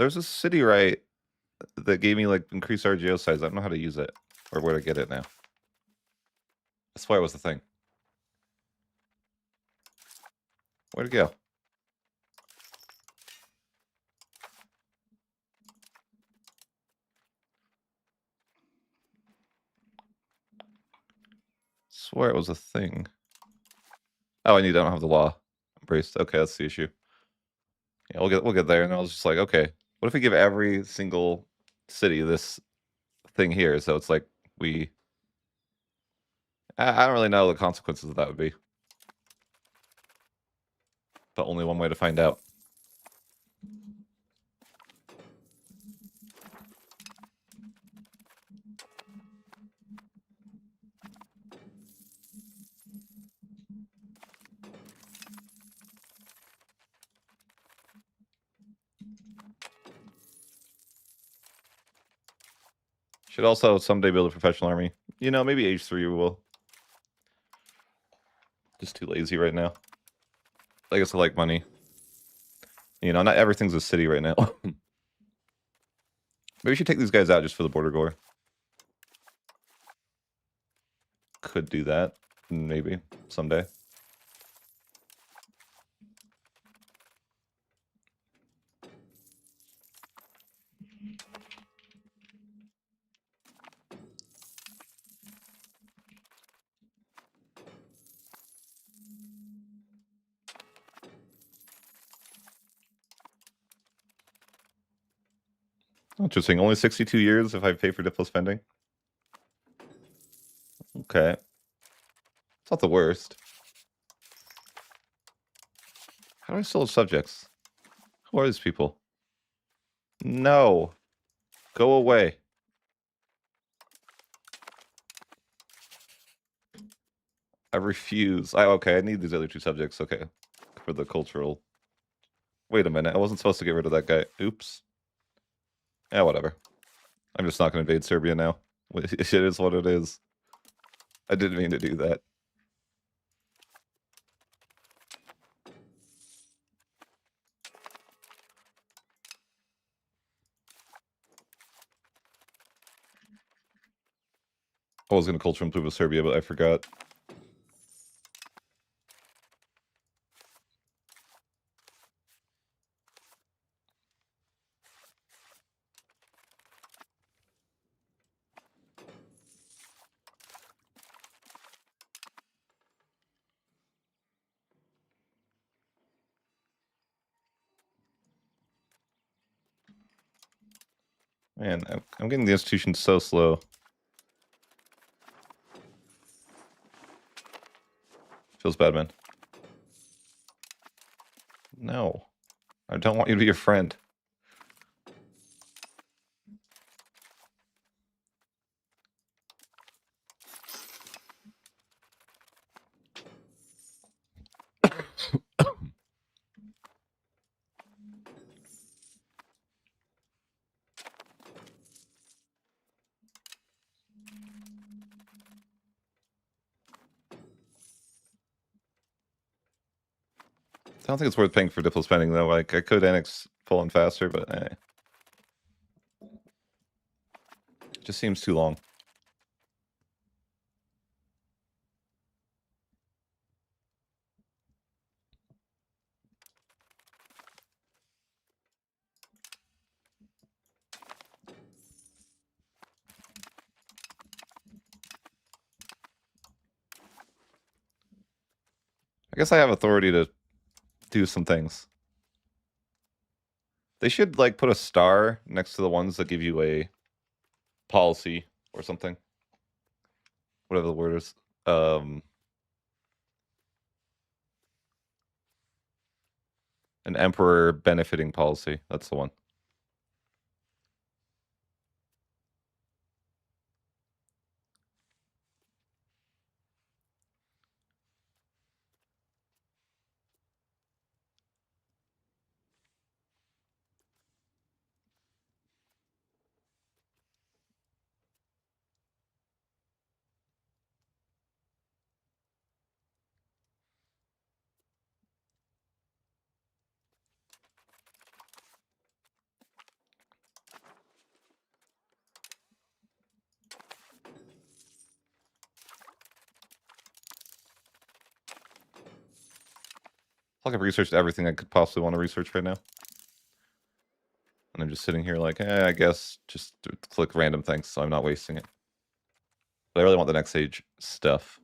There's a city right that gave me like increased RGO size. I don't know how to use it or where to get it now. That's why it was the thing. Where'd it go? Swear it was a thing. Oh, I don't have the law embraced. Okay, that's the issue. Yeah, we'll get there. And I was just like, okay, what if we give every single city this thing here? So it's like I don't really know the consequences of that would be, but only one way to find out. Should also someday build a professional army. You know, maybe age 3 we will. Just too lazy right now. I guess I like money. You know, not everything's a city right now. Maybe we should take these guys out just for the border gore. Could do that. Maybe. Someday. Interesting. Only 62 years if I pay for Diplo spending. Okay. It's not the worst. How do I still have subjects? Who are these people? No. Go away. I refuse. Okay, I need these other 2 subjects. Okay. For the cultural. Wait a minute. I wasn't supposed to get rid of that guy. Oops. Yeah, whatever. I'm just not going to invade Serbia now. It is what it is. I didn't mean to do that. I was going to culture improve with Serbia, but I forgot. Man, I'm getting the institution so slow. Feels bad, man. No. I don't want you to be your friend. I don't think it's worth paying for Diplo spending, though. Like, I could annex Poland faster, but It just seems too long. I guess I have authority to do some things. They should, like, put a star next to the ones that give you a policy or something. Whatever the word is. An emperor benefiting policy. That's the one. Like I've researched everything I could possibly want to research right now. And I'm just sitting here like, I guess just click random things so I'm not wasting it. But I really want the next age stuff.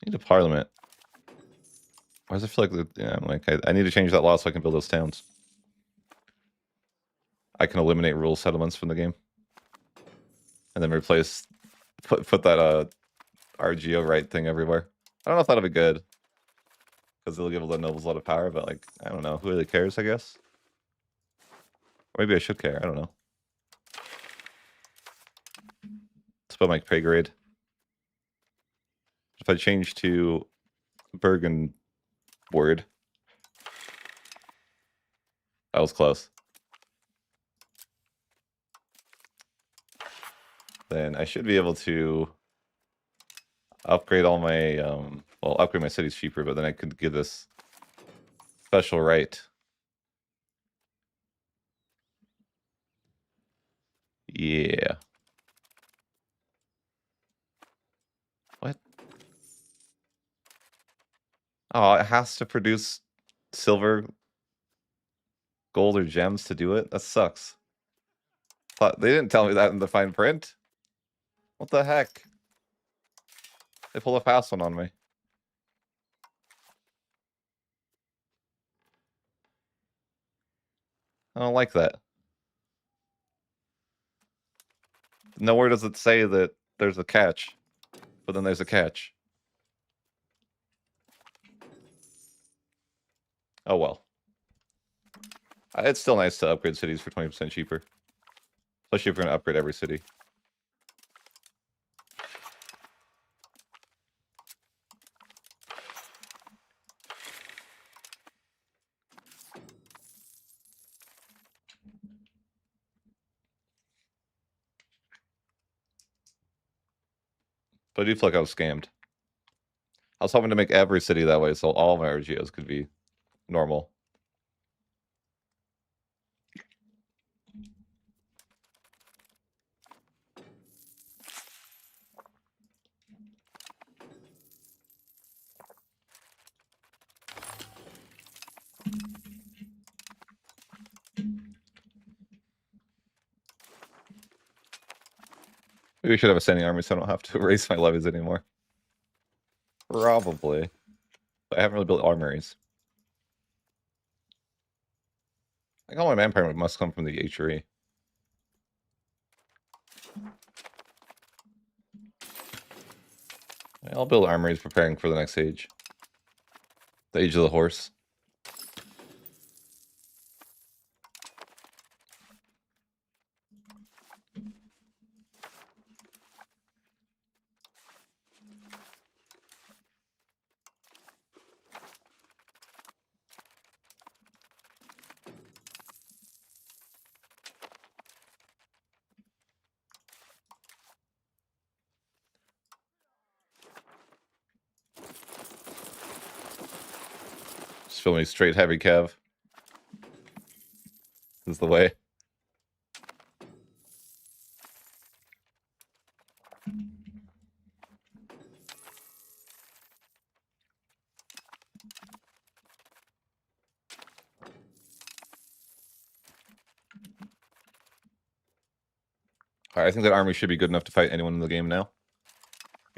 I need a parliament. Why does it feel like I'm like I need to change that law so I can build those towns. I can eliminate rural settlements from the game. And then replace put that RGO right thing everywhere. I don't know if that'll be good. Because it'll give the nobles a lot of power, but like, I don't know. Who really cares, I guess? Or maybe I should care. I don't know. It's about my pay grade. If I change to Bergen word, that was close. Then I should be able to upgrade all my, well, upgrade my cities cheaper, but then I could give this special right. Yeah. What? Oh, it has to produce silver, gold, or gems to do it? That sucks. They didn't tell me that in the fine print. What the heck? They pulled a fast one on me. I don't like that. Nowhere does it say that there's a catch, but then there's a catch. Oh well. It's still nice to upgrade cities for 20% cheaper. Especially if you're going to upgrade every city. But I do feel like I was scammed. I was hoping to make every city that way, so all of my RGOs could be normal. Maybe we should have a standing army so I don't have to raise my levies anymore. Probably. But I haven't really built armories. I think all my manpower must come from the HRE. I'll build armories preparing for the next age. The age of the horse. Just filming straight heavy cav. This is the way. Alright, I think that army should be good enough to fight anyone in the game now.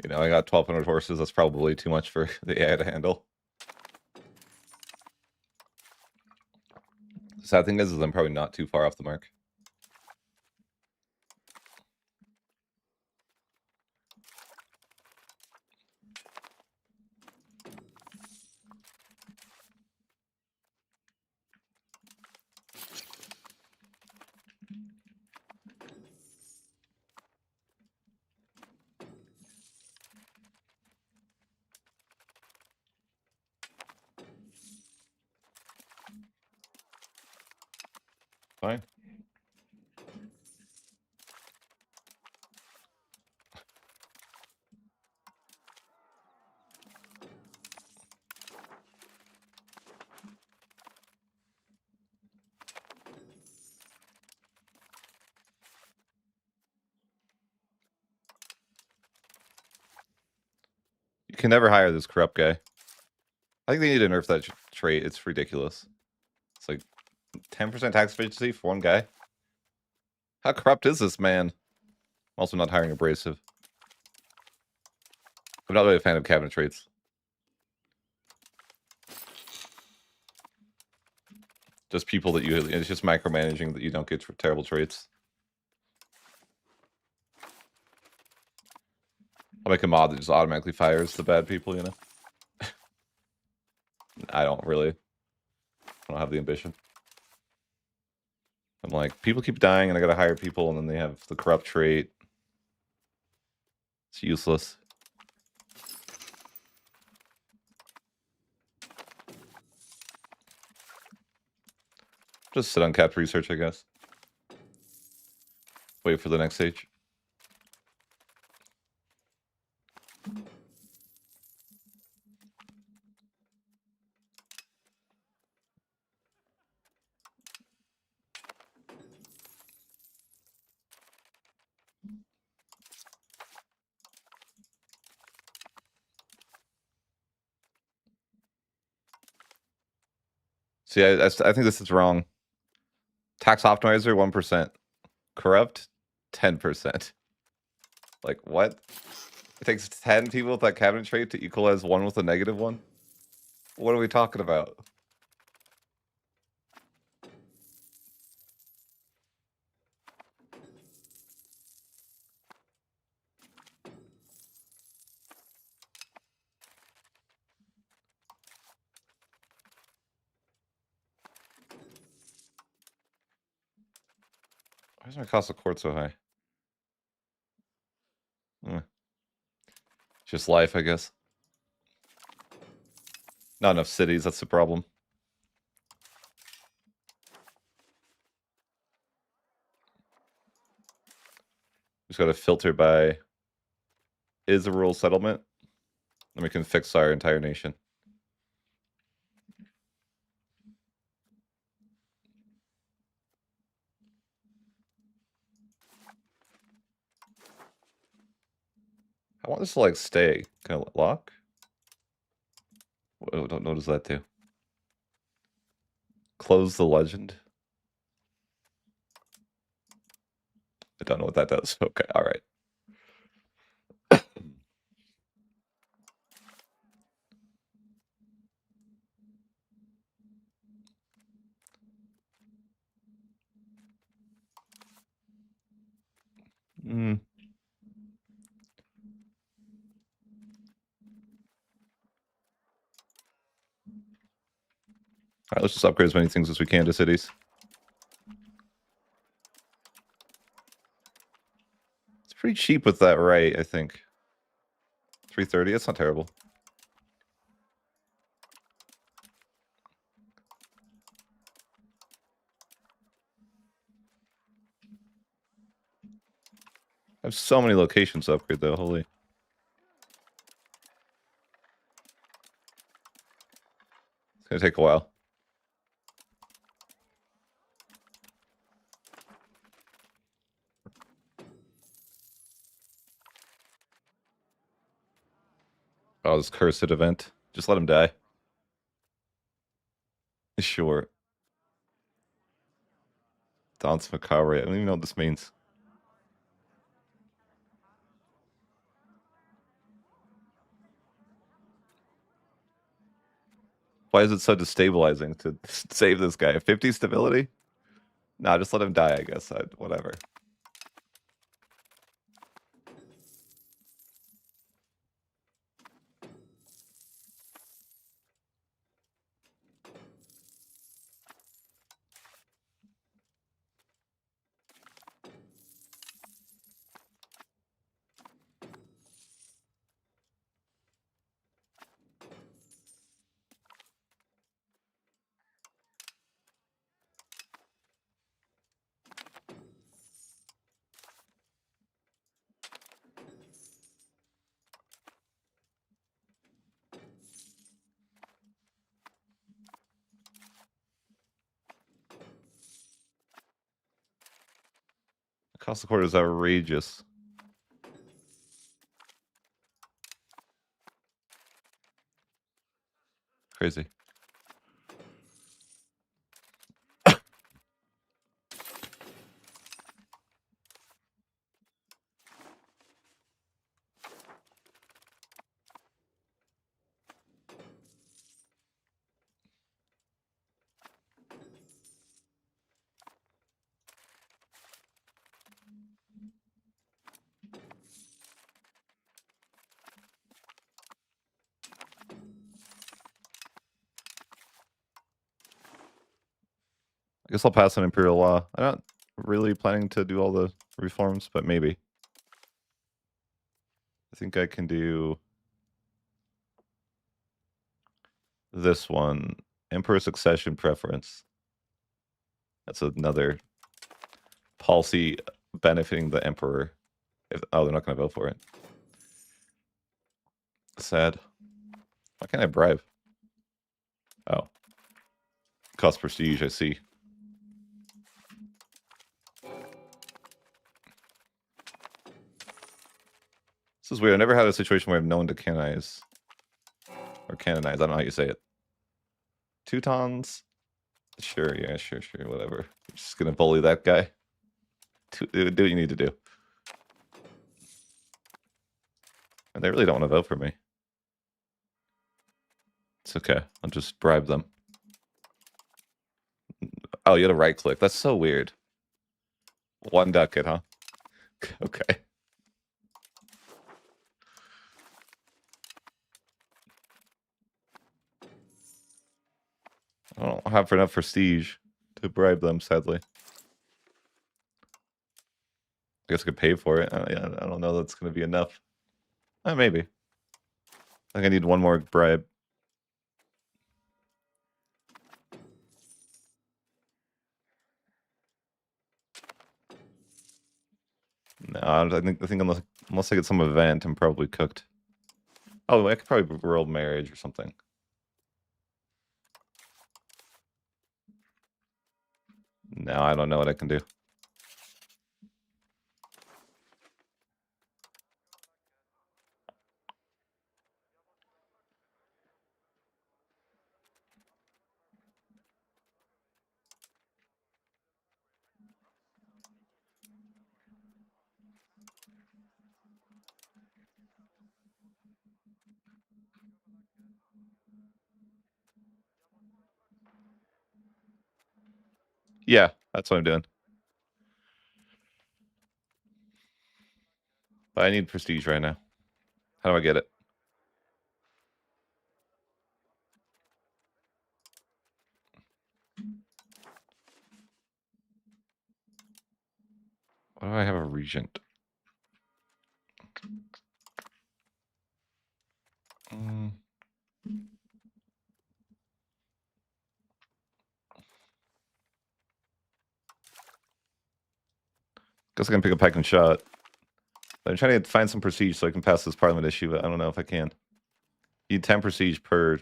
You know, I got 1,200 horses. That's probably too much for the AI to handle. The sad thing is I'm probably not too far off the mark. Fine. can never hire this corrupt guy. I think they need to nerf that trait. It's ridiculous. It's like 10% tax efficiency for one guy. How corrupt is this man? I'm also not hiring abrasive. I'm not really a fan of cabinet traits. Just people that you... It's just micromanaging that you don't get for terrible traits. I'll make a mod that just automatically fires the bad people, you know? I don't have the ambition. I'm like, people keep dying and I gotta hire people and then they have the corrupt trait. It's useless. Just sit on capped research, I guess. Wait for the next stage. See, I think this is wrong. Tax optimizer, 1%. Corrupt, 10%. Like, what? It takes 10 people with that cabinet trait to equalize one with a negative one? What are we talking about? Why is my cost of court so high? Just life, I guess. Not enough cities, that's the problem. Just gotta filter by is a rural settlement. Then we can fix our entire nation. I want this to like stay. Can I lock? Oh, don't notice that too. Close the legend. I don't know what that does. Okay, all right. Mm. All right, let's just upgrade as many things as we can to cities. It's pretty cheap with that right, I think. 330, that's not terrible. I have so many locations to upgrade though, holy. It's gonna take a while. Oh, this cursed event. Just let him die. Sure. Dance Macabre. I don't even know what this means. Why is it so destabilizing to save this guy? 50 stability? Nah, just let him die, I guess. Whatever. The cost of court is outrageous. Crazy. I guess I'll pass an imperial law. I'm not really planning to do all the reforms, but maybe. I think I can do this one. Emperor succession preference. That's another policy benefiting the emperor. Oh, they're not going to vote for it. Sad. Why can't I bribe? Oh. Cost prestige, I see. This is weird. I never had a situation where I have no one to canonize. Or canonize, I don't know how you say it. Teutons? Sure, yeah, sure, whatever. You're just gonna bully that guy. Do what you need to do. And they really don't want to vote for me. It's okay. I'll just bribe them. Oh, you had to right click. That's so weird. One ducat, huh? Okay. I don't have enough prestige to bribe them, sadly. I guess I could pay for it. I don't know that's going to be enough. Maybe. I think I need one more bribe. No, I think unless I get some event, I'm probably cooked. Oh, I could probably world marriage or something. No, I don't know what I can do. Yeah, that's what I'm doing. But I need prestige right now. How do I get it? Why do I have a regent? Guess I can pick a pike and shot. I'm trying to find some prestige so I can pass this parliament issue, but I don't know if I can. You need 10 prestige per...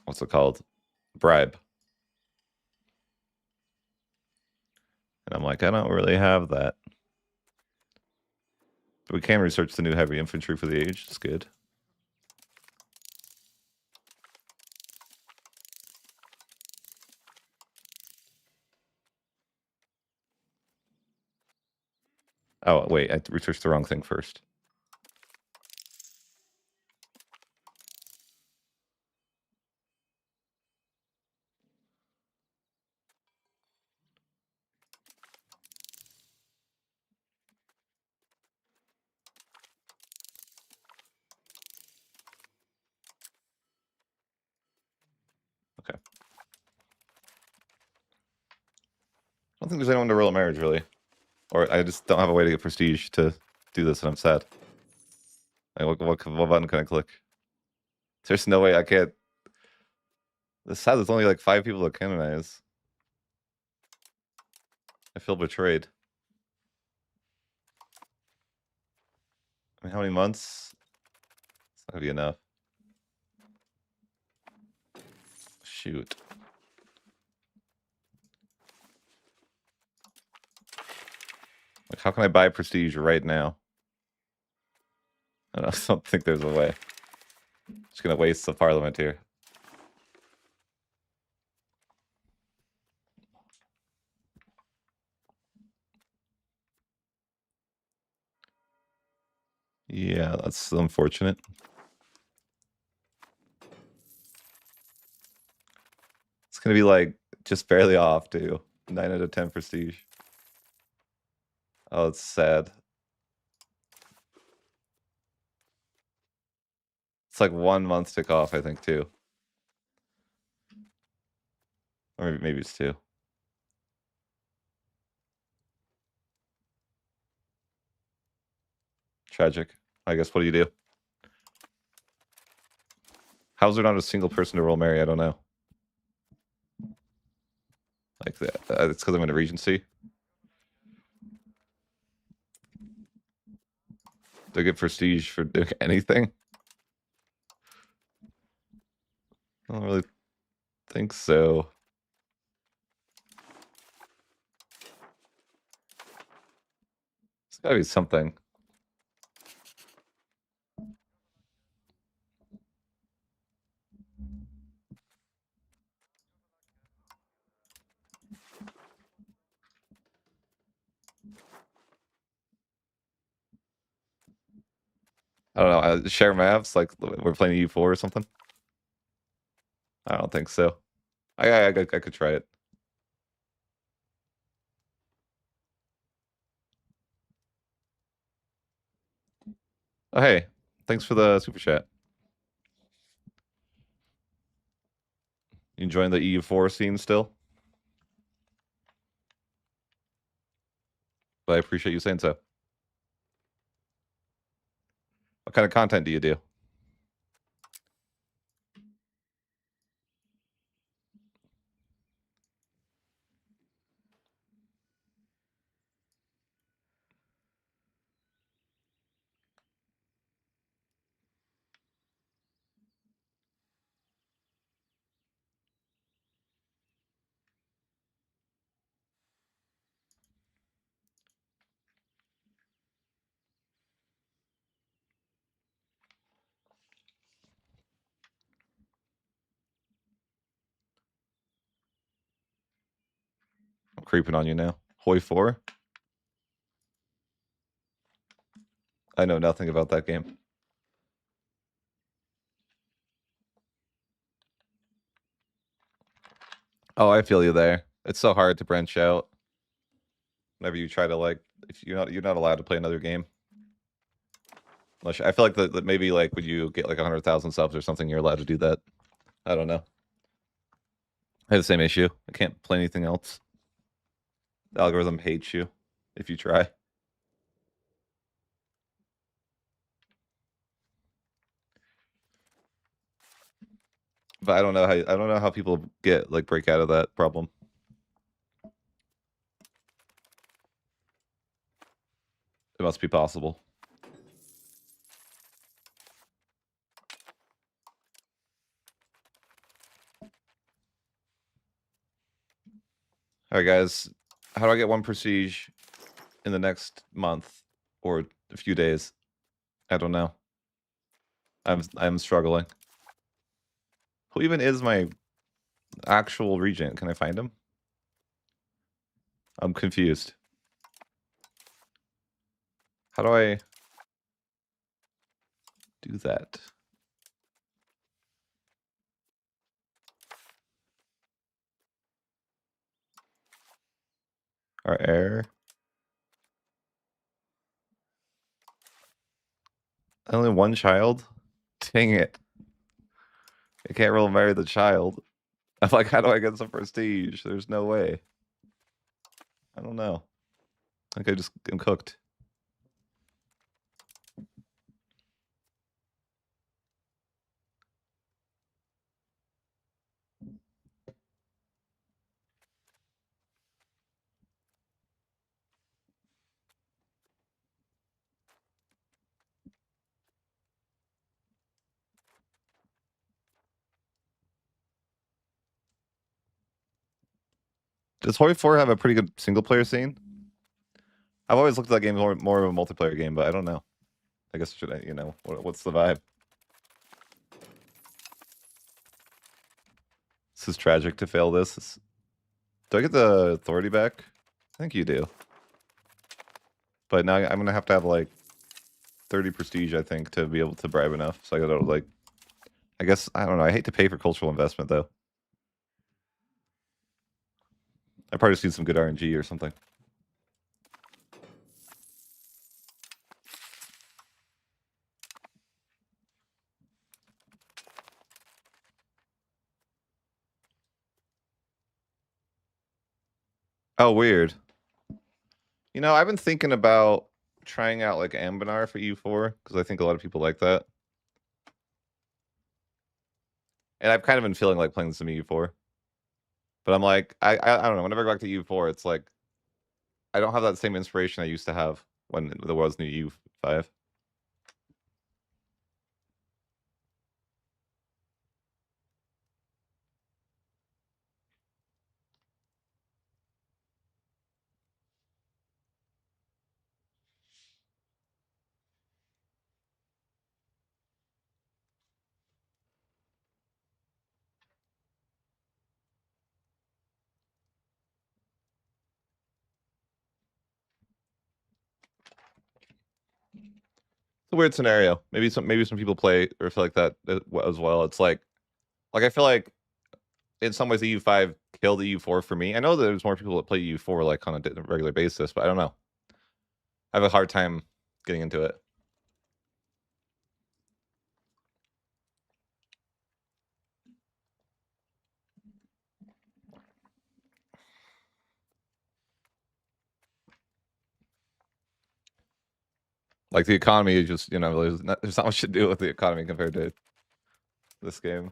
What's it called? Bribe. And I'm like, I don't really have that. But we can research the new heavy infantry for the age. It's good. Oh, wait, I researched the wrong thing first. Okay. I don't think there's anyone to roll a marriage, really. Or I just don't have a way to get prestige to do this, and I'm sad. Like, what button can I click? There's no way I can't... This sad there's only like 5 people to canonize. I feel betrayed. I mean, how many months? It's not gonna be enough. Shoot. Like, how can I buy prestige right now? I don't think there's a way. Just gonna waste the Parliament here. Yeah, that's unfortunate. It's gonna be like just barely off too. 9 out of 10 prestige. Oh, it's sad. It's like 1 month tick off, I think, too. Or maybe it's 2. Tragic. I guess, what do you do? How's there not a single person to roll Mary? I don't know. Like that. It's because I'm in a Regency. Do I get prestige for doing anything? I don't really think so. It's gotta be something. I don't know. Share maps, like we're playing U4 or something. I don't think so. I could try it. Oh hey, thanks for the super chat. You enjoying the EU4 scene still? But I appreciate you saying so. What kind of content do you do? I'm creeping on you now. Hoi 4? I know nothing about that game. Oh, I feel you there. It's so hard to branch out. Whenever you try to like, if you're not allowed to play another game. Unless I feel like that maybe like when you get like 100,000 subs or something, you're allowed to do that. I don't know. I have the same issue. I can't play anything else. The algorithm hates you if you try. But I don't know how people break out of that problem. It must be possible. All right, guys. How do I get 1 prestige in the next month or a few days? I don't know. I'm struggling. Who even is my actual regent? Can I find him? I'm confused. How do I do that? Our error. Only 1 child? Dang it. I can't roll marry the child. I'm like, how do I get some prestige? There's no way. I don't know. I think I just am cooked. Does Hoi 4 have a pretty good single player scene? I've always looked at that game more of a multiplayer game, but I don't know. I guess what's the vibe? This is tragic to fail this. Do I get the authority back? I think you do. But now I'm gonna have to have like 30 prestige, I think, to be able to bribe enough. So I gotta like, I guess, I don't know. I hate to pay for cultural investment though. I probably just need some good RNG or something. Oh, weird. You know, I've been thinking about trying out like Ambinar for U4 because I think a lot of people like that. And I've kind of been feeling like playing some U4. But I'm like, I don't know. Whenever I go back to U4, it's like I don't have that same inspiration I used to have when there was new U5. It's a weird scenario. Maybe some people play or feel like that as well. It's like I feel like in some ways the U5 killed the U4 for me. I know that there's more people that play U4 like on a regular basis, but I don't know. I have a hard time getting into it. Like the economy is just, you know, there's not much to do with the economy compared to this game.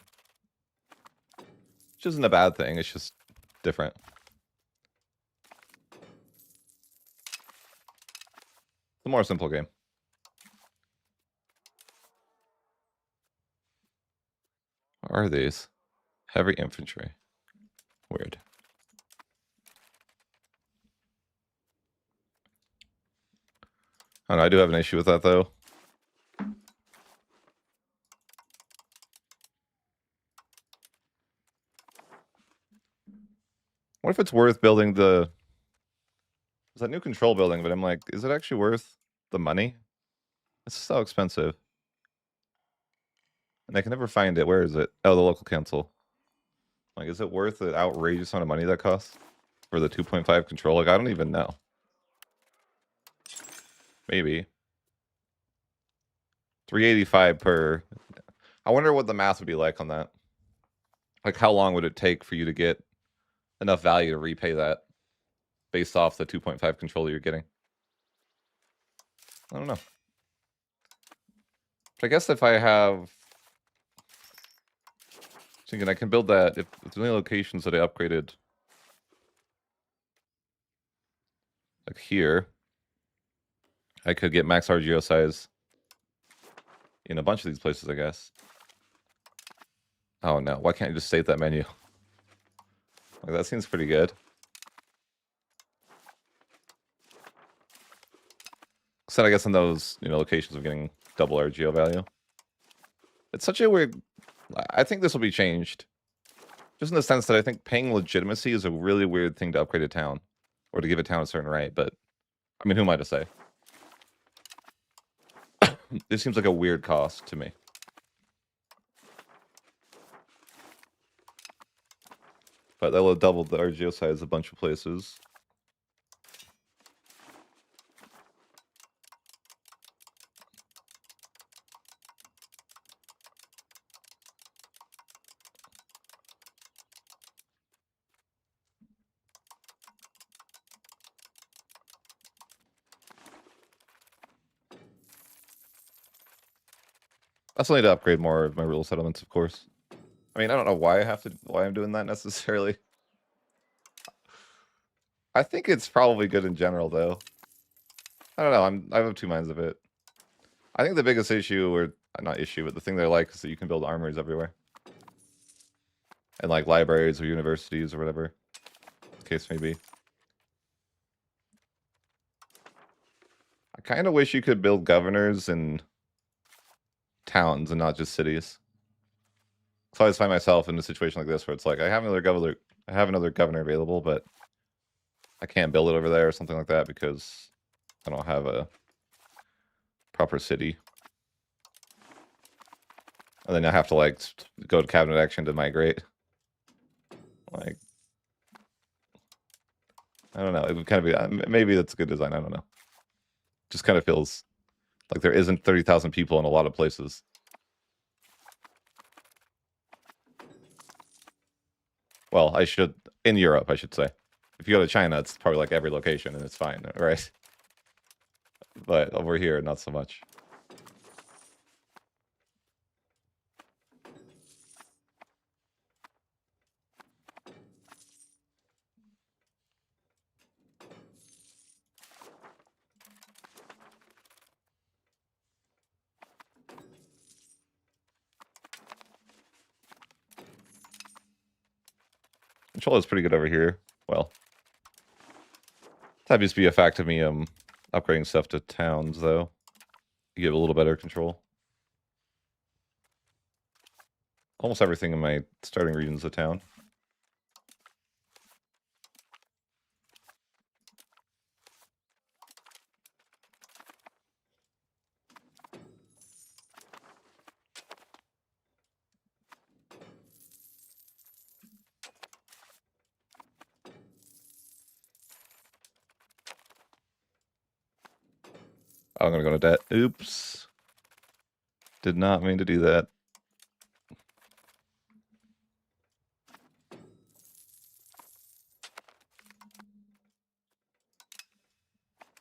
Which isn't a bad thing. It's just different. It's a more simple game. What are these? Heavy infantry. Weird. I don't know, I do have an issue with that though. What if it's worth building the... It's a new control building, but I'm like, is it actually worth the money? It's so expensive. And I can never find it. Where is it? Oh, the local council. Like, is it worth the outrageous amount of money that costs for the 2.5 control? Like, I don't even know. Maybe. 385 per... I wonder what the math would be like on that. Like, how long would it take for you to get enough value to repay that based off the 2.5 control you're getting? I don't know. But I guess if I have... Thinking I can build that if there's any locations that I upgraded. Like here. I could get max RGO size in a bunch of these places, I guess. Oh no, why can't I just save that menu? Like, that seems pretty good. So I guess in those, you know, locations of getting double RGO value. It's such a weird... I think this will be changed. Just in the sense that I think paying legitimacy is a really weird thing to upgrade a town. Or to give a town a certain right, but... I mean, who am I to say? This seems like a weird cost to me. But that will double the RGO size a bunch of places. I still need to upgrade more of my rural settlements, of course. I mean, I don't know why I'm doing that necessarily. I think it's probably good in general, though. I don't know. I have two minds of it. I think the biggest issue, or not issue, but the thing that I like is that you can build armories everywhere, and like libraries or universities or whatever the case may be. I kind of wish you could build governors in towns and not just cities. So I always find myself in a situation like this where it's like I have another governor available, but I can't build it over there or something like that because I don't have a proper city. And then I have to like go to cabinet action to migrate. Like, I don't know. It would kind of be maybe that's a good design. I don't know. Just kind of feels like there isn't 30,000 people in a lot of places. Well, in Europe, I should say. If you go to China, it's probably like every location and it's fine, right? But over here, not so much. Control is pretty good over here. Well, that used to be a fact of me upgrading stuff to towns, though. You get a little better control. Almost everything in my starting region is a town. I'm gonna go to debt. Oops. Did not mean to do that.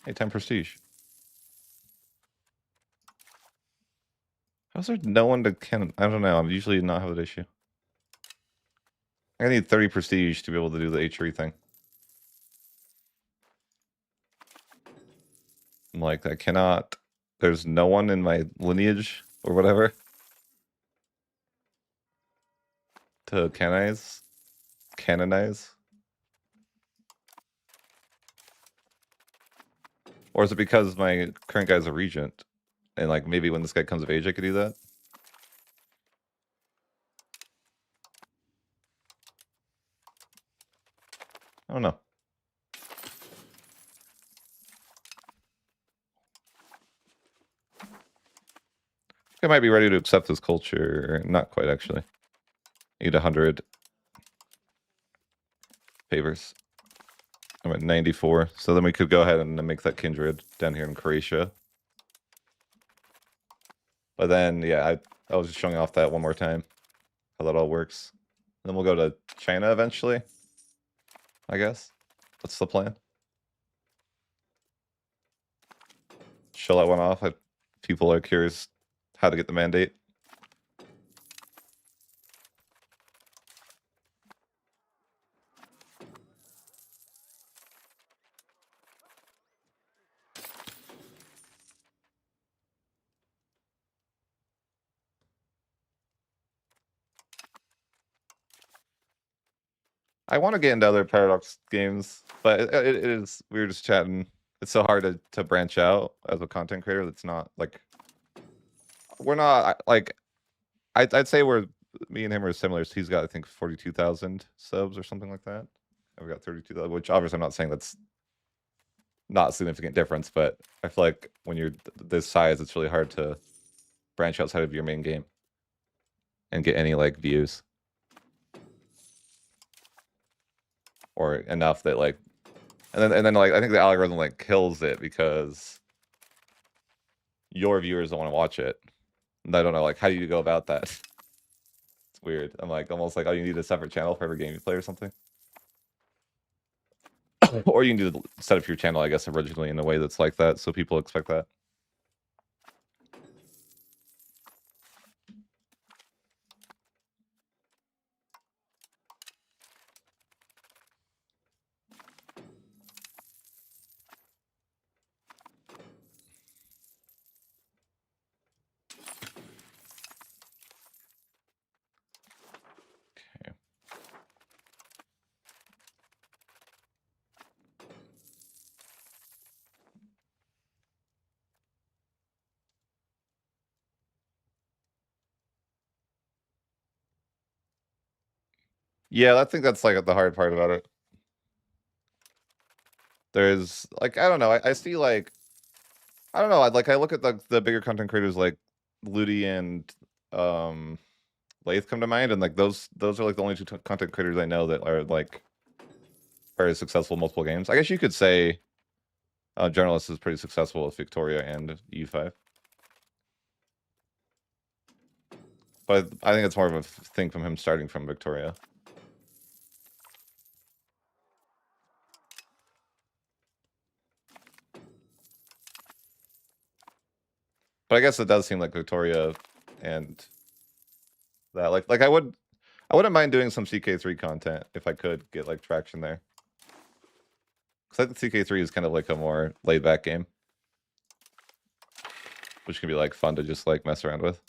Hey, 10 prestige. How's there no one to I don't know. I'm usually not have that issue. I need 30 prestige to be able to do the H3 thing. I'm like, I cannot. There's no one in my lineage or whatever to canonize. Or is it because my current guy's a regent? And like maybe when this guy comes of age, I could do that? I don't know. I might be ready to accept this culture. Not quite, actually. Need 100 favors. I'm at 94. So then we could go ahead and make that kindred down here in Croatia. But then, yeah, I was just showing off that one more time. How that all works. Then we'll go to China eventually, I guess. That's the plan. Show that one off. People are curious how to get the mandate. I want to get into other Paradox games, but it is, we were just chatting. It's so hard to branch out as a content creator. That's not like, we're not like, I'd say me and him are similar. So he's got, I think, 42,000 subs or something like that. I've got 32,000, which obviously I'm not saying that's not a significant difference, but I feel like when you're this size, it's really hard to branch outside of your main game and get any like views or enough that like, and then like I think the algorithm like kills it because your viewers don't want to watch it. And I don't know, like, how do you go about that? It's weird. I'm like almost like, oh, you need a separate channel for every game you play or something. Or you can set up your channel, I guess, originally in a way that's like that, so people expect that. Okay. Yeah, I think that's like the hard part about it. There's like I don't know. I see like I don't know. I look at the bigger content creators like Ludi and um Lathe come to mind, and like those are like the only two content creators I know that are like very successful in multiple games. I guess you could say Journalist is pretty successful with Victoria and EU5, but I think it's more of a thing from him starting from Victoria. But I guess it does seem like Victoria and that like I wouldn't mind doing some CK3 content if I could get like traction there. Because I think CK3 is kind of like a more laid back game, which can be like fun to just like mess around with.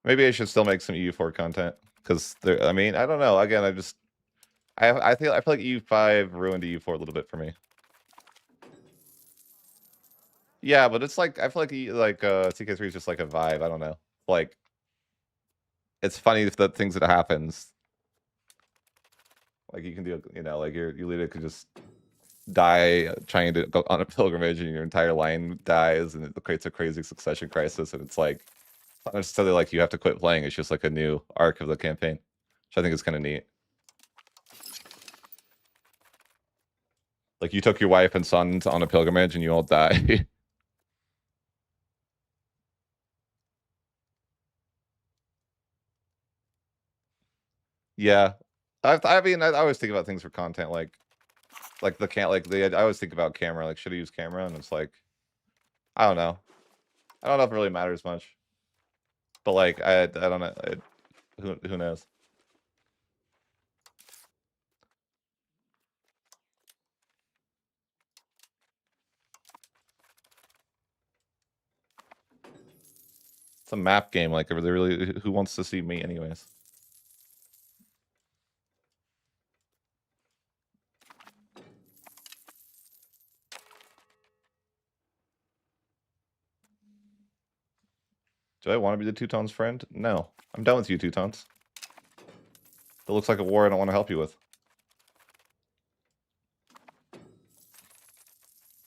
Maybe I should still make some EU4 content because there. I mean, I don't know. Again, I feel like EU5 ruined EU4 a little bit for me. Yeah, but it's like I feel like CK3 is just like a vibe. I don't know. Like it's funny if the things that happens. Like you can do, you know, like you literally could just die trying to go on a pilgrimage and your entire line dies and it creates a crazy succession crisis, and it's like not necessarily like you have to quit playing, it's just like a new arc of the campaign, which I think is kind of neat. Like you took your wife and sons on a pilgrimage and you all die. Yeah, I mean I always think about things for content like the can't like the I always think about camera, like should I use camera, and it's like I don't know, I don't know if it really matters much, but like I don't know, who knows. It's a map game. Like, really, who wants to see me, anyways? Do I want to be the Teuton's friend? No, I'm done with you, Teutons. That looks like a war I don't want to help you with.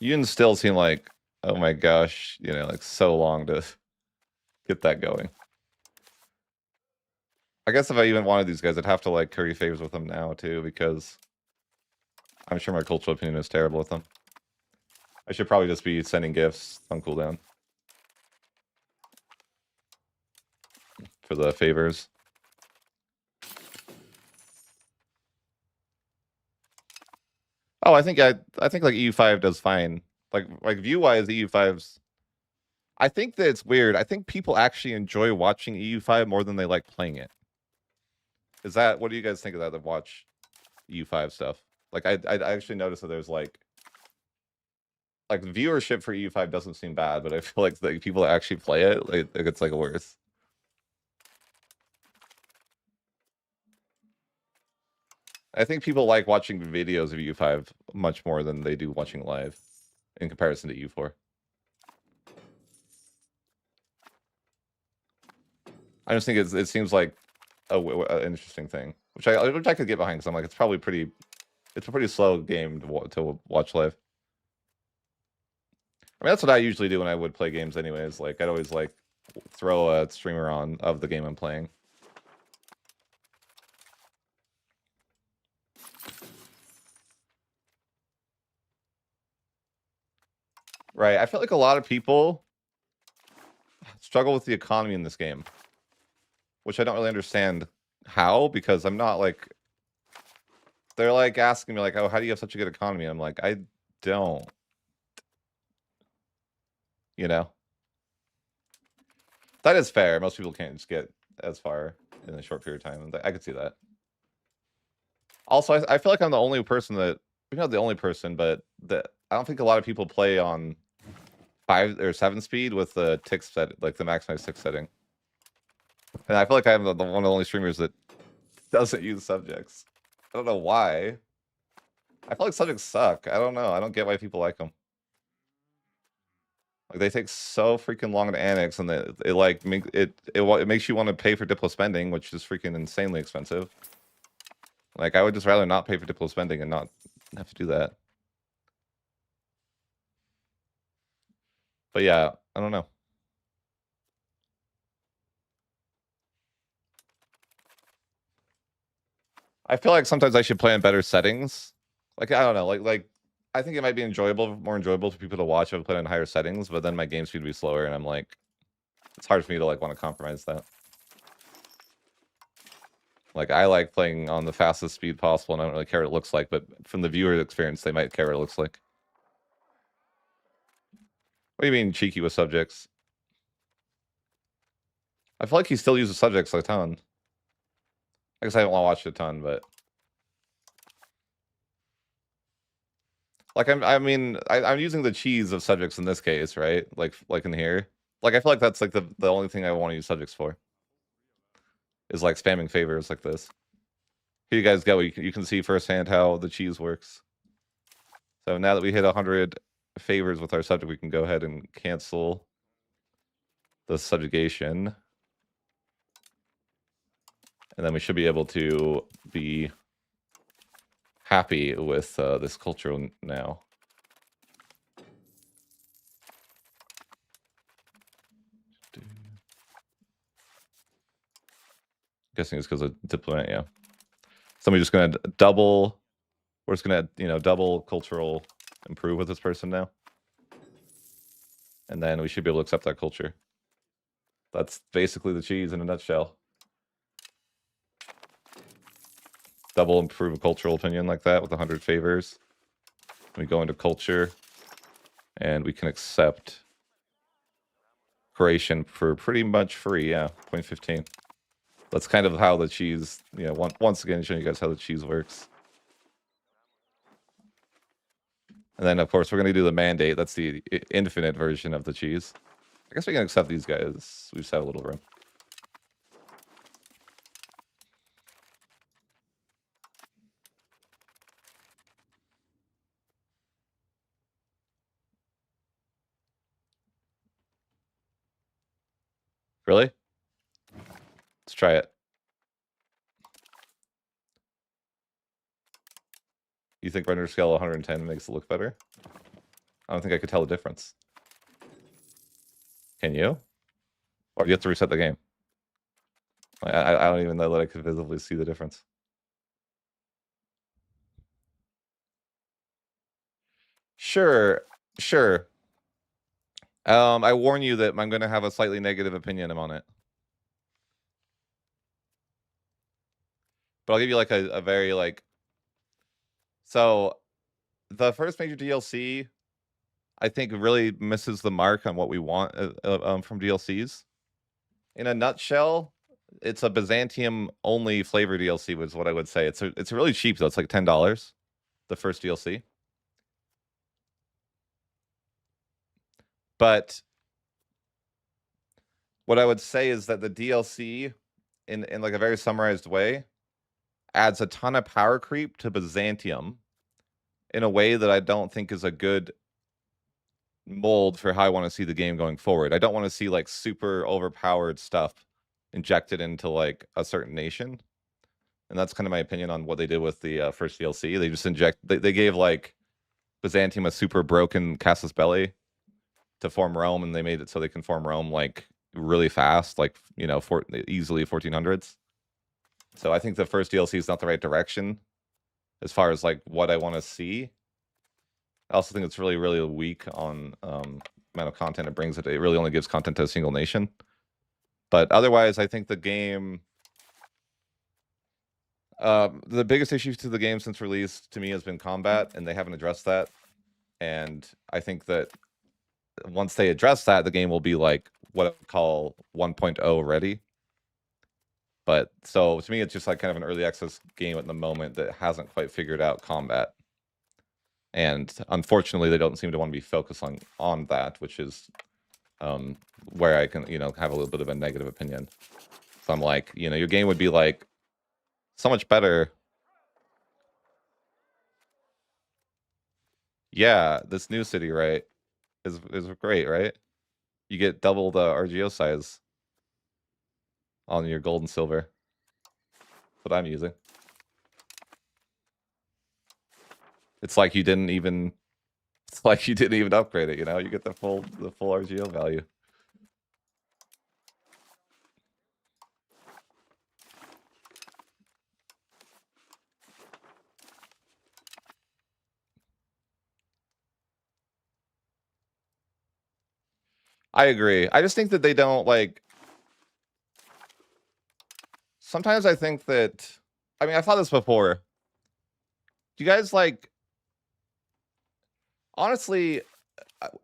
You can still seem like, oh my gosh, you know, like so long to get that going. I guess if I even wanted these guys, I'd have to like curry favors with them now too, because I'm sure my cultural opinion is terrible with them. I should probably just be sending gifts on cooldown for the favors. Oh, I think like EU5 does fine. Like view wise, EU5's. I think that it's weird. I think people actually enjoy watching EU5 more than they like playing it. Is that what do you guys think of that? That watch EU5 stuff. Like I actually noticed that there's like viewership for EU5 doesn't seem bad, but I feel like the people that actually play it, like it's like worse. I think people like watching videos of EU5 much more than they do watching live in comparison to EU4. I just think it seems like an interesting thing, which I could get behind because I'm like it's probably it's a pretty slow game to watch live. I mean that's what I usually do when I would play games anyways. Like I'd always like throw a streamer on of the game I'm playing. Right. I feel like a lot of people struggle with the economy in this game, which I don't really understand how, because I'm not like they're like asking me like, oh, how do you have such a good economy? I'm like, I don't, you know. That is fair. Most people can't just get as far in a short period of time. I could see that. Also, I feel like I'm the only person that, maybe not the only person, but that I don't think a lot of people play on 5 or 7 speed with the tick set, like the maximized tick setting. And I feel like I'm one of the only streamers that doesn't use subjects. I don't know why. I feel like subjects suck. I don't know. I don't get why people like them. Like they take so freaking long to annex, and it like it makes you want to pay for diplo spending, which is freaking insanely expensive. Like I would just rather not pay for diplo spending and not have to do that. But yeah, I don't know. I feel like sometimes I should play in better settings. Like I don't know, like I think it might be more enjoyable for people to watch if I play in higher settings, but then my game speed would be slower, and I'm like, it's hard for me to like want to compromise that. Like I like playing on the fastest speed possible, and I don't really care what it looks like. But from the viewer experience, they might care what it looks like. What do you mean cheeky with subjects? I feel like he still uses subjects a ton. I guess I haven't watched a ton, but like I'm using the cheese of subjects in this case, right? Like in here. Like I feel like that's like the only thing I want to use subjects for. Is like spamming favors like this. Here you guys go. You can see firsthand how the cheese works. So now that we hit 100 favors with our subject, we can go ahead and cancel the subjugation. And then we should be able to be happy with this culture now. Guessing it's because of diplomat, yeah. So we're just gonna double. We're just gonna double cultural improve with this person now, and then we should be able to accept that culture. That's basically the cheese in a nutshell. Double improve a cultural opinion like that with 100 favors. We go into culture, and we can accept Croatian for pretty much free. Yeah, 0.15. That's kind of how the cheese. Once again, showing you guys how the cheese works. And then, of course, we're going to do the mandate. That's the infinite version of the cheese. I guess we can accept these guys. We just have a little room. Really? Let's try it. You think render scale 110 makes it look better? I don't think I could tell the difference. Can you? Or do you have to reset the game? I don't even know that I could visibly see the difference. Sure. I warn you that I'm going to have a slightly negative opinion on it. But I'll give you like a very like... So, the first major DLC, I think really misses the mark on what we want from DLCs. In a nutshell, it's a Byzantium-only flavor DLC, was what I would say. It's really cheap, though. It's like $10, the first DLC. But what I would say is that the DLC, in like a very summarized way, adds a ton of power creep to Byzantium in a way that I don't think is a good mold for how I want to see the game going forward. I don't want to see like super overpowered stuff injected into like a certain nation. And that's kind of my opinion on what they did with the first DLC. They just they gave like Byzantium a super broken casus belli to form Rome, and they made it so they can form Rome like really fast, like easily 1400s. So I think the first DLC is not the right direction as far as like what I want to see. I also think it's really, really weak on amount of content it brings. It really only gives content to a single nation. But otherwise, I think the game... the biggest issue to the game since release to me has been combat, and they haven't addressed that. And I think that once they address that, the game will be like what I would call 1.0 ready. But so to me, it's just like kind of an early access game at the moment that hasn't quite figured out combat. And unfortunately, they don't seem to want to be focused on that, which is where I can have a little bit of a negative opinion. So I'm like, your game would be like So much better. Yeah, this new city, right, is great, right? You get double the RGO size on your gold and silver. That's what I'm using. It's like you didn't even upgrade it, you know? You get the full RGO value. I agree. I just think that they don't like. Sometimes I think that. I mean, I thought this before. Do you guys like? Honestly,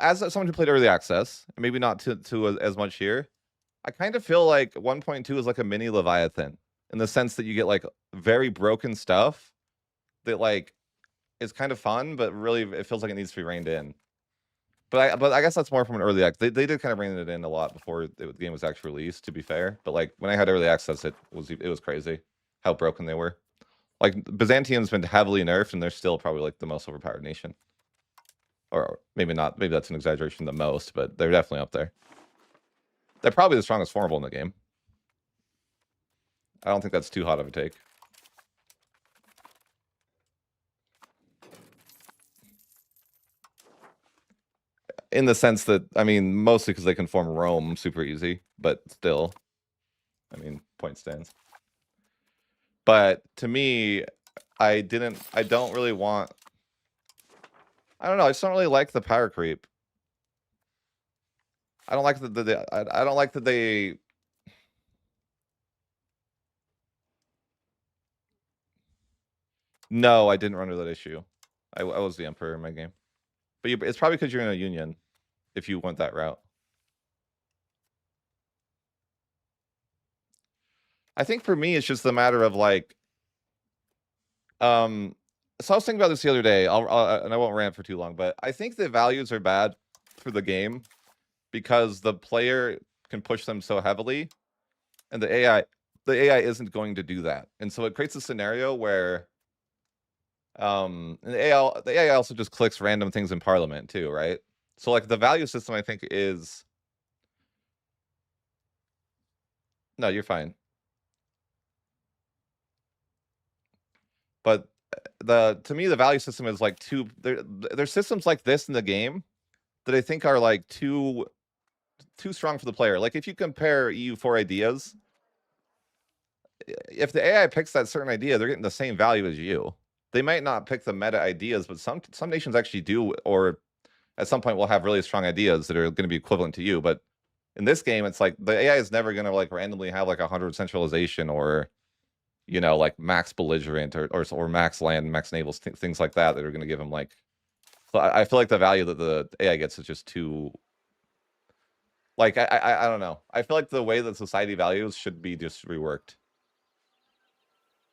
as someone who played early access, and maybe not to as much here, I kind of feel like 1.2 is like a mini Leviathan in the sense that you get like very broken stuff that like is kind of fun, but really it feels like it needs to be reined in. But I guess that's more from an early access. They did kind of rein it in a lot before the game was actually released, to be fair. But like when I had early access, it was crazy how broken they were. Like Byzantium's been heavily nerfed, and they're still probably like the most overpowered nation. Or maybe not. Maybe that's an exaggeration. The most, but they're definitely up there. They're probably the strongest formable in the game. I don't think that's too hot of a take. In the sense that, I mean, mostly because they can form Rome super easy, but still, I mean, point stands. But to me, I don't really want. I don't know. I just don't really like the power creep. I don't like I don't like that they. No, I didn't run into that issue. I was the emperor in my game, but it's probably because you're in a union. If you went that route, I think for me it's just the matter of like. So I was thinking about this the other day. And I won't rant for too long, but I think the values are bad for the game because the player can push them so heavily, and the AI isn't going to do that, and so it creates a scenario where and the AI also just clicks random things in Parliament too, right? So like the value system, I think is. No, you're fine. But to me the value system is like there's systems like this in the game that I think are like too strong for the player. Like if you compare EU4 ideas, if the AI picks that certain idea, they're getting the same value as you. They might not pick the meta ideas, but some nations actually do, or at some point will have really strong ideas that are going to be equivalent to you. But in this game, it's like the AI is never going to like randomly have like 100 centralization or like max belligerent or max land, max naval, things like that are going to give him like. So I feel like the value that the AI gets is just too. Like I don't know. I feel like the way that society values should be just reworked.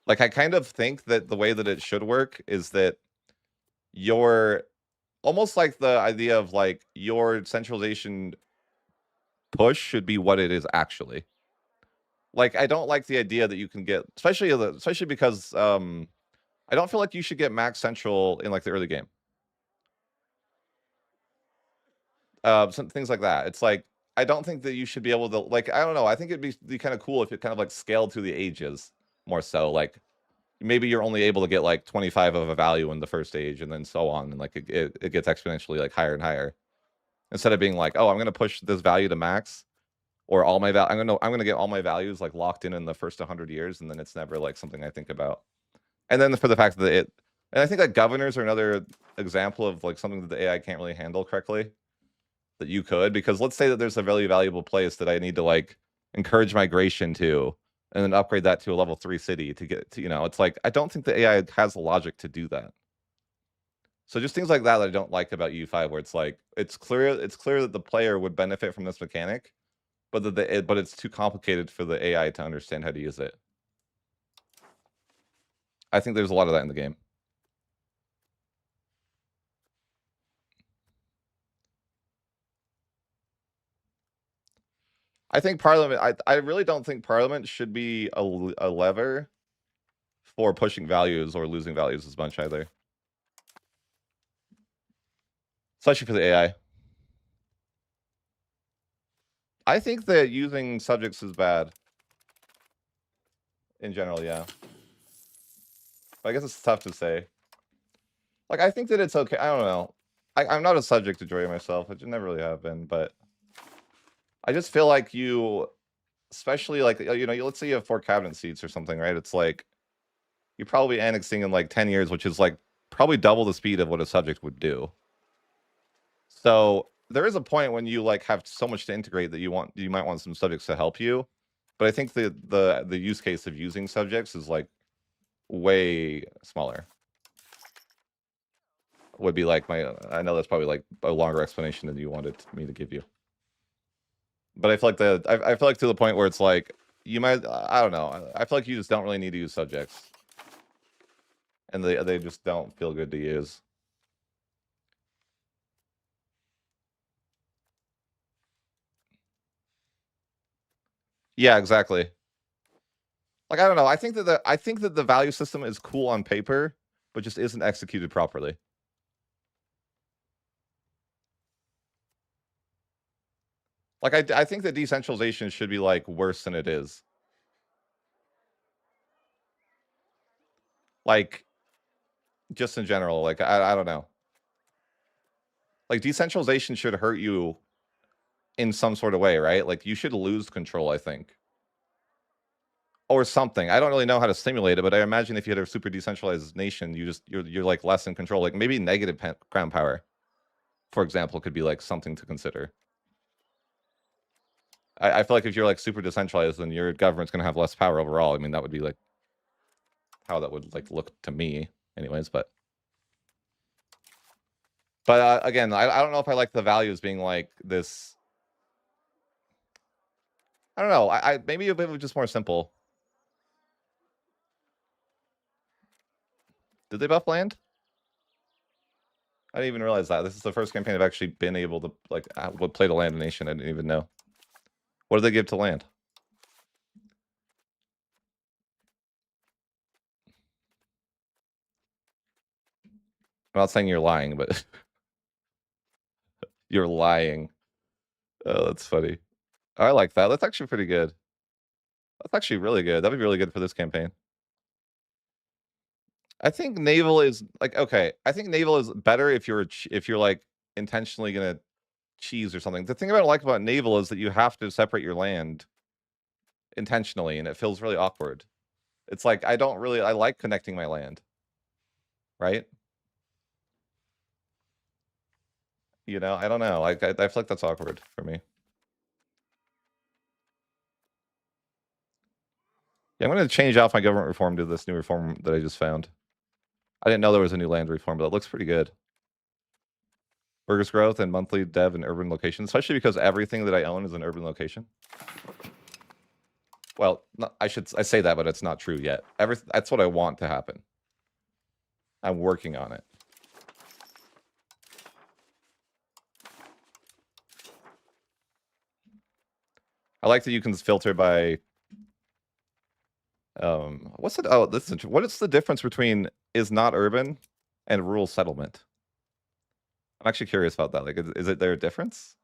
Like I kind of think that the way that it should work is that your almost like the idea of like your centralization push should be what it is actually. Like I don't like the idea that you can get, especially because I don't feel like you should get max central in like the early game. Some things like that. It's like I don't think that you should be able to like I don't know. I think it'd be kind of cool if it kind of like scaled through the ages more so. Like maybe you're only able to get like 25 of a value in the first age and then so on, and like it gets exponentially like higher and higher instead of being like, oh, I'm gonna push this value to max or all my I'm gonna get all my values like locked in the first 100 years, and then it's never like something I think about. And then for the fact that and I think that governors are another example of like something that the AI can't really handle correctly. That you could, because let's say that there's a really valuable place that I need to like encourage migration to, and then upgrade that to a level 3 city to get to, it's like I don't think the AI has the logic to do that. So just things like that I don't like about U5, where it's like it's clear that the player would benefit from this mechanic, but but it's too complicated for the AI to understand how to use it. I think there's a lot of that in the game. I think Parliament. I really don't think Parliament should be a lever for pushing values or losing values as much either. Especially for the AI. I think that using subjects is bad. In general, yeah. But I guess it's tough to say. Like, I think that it's okay. I don't know. I'm not a subject enjoyer myself. I never really have been, but I just feel like you, especially like, you know, let's say you have 4 cabinet seats or something, right? It's like, you're probably annexing in like 10 years, which is like probably double the speed of what a subject would do. So there is a point when you like have so much to integrate that you might want some subjects to help you. But I think the use case of using subjects is like way smaller. Would be like I know that's probably like a longer explanation than you wanted me to give you. But I feel like I feel like to the point where it's like you might, I don't know. I feel like you just don't really need to use subjects. And they just don't feel good to use. Yeah, exactly. Like, I don't know. I think that the value system is cool on paper, but just isn't executed properly. Like, I think that decentralization should be like worse than it is. Like, just in general, like I don't know. Like, decentralization should hurt you in some sort of way, right? Like, you should lose control, I think. Or something. I don't really know how to simulate it, but I imagine if you had a super decentralized nation, you're like less in control. Like maybe negative crown power, for example, could be like something to consider. I feel like if you're like super decentralized, then your government's gonna have less power overall. I mean, that would be like how that would like look to me, anyways. But again, I don't know if I like the values being like this. I don't know. I maybe it was just more simple. Did they buff land? I didn't even realize that. This is the first campaign I've actually been able to like play to land a nation. I didn't even know. What did they give to land? I'm not saying you're lying, but you're lying. Oh, that's funny. I like that. That's actually pretty good. That's actually really good. That'd be really good for this campaign. I think naval is like okay. I think naval is better if you're like intentionally gonna cheese or something. The thing I like about naval is that you have to separate your land intentionally, and it feels really awkward. It's like I like connecting my land, right? You know, I don't know. Like I feel like that's awkward for me. Yeah, I'm gonna change off my government reform to this new reform that I just found. I didn't know there was a new land reform, but it looks pretty good. Burgers growth and monthly dev in urban locations, especially because everything that I own is an urban location. Well, I say that, but it's not true yet. That's what I want to happen. I'm working on it. I like that you can filter by what's it? Oh, this is what is the difference between is not urban and rural settlement? I'm actually curious about that. Like, is it there a difference?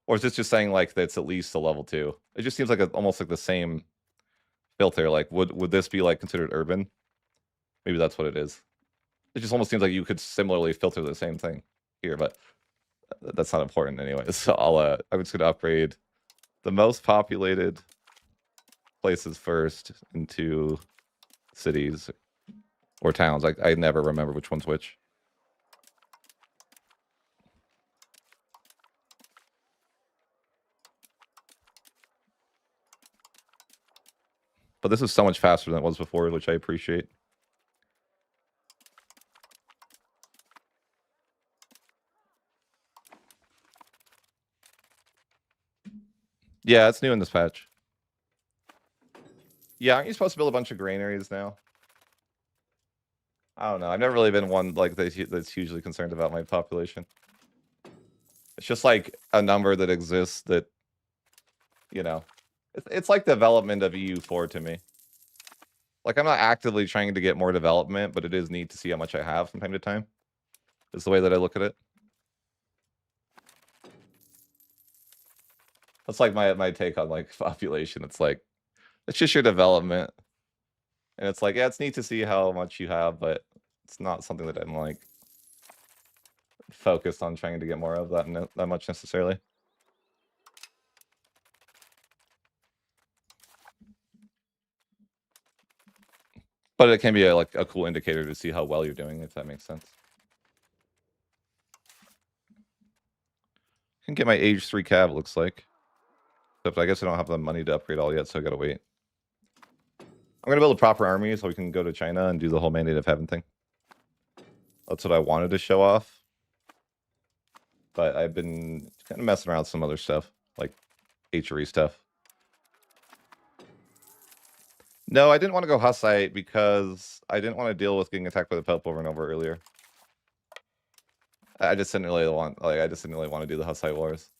Or is this just saying like that's at least a level 2? It just seems like almost like the same filter. Like, would this be like considered urban? Maybe that's what it is. It just almost seems like you could similarly filter the same thing here, but that's not important anyway. So I'm just gonna upgrade the most populated places first into cities or towns. I never remember which one's which. But this is so much faster than it was before, which I appreciate. Yeah, it's new in this patch. Yeah, aren't you supposed to build a bunch of granaries now? I don't know. I've never really been one like that's hugely concerned about my population. It's just like a number that exists that, you know, it's like development of EU4 to me. Like, I'm not actively trying to get more development, but it is neat to see how much I have from time to time. Is the way that I look at it. That's like my take on like population. It's like, it's just your development. And it's like, yeah, it's neat to see how much you have, but it's not something that I'm like focused on trying to get more of that much necessarily. But it can be like a cool indicator to see how well you're doing, if that makes sense. I can get my age 3 cav, looks like. Except I guess I don't have the money to upgrade all yet, so I gotta wait. I'm gonna build a proper army so we can go to China and do the whole Mandate of Heaven thing. That's what I wanted to show off. But I've been kind of messing around with some other stuff, like HRE stuff. No, I didn't want to go Hussite because I didn't want to deal with getting attacked by the Pope over and over earlier. I just didn't really want to do the Hussite wars.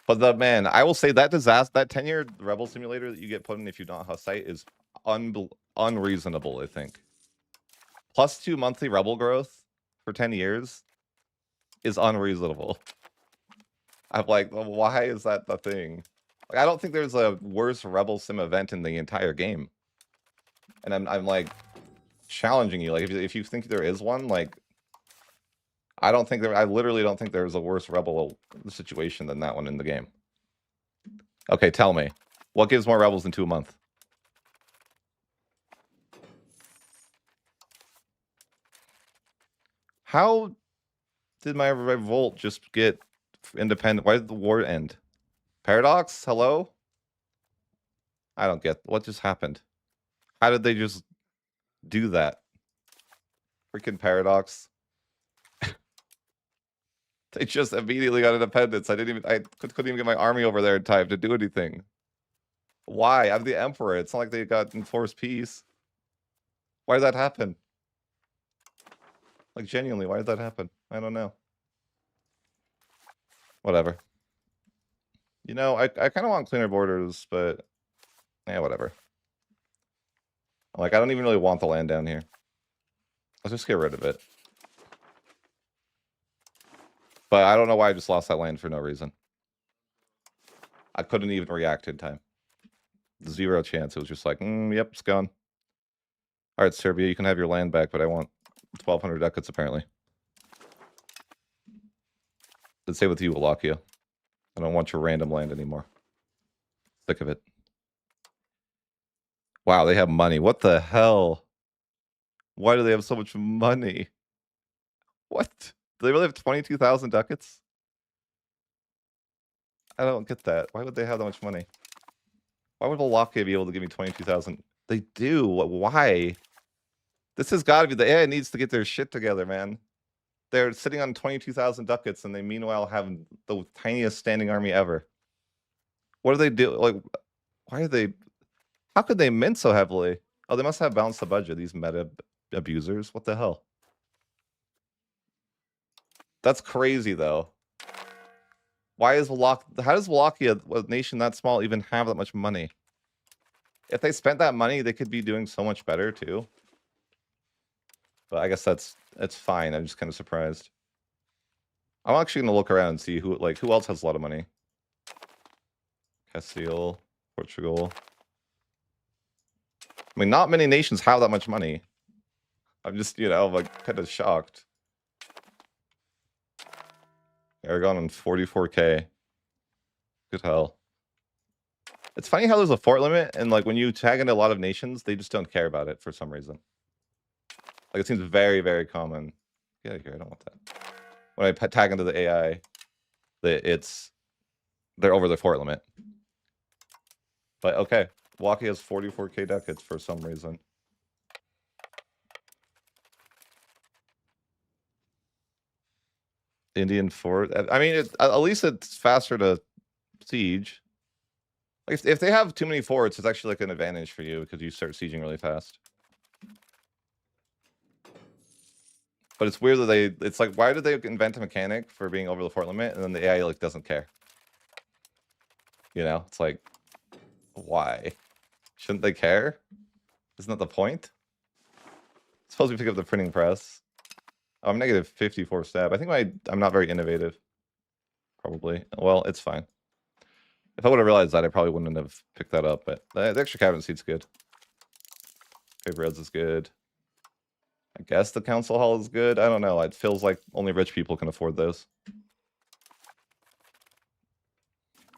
But man, I will say that disaster, that 10-year rebel simulator that you get put in if you don't Hussite is unreasonable, I think. +2 monthly rebel growth for 10 years is unreasonable. I'm like, well, why is that the thing? Like, I don't think there's a worse rebel sim event in the entire game. And I'm like challenging you. Like, if you think there is one, like, I literally don't think there's a worse rebel situation than that one in the game. Okay, tell me. What gives more rebels than 2 a month? How did my revolt just get independent? Why did the war end? Paradox? Hello? I don't get what just happened. How did they just do that? Freaking Paradox. They just immediately got independence. I couldn't even get my army over there in time to do anything. Why? I'm the emperor. It's not like they got enforced peace. Why did that happen? Like, genuinely, why did that happen? I don't know. Whatever. You know, I kind of want cleaner borders, but yeah, whatever. Like, I don't even really want the land down here. Let's just get rid of it. But I don't know why I just lost that land for no reason. I couldn't even react in time. 0 chance. It was just like, yep, it's gone. All right, Serbia, you can have your land back, but I want 1,200 ducats, apparently. Let's say with you, Wallachia. I don't want your random land anymore. Sick of it. Wow, they have money. What the hell? Why do they have so much money? What? Do they really have 22,000 ducats? I don't get that. Why would they have that much money? Why would Wallachia be able to give me 22,000? They do. Why? This has got to be the AI needs to get their shit together, man. They're sitting on 22,000 ducats, and they meanwhile have the tiniest standing army ever. What do they do? Like, why are they? How could they mint so heavily? Oh, they must have balanced the budget. These meta abusers. What the hell? That's crazy, though. Why is how does Wallachia, a nation that small, even have that much money? If they spent that money, they could be doing so much better too. But I guess that's fine. I'm just kind of surprised. I'm actually gonna look around and see who else has a lot of money. Castile, Portugal. I mean, not many nations have that much money. I'm just, like kind of shocked. Aragon on 44k. Good hell. It's funny how there's a fort limit, and like when you tag into a lot of nations, they just don't care about it for some reason. Like it seems very, very common. Get out of here, I don't want that. When I tag into the AI, they're over the fort limit. But okay, Wallachia has 44k ducats for some reason. Indian fort. I mean, at least it's faster to siege. Like if they have too many forts, it's actually like an advantage for you because you start sieging really fast. But it's weird that it's like, why did they invent a mechanic for being over the fort limit and then the AI like doesn't care? It's like, why? Shouldn't they care? Isn't that the point? Suppose we pick up the printing press. Oh, I'm negative 54 stab. I think I'm not very innovative. Probably. Well, it's fine. If I would have realized that, I probably wouldn't have picked that up, but the extra cabinet seat's good. Paper roads is good. I guess the council hall is good. I don't know. It feels like only rich people can afford those.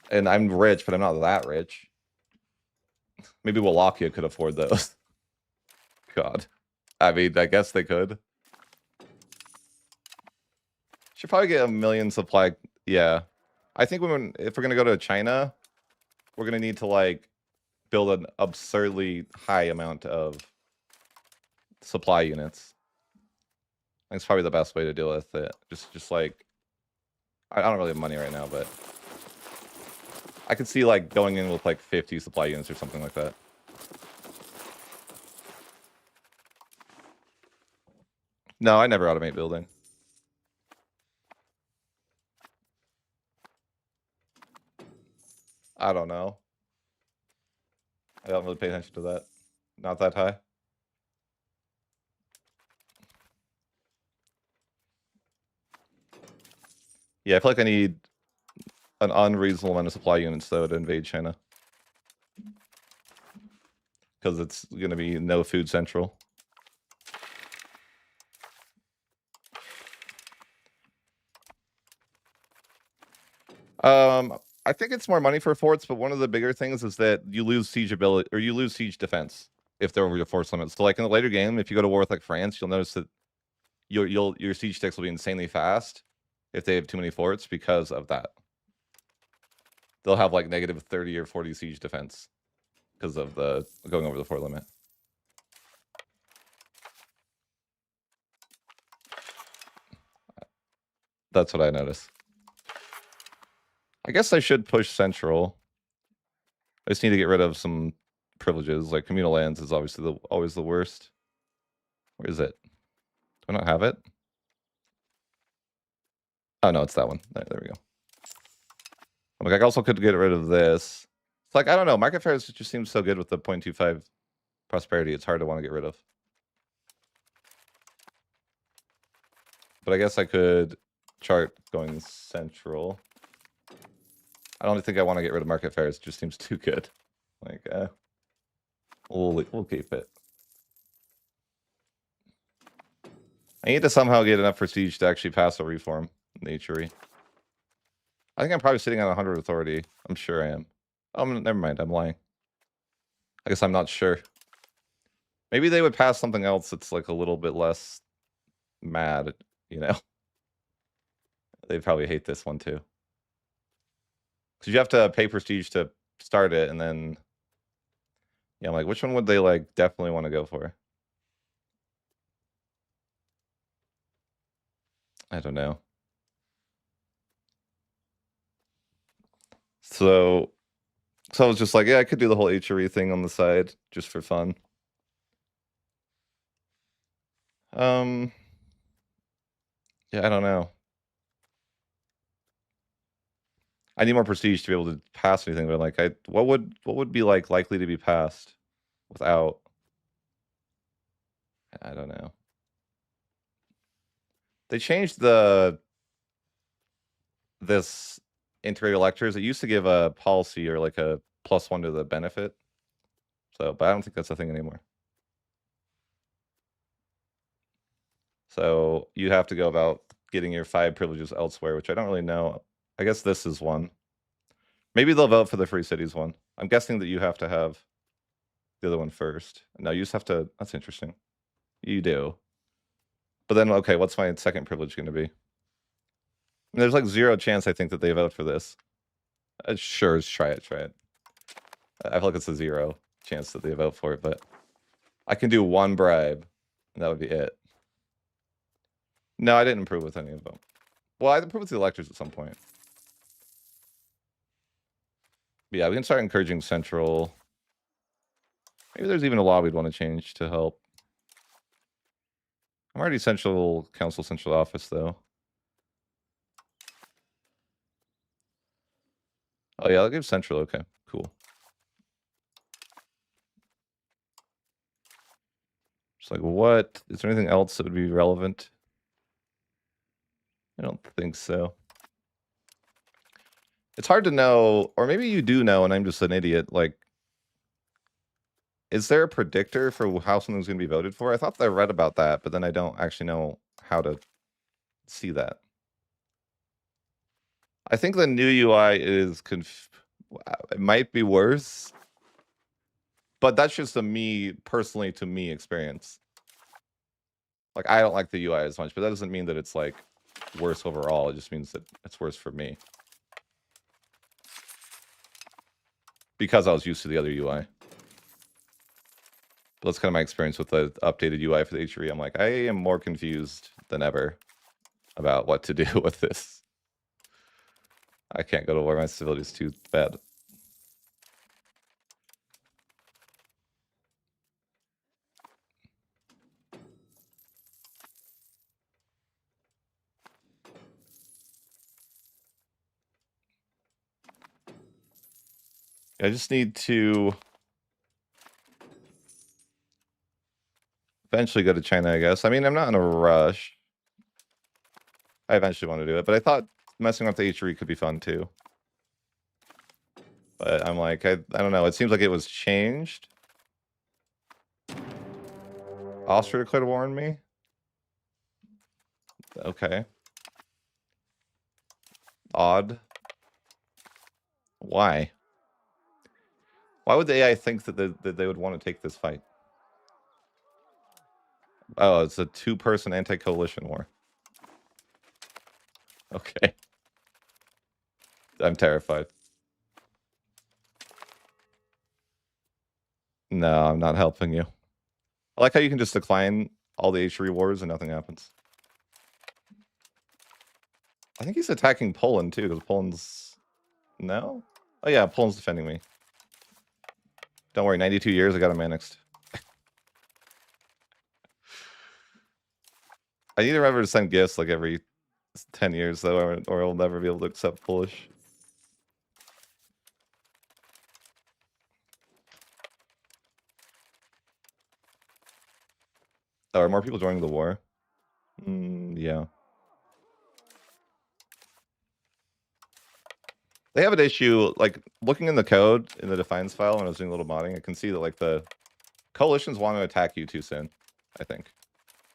And I'm rich, but I'm not that rich. Maybe Wallachia could afford those. God. I mean, I guess they could. Should probably get a million supply. Yeah. I think if we're going to go to China, we're going to need to, like, build an absurdly high amount of supply units. I think it's probably the best way to deal with it. Just like, I don't really have money right now, but I could see, like, going in with, like, 50 supply units or something like that. No, I never automate building. I don't know. I don't really pay attention to that. Not that high. Yeah, I feel like I need an unreasonable amount of supply units, though, to invade China. Because it's going to be no food central. I think it's more money for forts, but one of the bigger things is that you lose siege ability, or you lose siege defense if they're over your force limits. So, like in the later game, if you go to war with like France, you'll notice that your siege ticks will be insanely fast if they have too many forts because of that. They'll have like negative 30 or 40 siege defense because of the going over the fort limit. That's what I notice. I guess I should push central. I just need to get rid of some privileges. Like communal lands is obviously always the worst. Where is it? Do I not have it? Oh no, it's that one. There we go. Like I also could get rid of this. It's like I don't know. Market fairs just seems so good with the 0.25 prosperity. It's hard to want to get rid of. But I guess I could chart going central. I don't think I want to get rid of market fairs. It just seems too good. Like, we'll keep it. I need to somehow get enough prestige to actually pass a reform in the HRE. I think I'm probably sitting on 100 authority. I'm sure I am. Oh, never mind. I'm lying. I guess I'm not sure. Maybe they would pass something else that's like a little bit less mad, you know? They'd probably hate this one too. Because you have to pay prestige to start it, and then... Yeah, I'm like, which one would they, like, definitely want to go for? I don't know. So I was just like, yeah, I could do the whole HRE thing on the side, just for fun. Yeah, I don't know. I need more prestige to be able to pass anything, but like, what would be like likely to be passed without? I don't know. They changed this integrated electors. It used to give a policy or like a +1 to the benefit. So, but I don't think that's a thing anymore. So you have to go about getting your 5 privileges elsewhere, which I don't really know. I guess this is one. Maybe they'll vote for the Free Cities one. I'm guessing that you have to have the other one first. No, you just have to. That's interesting. You do. But then, okay, what's my second privilege going to be? And there's like 0 chance, I think, that they vote for this. Sure, just try it. I feel like it's a 0 chance that they vote for it, but I can do 1 bribe, and that would be it. No, I didn't improve with any of them. Well, I improved with the electors at some point. But yeah, we can start encouraging central. Maybe there's even a law we'd want to change to help. I'm already central council, central office, though. Oh, yeah, I'll give central. Okay, cool. It's like, what? Is there anything else that would be relevant? I don't think so. It's hard to know, or maybe you do know and I'm just an idiot. Like, is there a predictor for how something's going to be voted for? I thought I read about that, but then I don't actually know how to see that. I think the new UI is it might be worse, but that's just a me personally to me experience. Like, I don't like the UI as much, but that doesn't mean that it's like worse overall. It just means that it's worse for me because I was used to the other UI. But that's kind of my experience with the updated UI for the H3. I'm like, I am more confused than ever about what to do with this. I can't go to war. My civility is too bad. I just need to eventually go to China, I guess. I mean, I'm not in a rush. I eventually want to do it, but I thought messing with the H3 could be fun too. But I'm like, I don't know. It seems like it was changed. Austria declared war on me? Okay. Odd. Why? Why would the AI think that they would want to take this fight? Oh, it's a two-person anti-coalition war. Okay. I'm terrified. No, I'm not helping you. I like how you can just decline all the H3 wars and nothing happens. I think he's attacking Poland too, because Poland's... No? Oh yeah, Poland's defending me. Don't worry, 92 years, I got him annexed. I need to remember to send gifts like every 10 years though, or I'll never be able to accept Polish. Oh, are more people joining the war? Yeah. They have an issue, like, looking in the code, in the defines file, when I was doing a little modding, I can see that, like, the coalitions want to attack you too soon, I think.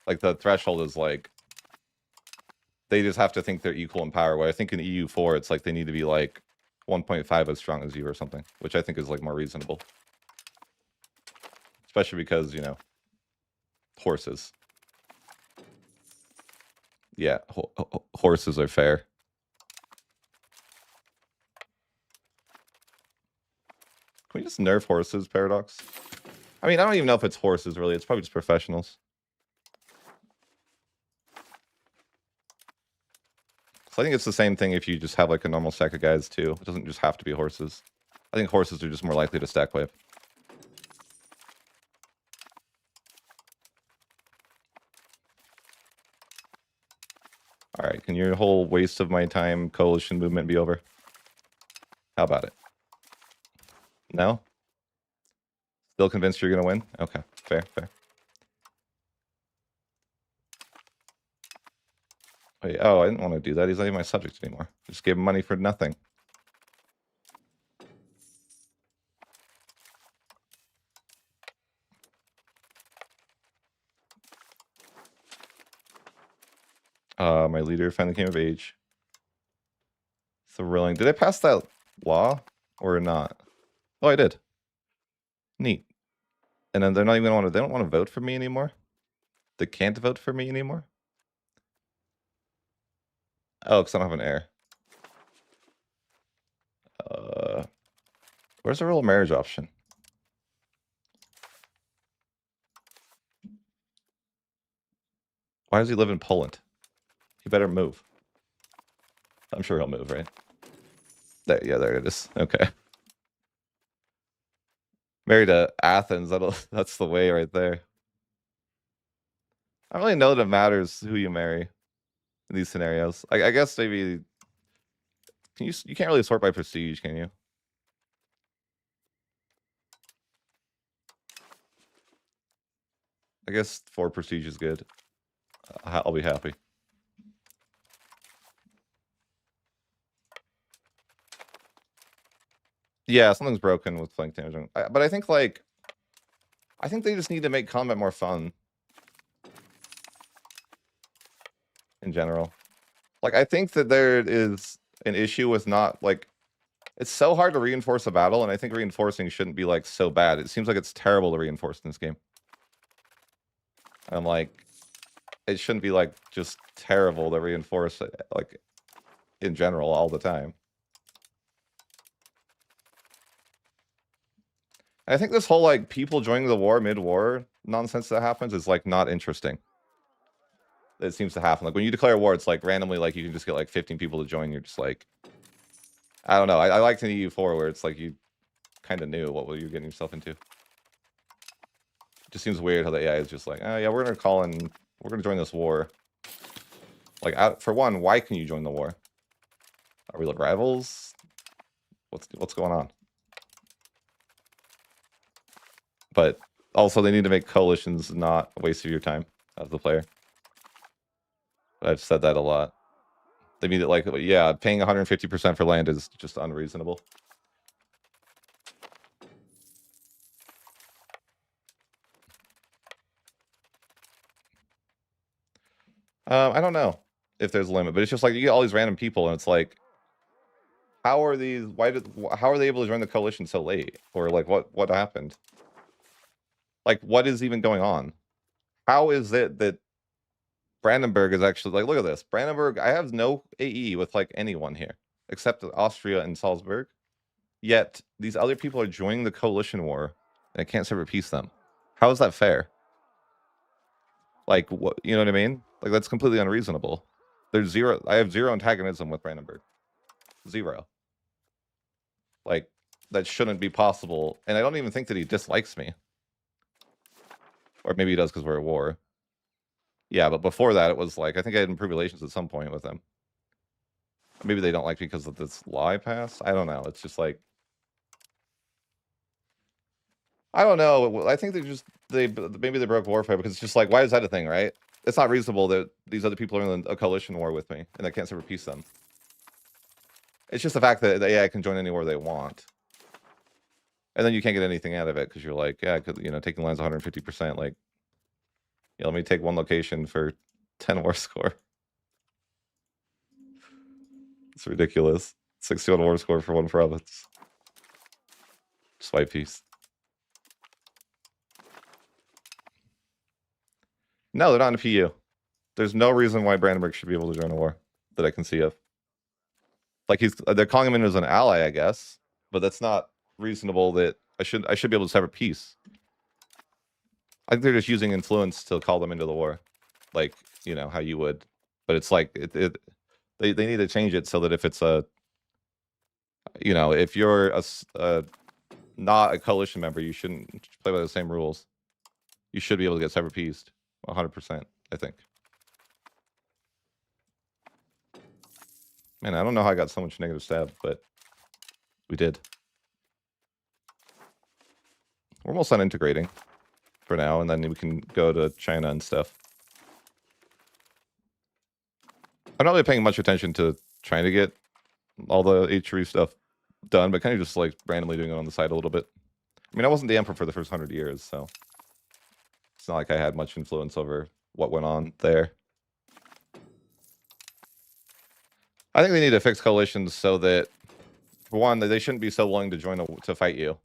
Like, the threshold is, like, they just have to think they're equal in power, where I think in EU4, it's like they need to be, like, 1.5 as strong as you or something, which I think is, like, more reasonable. Especially because, you know, horses. Yeah, horses are fair. Can we just nerf horses, Paradox? I mean, I don't even know if it's horses, really. It's probably just professionals. So I think it's the same thing if you just have, like, a normal stack of guys, too. It doesn't just have to be horses. I think horses are just more likely to stack whip. Alright, can your whole waste of my time coalition movement be over? How about it? No? Still convinced you're gonna win? Okay, fair, fair. Wait, oh, I didn't want to do that. He's not even my subject anymore. I just gave him money for nothing. My leader finally came of age. Thrilling. Did I pass that law or not? Oh, I did. Neat. And then they're not even gonna they don't want to vote for me anymore? They can't vote for me anymore? Oh, because I don't have an heir. Where's the royal marriage option? Why does he live in Poland? He better move. I'm sure he'll move, right? There, yeah, there it is. Okay. Married to Athens, that's the way right there. I don't really know that it matters who you marry in these scenarios. I guess maybe you can't really sort by prestige, can you? I guess 4 prestige is good. I'll be happy. Yeah, something's broken with flank damage. But I think, like, I think they just need to make combat more fun. In general. Like, I think that there is an issue with not, like, it's so hard to reinforce a battle, and I think reinforcing shouldn't be, like, so bad. It seems like it's terrible to reinforce in this game. I'm like, it shouldn't be, like, just terrible to reinforce, like, in general all the time. I think this whole, like, people joining the war mid-war nonsense that happens is, like, not interesting. It seems to happen. Like, when you declare war, it's, like, randomly, like, you can just get, like, 15 people to join, you're just like... I don't know. I liked in EU4 where it's, like, you kind of knew what you're getting yourself into. It just seems weird how the AI is just like, oh, yeah, we're going to join this war. Like, for one, why can you join the war? Are we like rivals? What's going on? But also, they need to make coalitions not a waste of your time as the player. I've said that a lot. They mean it like, yeah, paying 150% for land is just unreasonable. I don't know if there's a limit, but it's just like you get all these random people, and it's like, how are these? How are they able to join the coalition so late? Or like, what happened? Like, what is even going on? How is it that Brandenburg is actually like, look at this. Brandenburg, I have no AE with like anyone here except Austria and Salzburg. Yet these other people are joining the coalition war and I can't sever peace them. How is that fair? Like, what, you know what I mean? Like, that's completely unreasonable. I have zero antagonism with Brandenburg. Zero. Like, that shouldn't be possible. And I don't even think that he dislikes me. Or maybe he does because we're at war. Yeah, but before that, it was like, I think I had improved relations at some point with them. Maybe they don't like me because of this law I passed. I don't know. It's just like, I don't know. I think maybe they broke warfare because it's just like, why is that a thing, right? It's not reasonable that these other people are in a coalition war with me and I can't serve peace them. It's just the fact that the AI can join any war they want. And then you can't get anything out of it because you're like, yeah, taking lands 150%, like, yeah, let me take one location for 10 war score. It's ridiculous. 61 war score for one province. Swipe piece. No, they're not in a PU. There's no reason why Brandenburg should be able to join a war that I can see of. Like, they're calling him in as an ally, I guess, but that's not reasonable. That I should be able to sever peace. I think they're just using influence to call them into the war, like, how you would. But it's like they need to change it so that if it's if you're not a coalition member, you shouldn't play by the same rules. You should be able to get sever peaced 100%, I think. Man, I don't know how I got so much negative stab, but we did. We're almost on integrating for now, and then we can go to China and stuff. I'm not really paying much attention to trying to get all the H3 stuff done, but kind of just like randomly doing it on the side a little bit. I mean, I wasn't the emperor for the first 100 years, so it's not like I had much influence over what went on there. I think they need to fix coalitions so that, for one, that they shouldn't be so willing to to fight you.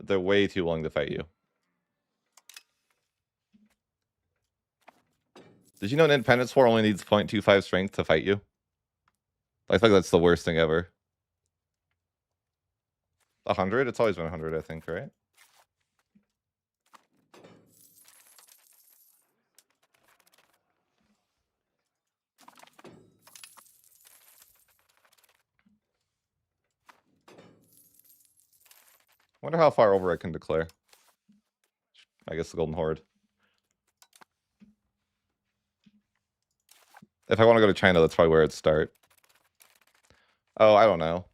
They're way too willing to fight you. Did you know an independence war only needs 0.25 strength to fight you? I think that's the worst thing ever. 100? It's always been 100, I think, right? Wonder how far over I can declare. I guess the Golden Horde. If I want to go to China, that's probably where it'd start. Oh, I don't know.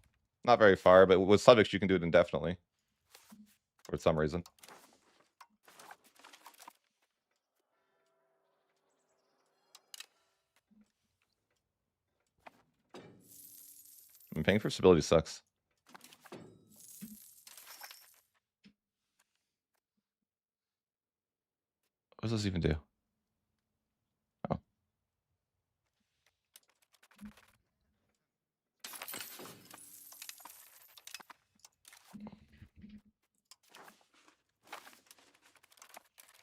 Not very far, but with subjects you can do it indefinitely. for some reason. Paying for stability sucks. What does this even do? Oh.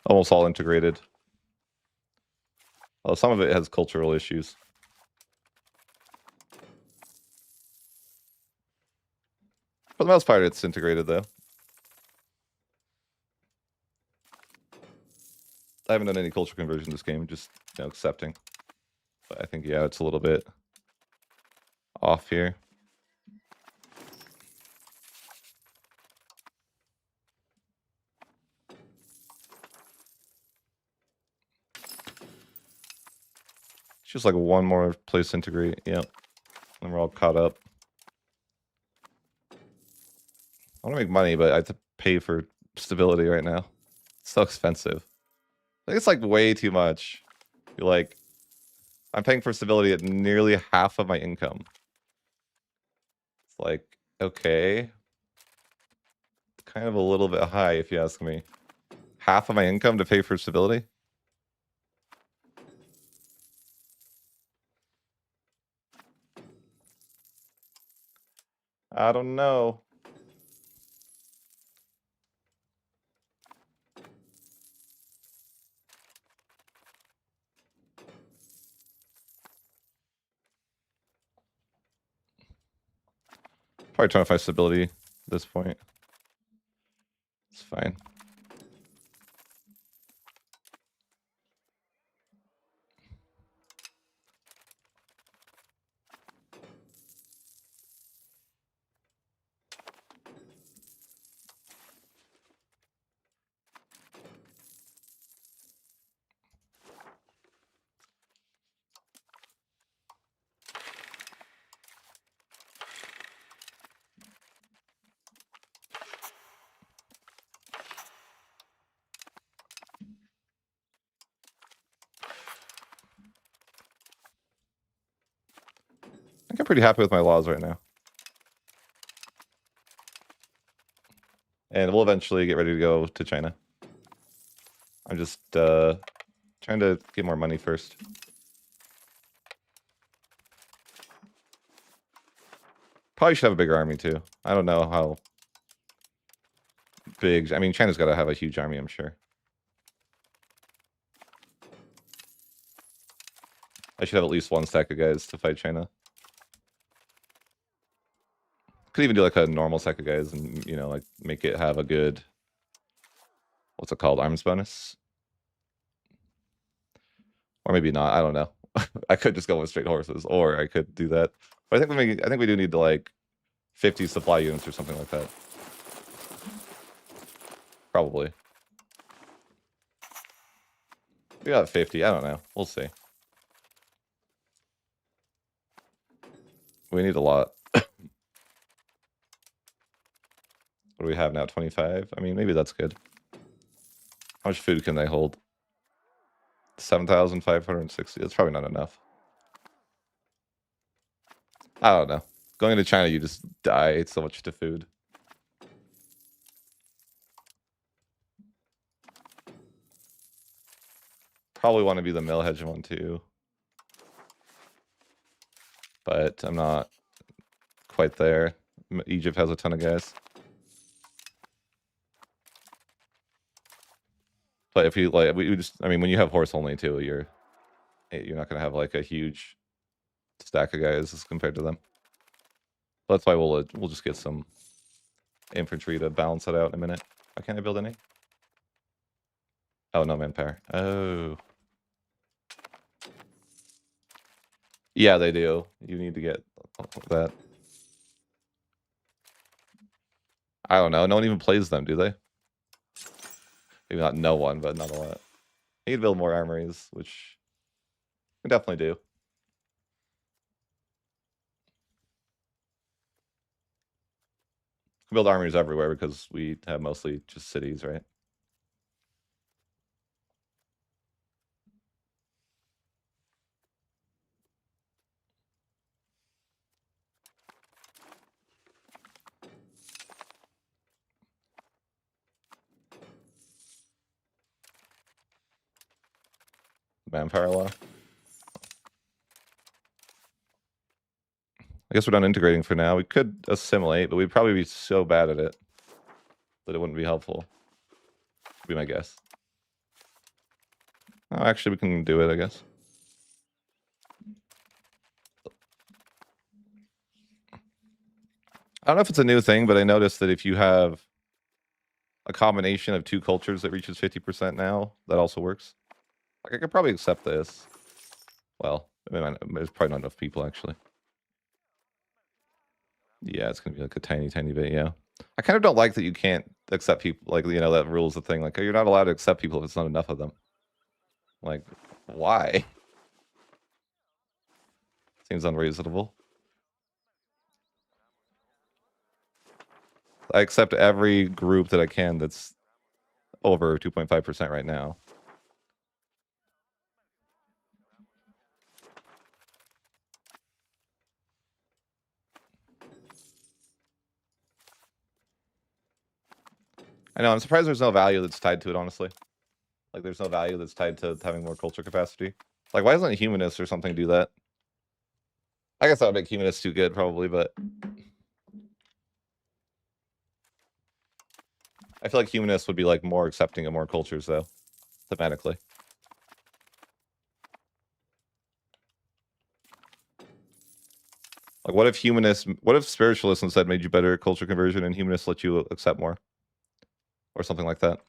Almost all integrated. Well, some of it has cultural issues. For the most part, it's integrated, though. I haven't done any culture conversion this game, just accepting. But I think, yeah, it's a little bit off here. It's just like one more place integrate. Yep. And we're all caught up. I want to make money, but I have to pay for stability right now. It's so expensive. I think it's like way too much. You're like, I'm paying for stability at nearly half of my income. It's like, okay. Kind of a little bit high, if you ask me. Half of my income to pay for stability? I don't know. Probably trying to find stability at this point. It's fine. I think I'm pretty happy with my laws right now. And we'll eventually get ready to go to China. I'm just trying to get more money first. Probably should have a bigger army too. I don't know how big. I mean, China's got to have a huge army, I'm sure. I should have at least one stack of guys to fight China. Could even do like a normal stack of guys and, like make it have a good, what's it called, arms bonus? Or maybe not, I don't know. I could just go with straight horses, or I could do that. But I think we do need to like 50 supply units or something like that. Probably. We got 50, I don't know. We'll see. We need a lot. What do we have now? 25? I mean, maybe that's good. How much food can they hold? 7,560. That's probably not enough. I don't know. Going into China, you just die. It's so much to food. Probably want to be the mill hegemon too. But I'm not quite there. Egypt has a ton of guys. But if you like, we just, I mean, when you have horse only too, you're not gonna have like a huge stack of guys as compared to them. That's why we'll just get some infantry to balance it out in a minute. Why can't I build any? Oh, no manpower. Oh. Yeah, they do. You need to get that. I don't know. No one even plays them, do they? Maybe not no one, but not a lot. I need to build more armories, which we definitely do. We build armies everywhere because we have mostly just cities, right? Manpower law. I guess we're done integrating for now. We could assimilate, but we'd probably be so bad at it that it wouldn't be helpful. Would be my guess. Oh, actually, we can do it, I guess. I don't know if it's a new thing, but I noticed that if you have a combination of two cultures that reaches 50% now, that also works. Like, I could probably accept this. Well, I mean, there's probably not enough people, actually. Yeah, it's going to be like a tiny, tiny bit, yeah. I kind of don't like that you can't accept people, like, you know, that rule's the thing. Like, you're not allowed to accept people if it's not enough of them. Like, why? Seems unreasonable. I accept every group that I can that's over 2.5% right now. I know, I'm surprised there's no value that's tied to it, honestly. Like, there's no value that's tied to having more culture capacity. Like, why doesn't a humanist or something do that? I guess that would make humanists too good, probably, but I feel like humanists would be, like, more accepting of more cultures, though, thematically. Like, what if spiritualists instead made you better at culture conversion and humanists let you accept more? Or something like that.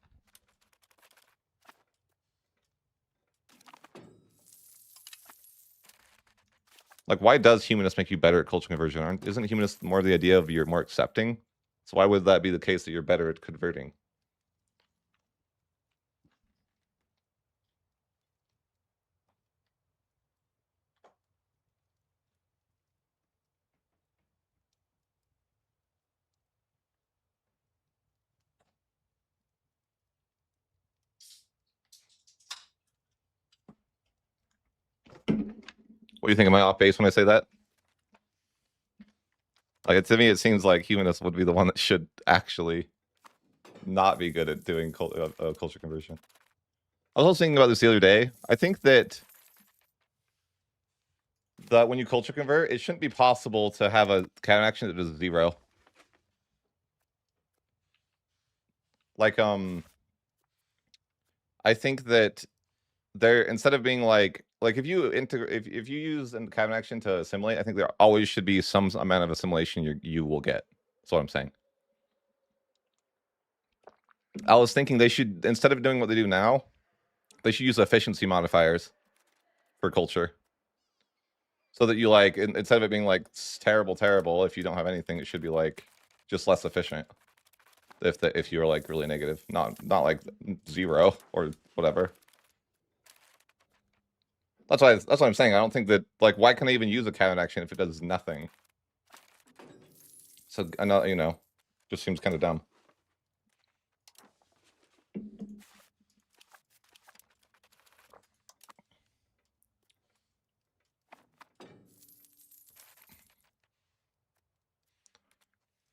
Like, why does humanist make you better at culture conversion? Isn't humanist more the idea of you're more accepting? So why would that be the case that you're better at converting? What do you think? Am I off base when I say that? Like, to me, it seems like humanists would be the one that should actually not be good at doing culture conversion. I was also thinking about this the other day. I think that when you culture convert, it shouldn't be possible to have a counter action that is 0. Like, I think that there, instead of being like if you integrate, if you use a counter action to assimilate, I think there always should be some amount of assimilation you will get. That's what I'm saying. I was thinking they should, instead of doing what they do now, they should use efficiency modifiers for culture. So that you, like, instead of it being like terrible, if you don't have anything, it should be like just less efficient. If you're like really negative, not like 0 or whatever. That's what I'm saying. I don't think that, like, why can I even use a counter action if it does nothing? So I know, you know, just seems kind of dumb.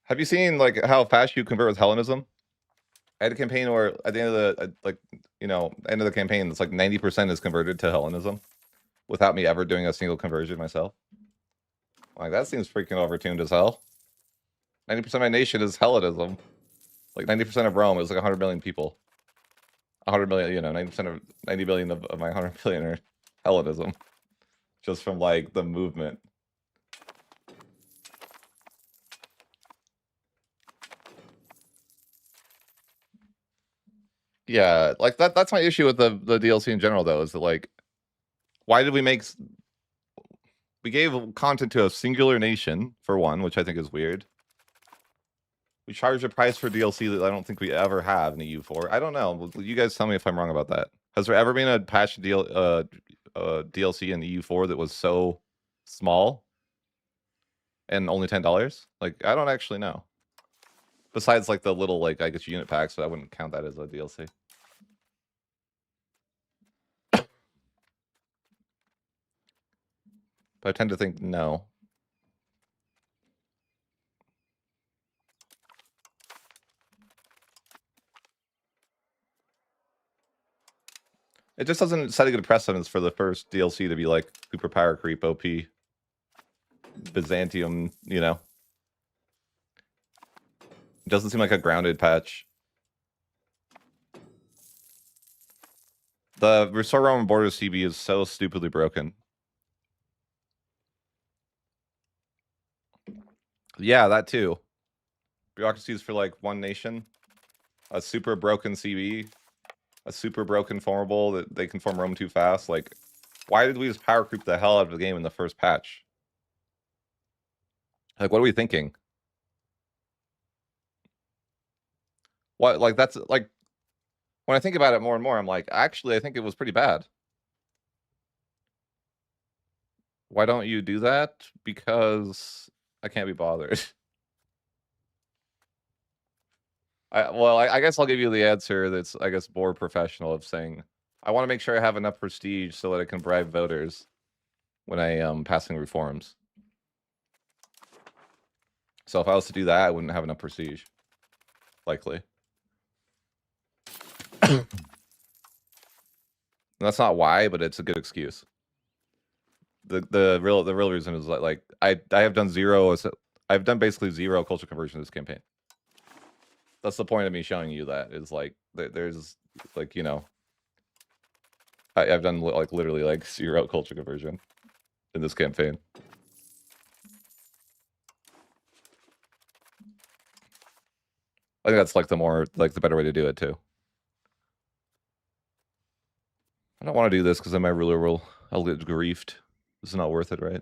Have you seen, like, how fast you convert with Hellenism? I had a campaign where at the end of the end of the campaign, it's like 90% is converted to Hellenism without me ever doing a single conversion myself. Like, that seems freaking overtuned as hell. 90% of my nation is Hellenism. Like, 90% of Rome is like 100 million people. 100 million, you know, 90% of 90 billion of my 100 billion are Hellenism. Just from, like, the movement. Yeah, like, that's my issue with the DLC in general, though, is that, like, why did we gave content to a singular nation, for one, which I think is weird. We charged a price for DLC that I don't think we ever have in EU4. I don't know. You guys tell me if I'm wrong about that. Has there ever been a patch DLC in EU4 that was so small and only $10? Like, I don't actually know. Besides, like, the little, like, I guess unit packs, but I wouldn't count that as a DLC. But I tend to think no. It just doesn't set a good precedence for the first DLC to be like super power creep OP Byzantium, you know. It doesn't seem like a grounded patch. The Restore Roman Borders CB is so stupidly broken. Yeah, that too. Bureaucracies for like one nation. A super broken CB. A super broken formable that they can form Rome too fast. Like, why did we just power creep the hell out of the game in the first patch? Like, what are we thinking? What, like, that's like, when I think about it more and more, I'm like, actually, I think it was pretty bad. Why don't you do that? Because I can't be bothered. I guess I'll give you the answer that's, I guess, more professional of saying, I want to make sure I have enough prestige so that I can bribe voters when I am passing reforms. So if I was to do that, I wouldn't have enough prestige. Likely. That's not why, but it's a good excuse. The real reason is that, like, I have done I've done basically zero culture conversion this campaign. That's the point of me showing you that, is like there's like, you know, I've done like literally like zero culture conversion in this campaign. I think that's like the better way to do it too. I don't want to do this because then my ruler I'll get griefed. This is not worth it, right?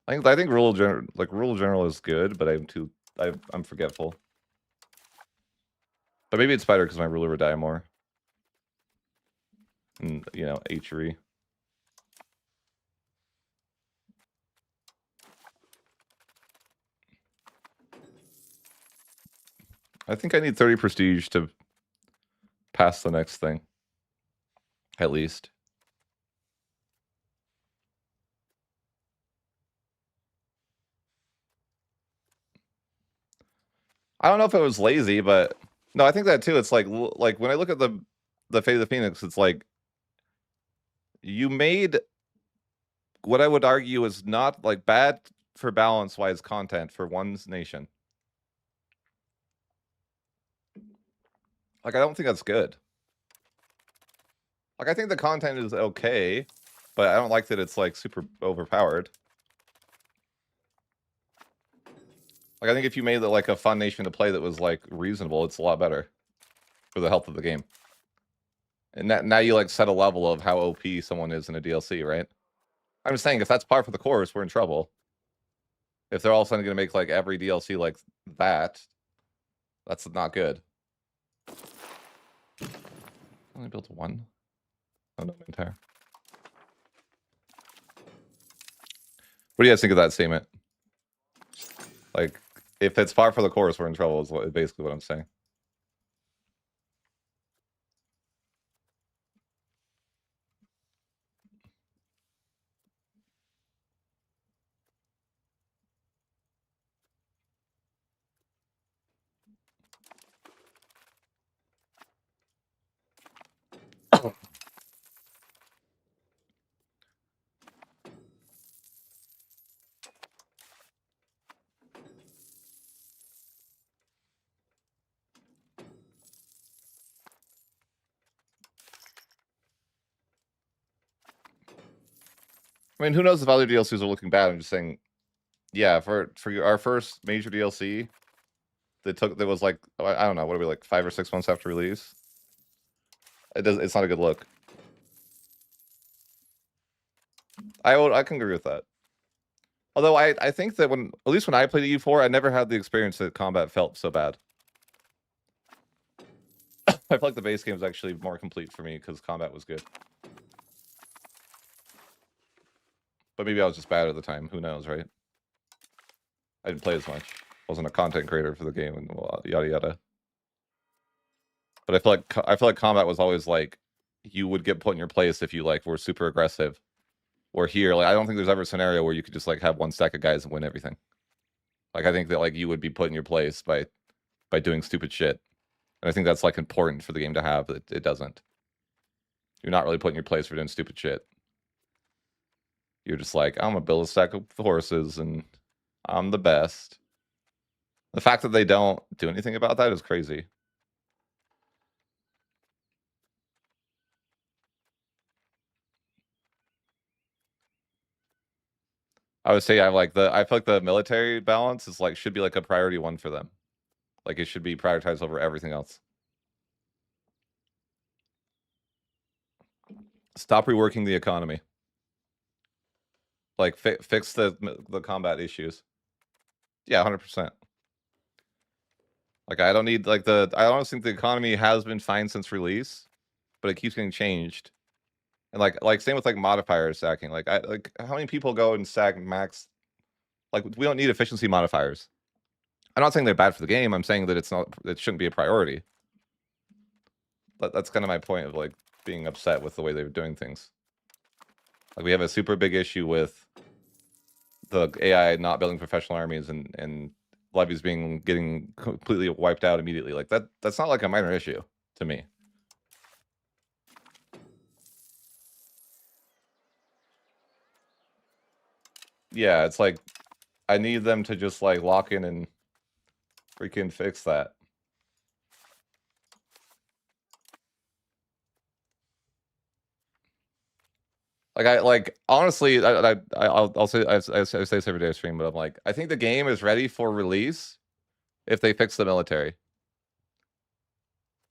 I think rule general is good, but I'm forgetful. But maybe it's better because my ruler would die more. And, you know, H-re. I think I need 30 prestige to pass the next thing. At least. I don't know if it was lazy, but no, I think that too. It's like when I look at the Fate of the Phoenix, it's like you made what I would argue is not like bad for balance wise content for one's nation. Like, I don't think that's good. Like, I think the content is okay, but I don't like that it's like super overpowered. Like, I think if you made it like a fun nation to play that was like reasonable, it's a lot better for the health of the game. And now you like set a level of how OP someone is in a DLC, right? I'm just saying, if that's par for the course, we're in trouble. If they're all of a sudden going to make like every DLC like that, that's not good. Only built one. Oh no, entire. What do you guys think of that statement? Like, if it's par for the course, we're in trouble, is basically what I'm saying. I mean, who knows if other DLCs are looking bad? I'm just saying, yeah, for our first major DLC, that was like, I don't know, what are we, like 5 or 6 months after release? It's not a good look. I can agree with that. Although I think that at least when I played EU4, I never had the experience that combat felt so bad. I feel like the base game was actually more complete for me because combat was good. But maybe I was just bad at the time. Who knows, right? I didn't play as much. wasn't a content creator for the game, and yada yada. But I feel like combat was always like you would get put in your place if you like were super aggressive. Or here, like I don't think there's ever a scenario where you could just like have one stack of guys and win everything. Like I think that like you would be put in your place by doing stupid shit. And I think that's like important for the game to have. It doesn't. You're not really put in your place for doing stupid shit. You're just like, I'm gonna build a stack of horses and I'm the best. The fact that they don't do anything about that is crazy. I would say I feel like the military balance is like should be like a priority one for them. Like it should be prioritized over everything else. Stop reworking the economy. Like fix the combat issues. Yeah, 100%. Like I don't need like I don't think the economy has been fine since release, but it keeps getting changed. And like same with like modifier stacking. Like how many people go and stack max? Like we don't need efficiency modifiers. I'm not saying they're bad for the game. I'm saying that it shouldn't be a priority. But that's kind of my point of like being upset with the way they're doing things. Like we have a super big issue with the AI not building professional armies and levies getting completely wiped out immediately. Like that's not like a minor issue to me. Yeah, it's like I need them to just like lock in and freaking fix that. Like honestly, I'll say I say this every day I stream, but I'm like I think the game is ready for release if they fix the military.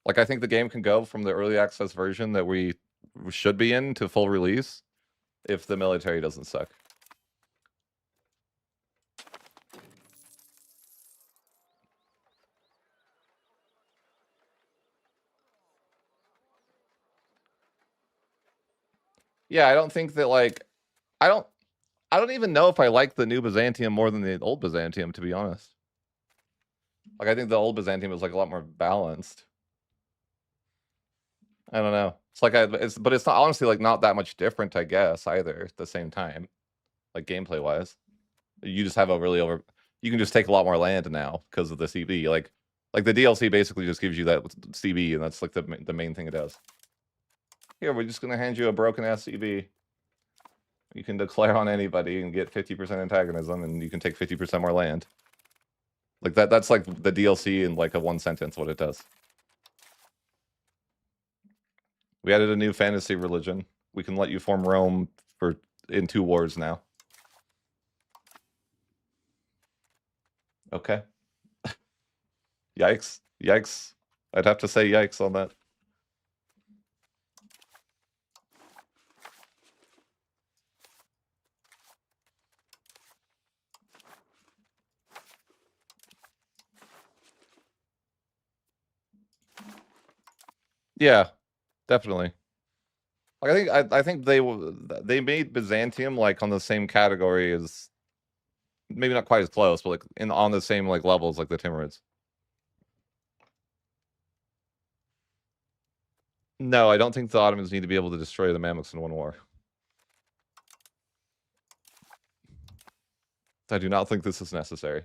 Like I think the game can go from the early access version that we should be in to full release if the military doesn't suck. Yeah, I don't think that like I don't even know if I like the new Byzantium more than the old Byzantium, to be honest. Like I think the old Byzantium was like a lot more balanced. I don't know. It's like but it's not honestly like not that much different, I guess, either at the same time. Like gameplay wise. You just have a really you can just take a lot more land now because of the CB. Like the DLC basically just gives you that CB, and that's like the main thing it does. Here, we're just gonna hand you a broken ass CB. You can declare on anybody and get 50% antagonism, and you can take 50% more land. Like that's like the DLC in like a one sentence what it does. We added a new fantasy religion. We can let you form Rome in 2 wars now. Okay. Yikes. Yikes. I'd have to say yikes on that. Yeah, definitely. Like I think they made Byzantium like on the same category as maybe not quite as close, but like on the same like levels like the Timurids. No, I don't think the Ottomans need to be able to destroy the Mamluks in one war. I do not think this is necessary.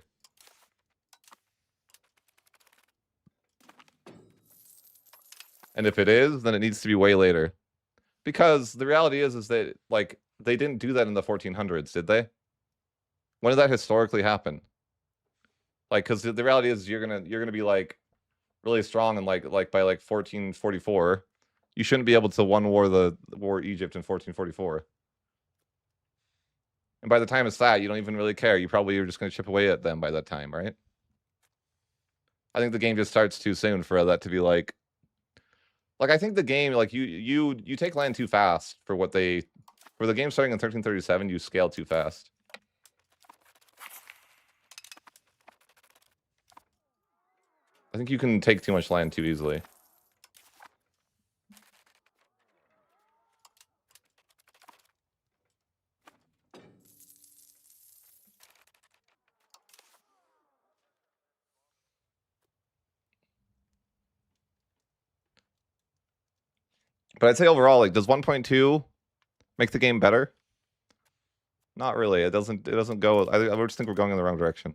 And if it is, then it needs to be way later. Because the reality is that like they didn't do that in the 1400s, did they? When did that historically happen? Like, because the reality is you're gonna be like really strong and like by like 1444, you shouldn't be able to war Egypt in 1444. And by the time it's that, you don't even really care. You probably are just gonna chip away at them by that time, right? I think the game just starts too soon for that to be like I think the game like you take land too fast for the game starting in 1337. You scale too fast. I think you can take too much land too easily. But I'd say overall, like, does 1.2 make the game better? Not really. It doesn't go. I just think we're going in the wrong direction.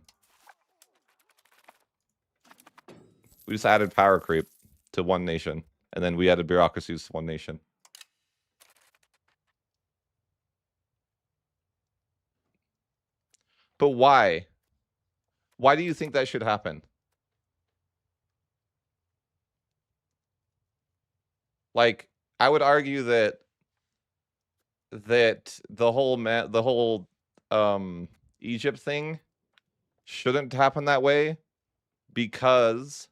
We just added power creep to one nation, and then we added bureaucracies to one nation. But why? Why do you think that should happen? Like, I would argue that the whole Egypt thing shouldn't happen that way, because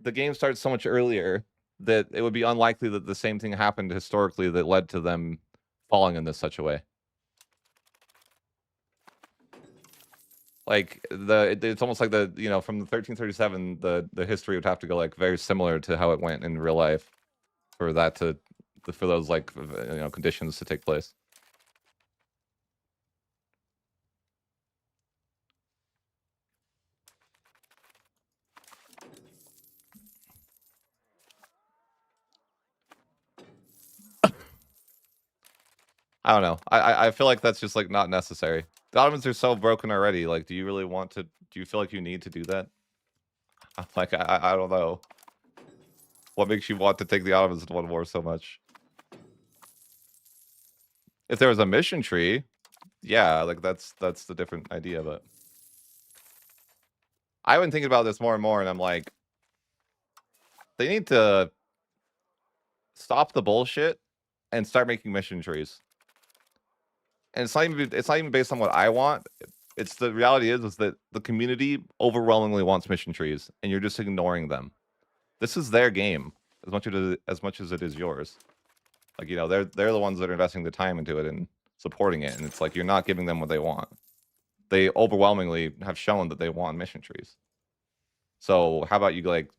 the game starts so much earlier that it would be unlikely that the same thing happened historically that led to them falling in such a way. Like it's almost like from the 1337, the history would have to go like very similar to how it went in real life for that for those like conditions to take place. I don't know. I feel like that's just like not necessary. The Ottomans are so broken already. Like, do you really want to? Do you feel like you need to do that? Like, I don't know. What makes you want to take the Ottomans into one war so much? If there was a mission tree, yeah, like that's the different idea. But I've been thinking about this more and more, and I'm like, they need to stop the bullshit and start making mission trees. And it's not even based on what I want. It's the reality is that the community overwhelmingly wants mission trees, and you're just ignoring them. This is their game as much as it is yours. Like, they're the ones that are investing the time into it and supporting it, and it's like you're not giving them what they want. They overwhelmingly have shown that they want mission trees. So how about you like,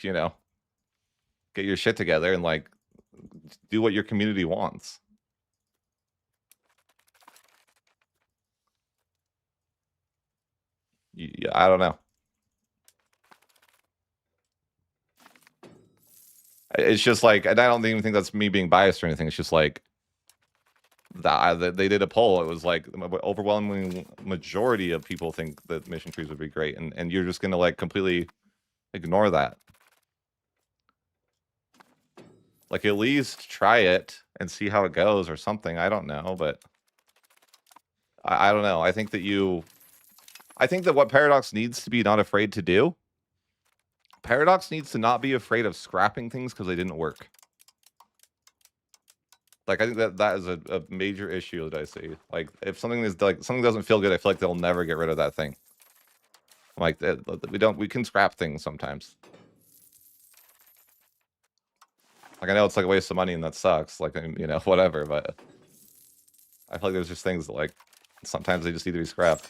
get your shit together and like do what your community wants. Yeah, I don't know. It's just like, and I don't even think that's me being biased or anything. It's just like they did a poll. It was like the overwhelming majority of people think that mission trees would be great, and you're just gonna like completely ignore that. Like, at least try it and see how it goes or something. I don't know, but I don't know. I think that what Paradox needs to be not afraid to do. Paradox needs to not be afraid of scrapping things because they didn't work. Like, I think that is a major issue that I see. Like, if something doesn't feel good, I feel like they'll never get rid of that thing. Like, we can scrap things sometimes. Like, I know it's like a waste of money and that sucks. Like, whatever, but I feel like there's just things that like sometimes they just need to be scrapped.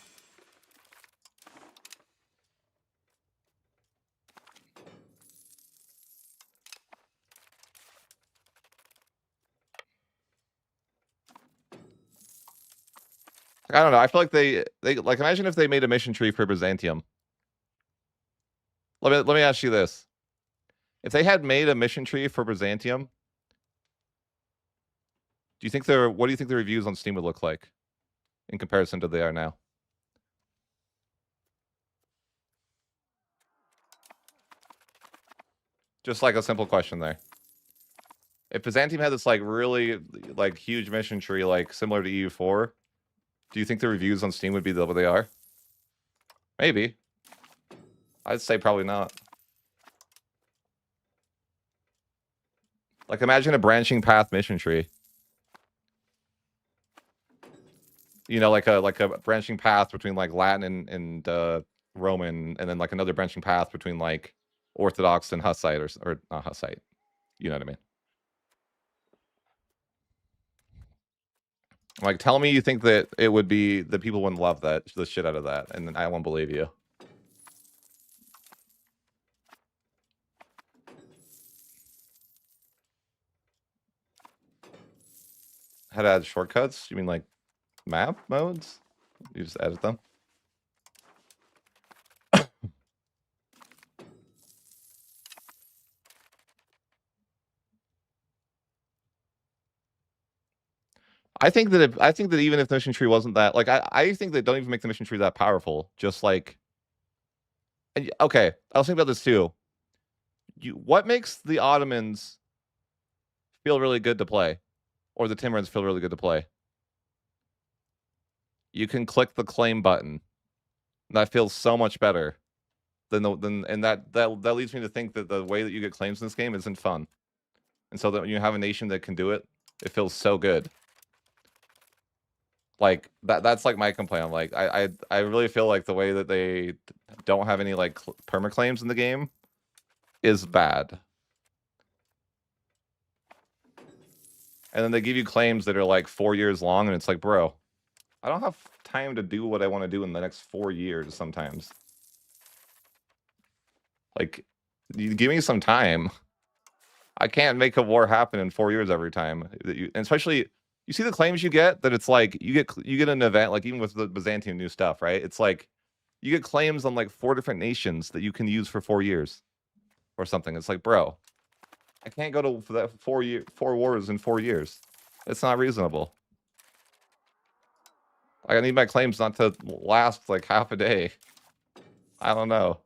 Like, I don't know. I feel like they like, imagine if they made a mission tree for Byzantium. Let me ask you this: if they had made a mission tree for Byzantium, what do you think the reviews on Steam would look like in comparison to they are now? Just like a simple question there. If Byzantium had this like really like huge mission tree, like similar to EU4, do you think the reviews on Steam would be what they are? Maybe. I'd say probably not. Like, imagine a branching path mission tree. Like a branching path between like Latin and Roman, and then like another branching path between like Orthodox and Hussite, or not Hussite. You know what I mean? Like, tell me you think that it would be that people wouldn't love the shit out of that, and then I won't believe you. How to add shortcuts? You mean like map modes? You just edit them? I think that even if the mission tree wasn't that, like, I think they don't even make the mission tree that powerful. Just like, okay, I was thinking about this too. What makes the Ottomans feel really good to play, or the Timurids feel really good to play? You can click the claim button. That feels so much better and that leads me to think that the way that you get claims in this game isn't fun. And so that when you have a nation that can do it, it feels so good. Like that's like my complaint. I'm like, I really feel like the way that they don't have any like perma claims in the game is bad. And then they give you claims that are like 4 years long, and it's like, bro, I don't have time to do what I want to do in the next 4 years sometimes. Like, you give me some time. I can't make a war happen in 4 years every time. And especially, you see the claims you get, that it's like you get an event, like even with the Byzantium new stuff, right? It's like you get claims on like 4 different nations that you can use for 4 years or something. It's like, bro, I can't go to that 4 wars in 4 years. It's not reasonable. Like, I need my claims not to last like half a day. I don't know.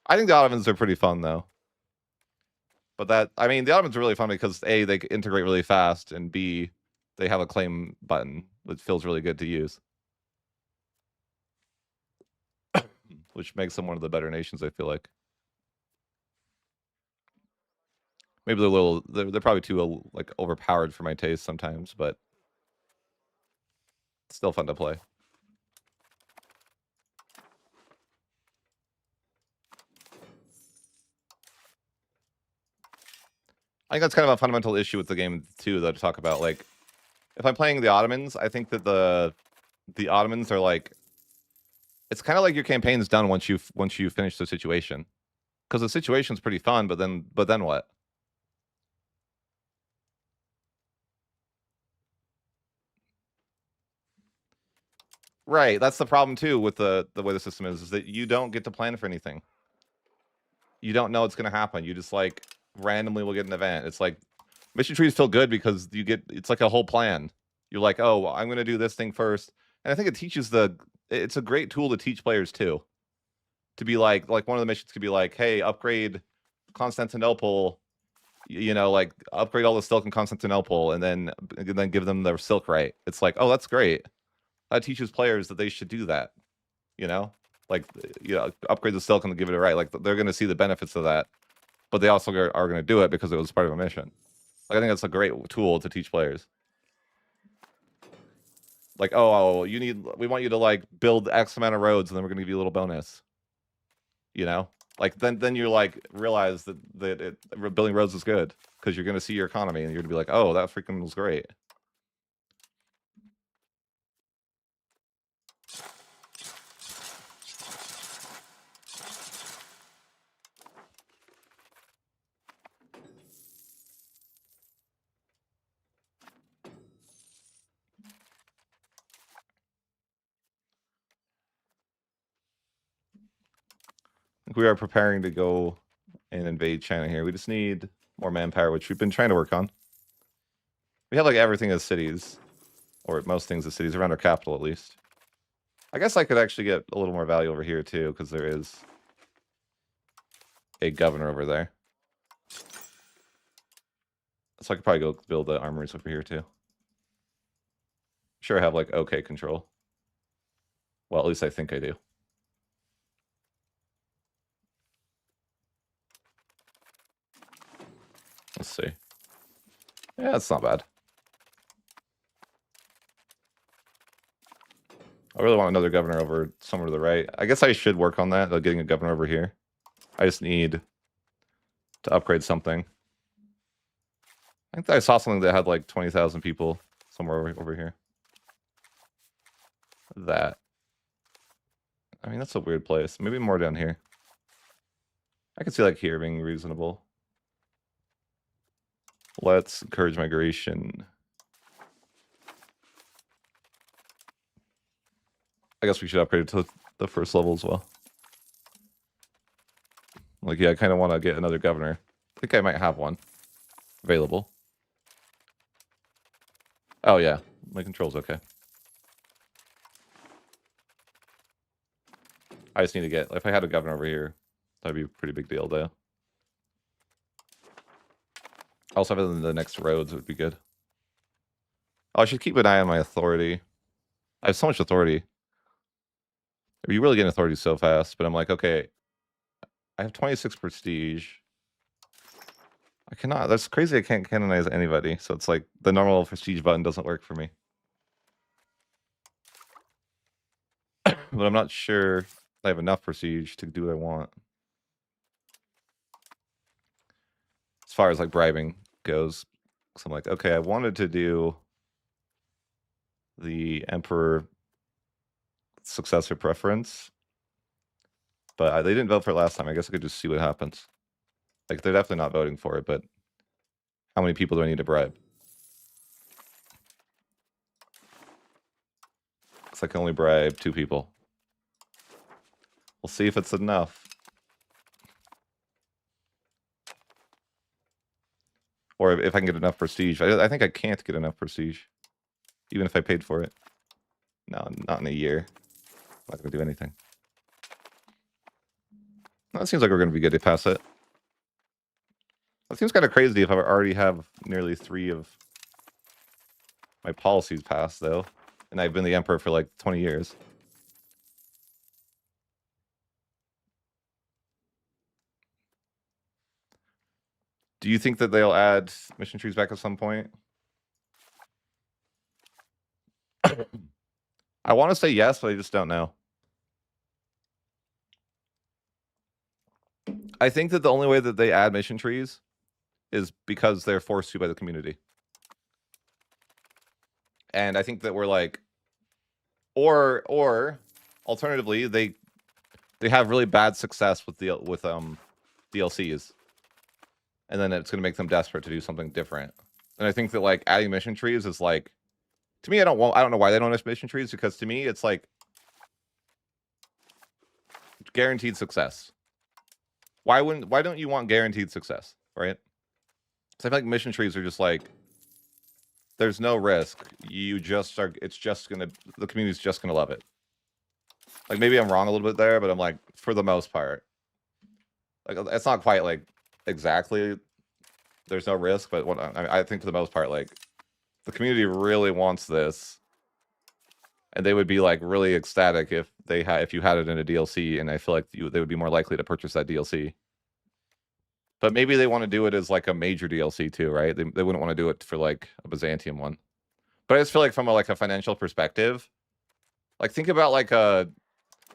I think the Ottomans are pretty fun though. But that, I mean, the Ottomans are really fun because A, they integrate really fast, and B, they have a claim button that feels really good to use. Which makes them one of the better nations, I feel like. Maybe they're a little, they're probably too like overpowered for my taste sometimes, but still fun to play. I think that's kind of a fundamental issue with the game too, though, to talk about. Like, if I'm playing the Ottomans, I think that the Ottomans are like, it's kind of like your campaign's done once you finish the situation, because the situation's pretty fun, but then what? Right, that's the problem too with the way the system is that you don't get to plan for anything. You don't know what's going to happen. You just like randomly will get an event. It's like mission trees feel good because it's like a whole plan. You're like, oh, I'm going to do this thing first, and I think it teaches it's a great tool to teach players too. To be like one of the missions could be like, hey, upgrade Constantinople, like upgrade all the silk in Constantinople, and then give them their silk right. It's like, oh, that's great. That teaches players that they should do that. You know, like, upgrade the silk and give it a right. Like, they're going to see the benefits of that, but they also are going to do it because it was part of a mission. Like, I think that's a great tool to teach players. Like, oh, we want you to like build X amount of roads, and then we're going to give you a little bonus. Like, then you like realize that building roads is good because you're going to see your economy, and you're going to be like, oh, that freaking was great. We are preparing to go and invade China here. We just need more manpower, which we've been trying to work on. We have like everything as cities, or most things as cities, around our capital at least. I guess I could actually get a little more value over here too, because there is a governor over there. So I could probably go build the armories over here too. Sure, I have like okay control. Well, at least I think I do. Let's see. Yeah, that's not bad. I really want another governor over somewhere to the right. I guess I should work on that, getting a governor over here. I just need to upgrade something. I think I saw something that had like 20,000 people somewhere over here. That. I mean, that's a weird place. Maybe more down here. I could see like here being reasonable. Let's encourage migration. I guess we should upgrade it to the first level as well. Like, yeah, I kind of want to get another governor. I think I might have one available. Oh, yeah. My control's okay. I just need to get... If I had a governor over here, that'd be a pretty big deal, though. Also, having the next roads would be good. Oh, I should keep an eye on my authority. I have so much authority. You really get authority so fast, but I'm like, okay, I have 26 prestige. I cannot. That's crazy. I can't canonize anybody. So it's like the normal prestige button doesn't work for me. But I'm not sure I have enough prestige to do what I want. As far as like bribing goes. So I'm like, okay, I wanted to do the Emperor successor preference. But they didn't vote for it last time. I guess I could just see what happens. Like, they're definitely not voting for it, but how many people do I need to bribe? Because I can only bribe 2 people. We'll see if it's enough. Or if I can get enough prestige. I think I can't get enough prestige. Even if I paid for it. No, not in a year. I'm not going to do anything. That seems like we're going to be good to pass it. That seems kind of crazy if I already have nearly 3 of my policies passed, though. And I've been the emperor for like 20 years. Do you think that they'll add mission trees back at some point? I want to say yes, but I just don't know. I think that the only way that they add mission trees is because they're forced to by the community. And I think that we're like, or alternatively, they have really bad success with DLCs, and then it's going to make them desperate to do something different. And I think that like adding mission trees is like, to me, I don't know why they don't have mission trees, because to me it's like guaranteed success. Why don't you want guaranteed success, right? So I feel like mission trees are just like, there's no risk. You just are. It's just gonna. The community's just gonna love it. Like, maybe I'm wrong a little bit there, but I'm like, for the most part, like, it's not quite like exactly. There's no risk, but what I think for the most part, like, the community really wants this, and they would be like really ecstatic if you had it in a DLC, and I feel like they would be more likely to purchase that DLC. But maybe they want to do it as like a major DLC too, right? They wouldn't want to do it for like a Byzantium one. But I just feel like from a financial perspective, like, think about like a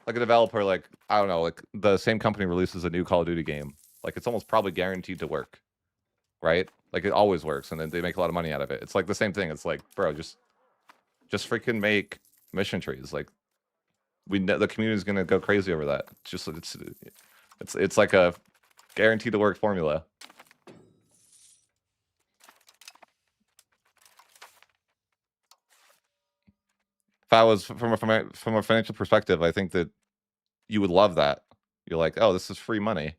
developer, like, I don't know, like the same company releases a new Call of Duty game. Like, it's almost probably guaranteed to work, right? Like, it always works, and then they make a lot of money out of it. It's like the same thing. It's like, bro, just freaking make mission trees. Like, the community's gonna go crazy over that. It's like a guaranteed to work formula. If I was from a financial perspective, I think that you would love that. You're like, oh, this is free money.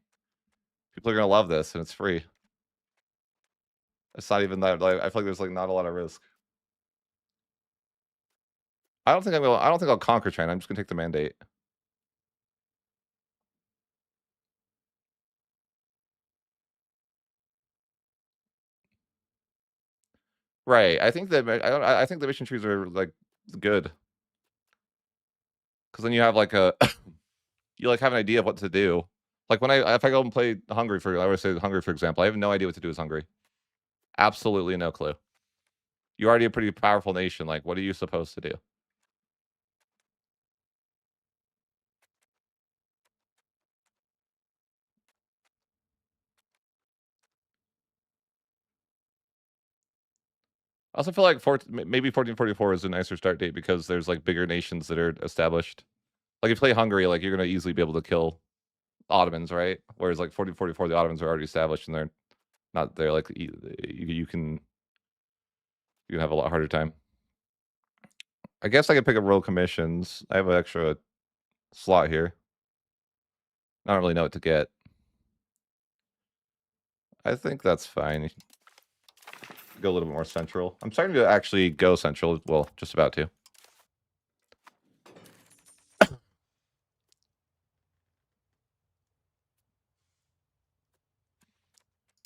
People are gonna love this, and it's free. It's not even that. Like, I feel like there's like not a lot of risk. I don't think I'll conquer China. I'm just gonna take the mandate. Right. I think that I think the mission trees are like good, because then you have like a you like have an idea of what to do. Like, if I go and play Hungary, I would say Hungary, for example, I have no idea what to do with Hungary. Absolutely no clue. You're already a pretty powerful nation. Like, what are you supposed to do? I also feel like maybe 1444 is a nicer start date because there's like bigger nations that are established. Like, if you play Hungary, like, you're gonna easily be able to kill Ottomans, right? Whereas like 1444, the Ottomans are already established and they're not there. Like, you can have a lot harder time. I guess I could pick up royal commissions. I have an extra slot here. I don't really know what to get. I think that's fine. Go a little bit more central. I'm starting to actually go central. Well, just about to.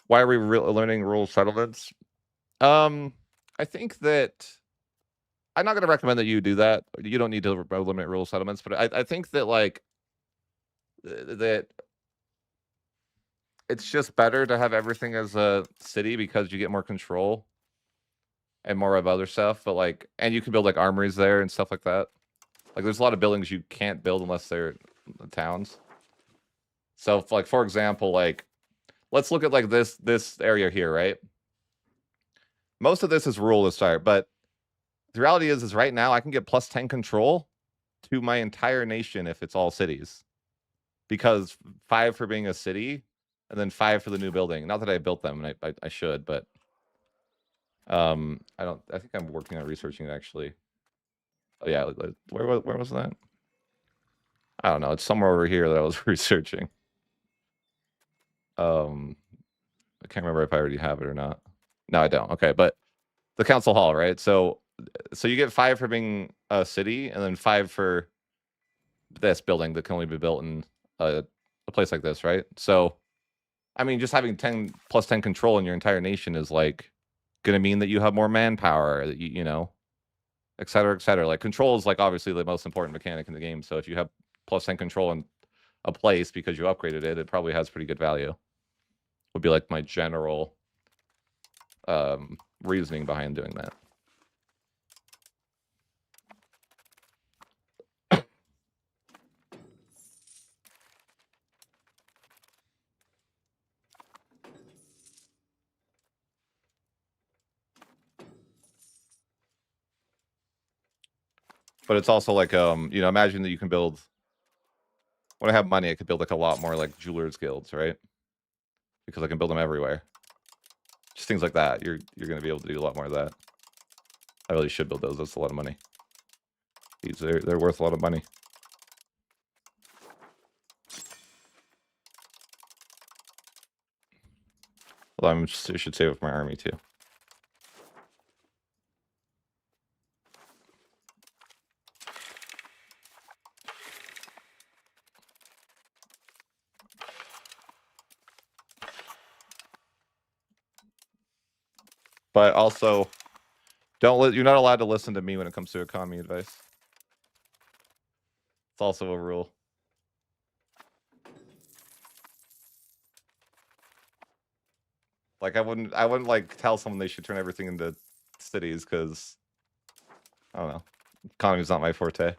Why are we learning rural settlements? I think that I'm not going to recommend that you do that. You don't need to eliminate rural settlements, but I think that like that it's just better to have everything as a city because you get more control and more of other stuff. But like, and you can build like armories there and stuff like that. Like, there's a lot of buildings you can't build unless they're towns. So, like for example, like let's look at like this area here, right? Most of this is rural to start, but the reality is right now I can get +10 control to my entire nation if it's all cities, because 5 for being a city, and then 5 for the new building. Not that I built them, and I should, but I don't. I think I'm working on researching it actually. Oh yeah, where was that? I don't know. It's somewhere over here that I was researching. I can't remember if I already have it or not. No, I don't. Okay, but the council hall, right? So you get 5 for being a city, and then 5 for this building that can only be built in a place like this, right? So, I mean, just having 10 +10 control in your entire nation is like going to mean that you have more manpower, that you know, et cetera, et cetera. Like control is like obviously the most important mechanic in the game. So if you have +10 control in a place because you upgraded it, it probably has pretty good value. Would be like my general reasoning behind doing that. But it's also like you know, imagine that you can build, when I have money, I could build like a lot more like jewelers guilds, right? Because I can build them everywhere. Just things like that. You're going to be able to do a lot more of that. I really should build those. That's a lot of money. They're worth a lot of money. Well, I should save up my army too. But also, you're not allowed to listen to me when it comes to economy advice. It's also a rule. Like I wouldn't like tell someone they should turn everything into cities because I don't know. Economy's not my forte.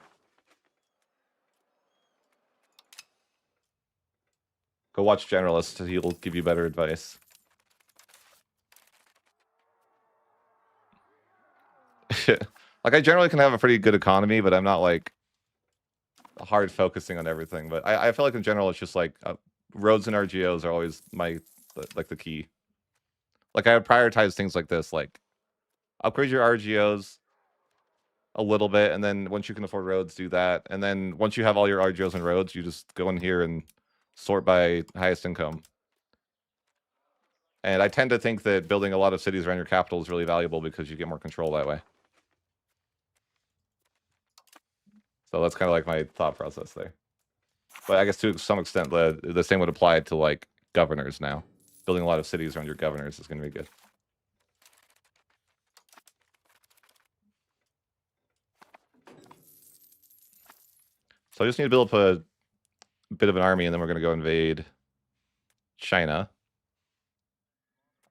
Go watch Generalist. He'll give you better advice. Like I generally can have a pretty good economy, but I'm not like hard focusing on everything. But I feel like in general it's just like roads and RGOs are always like the key. Like I would prioritize things like this, like upgrade your RGOs a little bit, and then once you can afford roads, do that. And then once you have all your RGOs and roads, you just go in here and sort by highest income. And I tend to think that building a lot of cities around your capital is really valuable because you get more control that way. So that's kind of like my thought process there. But I guess to some extent, the same would apply to like governors now. Building a lot of cities around your governors is going to be good. So I just need to build up a bit of an army, and then we're going to go invade China.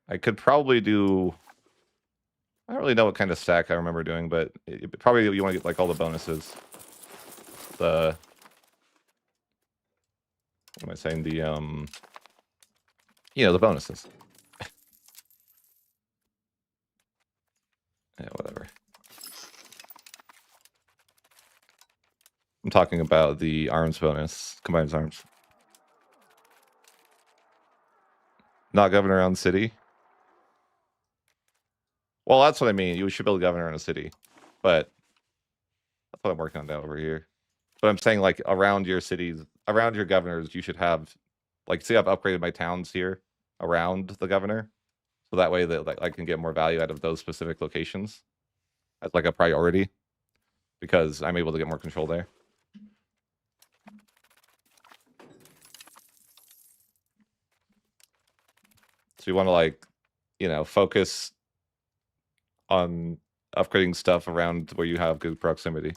I could probably do... I don't really know what kind of stack I remember doing, but probably you want to get like all the bonuses. What am I saying? The the bonuses. Yeah, whatever. I'm talking about the arms bonus, combined arms. Not governor on city. Well, that's what I mean. You should build a governor in a city, but that's what I'm working on down over here. But I'm saying like around your cities, around your governors, you should have, like, see, I've upgraded my towns here. around the governor, so that way that like I can get more value out of those specific locations as like a priority, because I'm able to get more control there. So you want to like, you know, focus on upgrading stuff around where you have good proximity.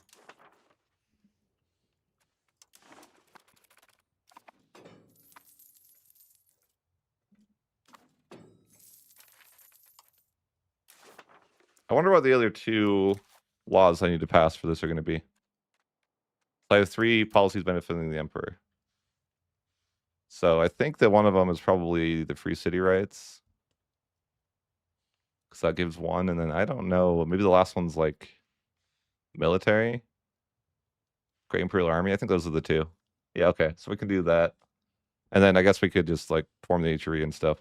I wonder what the other two laws I need to pass for this are going to be. I have 3 policies benefiting the emperor. So I think that one of them is probably the free city rights, because that gives 1, and then I don't know, maybe the last one's like military, Great Imperial Army. I think those are the 2. Yeah, okay, so we can do that, and then I guess we could just like form the HRE and stuff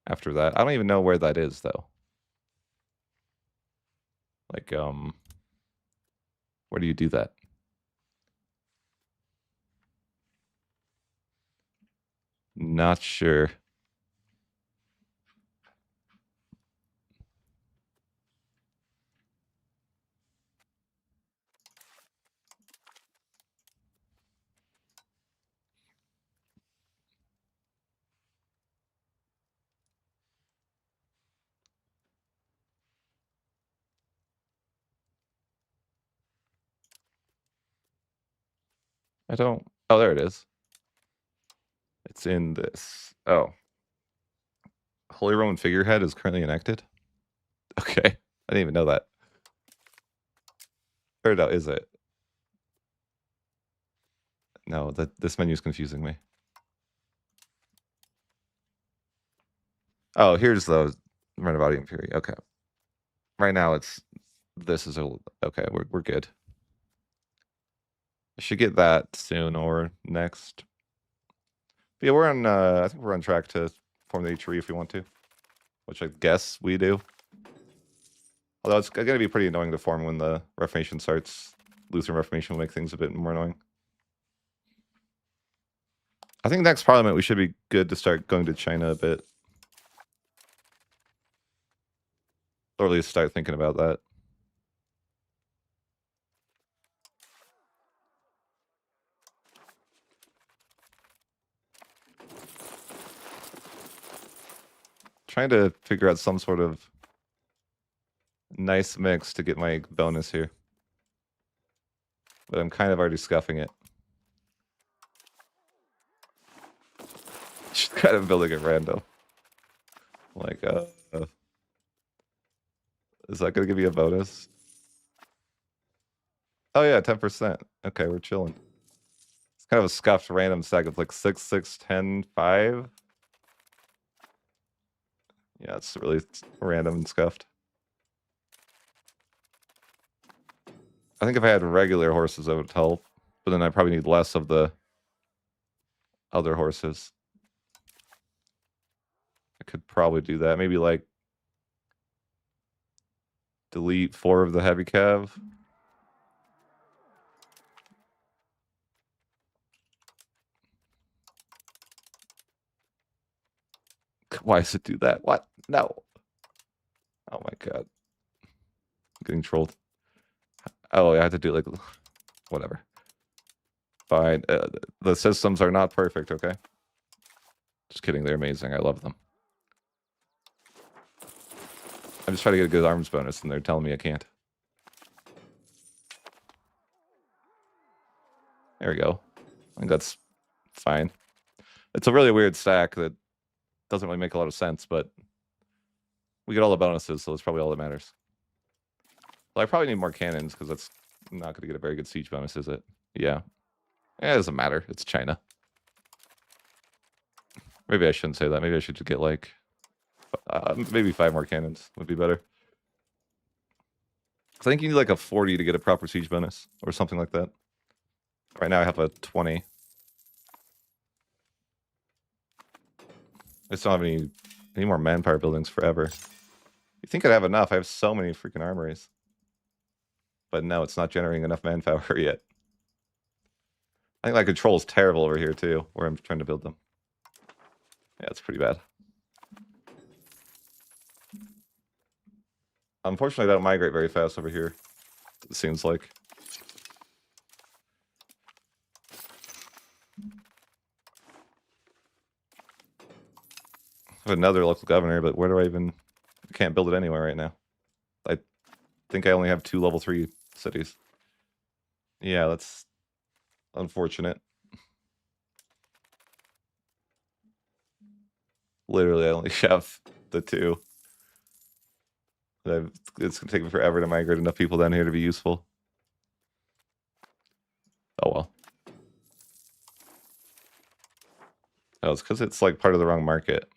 after that. I don't even know where that is though. Like, where do you do that? Not sure. I don't. Oh, there it is. It's in this. Oh. Holy Roman figurehead is currently enacted? Okay. I didn't even know that. Or no, is it? No, this menu is confusing me. Oh, here's the Renovating Fury. Okay. Right now it's this is a okay, we're good. I should get that soon or next. But yeah, we're on I think we're on track to form the HRE if we want to. Which I guess we do. Although it's gonna be pretty annoying to form when the Reformation starts. Lutheran Reformation will make things a bit more annoying. I think next Parliament we should be good to start going to China a bit. Or at least start thinking about that. Trying to figure out some sort of nice mix to get my bonus here. But I'm kind of already scuffing it. Just kind of building it random. Like, is that gonna give you a bonus? Oh yeah, 10%. Okay, we're chilling. It's kind of a scuffed random stack of like 6, 6, 10, 5. Yeah, it's really random and scuffed. I think if I had regular horses, that would help. But then I probably need less of the other horses. I could probably do that. Maybe like delete 4 of the heavy cav. Why does it do that? What? No. Oh my god. I'm getting trolled. Oh, I have to do like whatever. Fine. The systems are not perfect, okay? Just kidding, they're amazing. I love them. I'm just trying to get a good arms bonus, and they're telling me I can't. There we go. I think that's fine. It's a really weird stack that doesn't really make a lot of sense, but we get all the bonuses, so that's probably all that matters. Well, I probably need more cannons, because that's not going to get a very good siege bonus, is it? Yeah. It doesn't matter. It's China. Maybe I shouldn't say that. Maybe I should just get like... maybe 5 more cannons would be better. I think you need like a 40 to get a proper siege bonus, or something like that. Right now I have a 20. I just don't have any more manpower buildings forever. You think I'd have enough? I have so many freaking armories. But no, it's not generating enough manpower yet. I think my control is terrible over here too, where I'm trying to build them. Yeah, it's pretty bad. Unfortunately, they don't migrate very fast over here, it seems like. I have another local governor, but where do I even... I can't build it anywhere right now. I think I only have 2 level 3 cities. Yeah, that's unfortunate. Literally, I only have the 2. It's gonna take me forever to migrate enough people down here to be useful. Oh well. Oh, it's because it's like part of the wrong market.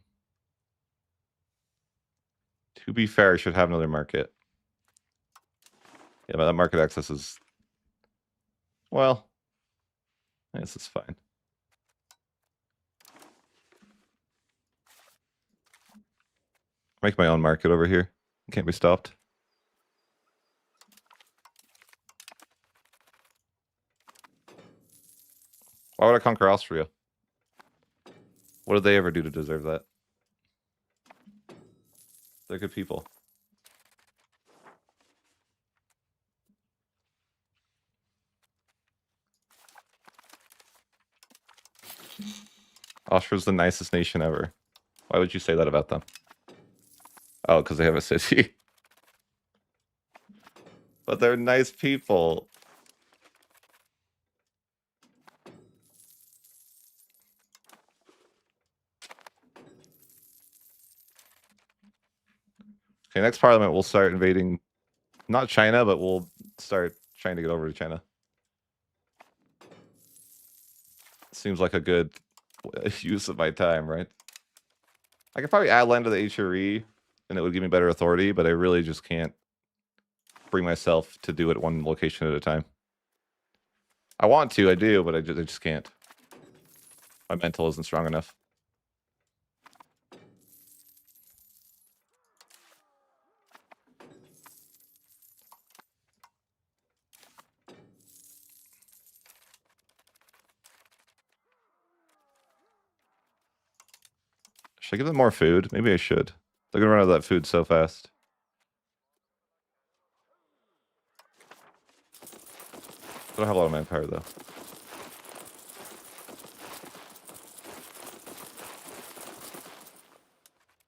To be fair, I should have another market. Yeah, but that market access is... Well, this is fine. Make my own market over here. Can't be stopped. Why would I conquer Austria? What did they ever do to deserve that? They're good people. Austria's the nicest nation ever. Why would you say that about them? Oh, because they have a city. But they're nice people. Okay, next parliament we'll start invading, not China, but we'll start trying to get over to China. Seems like a good use of my time, right? I could probably add land to the HRE, and it would give me better authority, but I really just can't bring myself to do it one location at a time. I want to, I do, but I just can't. My mental isn't strong enough. Should I give them more food? Maybe I should. They're gonna run out of that food so fast. I don't have a lot of manpower though.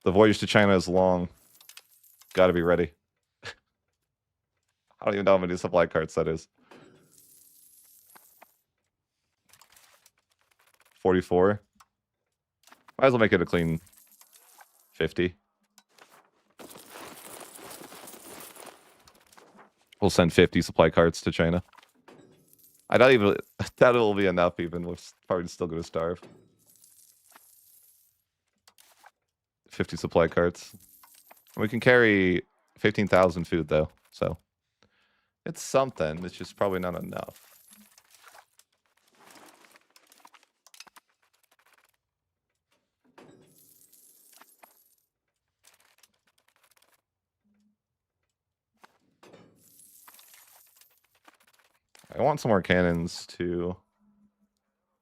The voyage to China is long. Gotta be ready. I don't even know how many supply carts that is. 44. Might as well make it a clean 50. We'll send 50 supply carts to China. I don't even... That will be enough even. We're probably still going to starve. 50 supply carts. We can carry 15,000 food though, so... It's something. It's just probably not enough. I want some more cannons too.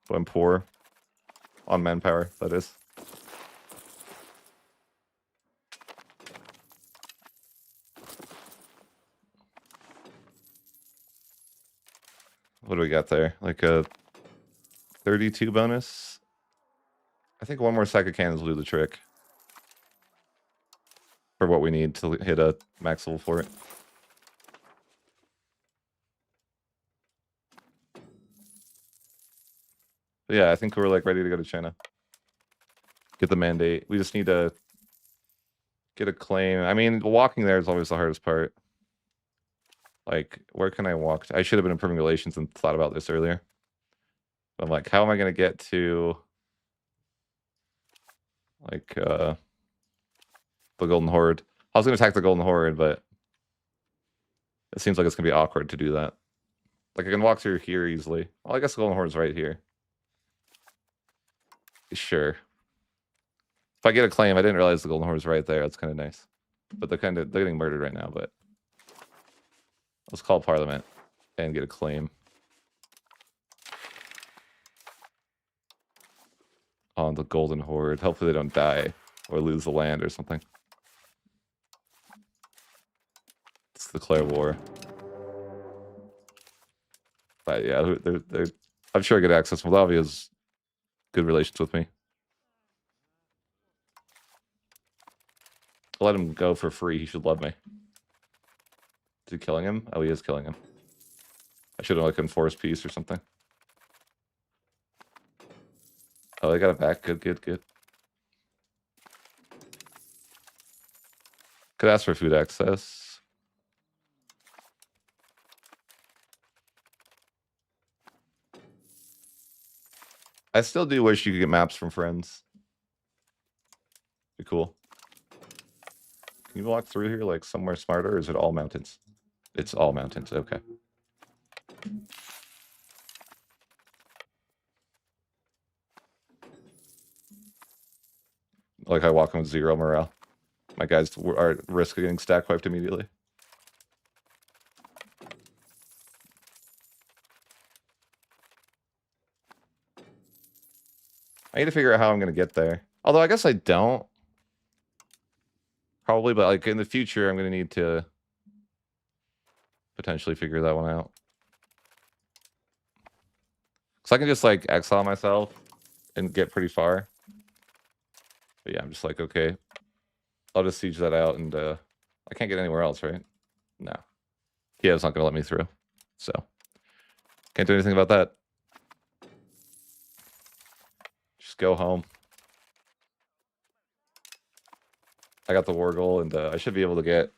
But I'm poor. On manpower, that is. What do we got there? Like a 32 bonus? I think one more stack of cannons will do the trick. For what we need to hit a max level for it. But yeah, I think we're like ready to go to China. Get the mandate. We just need to get a claim. I mean, walking there is always the hardest part. Like, where can I walk to? I should have been improving relations and thought about this earlier. But I'm like, how am I going to get to, like, the Golden Horde? I was going to attack the Golden Horde, but it seems like it's going to be awkward to do that. Like, I can walk through here easily. Well, I guess the Golden Horde's right here. Sure. If I get a claim, I didn't realize the Golden Horde's right there. That's kind of nice. But they're getting murdered right now, but... Let's call Parliament and get a claim. on the Golden Horde. Hopefully they don't die or lose the land or something. Let's declare war. But yeah, I'm sure I get access. Moldavia has good relations with me. I'll let him go for free. He should love me. Is he killing him? Oh, he is killing him. I should have like enforced peace or something. Oh, they got it back. Good, good, good. Could ask for food access. I still do wish you could get maps from friends. Be cool. Can you walk through here like somewhere smarter, or is it all mountains? It's all mountains, okay. Like I walk in with 0 morale. My guys are at risk of getting stack wiped immediately. I need to figure out how I'm going to get there. Although I guess I don't. Probably, but like in the future, I'm going to need to potentially figure that one out. So I can just like exile myself and get pretty far. But yeah, I'm just like, okay, I'll just siege that out, and I can't get anywhere else, right? No. Kiev's not going to let me through. So can't do anything about that. Just go home. I got the war goal, and I should be able to get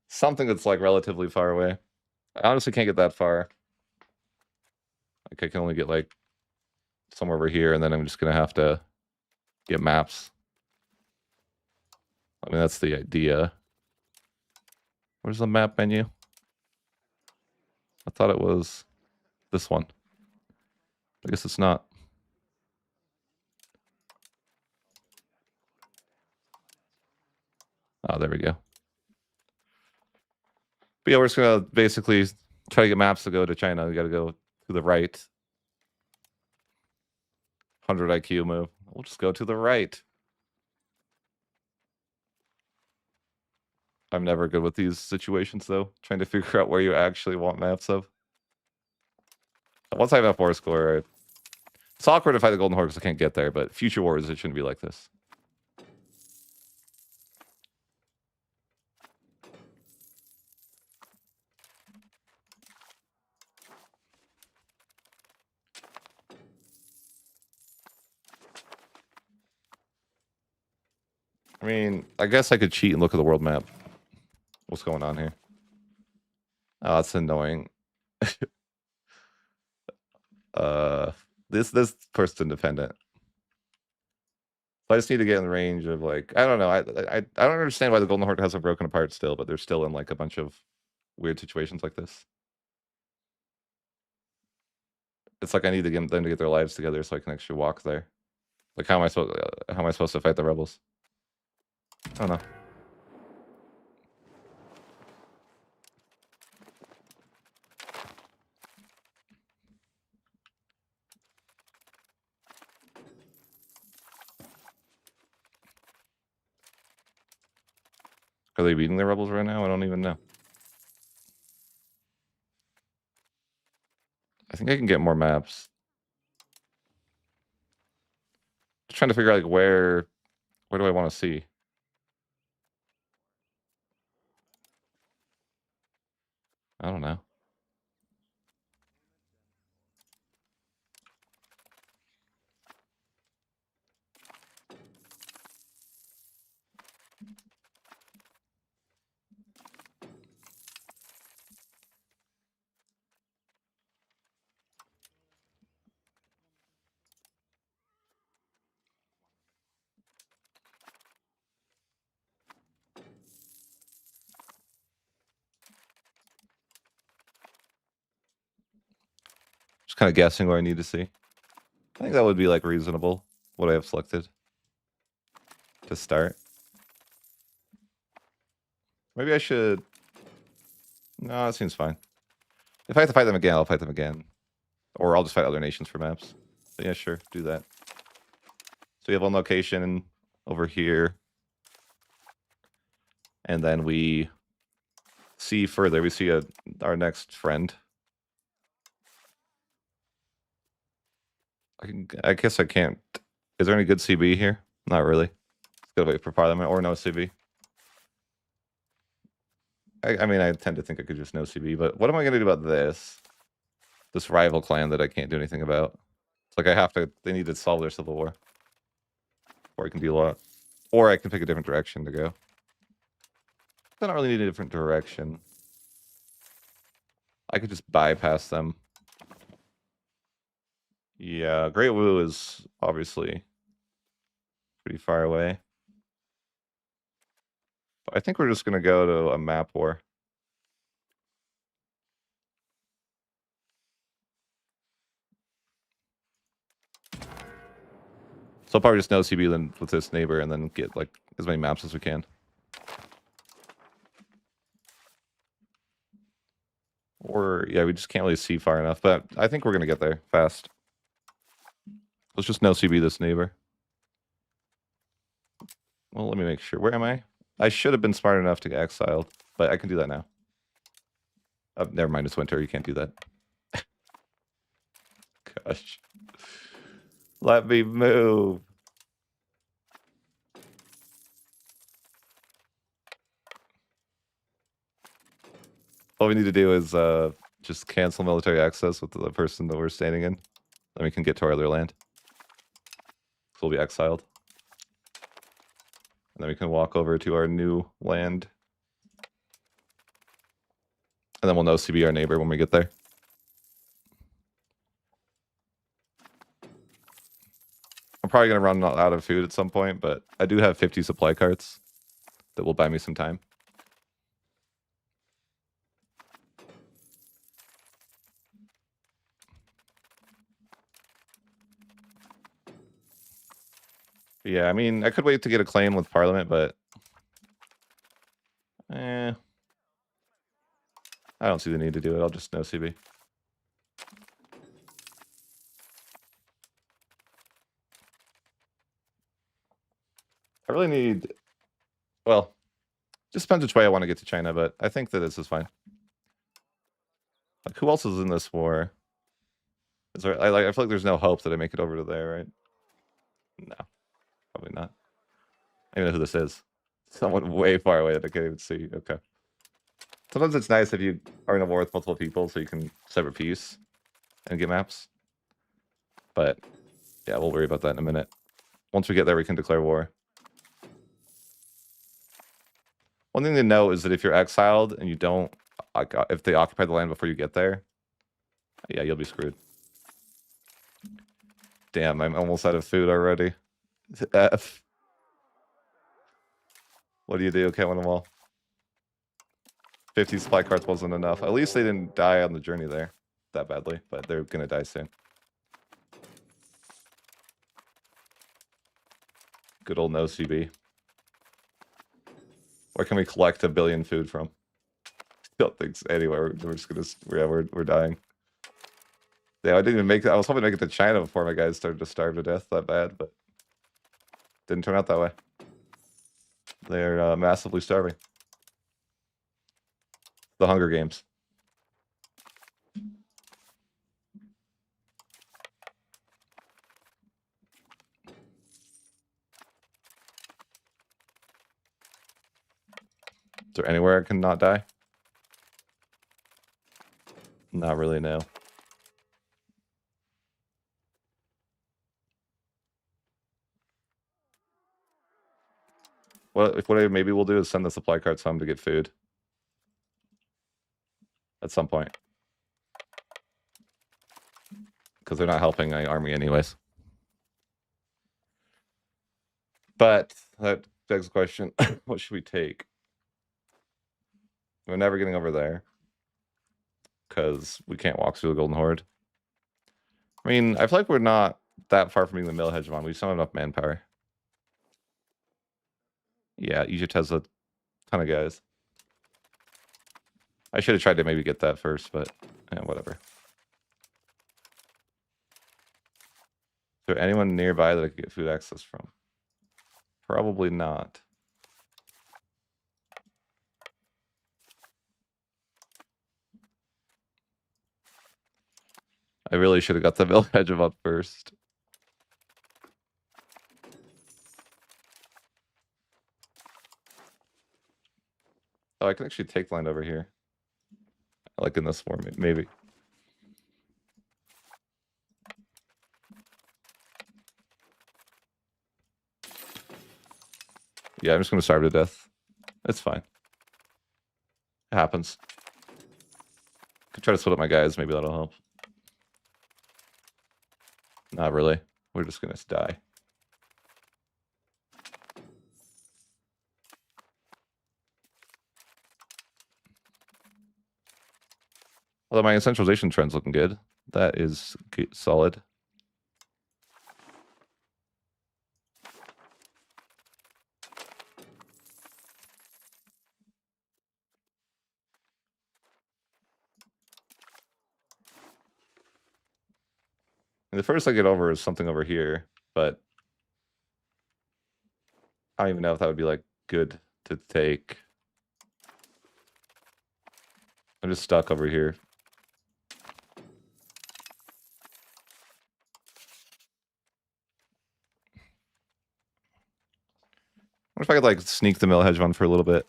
something that's like relatively far away. I honestly can't get that far. Like I can only get like somewhere over here, and then I'm just gonna have to get maps. I mean, that's the idea. Where's the map menu? I thought it was this one. I guess it's not. Oh, there we go. But yeah, we're just gonna basically try to get maps to go to China. We gotta go to the right. 100 IQ move. We'll just go to the right. I'm never good with these situations, though. Trying to figure out where you actually want maps of. Once I have a 4 score, it's awkward to fight the Golden Horde because I can't get there, but future wars, it shouldn't be like this. I mean, I guess I could cheat and look at the world map. What's going on here? Oh, that's annoying. This person's independent. I just need to get in the range of like, I don't know. I don't understand why the Golden Horde hasn't broken apart still, but they're still in like a bunch of weird situations like this. It's like I need to get them to get their lives together so I can actually walk there. Like how am I supposed to fight the rebels? I don't know. Are they beating the rebels right now? I don't even know. I think I can get more maps. Just trying to figure out like where do I want to see? I don't know. Just kind of guessing where I need to see. I think that would be like reasonable, what I have selected to start. Maybe I should... No, it seems fine. If I have to fight them again, I'll fight them again. Or I'll just fight other nations for maps. But yeah, sure, do that. we have one location over here. And then we see further. We see our next friend. I guess I can't. Is there any good CB here? Not really. Just gotta wait for Parliament or no CB. I mean, I tend to think I could just no CB, but what am I gonna do about this? This rival clan that I can't do anything about. It's like I have to. They need to solve their civil war, or I can do a lot, or I can pick a different direction to go. I don't really need a different direction. I could just bypass them. Yeah, Great Wu is obviously pretty far away. But I think we're just gonna go to a map war. So I'll probably just no CB then with this neighbor and then get like as many maps as we can. Or yeah, we just can't really see far enough, but I think we're gonna get there fast. Let's just no CB this neighbor. Well, let me make sure. Where am I? I should have been smart enough to get exiled, but I can do that now. Oh, never mind, it's winter. You can't do that. Gosh. Let me move. All we need to do is just cancel military access with the person that we're standing in. Then we can get to our other land. So we'll be exiled. And then we can walk over to our new land. And then we'll know CB our neighbor when we get there. I'm probably going to run out of food at some point, but I do have 50 supply carts that will buy me some time. Yeah, I mean, I could wait to get a claim with Parliament, but I don't see the need to do it. I'll just no CB. I really need, well, just depends which way I want to get to China, but I think that this is fine. Like, who else is in this war? Is there, I feel like there's no hope that I make it over to there, right? No, probably not. I don't even know who this is. Someone way far away that I can't even see. Okay. Sometimes it's nice if you are in a war with multiple people so you can sever peace and get maps. But yeah, we'll worry about that in a minute. Once we get there, we can declare war. One thing to know is that if you're exiled and you don't, if they occupy the land before you get there, yeah, you'll be screwed. Damn, I'm almost out of food already. F. What do you do? Can't win them all. 50 supply carts wasn't enough. At least they didn't die on the journey there that badly, but they're gonna die soon. Good old no CB. Where can we collect 1 billion food from? Don't think so. Anyway, we're just gonna, yeah, we're dying. Yeah, I didn't even make it. I was hoping to make it to China before my guys started to starve to death that bad, but didn't turn out that way. They're massively starving. The Hunger Games. Is there anywhere I can not die? Not really, no. What maybe we'll do is send the supply carts home to get food. At some point. Because they're not helping my army anyways. But that begs the question, what should we take? We're never getting over there. Because we can't walk through the Golden Horde. I mean, I feel like we're not that far from being the mill hegemon. We just don't have enough manpower. Yeah, Egypt has a ton of guys. I should have tried to maybe get that first, but whatever. there anyone nearby that I could get food access from? Probably not. I really should have got the village up first. Oh, I can actually take land over here. Like in this form, maybe. Yeah, I'm just gonna starve to death. It's fine. It happens. Could try to split up my guys, maybe that'll help. Not really. We're just gonna die. Although my centralization trend's looking good. That is solid. And the first I get over is something over here, but I don't even know if that would be like good to take. I'm just stuck over here. What if I could like sneak the mill hedge on for a little bit?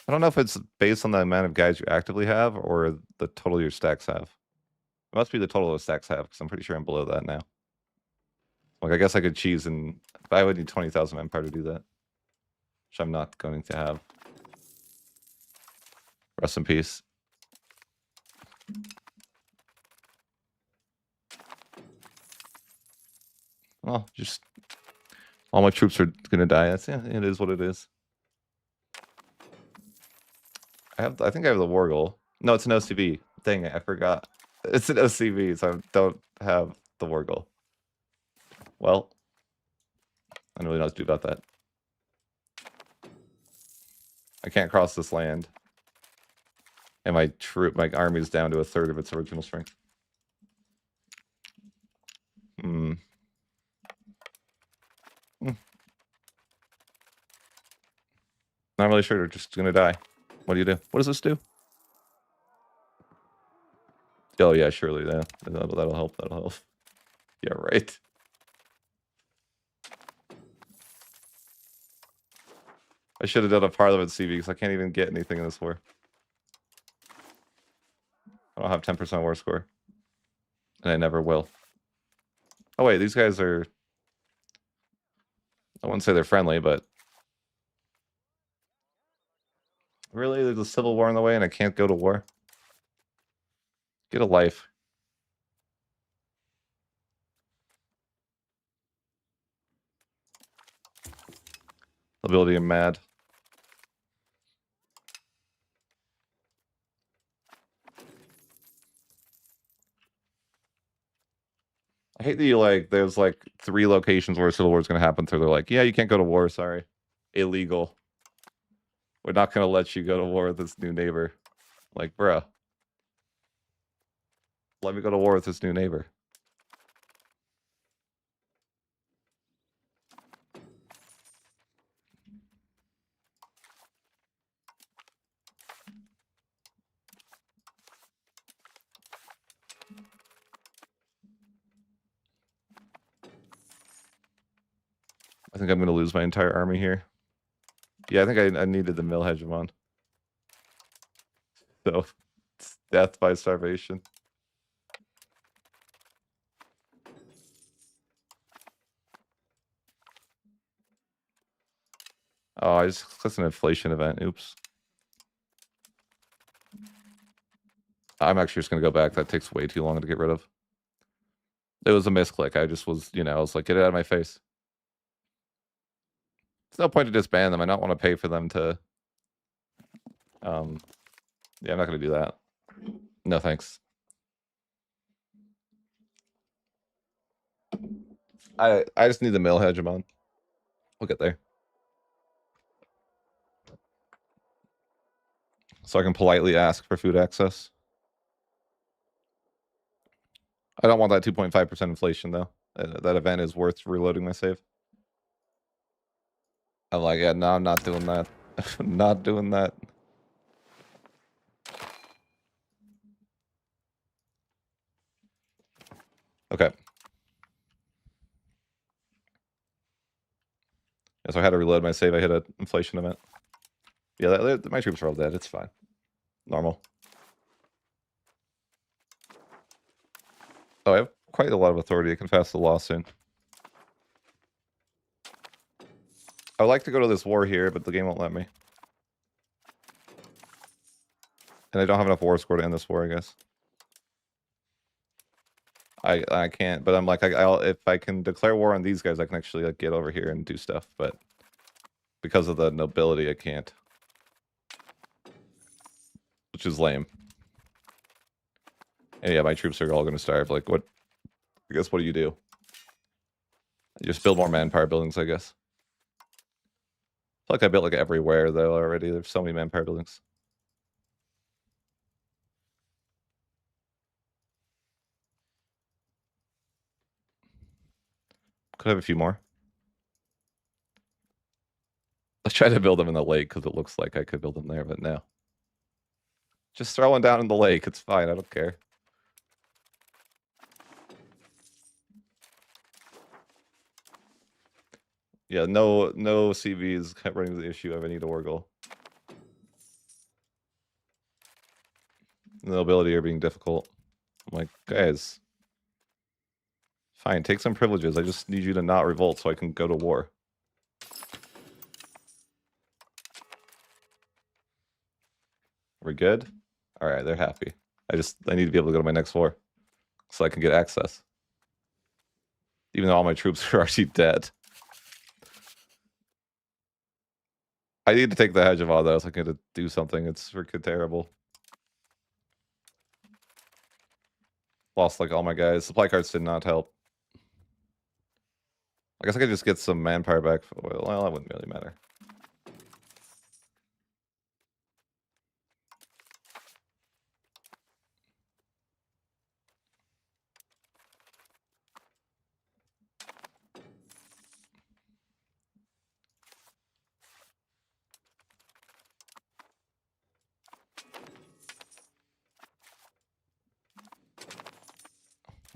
I don't know if it's based on the amount of guys you actively have or the total your stacks have. It must be the total of stacks have, because I'm pretty sure I'm below that now. Like, I guess I could cheese and... But I would need 20,000 manpower to do that. Which I'm not going to have. Rest in peace. Well, just... All my troops are gonna die. That's, yeah, it is what it is. I think I have the war goal. No, it's an OCV. Dang it, I forgot. It's an OCV, so I don't have the war goal. Well, I don't really know what to do about that. I can't cross this land. And my army is down to 1/3 of its original strength. Not really sure. They're just gonna die. What do you do? What does this do? Oh yeah, surely that'll help. That'll help. Yeah, right. I should have done a Parliament CV because I can't even get anything in this war. I don't have 10% war score, and I never will. Oh wait, these guys are... I wouldn't say they're friendly, but... Really? There's a civil war in the way and I can't go to war? Get a life. Ability and mad. I hate that you like, there's like 3 locations where a civil war is going to happen, so they're like, yeah, you can't go to war, sorry. Illegal. We're not going to let you go to war with this new neighbor. Like, bruh. Let me go to war with this new neighbor. I think I'm going to lose my entire army here. Yeah, I think I needed the mill hegemon. So, it's death by starvation. Oh, I just clicked an inflation event. Oops. I'm actually just going to go back. That takes way too long to get rid of. It was a misclick. I just was, I was like, get it out of my face. There's no point to disband them. I don't want to pay for them to... Yeah, I'm not going to do that. No, thanks. I just need the mill hegemon. We'll get there. So I can politely ask for food access. I don't want that 2.5% inflation, though. That event is worth reloading my save. I'm like, yeah, no, I'm not doing that. Not doing that. Okay. Yeah, so I had to reload my save. I hit an inflation event. Yeah, my troops are all dead. It's fine. Normal. Oh, I have quite a lot of authority. I can pass the law soon. I would like to go to this war here, but the game won't let me. And I don't have enough war score to end this war, I guess. I can't, but I'm like, I'll if I can declare war on these guys, I can actually like get over here and do stuff, but because of the nobility, I can't. Which is lame. And yeah, my troops are all gonna starve. Like, what? I guess what do? You just build more manpower buildings, I guess. I feel like I built like everywhere though already. There's so many manpower buildings. Could have a few more. Let's try to build them in the lake because it looks like I could build them there, but no. Just throw one down in the lake. It's fine. I don't care. Yeah, no CVs running the issue of I need a war goal. The nobility are being difficult. I'm like, guys, fine, take some privileges. I just need you to not revolt so I can go to war. We're good? Alright, they're happy. I need to be able to go to my next war so I can get access. Even though all my troops are already dead. I need to take the Hegemon though so I can do something. It's freaking terrible. Lost like all my guys. Supply cards did not help. I guess I could just get some manpower back. Well, that wouldn't really matter.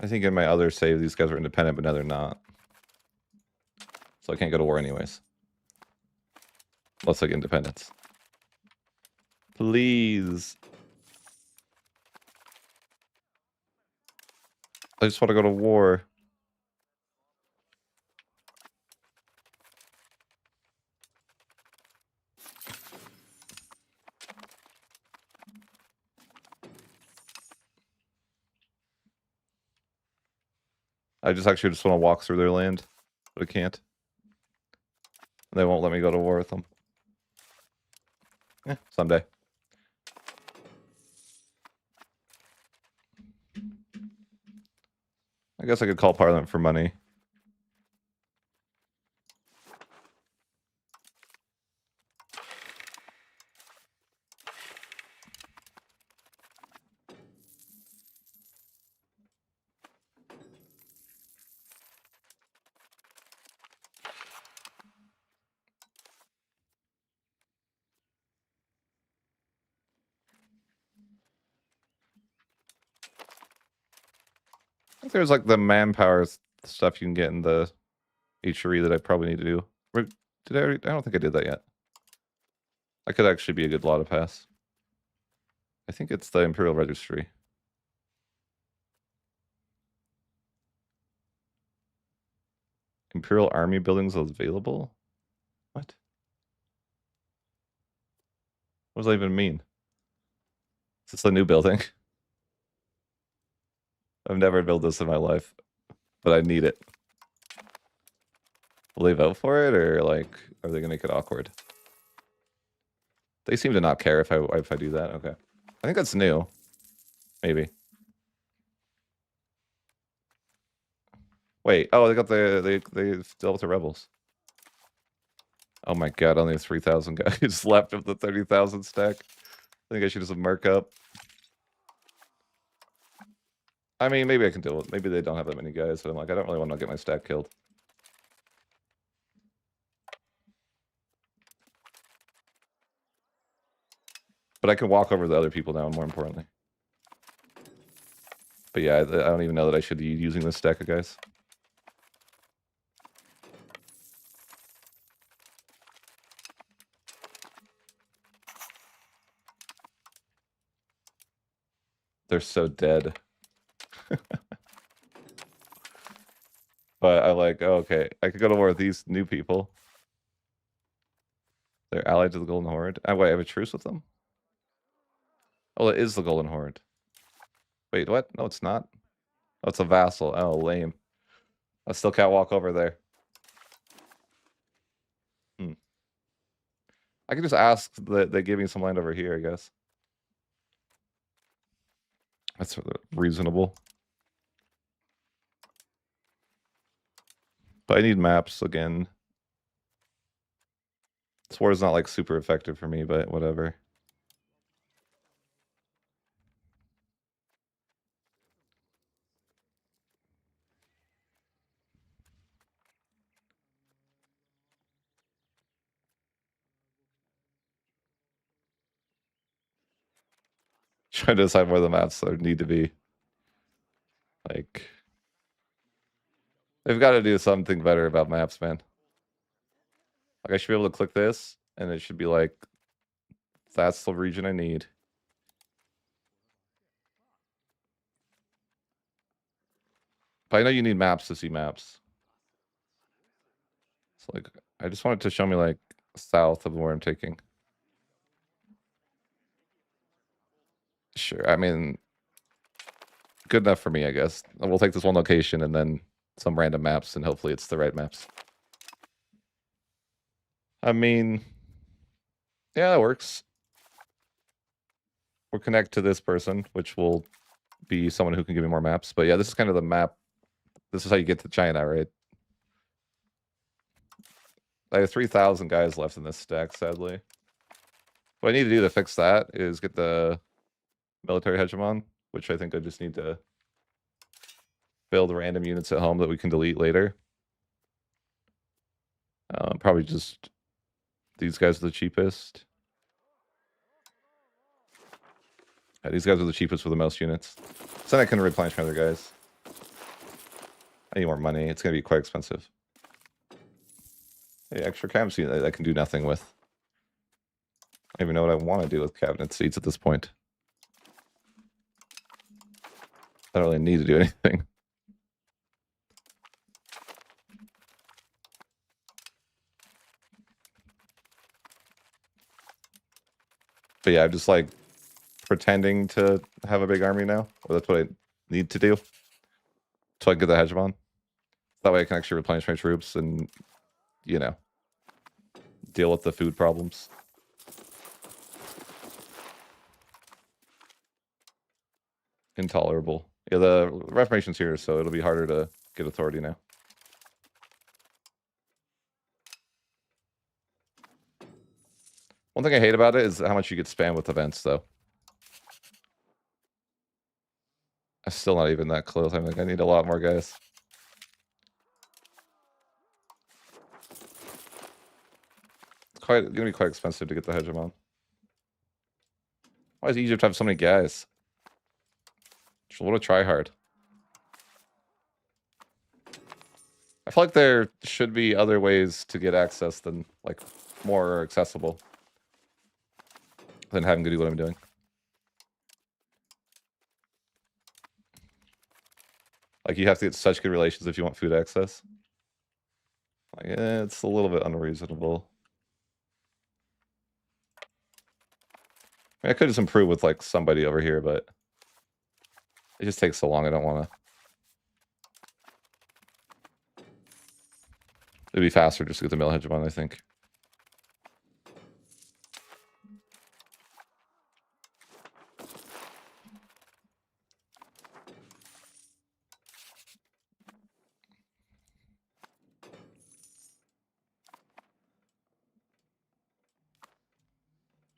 I think in my other save, these guys are independent, but now they're not. So I can't go to war anyways. Let's like independence. Please. I just want to go to war. I just actually just want to walk through their land, but I can't. They won't let me go to war with them. Yeah, someday. I guess I could call Parliament for money. I think there's like the manpower stuff you can get in the HRE that I probably need to do. Did I already? I don't think I did that yet. I could actually be a good law to pass. I think it's the Imperial Registry. Imperial Army buildings available? What? What does that even mean? Is this a new building? I've never built this in my life, but I need it. Will they vote for it, or like, are they gonna make it awkward? They seem to not care if I do that. Okay, I think that's new. Maybe. Wait. Oh, they got they dealt with the rebels. Oh my god! Only 3,000 guys left of the 30,000 stack. I think I should just mark up. I mean, maybe I can deal with. Maybe they don't have that many guys, but I'm like, I don't really want to get my stack killed. But I can walk over the other people now, more importantly. But yeah, I don't even know that I should be using this stack of guys. They're so dead. But I like, oh, okay, I could go to war with these new people. They're allied to the Golden Horde. Wait, I have a truce with them? Oh, it is the Golden Horde. Wait, what? No, it's not. Oh, it's a vassal. Oh, lame. I still can't walk over there. I could just ask that they give me some land over here, I guess. That's reasonable. But I need maps again. This war is not like super effective for me, but whatever. Trying to decide where the maps need to be. Like, they've got to do something better about maps, man. Like, I should be able to click this, and it should be like, that's the region I need. But I know you need maps to see maps. So, like, I just want it to show me, like, south of where I'm taking. Sure, I mean, good enough for me, I guess. We'll take this one location and then some random maps, and hopefully it's the right maps. I mean, yeah, that works. We'll connect to this person, which will be someone who can give me more maps. But yeah, this is kind of the map. This is how you get to China, right? I have 3,000 guys left in this stack, sadly. What I need to do to fix that is get the military hegemon, which I think I just need to build random units at home that we can delete later. Probably just these guys are the cheapest. Yeah, these guys are the cheapest for the most units. So then I can replenish my other guys. I need more money. It's going to be quite expensive. Hey, extra cabinet seat I can do nothing with. I don't even know what I want to do with cabinet seats at this point. I don't really need to do anything. But yeah, I'm just like pretending to have a big army now. Or that's what I need to do. So I can get the hegemon. That way I can actually replenish my troops and, you know, deal with the food problems. Intolerable. Yeah, the Reformation's here, so it'll be harder to get authority now. One thing I hate about it is how much you get spammed with events, though. I'm still not even that close. I'm like, I need a lot more guys. It's gonna be quite expensive to get the hegemon. Why does Egypt have so many guys? What a try hard. I feel like there should be other ways to get access than, like, more accessible than having to do what I'm doing. Like, you have to get such good relations if you want food access. Like, it's a little bit unreasonable. I mean, I could just improve with, like, somebody over here, but it just takes so long. I don't want to. It'd be faster just to get the mill hegemon, I think.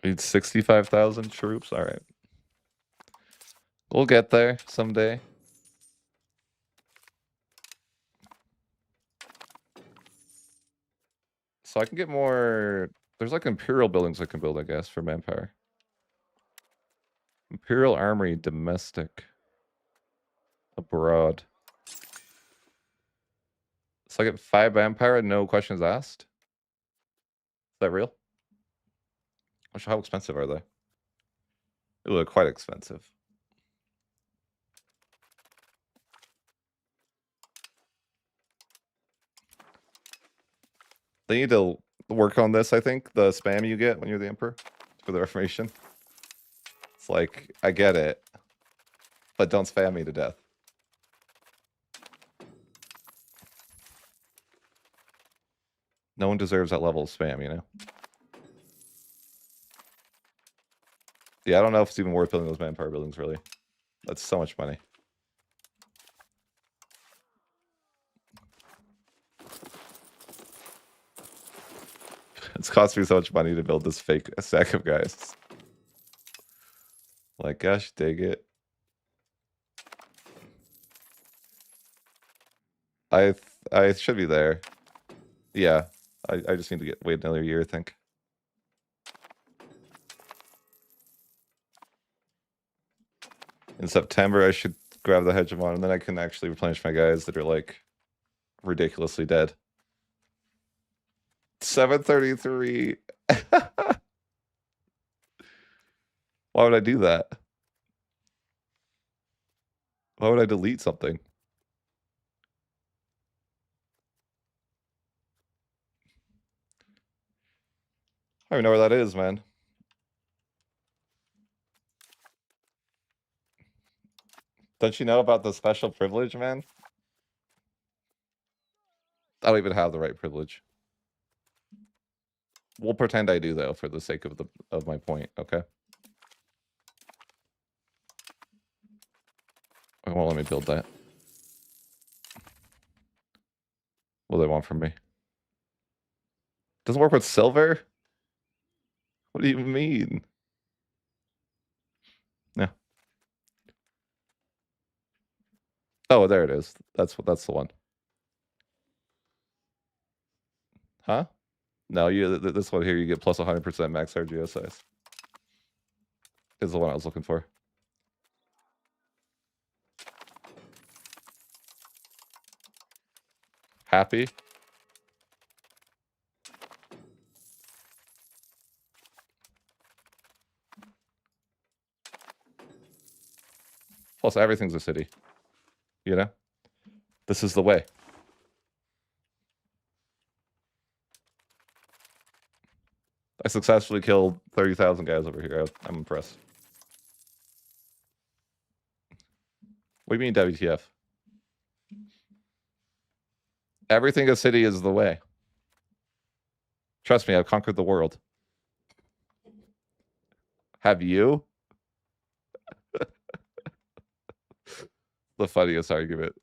I need 65,000 troops. All right. We'll get there someday. So I can get more... There's like Imperial buildings I can build, I guess, for manpower. Imperial Armory, domestic. Abroad. So I get 5 manpower and no questions asked? Is that real? How expensive are they? Ooh, they're quite expensive. They need to work on this, I think. The spam you get when you're the Emperor for the Reformation. It's like, I get it, but don't spam me to death. No one deserves that level of spam, you know? Yeah, I don't know if it's even worth building those manpower buildings, really. That's so much money. It's cost me so much money to build this fake stack of guys. Like, gosh, dig it. I should be there. Yeah, I just need to wait another year, I think. In September, I should grab the hegemon, and then I can actually replenish my guys that are like ridiculously dead. 733. Why would I do that? Why would I delete something? I don't even know where that is, man. Don't you know about the special privilege, man? I don't even have the right privilege. We'll pretend I do, though, for the sake of my point, okay? It won't let me build that. What do they want from me? Doesn't work with silver? What do you mean? Yeah. Oh, there it is. That's the one. Huh? No, this one here, you get plus 100% max RGO size. Is the one I was looking for. Happy? Plus, everything's a city. You know? This is the way. I successfully killed 30,000 guys over here. I'm impressed. What do you mean WTF? Everything a city is the way. Trust me, I've conquered the world. Have you? The funniest argument.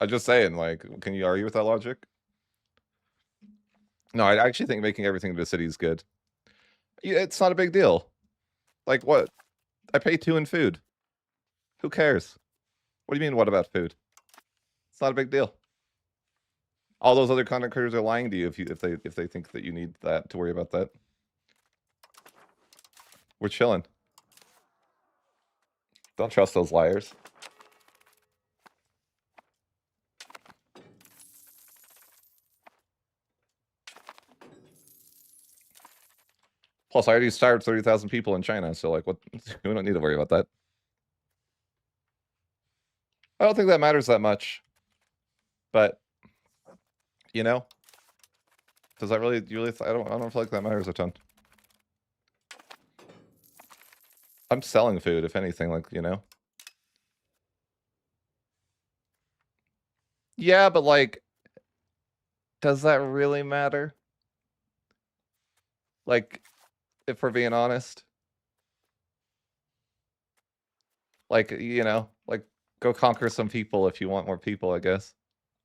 I'm just saying, like, can you argue with that logic? No, I actually think making everything into a city is good. It's not a big deal. Like, what? I pay 2 in food. Who cares? What do you mean, what about food? It's not a big deal. All those other content creators are lying to you if they think that you need that to worry about that. We're chilling. Don't trust those liars. Plus, I already starved 30,000 people in China, so like, what? We don't need to worry about that. I don't think that matters that much, but you know, does that really? I don't feel like that matters a ton. I'm selling food, if anything, like, you know. Yeah, but like, does that really matter? Like, if we're being honest, like, you know, like, go conquer some people if you want more people, I guess.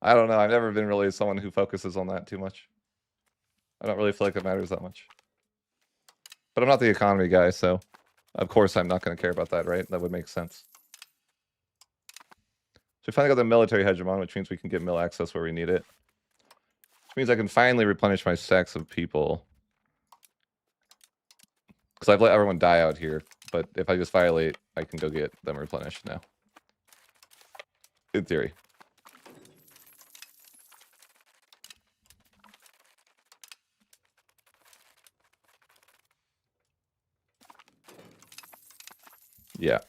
I don't know. I've never been really someone who focuses on that too much. I don't really feel like it matters that much. But I'm not the economy guy, so of course I'm not going to care about that, right? That would make sense. So we finally got the military hegemon, which means we can get mill access where we need it. Which means I can finally replenish my stacks of people. Because I've let everyone die out here. But if I just violate, I can go get them replenished now. In theory. Yeah.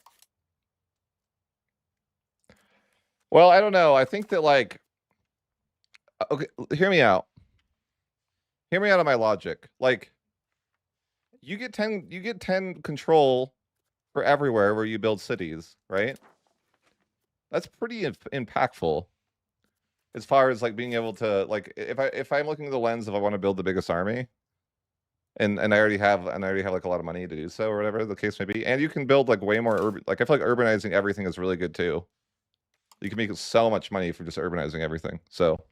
Well, I don't know. I think that, like... Okay, hear me out. Hear me out on my logic. Like, you get 10 control for everywhere where you build cities, right? That's pretty impactful. As far as, like, being able to, like, if I'm looking at the lens of I want to build the biggest army, and I already have like a lot of money to do so, or whatever the case may be, and you can build like way more urban. Like, I feel like urbanizing everything is really good too. You can make so much money from just urbanizing everything. So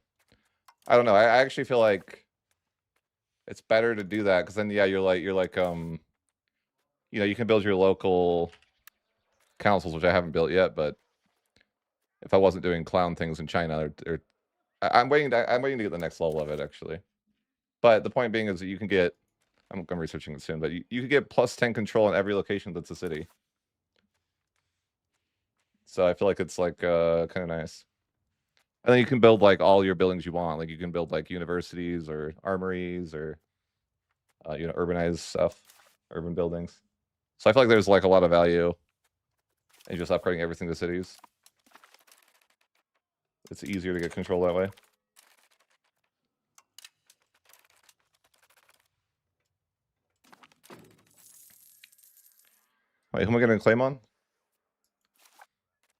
I don't know. I actually feel like it's better to do that, because then, yeah, you're like you know, you can build your local councils, which I haven't built yet, but if I wasn't doing clown things in China, or I'm waiting to get the next level of it, actually. But the point being is that you can get, I'm researching it soon, but you can get plus 10 control in every location that's a city. So I feel like it's like kind of nice. And then you can build like all your buildings you want. Like, you can build like universities or armories or you know, urbanized stuff, urban buildings. So I feel like there's like a lot of value in just upgrading everything to cities. It's easier to get control that way. Wait, who am I going to claim on?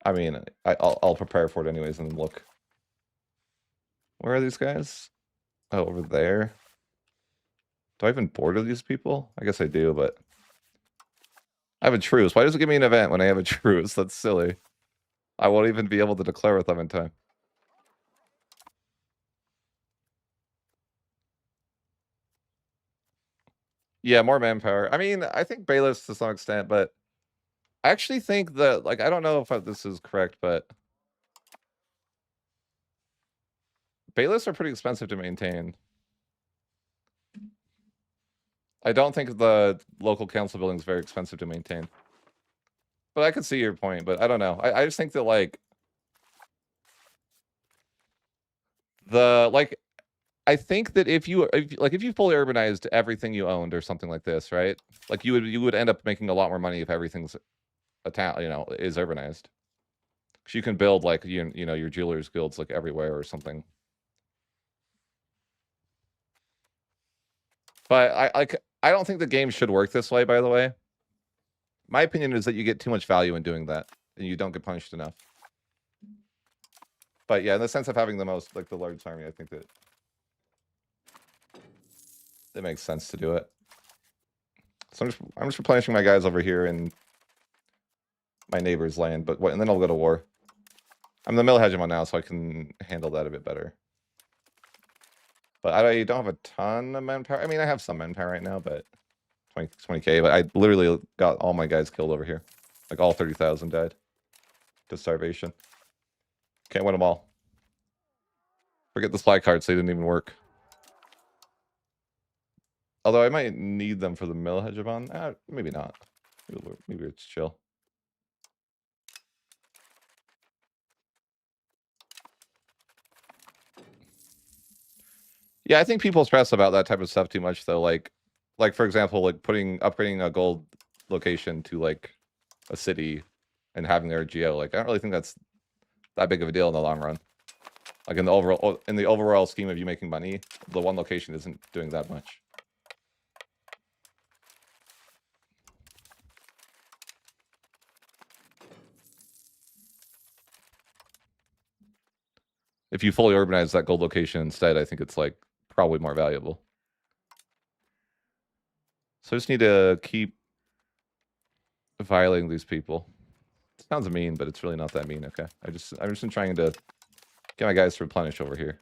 I mean, I'll prepare for it anyways and look. Where are these guys? Oh, over there. Do I even border these people? I guess I do, but I have a truce. Why does it give me an event when I have a truce? That's silly. I won't even be able to declare with them in time. Yeah, more manpower. I mean, I think bailiffs to some extent, but I actually think that, like, I don't know if this is correct, but bailiffs are pretty expensive to maintain. I don't think the local council building is very expensive to maintain. But I could see your point, but I don't know. I just think that, like, I think that if you fully urbanized everything you owned or something like this, right? Like, you would end up making a lot more money if everything's a town, you know, is urbanized. Because you can build like you know, your jewelers guilds like everywhere or something. But I don't think the game should work this way, by the way. My opinion is that you get too much value in doing that, and you don't get punished enough. But yeah, in the sense of having the most, like, the largest army, I think that it makes sense to do it. So I'm just replenishing my guys over here in my neighbor's land, but and then I'll go to war. I'm the mill hegemon now, so I can handle that a bit better. But I don't have a ton of manpower. I mean, I have some manpower right now, but 20K, but I literally got all my guys killed over here. Like, all 30,000 died to starvation. Can't win them all. Forget the supply cards, they didn't even work. Although I might need them for the mill hegemon. Maybe not. Maybe it's chill. Yeah, I think people stress about that type of stuff too much, though. Like for example, like upgrading a gold location to like a city and having their geo. Like, I don't really think that's that big of a deal in the long run. Like, in the overall scheme of you making money, the one location isn't doing that much. If you fully urbanize that gold location instead, I think it's like probably more valuable. So I just need to keep violating these people. It sounds mean, but it's really not that mean. Okay, I'm just trying to get my guys to replenish over here.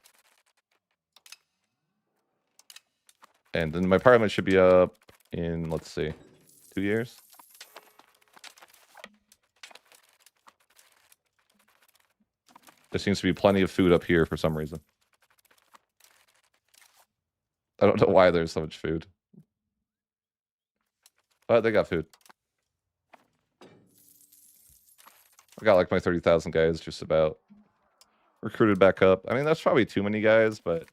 And then my parliament should be up in, let's see, 2 years. There seems to be plenty of food up here for some reason. I don't know why there's so much food. But they got food. I got like my 30,000 guys just about recruited back up. I mean, that's probably too many guys, but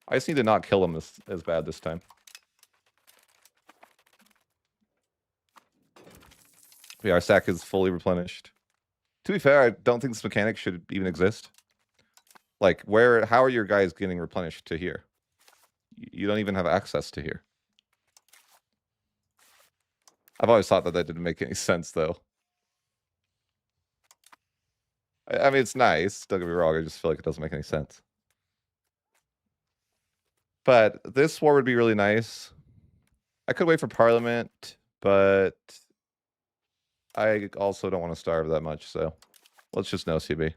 I just need to not kill them as bad this time. Yeah, our sack is fully replenished. To be fair, I don't think this mechanic should even exist. Like, how are your guys getting replenished to here? You don't even have access to here. I've always thought that didn't make any sense, though. I mean, it's nice. Don't get me wrong. I just feel like it doesn't make any sense. But this war would be really nice. I could wait for Parliament, but I also don't want to starve that much, so let's just no CB.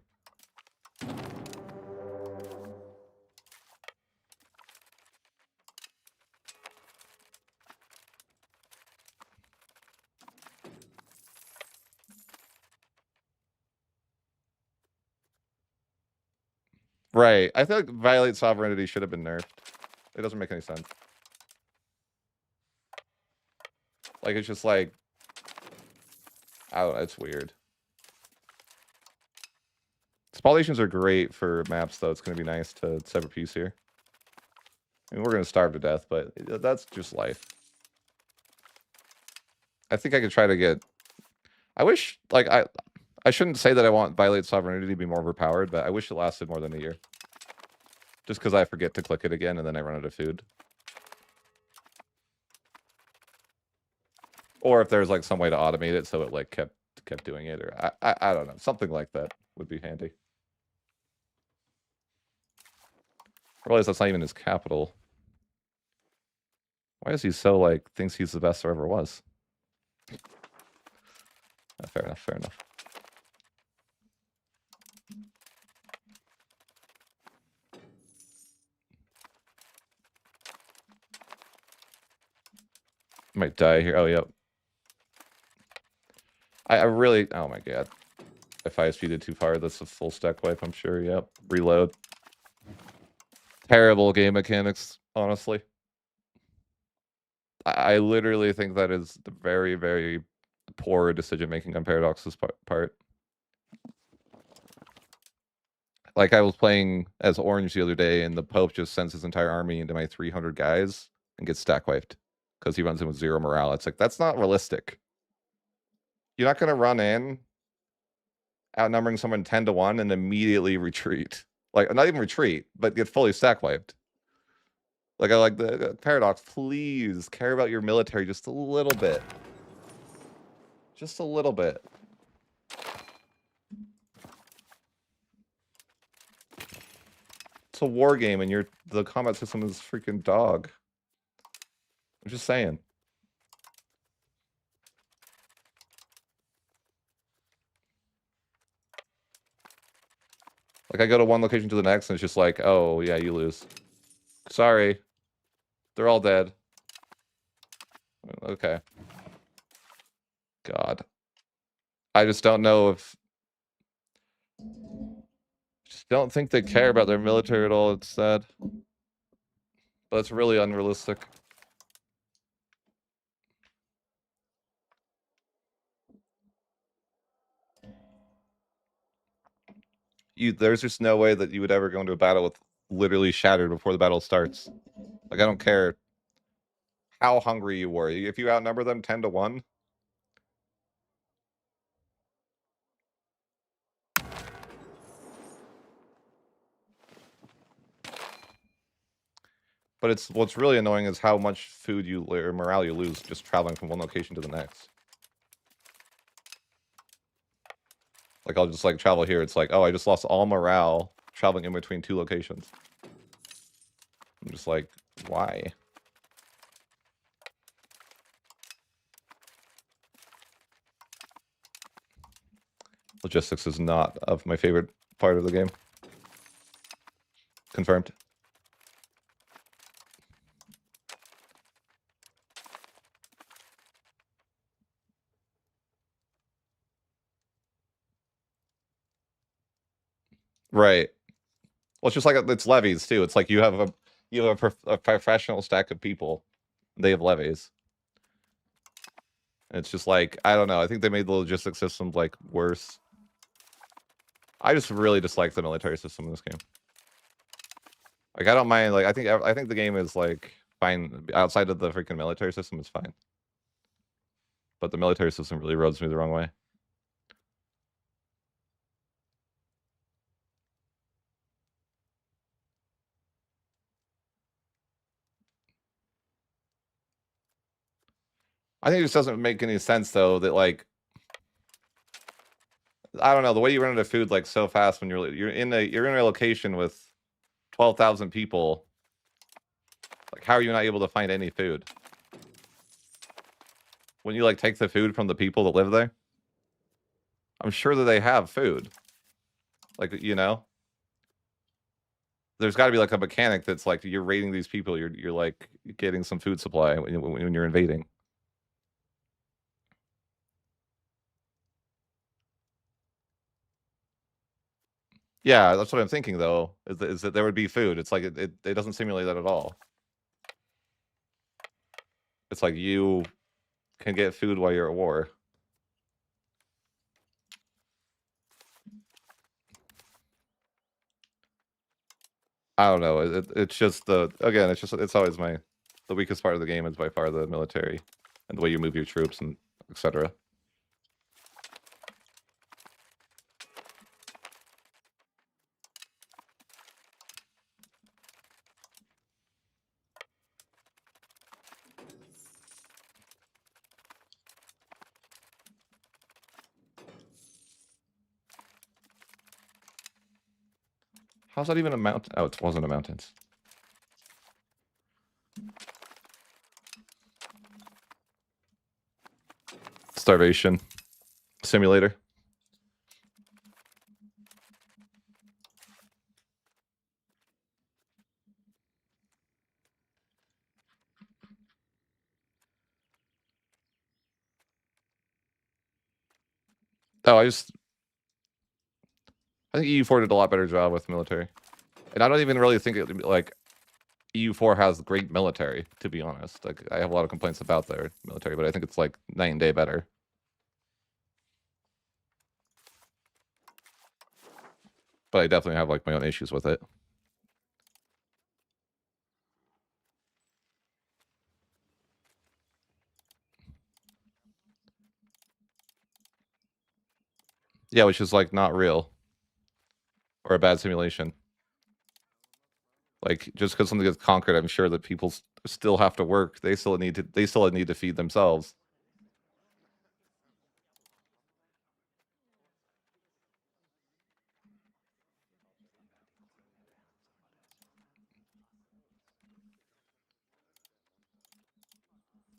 Right. I feel like violate sovereignty should have been nerfed. It doesn't make any sense. Like, it's just like, I don't know, it's weird. Spoliations are great for maps, though. It's going to be nice to sever peace here. I mean, we're going to starve to death, but that's just life. I think I could try to get... I wish, like, I shouldn't say that I want violate sovereignty to be more overpowered, but I wish it lasted more than a year. Just because I forget to click it again and then I run out of food. Or if there's like some way to automate it so it like kept doing it, or I don't know, something like that would be handy. I realize that's not even his capital. Why is he so like thinks he's the best there ever was? Fair enough, fair enough. Might die here. Oh, yep. I really, oh my god. If I speeded too far, that's a full stack wipe, I'm sure. Yep. Reload. Terrible game mechanics, honestly. I literally think that is the very, very poor decision making on Paradox's part. Like, I was playing as Orange the other day, and the Pope just sends his entire army into my 300 guys and gets stack wiped because he runs in with 0 morale. It's like, that's not realistic. You're not going to run in, outnumbering someone 10-1, and immediately retreat. Like, not even retreat, but get fully stack wiped. Like, I like the Paradox, please care about your military just a little bit. Just a little bit. It's a war game, and the combat system is freaking dog. I'm just saying. Like, I go to one location to the next, and it's just like, oh, yeah, you lose. Sorry. They're all dead. Okay. God. I just don't know if... Just don't think they care about their military at all, it's sad. But it's really unrealistic. There's just no way that you would ever go into a battle with literally shattered before the battle starts. Like, I don't care how hungry you were. If you outnumber them 10-1, but what's really annoying is how much food or morale you lose just traveling from one location to the next. Like, I'll just like travel here. It's like, oh, I just lost all morale traveling in between 2 locations. I'm just like, why? Logistics is not of my favorite part of the game. Confirmed. Right. Well, it's just like it's levies too. It's like you have a professional stack of people. They have levies. And it's just like I don't know. I think they made the logistics system like worse. I just really dislike the military system in this game. Like I don't mind. Like I think the game is like fine outside of the freaking military system. It's fine. But the military system really rubs me the wrong way. I think it just doesn't make any sense though that like I don't know the way you run out of food like so fast when you're in a location with 12,000 people. Like how are you not able to find any food? When you like take the food from the people that live there? I'm sure that they have food. Like you know, there's got to be like a mechanic that's like you're raiding these people. You're like getting some food supply when you're invading. Yeah, that's what I'm thinking though. Is that there would be food? It's like it doesn't simulate that at all. It's like you can get food while you're at war. I don't know. It's just again. It's always the weakest part of the game is by far the military and the way you move your troops and etc. How's that even a mountain? Oh, it wasn't a mountains. Starvation simulator. Oh, I think EU4 did a lot better job with military, and I don't even really think like EU4 has great military. To be honest, like I have a lot of complaints about their military, but I think it's like night and day better. But I definitely have like my own issues with it. Yeah, which is like not real or a bad simulation. Like just because something gets conquered, I'm sure that people still have to work. They still need to feed themselves.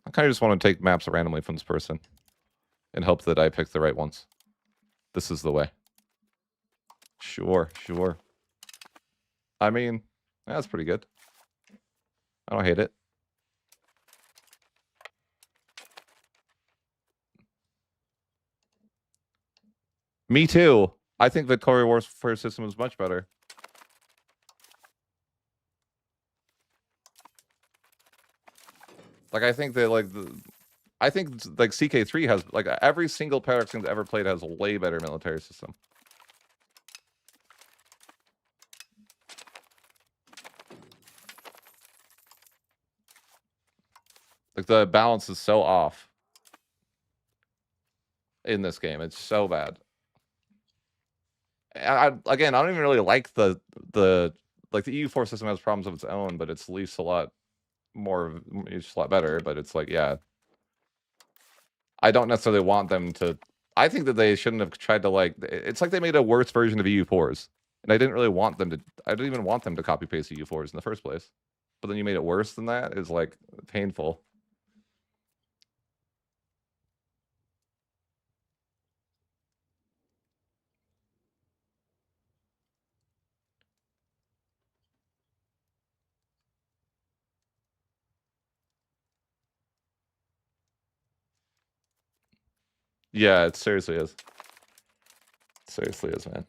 I kind of just want to take maps randomly from this person and hope that I pick the right ones. This is the way. Sure, sure. I mean, that's pretty good. I don't hate it. Me too. I think Victoria Warfare system is much better. Like I think that I think like CK3 has like every single Paradox I've ever played has a way better military system. Like the balance is so off in this game. It's so bad. Again, I don't even really like the like the EU4 system has problems of its own, but it's at least a lot more. It's a lot better. But it's like, yeah, I don't necessarily want them to. I think that they shouldn't have tried to like. It's like they made a worse version of EU4s, and I didn't really want them to. I didn't even want them to copy paste EU4s in the first place. But then you made it worse than that is like painful. Yeah, it seriously is. It seriously is, man.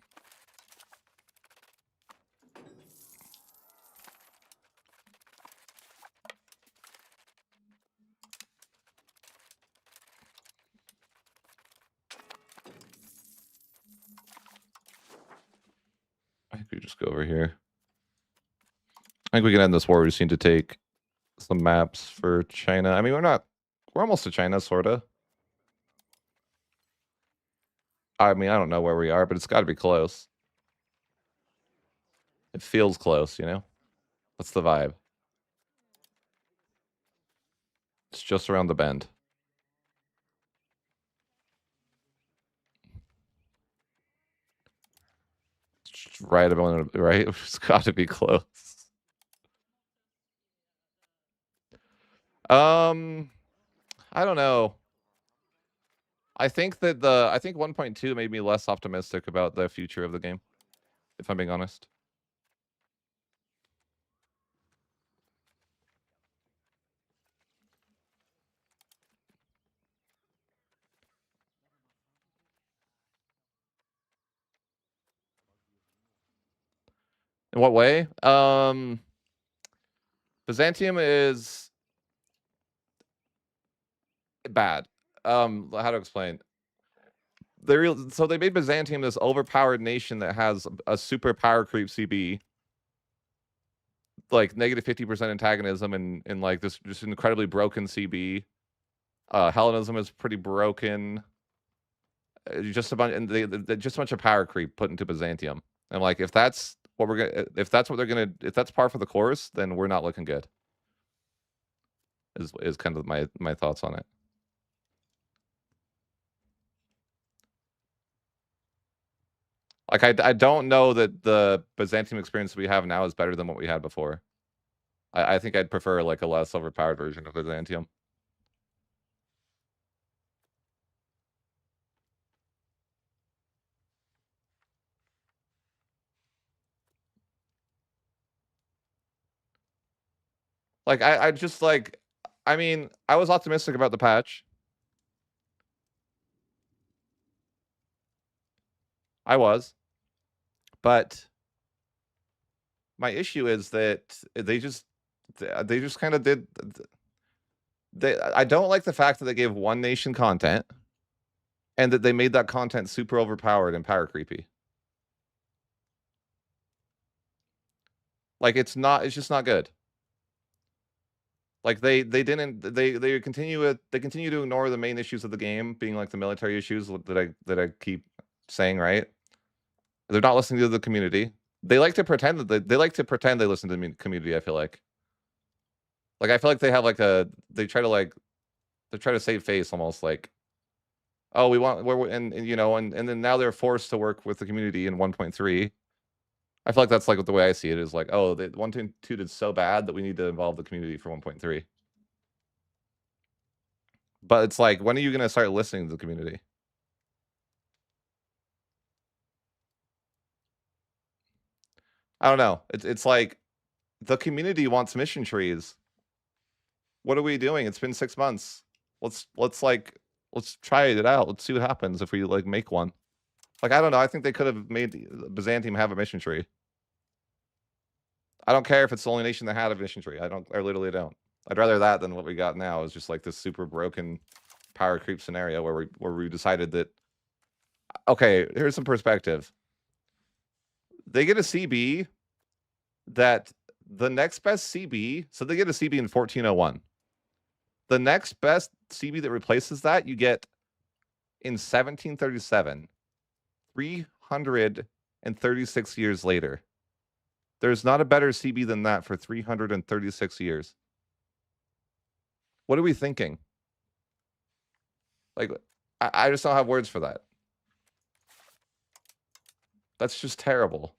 just go over here. I think we can end this war. We just need to take some maps for China. I mean, we're almost to China, sorta. I mean, I don't know where we are, but it's got to be close. It feels close, you know? That's the vibe. It's just around the bend. It's right about right. It's got to be close. I don't know. I think 1.2 made me less optimistic about the future of the game, if I'm being honest. In what way? Byzantium is bad. How to explain? So they made Byzantium this overpowered nation that has a super power creep CB, like negative 50% antagonism, and like this just incredibly broken CB. Hellenism is pretty broken. Just a bunch, and just a bunch of power creep put into Byzantium. And like, if that's what if that's par for the course, then we're not looking good. Is kind of my thoughts on it. Like, I don't know that the Byzantium experience we have now is better than what we had before. I think I'd prefer like a less overpowered version of Byzantium. Like, I just like, I mean, I was optimistic about the patch. I was. But my issue is that they just kind of did. I don't like the fact that they gave one nation content and that they made that content super overpowered and power creepy. Like, it's just not good. Like, they continue to ignore the main issues of the game, being like the military issues that I keep saying, right? They're not listening to the community. They like to pretend that they listen to the community, I feel like. Like, I feel like they have like they try to save face, almost like, oh, and then now they're forced to work with the community in 1.3. I feel like that's like the way I see it, is like, oh, the 1.2 did so bad that we need to involve the community for 1.3. But it's like, when are you going to start listening to the community? I don't know. It's like, the community wants mission trees. What are we doing? It's been 6 months. Let's try it out. Let's see what happens if we like make one. Like, I don't know. I think they could have made Byzantium have a mission tree. I don't care if it's the only nation that had a mission tree. I literally don't. I'd rather that than what we got now, is just like this super broken power creep scenario where we decided that, okay, here's some perspective. They get a CB that the next best CB, so they get a CB in 1401. The next best CB that replaces that, you get in 1737, 336 years later. There's not a better CB than that for 336 years. What are we thinking? Like, I just don't have words for that. That's just terrible.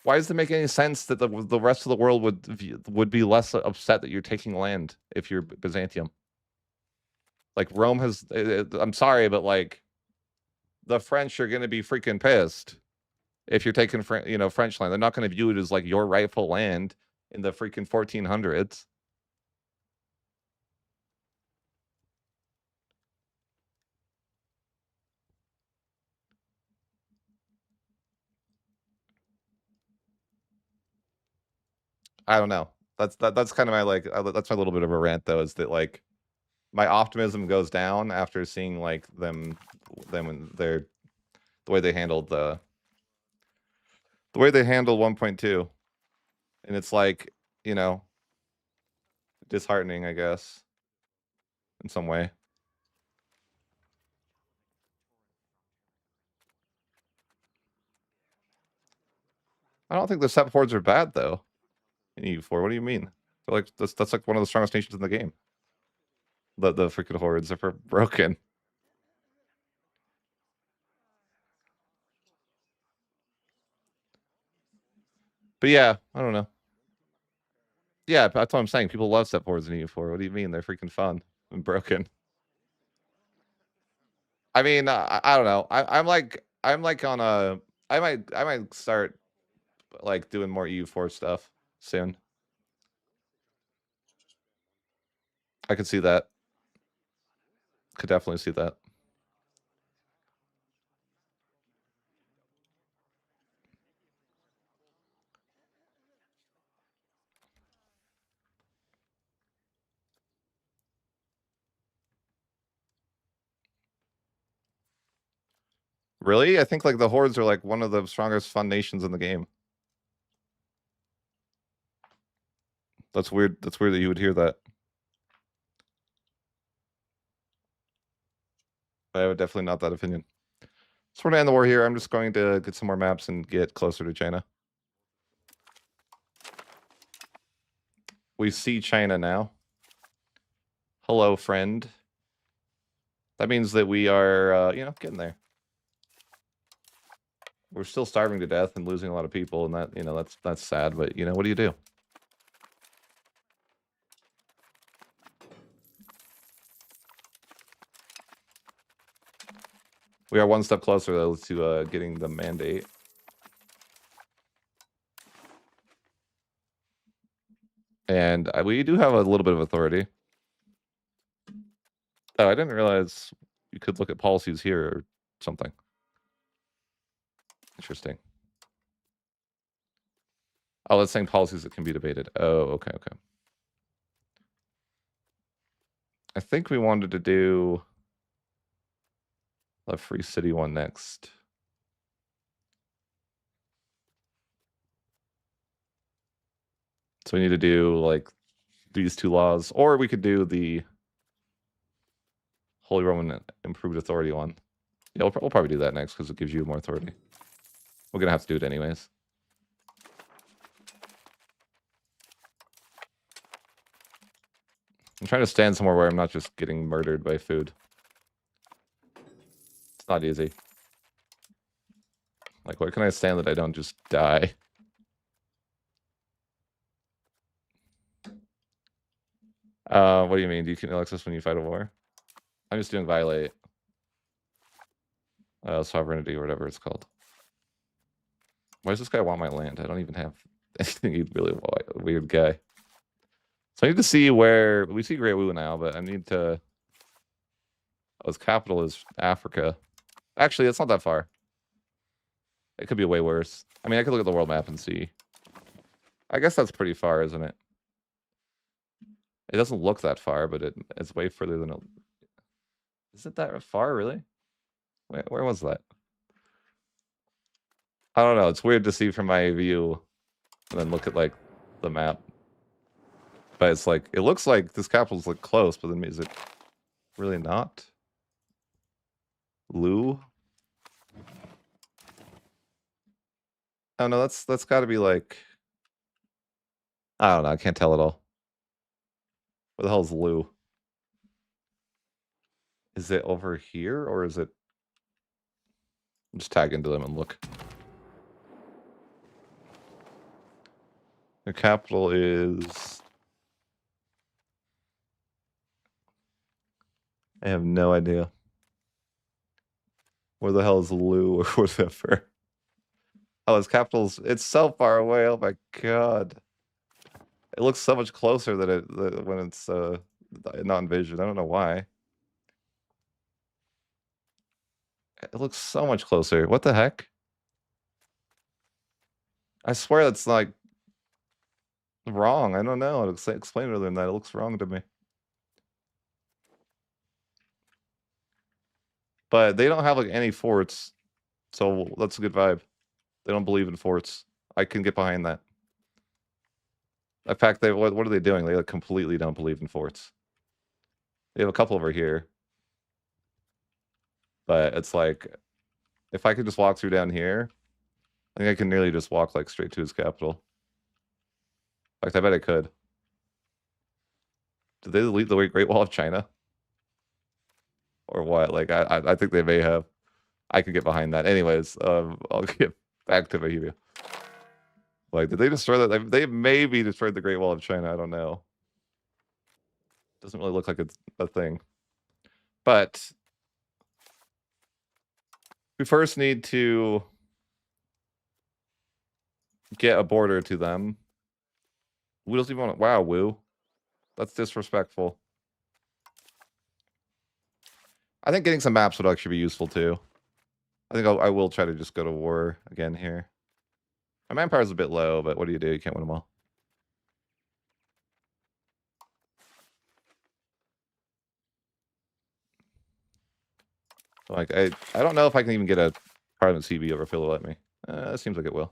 Why does it make any sense that the rest of the world would be less upset that you're taking land if you're Byzantium? Like, Rome has, I'm sorry, but like, the French are going to be freaking pissed if you're taking French land. They're not going to view it as like your rightful land in the freaking 1400s. I don't know. That's kind of my, like, that's my little bit of a rant, though, is that, like, my optimism goes down after seeing like them and the way they handled the way they handled 1.2, and it's like, you know, disheartening, I guess, in some way. I don't think the step hordes are bad though. In EU4, what do you mean? They're like that's like one of the strongest nations in the game. The freaking hordes are broken. But yeah, I don't know. Yeah, that's what I'm saying. People love step hordes in EU4. What do you mean? They're freaking fun and broken. I mean, I don't know. I'm like on a. I might start like doing more EU4 stuff soon. I could see that. Could definitely see that. Really? I think like the hordes are like one of the strongest fun nations in the game. That's weird. That's weird that you would hear that. I have definitely not that opinion. So we're gonna end the war here. I'm just going to get some more maps and get closer to China. We see China now. Hello, friend. That means that we are, you know, getting there. We're still starving to death and losing a lot of people, and that, you know, that's sad. But you know, what do you do? We are one step closer though to getting the mandate. And we do have a little bit of authority. Oh, I didn't realize you could look at policies here or something. Interesting. Oh, that's saying policies that can be debated. Oh, okay, okay. I think we wanted to do the free city one next. So we need to do like these two laws, or we could do the Holy Roman Improved Authority one. Yeah, we'll probably do that next because it gives you more authority. We're gonna have to do it anyways. I'm trying to stand somewhere where I'm not just getting murdered by food. It's not easy. Like, where can I stand that I don't just die? What do you mean? Do you can Alexis when you fight a war? I'm just doing violate sovereignty or whatever it's called. Why does this guy want my land? I don't even have anything he'd really want. A weird guy. So I need to see where we see Great Wu now, but I need to. Oh, his capital is Africa. Actually, it's not that far. It could be way worse. I mean, I could look at the world map and see. I guess that's pretty far, isn't it? It doesn't look that far, but it's way further than it. Is it that far, really? Where was that? I don't know. It's weird to see from my view and then look at, like, the map. But it's like, it looks like this capital's, like, close, but then is it really not? Lu? Oh, no, that's got to be, like... I don't know. I can't tell at all. Where the hell is Lu? Is it over here, or is it... Just tag into them and look. The capital is... I have no idea. Where the hell is Lu or whatever? Oh, his capital's... It's so far away. Oh my god. It looks so much closer than when it's not in vision. I don't know why. It looks so much closer. What the heck? I swear that's like wrong. I don't know. Explain it other than that. It looks wrong to me. But they don't have like any forts, so that's a good vibe. They don't believe in forts. I can get behind that. In fact, what are they doing? They like completely don't believe in forts. They have a couple over here, but it's like if I could just walk through down here, I think I can nearly just walk like straight to his capital. In fact, I bet I could. Did they delete the Great Wall of China? Or what? Like I think they may have. I can get behind that. Anyways, I'll get back to Bohemia. Like, did they destroy that? Like, they maybe destroyed the Great Wall of China. I don't know. Doesn't really look like it's a thing. But we first need to get a border to them. We don't even want to. Wow, Woo. That's disrespectful. I think getting some maps would actually be useful too. I think I will try to just go to war again here. My manpower is a bit low, but what do? You can't win them all. Like, I don't know if I can even get a Parliament CB over if it'll let me. It seems like it will.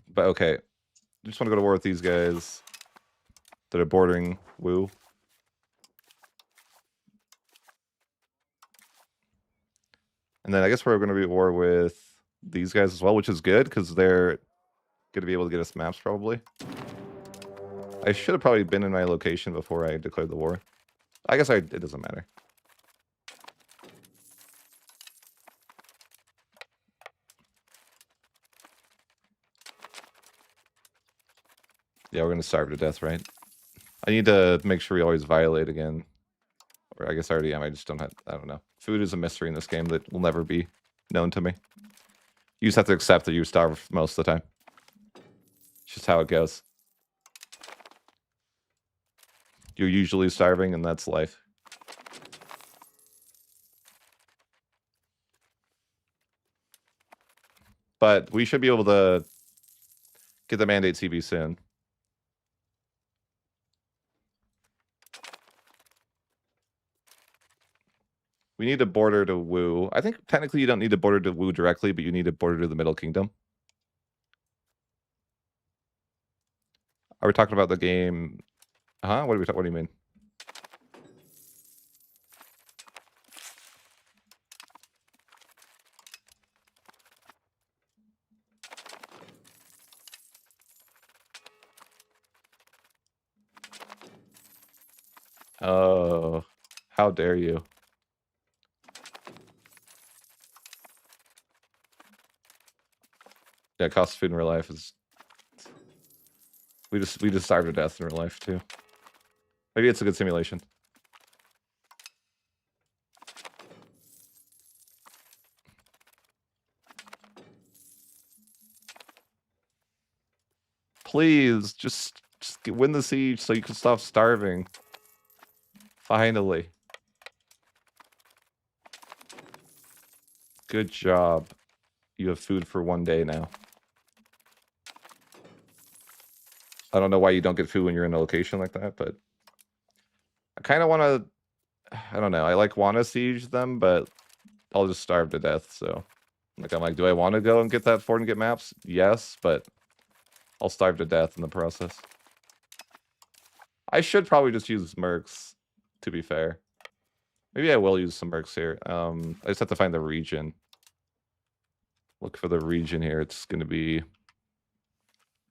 But okay. I just want to go to war with these guys that are bordering Woo. And then I guess we're going to be at war with these guys as well, which is good because they're going to be able to get us maps probably. I should have probably been in my location before I declared the war. I guess it doesn't matter. Yeah, we're going to starve to death, right? I need to make sure we always violate again. Or I guess I already am. I just don't have, I don't know. Food is a mystery in this game that will never be known to me. You just have to accept that you starve most of the time. It's just how it goes. You're usually starving, and that's life. But we should be able to get the mandate CB soon. We need a border to Wu. I think technically you don't need a border to Wu directly, but you need a border to the Middle Kingdom. Are we talking about the game? Huh? What do you mean? Oh, how dare you? Yeah, cost of food in real life is we just starve to death in real life too. Maybe it's a good simulation. Please, just win the siege so you can stop starving. Finally. Good job. You have food for 1 day now. I don't know why you don't get food when you're in a location like that, but I kind of want to, I don't know. I want to siege them, but I'll just starve to death. So I'm like, do I want to go and get that fort and get maps? Yes, but I'll starve to death in the process. I should probably just use mercs, to be fair. Maybe I will use some mercs here. I just have to find the region. Look for the region here. It's going to be,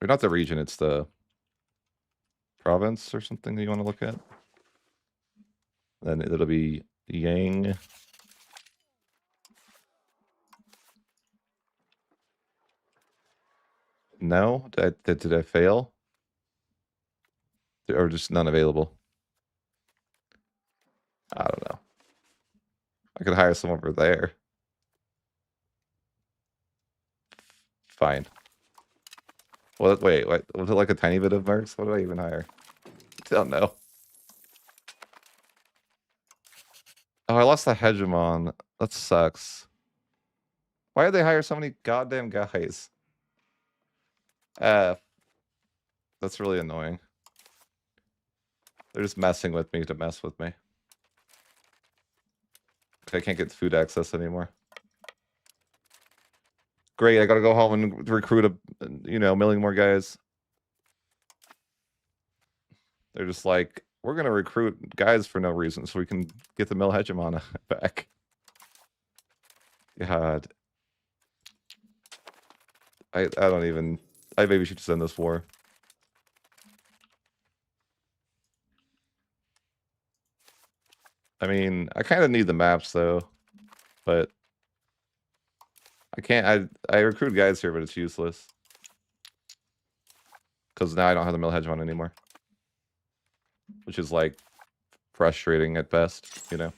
or not the region, it's the province or something that you want to look at. Then it'll be Yang. No? Did I fail? Or just none available? I don't know. I could hire someone over there. Fine. Well, wait, was it like a tiny bit of mercs? What did I even hire? I don't know. Oh, I lost the hegemon. That sucks. Why did they hire so many goddamn guys? That's really annoying. They're just messing with me to mess with me. I can't get food access anymore. Great, I gotta go home and recruit a million more guys. They're just like, we're gonna recruit guys for no reason so we can get the mill hegemon back. God. I don't even... I maybe should just end this war. I mean, I kind of need the maps, though. But... I can't... I recruit guys here, but it's useless. Because now I don't have the mill hegemon anymore. Which is, like, frustrating at best, you know?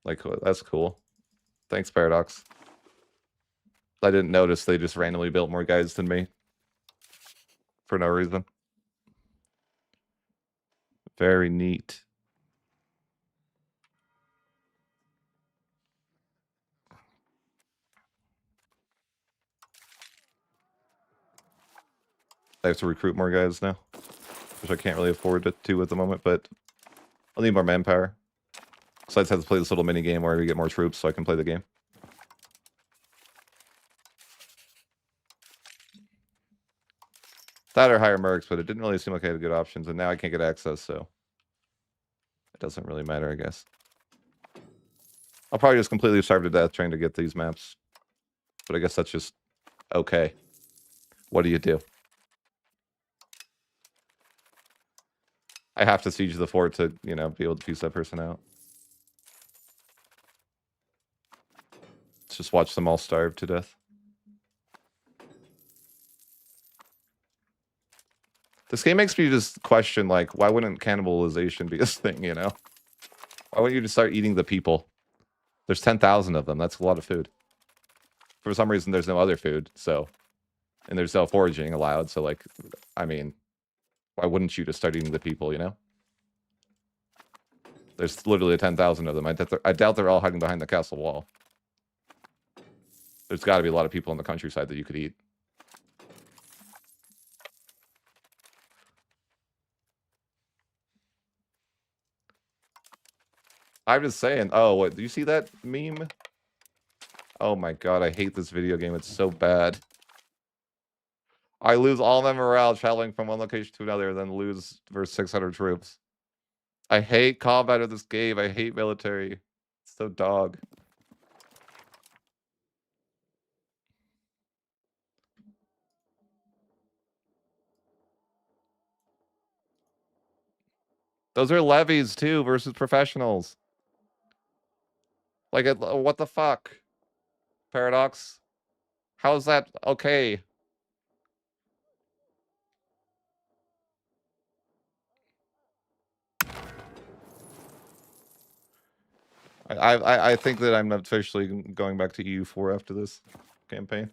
Like, that's cool. Thanks, Paradox. I didn't notice they just randomly built more guys than me. For no reason. Very neat. I have to recruit more guys now. Which I can't really afford to at the moment, but I'll need more manpower. So I just have to play this little mini game where we get more troops so I can play the game. That or hire mercs, but it didn't really seem like I had good options, and now I can't get access, so it doesn't really matter, I guess. I'll probably just completely starve to death trying to get these maps. But I guess that's just okay. What do you do? I have to siege the fort to, be able to piece that person out. Let's just watch them all starve to death. This game makes me just question, like, why wouldn't cannibalization be a thing, Why wouldn't you just start eating the people? There's 10,000 of them. That's a lot of food. For some reason, there's no other food, so... And there's no foraging allowed, so, like, I mean... Why wouldn't you just start eating the people, There's literally 10,000 of them. I doubt they're all hiding behind the castle wall. There's got to be a lot of people in the countryside that you could eat. I'm just saying. Oh, what? Do you see that meme? Oh my god, I hate this video game. It's so bad. I lose all my morale traveling from one location to another, then lose versus 600 troops. I hate combat of this game. I hate military. It's so dog. Those are levies too versus professionals. Like, what the fuck? Paradox? How is that okay? I think that I'm officially going back to EU4 after this campaign.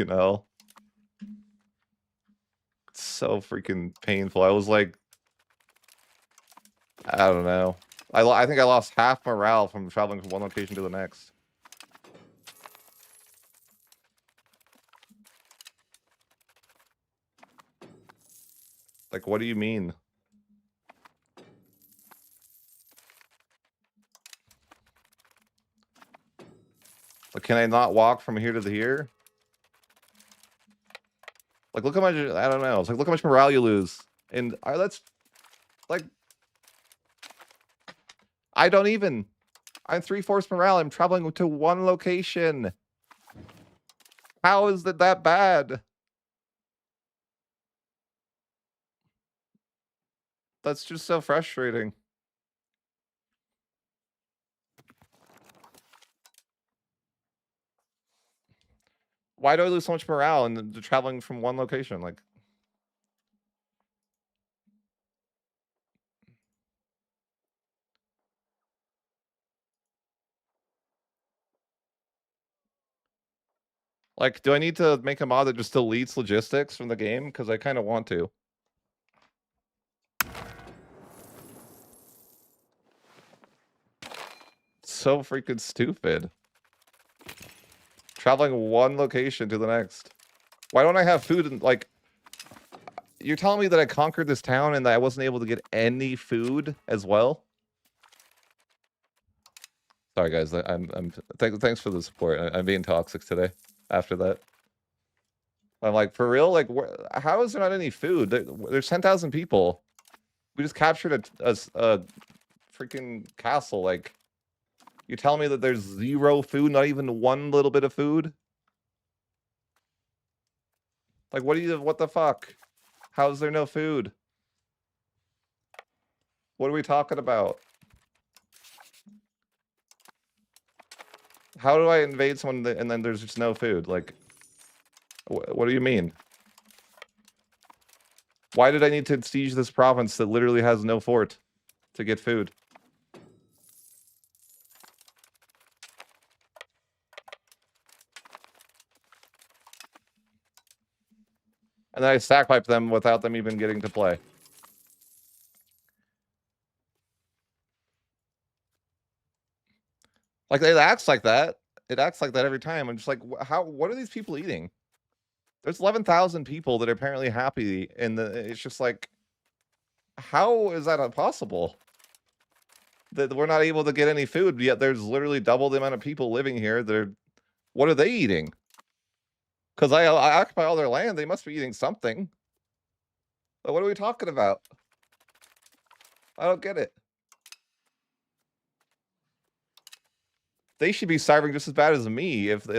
Hell. It's so freaking painful. I was like, I don't know. I think I lost half morale from traveling from one location to the next. Like, what do you mean? Like, can I not walk from here to here? Like, look how much, I don't know. It's like, look how much morale you lose. And that's, like, I don't even. I'm 3/4 morale. I'm traveling to one location. How is it that bad? That's just so frustrating. Why do I lose so much morale in traveling from one location? Like, do I need to make a mod that just deletes logistics from the game? Because I kind of want to. So freaking stupid. Traveling one location to the next. Why don't I have food and, like... You're telling me that I conquered this town and that I wasn't able to get any food as well? Sorry, guys. Thanks for the support. I'm being toxic today. After that, I'm like, for real. Like, how is there not any food? There's 10,000 people. We just captured a freaking castle. Like, you tell me that there's zero food, not even one little bit of food? Like, what the fuck? How is there no food? What are we talking about? How do I invade someone and then there's just no food? Like, what do you mean? Why did I need to siege this province that literally has no fort to get food? And then I sackpipe them without them even getting to play. Like, it acts like that. It acts like that every time. I'm just like, what are these people eating? There's 11,000 people that are apparently happy, and it's just like, how is that possible? That we're not able to get any food, yet there's literally double the amount of people living here. What are they eating? Because I occupy all their land, they must be eating something. But what are we talking about? I don't get it. They should be starving just as bad as me if they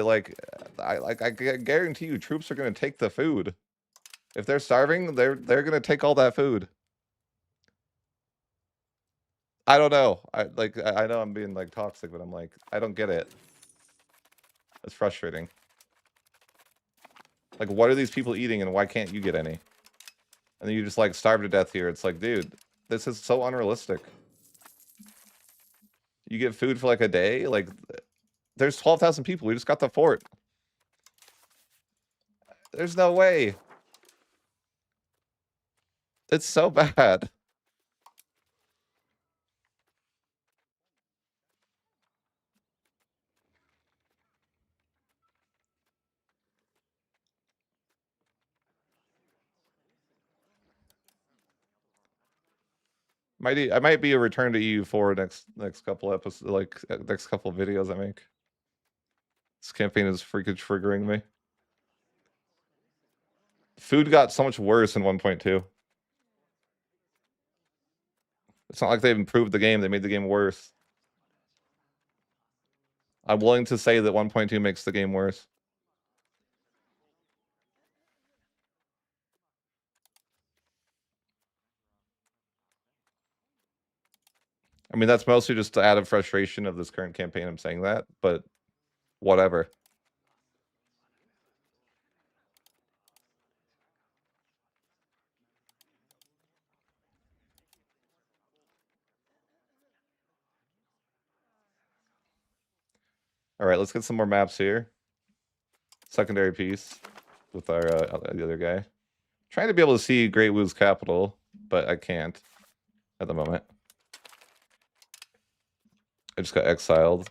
I guarantee you troops are gonna take the food. If they're starving, they're gonna take all that food. I don't know. I know I'm being like toxic, but I'm like, I don't get it. It's frustrating. Like, what are these people eating and why can't you get any? And then you just like starve to death here. It's like, dude, this is so unrealistic. You get food for like a day? Like, there's 12,000 people. We just got the fort. There's no way. It's so bad. I might be a return to EU4 next couple episodes, like next couple videos I make. This campaign is freaking triggering me. Food got so much worse in 1.2. It's not like they've improved the game, they made the game worse. I'm willing to say that 1.2 makes the game worse. I mean, that's mostly just out of frustration of this current campaign, I'm saying that, but whatever. All right, let's get some more maps here. Secondary piece with our the other guy. Trying to be able to see Great Wu's capital, but I can't at the moment. I just got exiled.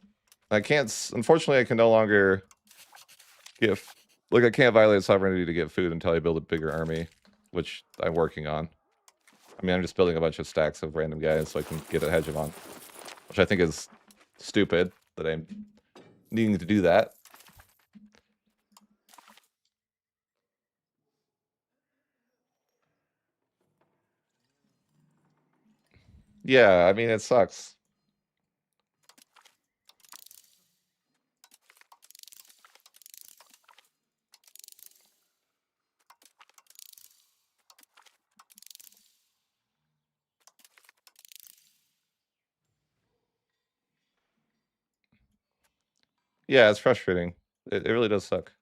I can't. Unfortunately, I can no longer get. Like, I can't violate sovereignty to get food until I build a bigger army, which I'm working on. I mean, I'm just building a bunch of stacks of random guys so I can get a hegemon, which I think is stupid that I'm needing to do that. Yeah, I mean, it sucks. Yeah, it's frustrating. It really does suck.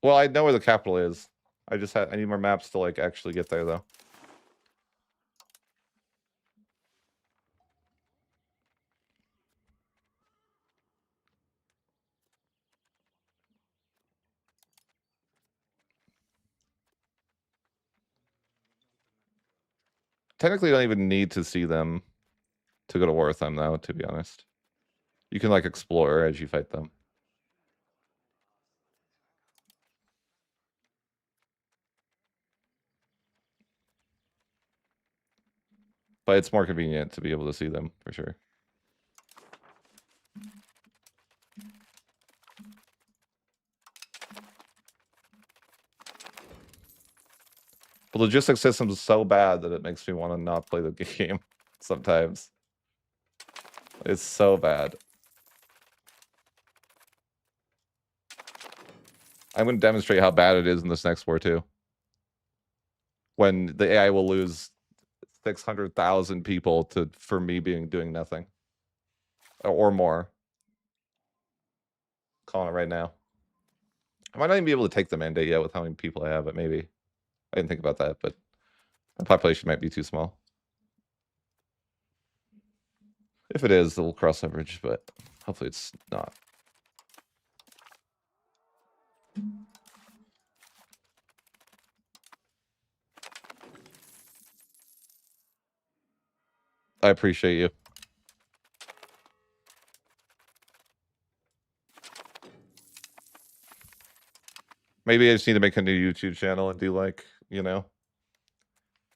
Well, I know where the capital is. I need more maps to like actually get there though. Technically, I don't even need to see them to go to war with them, though, to be honest. You can, like, explore as you fight them. But it's more convenient to be able to see them, for sure. The logistics system is so bad that it makes me want to not play the game sometimes. It's so bad. I'm going to demonstrate how bad it is in this next war, too. When the AI will lose 600,000 people for me doing nothing. Or more. Calling it right now. I might not even be able to take the mandate yet with how many people I have, but maybe. I didn't think about that, but the population might be too small. If it is, it'll cross leverage, but hopefully it's not. I appreciate you. Maybe I just need to make a new YouTube channel and do, like, you know,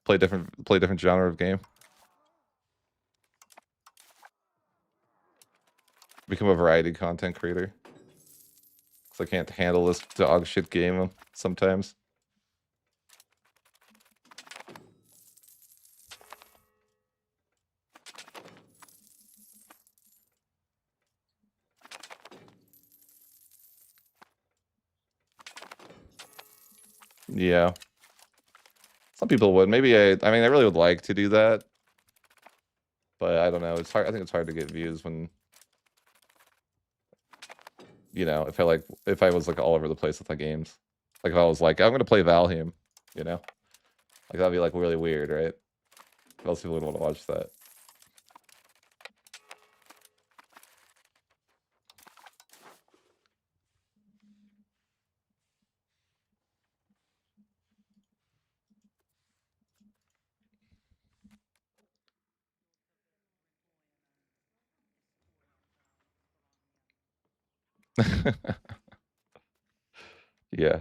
play different genre of game. Become a variety content creator. Because I can't handle this dog shit game sometimes. Yeah. Some people would. Maybe I mean, I really would like to do that. But I don't know. It's hard. I think it's hard to get views when, you know, if I was like all over the place with my games. Like if I was like, I'm gonna play Valheim, you know? Like that'd be like really weird, right? Most people would want to watch that. Yeah.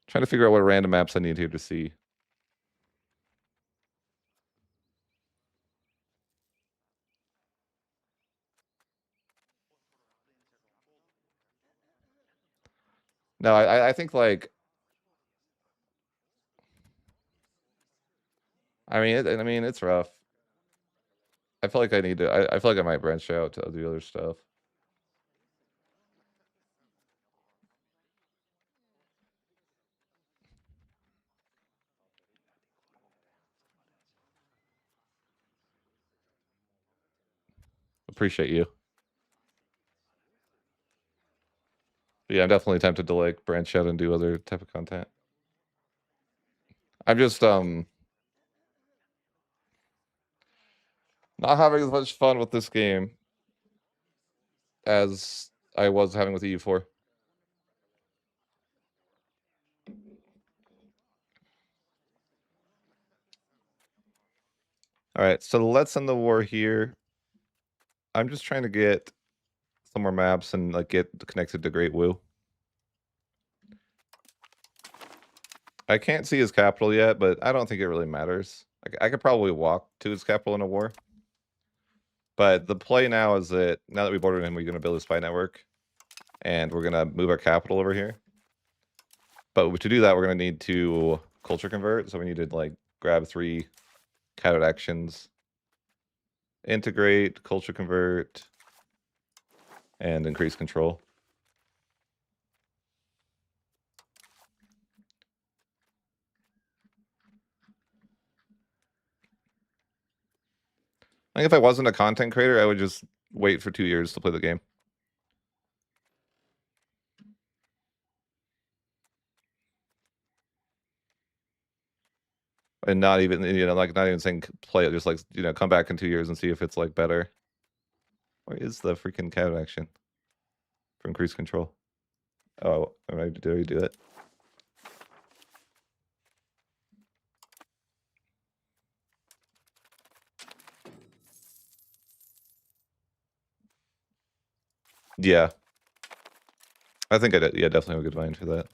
Trying to figure out what random maps I need here to see. No, I think like, I mean it's rough. I feel like I need to. I feel like I might branch out to do other stuff. Appreciate you. But yeah, I'm definitely tempted to like branch out and do other type of content. I'm just not having as much fun with this game as I was having with EU4. All right, so let's end the war here. I'm just trying to get some more maps and like get connected to Great Wu. I can't see his capital yet, but I don't think it really matters. I could probably walk to his capital in a war. But the play now is that now that we bordered him, we're going to build a spy network. And we're going to move our capital over here. But to do that, we're going to need to culture convert. So we need to like grab 3 cadet actions. Integrate, culture convert, and increase control. I think if I wasn't a content creator, I would just wait for 2 years to play the game. And not even, you know, like not even saying play it, just like, you know, come back in 2 years and see if it's like better. Where is the freaking cadet action for increased control? Oh, did I do it? Yeah. I think I did. Yeah, definitely have a good mind for that.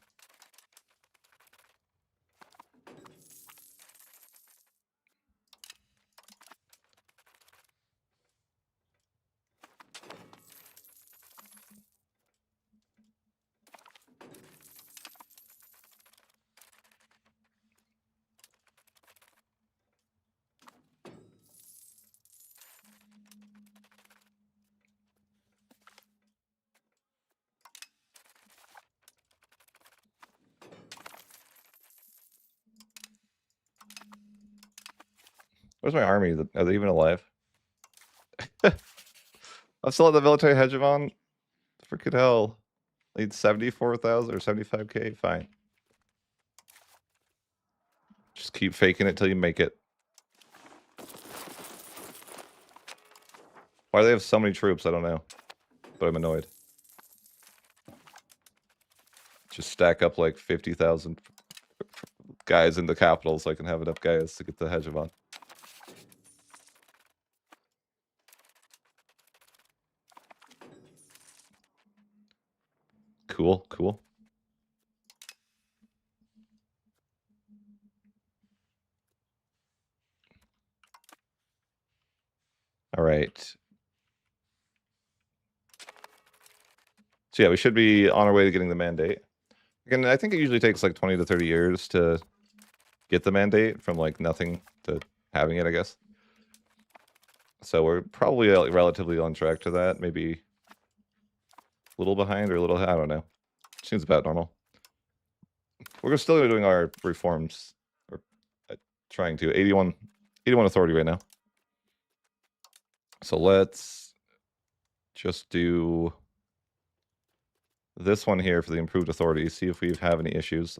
Where's my army? Are they even alive? I'm still at the military hegemon. Freaking hell. Need 74,000 or 75k? Fine. Just keep faking it till you make it. Why do they have so many troops? I don't know. But I'm annoyed. Just stack up like 50,000 guys in the capital so I can have enough guys to get the hegemon. Cool, cool. All right. So yeah, we should be on our way to getting the mandate. Again, I think it usually takes like 20 to 30 years to get the mandate from like nothing to having it, I guess. So we're probably relatively on track to that. Maybe a little behind or a little, I don't know. Seems about normal. We're still doing our reforms, or trying to. 81 authority right now. So let's just do this one here for the improved authority, see if we have any issues.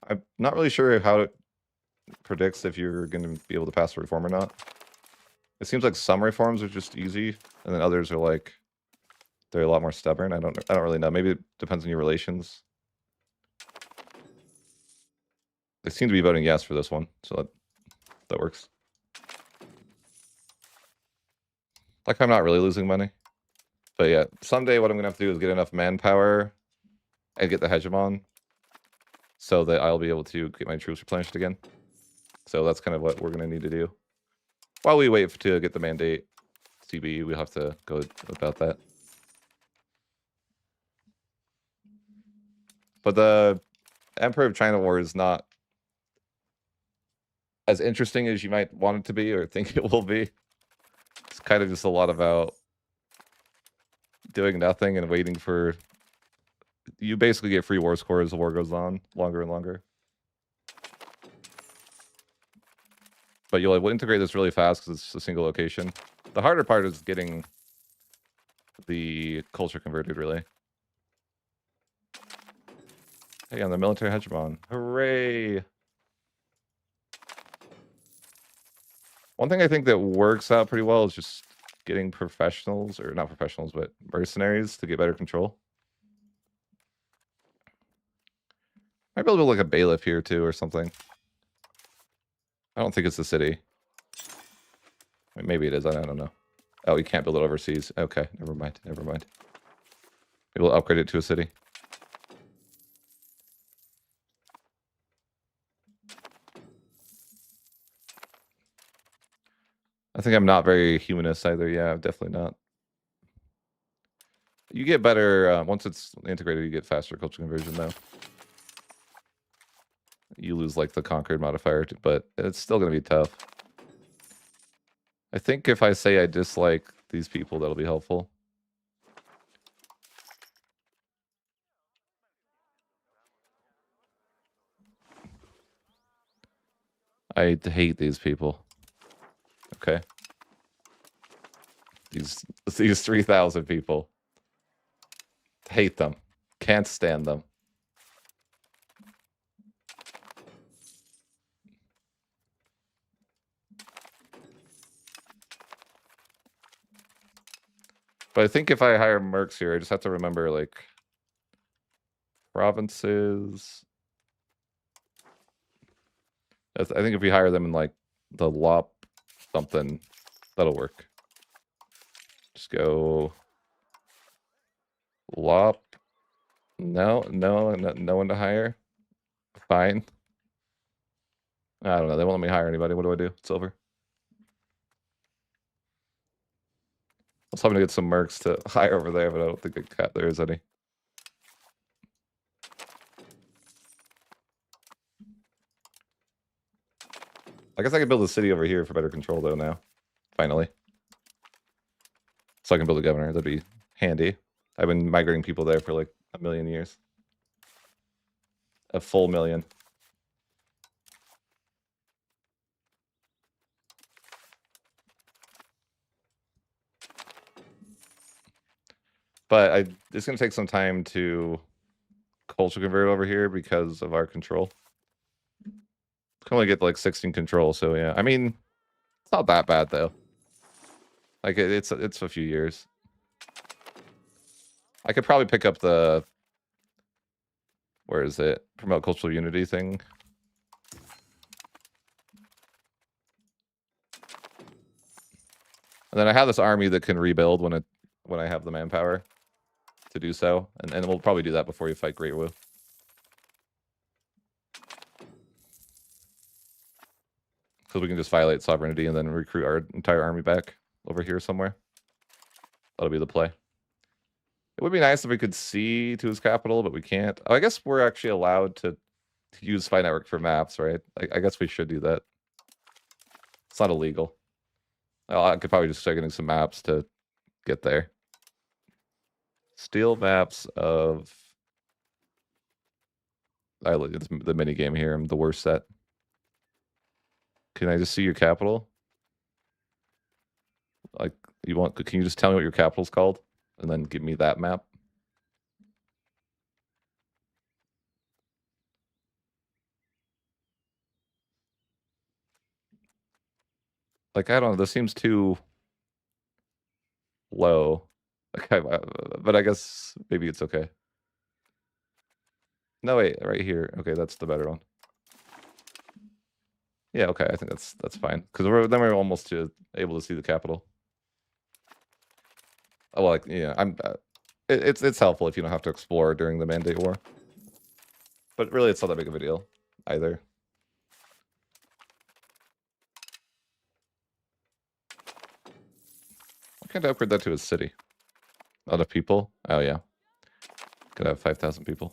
I'm not really sure how it predicts if you're going to be able to pass a reform or not. It seems like some reforms are just easy, and then others are like, they're a lot more stubborn. I don't really know. Maybe it depends on your relations. They seem to be voting yes for this one, so that works. Like, I'm not really losing money. But yeah, someday what I'm going to have to do is get enough manpower and get the hegemon so that I'll be able to get my troops replenished again. So that's kind of what we're going to need to do. While we wait to get the mandate CB, we'll have to go about that. But the Emperor of China War is not as interesting as you might want it to be or think it will be. It's kind of just a lot about doing nothing and waiting for... You basically get free war score as the war goes on, longer and longer. But we'll integrate this really fast because it's a single location. The harder part is getting the culture converted, really. Hey, on the military hegemon. Hooray! One thing I think that works out pretty well is just getting professionals, or not professionals, but mercenaries to get better control. Might be able to build like a bailiff here too or something. I don't think it's the city. I mean, maybe it is. I don't know. Oh, you can't build it overseas. Okay, never mind. Never mind. Maybe we'll upgrade it to a city. I think I'm not very humanist either. Yeah, definitely not. You get better once it's integrated. You get faster culture conversion, though. You lose like the conquered modifier, but it's still gonna be tough. I think if I say I dislike these people, that'll be helpful. I hate these people. Okay. These 3,000 people. Hate them. Can't stand them. But I think if I hire mercs here, I just have to remember, like, provinces. I think if we hire them in, like, the LOP something, that'll work. Just go Lop. No one to hire. Fine. I don't know. They won't let me hire anybody. What do I do? It's over. I was hoping to get some mercs to hire over there, but I don't think there is any. I guess I could build a city over here for better control, though, now. Finally. So I can build a governor. That'd be handy. I've been migrating people there for like 1,000,000 years. A full million. But it's going to take some time to culture convert over here because of our control. Can only get like 16 control, so yeah. I mean, it's not that bad though. Like it's a few years. I could probably pick up the where is it? Promote cultural unity thing. And then I have this army that can rebuild when I have the manpower to do so, and we'll probably do that before you fight Great Wu. Because we can just violate sovereignty and then recruit our entire army back over here somewhere. That'll be the play. It would be nice if we could see to his capital, but we can't. Oh, I guess we're actually allowed to use Spy Network for maps, right? I guess we should do that. It's not illegal. I could probably just start getting some maps to get there. Steal maps of... It's the mini game here. I'm the worst set. Can I just see your capital? Like, can you just tell me what your capital's called? And then give me that map? Like, I don't know. This seems too low. Okay, but I guess maybe it's okay. No, wait, right here. Okay, that's the better one. Yeah, okay, I think that's fine. Because then we're almost able to see the capital. Oh, well, like, yeah, it's helpful if you don't have to explore during the Mandate War. But really, it's not that big of a deal either. I can't upgrade that to a city. A lot of people. Oh yeah, could have 5,000 people.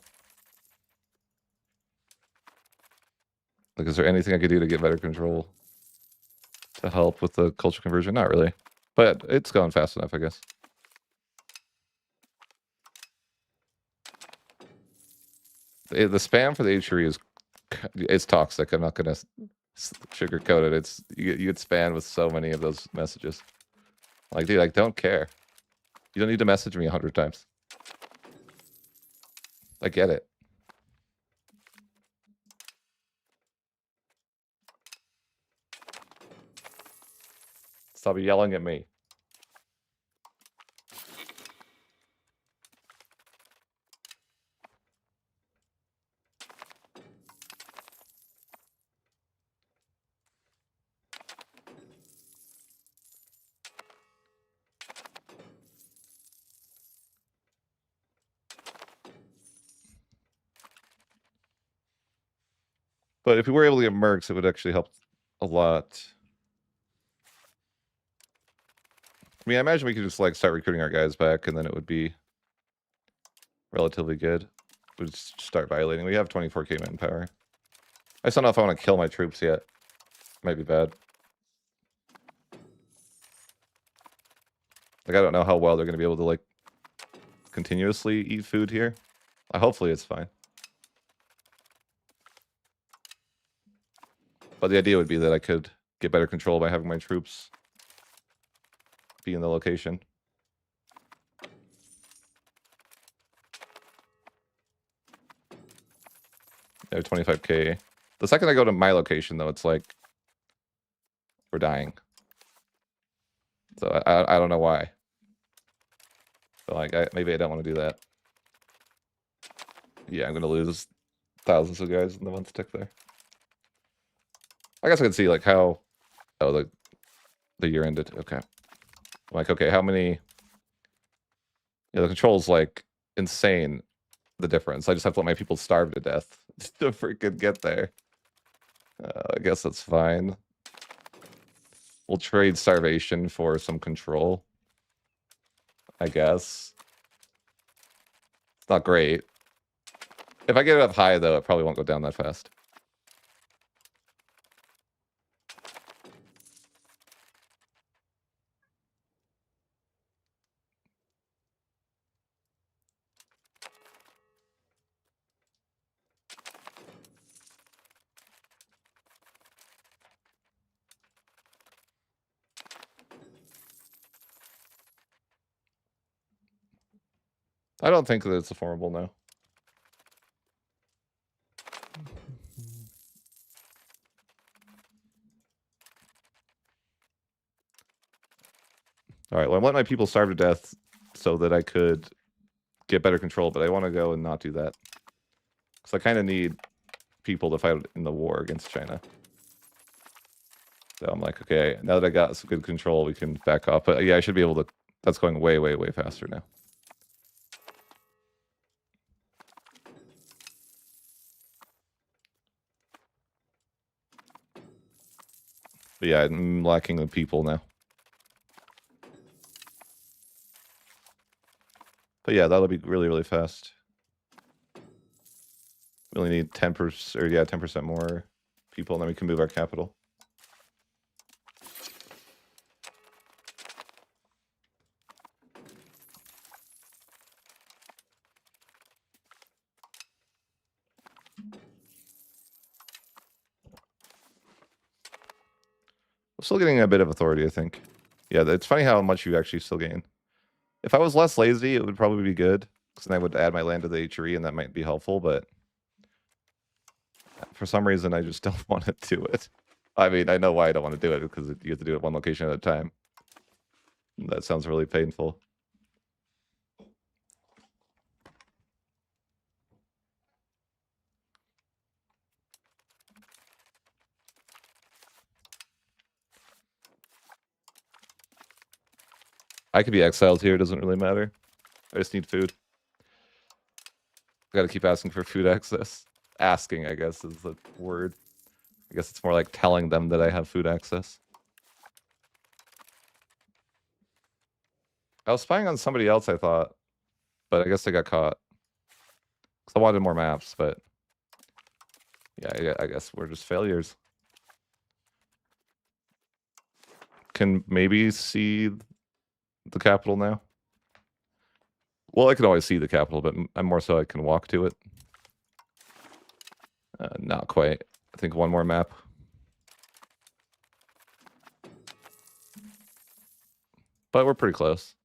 Like, is there anything I could do to get better control to help with the culture conversion? Not really, but it's going fast enough, I guess. The spam for the H3 is toxic. I'm not gonna sugarcoat it. It's you get spammed with so many of those messages. Like, dude, I don't care. You don't need to message me 100 times. I get it. Stop yelling at me. But if we were able to get mercs, it would actually help a lot. I mean, I imagine we could just like start recruiting our guys back, and then it would be relatively good. We'd just start violating. We have 24k manpower. I just don't know if I want to kill my troops yet. Might be bad. Like, I don't know how well they're going to be able to like continuously eat food here. Hopefully it's fine. But the idea would be that I could get better control by having my troops be in the location. They have 25k. The second I go to my location, though, it's like we're dying. So I don't know why. So like maybe I don't want to do that. Yeah, I'm gonna lose thousands of guys in the one stick there. I guess I can see like how the year ended. Okay. I'm like, okay, how many? Yeah, the control's like insane, the difference. I just have to let my people starve to death to freaking get there. I guess that's fine. We'll trade starvation for some control, I guess. It's not great. If I get it up high, though, it probably won't go down that fast. I don't think that it's a formable no. All right, well, I'm letting my people starve to death so that I could get better control, but I want to go and not do that. Because I kind of need people to fight in the war against China. So I'm like, okay, now that I got some good control, we can back off. But yeah, I should be able to... That's going way, way, way faster now. But yeah, I'm lacking the people now. But yeah, that'll be really, really fast. We only need 10%, or yeah, 10% more people, and then we can move our capital. I'm still getting a bit of authority, I think. Yeah, it's funny how much you actually still gain. If I was less lazy, it would probably be good, because then I would add my land to the HRE, and that might be helpful, but for some reason, I just don't want to do it. I mean, I know why I don't want to do it, because you have to do it one location at a time. That sounds really painful. I could be exiled here, it doesn't really matter. I just need food. Gotta keep asking for food access. Asking, I guess, is the word. I guess it's more like telling them that I have food access. I was spying on somebody else, I thought, but I guess I got caught. Because I wanted more maps, but yeah, I guess we're just failures. Can maybe see the capital now? Well, I can always see the capital, but I'm more so I can walk to it. Not quite. I think one more map. But we're pretty close.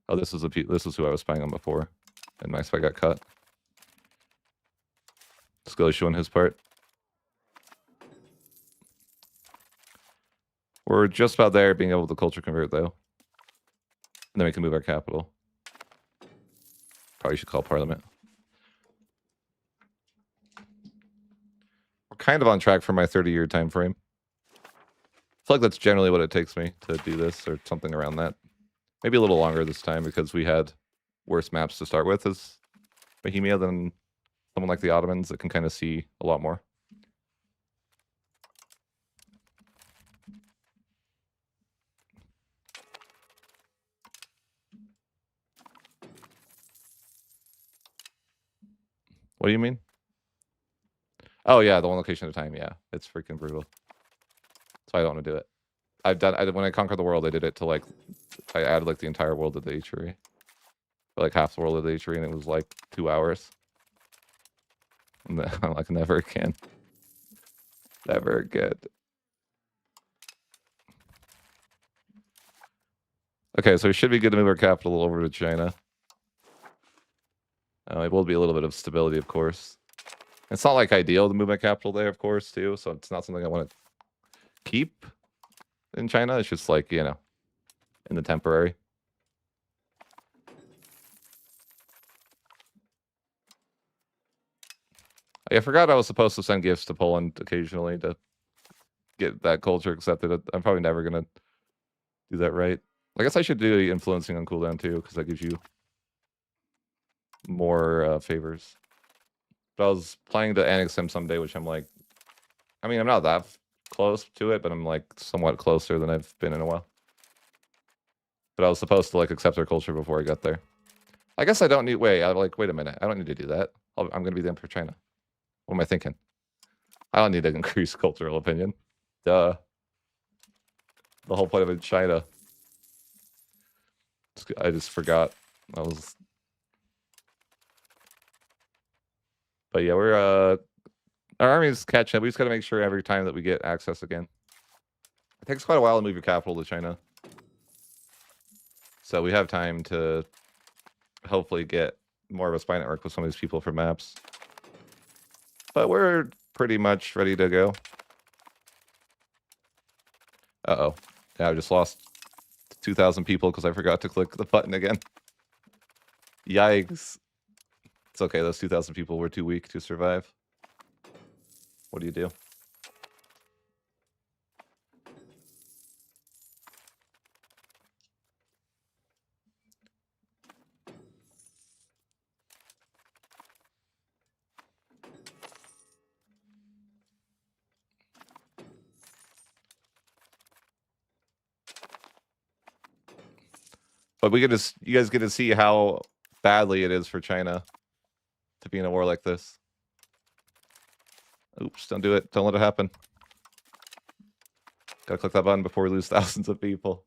Oh, this is who I was spying on before, and my spy got cut. Scully showing his part. We're just about there, being able to culture convert, though. And then we can move our capital. Probably should call Parliament. We're kind of on track for my 30-year time frame. I feel like that's generally what it takes me to do this, or something around that. Maybe a little longer this time, because we had worse maps to start with as Bohemia than someone like the Ottomans that can kind of see a lot more. What do you mean? Oh yeah, the one location at a time. Yeah, it's freaking brutal. So I don't want to do it. When I conquered the world, I did it to like, I added like the entire world to the HRE. Like half the world of the HRE, and it was like 2 hours. And then I'm like, never again. Never again. Okay, so we should be good to move our capital over to China. It will be a little bit of stability, of course. It's not like ideal to move my capital there, of course, too. So it's not something I want to keep in China. It's just like, you know, in the temporary. I forgot I was supposed to send gifts to Poland occasionally to get that culture accepted. I'm probably never going to do that right. I guess I should do influencing on cooldown too, because that gives you more favors. But I was planning to annex him someday, which I'm like, I mean, I'm not that close to it, but I'm like somewhat closer than I've been in a while. But I was supposed to like accept their culture before I got there. I guess I don't need. Wait a minute. I don't need to do that. I'm going to be the Emperor of China. What am I thinking? I don't need to increase cultural opinion. Duh. The whole point of it, China. I just forgot. I was. But yeah, we're our army's catching up. We just got to make sure every time that we get access again. It takes quite a while to move your capital to China. So we have time to hopefully get more of a spy network with some of these people for maps. But we're pretty much ready to go. Uh-oh. Yeah, I just lost 2,000 people because I forgot to click the button again. Yikes. It's okay, those 2,000 people were too weak to survive. What do you do? But we get to, you guys get to see how badly it is for China to be in a war like this. Oops, don't do it. Don't let it happen. Gotta click that button before we lose thousands of people.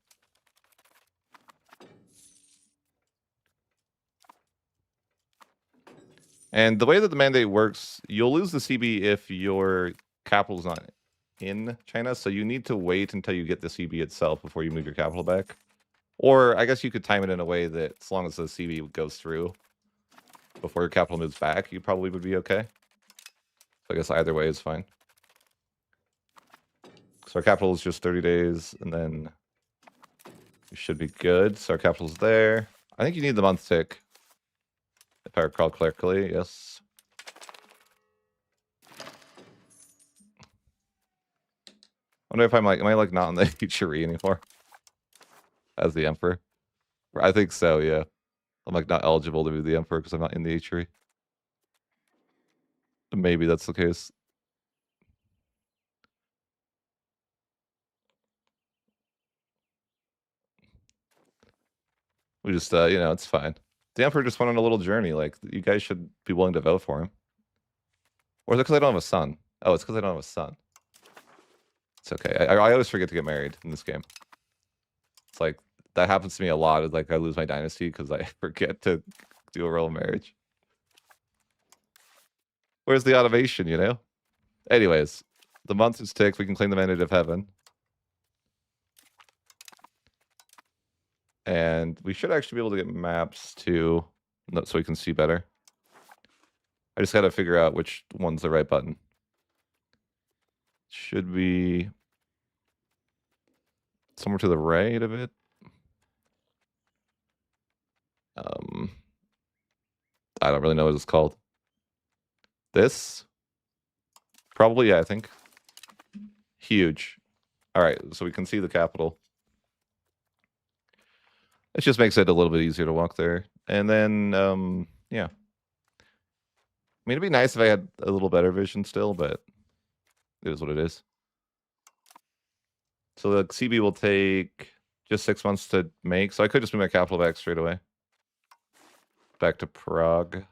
And the way that the mandate works, you'll lose the CB if your capital's not in China. So you need to wait until you get the CB itself before you move your capital back. Or I guess you could time it in a way that as long as the CB goes through before your capital moves back, you probably would be okay. So I guess either way is fine. So our capital is just 30 days, and then we should be good. So our capital's there. I think you need the month tick. If I recall correctly, yes. I wonder if I'm like, am I like not in the Ichiri anymore? As the Emperor? I think so, yeah. I'm like not eligible to be the Emperor because I'm not in the Ichiri. Maybe that's the case. We just, you know, it's fine. The Emperor just went on a little journey. Like, you guys should be willing to vote for him. Or is it because I don't have a son? Oh, it's because I don't have a son. It's okay. I always forget to get married in this game. It's like, that happens to me a lot. It's like I lose my dynasty because I forget to do a royal marriage. Where's the automation, you know? Anyways, the month is ticked. We can claim the mandate of heaven. And we should actually be able to get maps too, so we can see better. I just got to figure out which one's the right button. Should be somewhere to the right of it. I don't really know what it's called. This? Probably, yeah, I think. Huge. All right, so we can see the capital. It just makes it a little bit easier to walk there. And then, yeah. I mean, it'd be nice if I had a little better vision still, but it is what it is. So the CB will take just 6 months to make. So I could just move my capital back straight away. Back to Prague.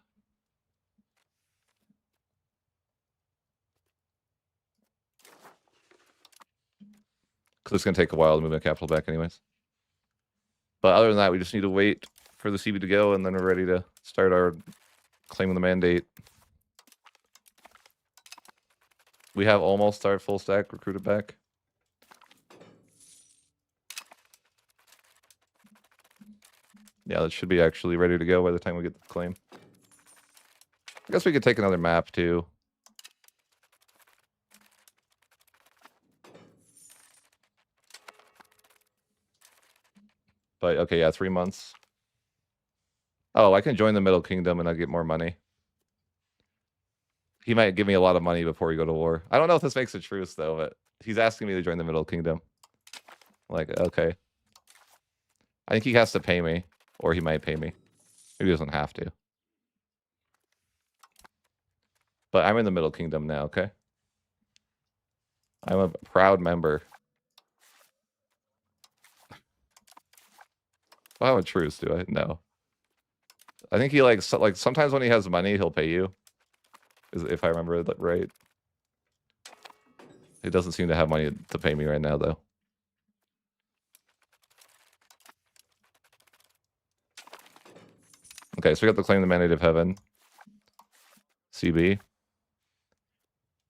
Because it's going to take a while to move my capital back anyways. But other than that, we just need to wait for the CB to go, and then we're ready to start our claim of the mandate. We have almost our full stack recruited back. Yeah, that should be actually ready to go by the time we get the claim. I guess we could take another map too. But okay, yeah, 3 months. Oh, I can join the Middle Kingdom and I get more money. He might give me a lot of money before we go to war. I don't know if this makes a truce though, but he's asking me to join the Middle Kingdom. Like, okay. I think he has to pay me, or he might pay me. Maybe he doesn't have to. But I'm in the Middle Kingdom now, okay? I'm a proud member. I have a truce, do I? No. I think he like sometimes when he has money, he'll pay you. If I remember that right. He doesn't seem to have money to pay me right now, though. Okay, so we got the claim the mandate of heaven. CB.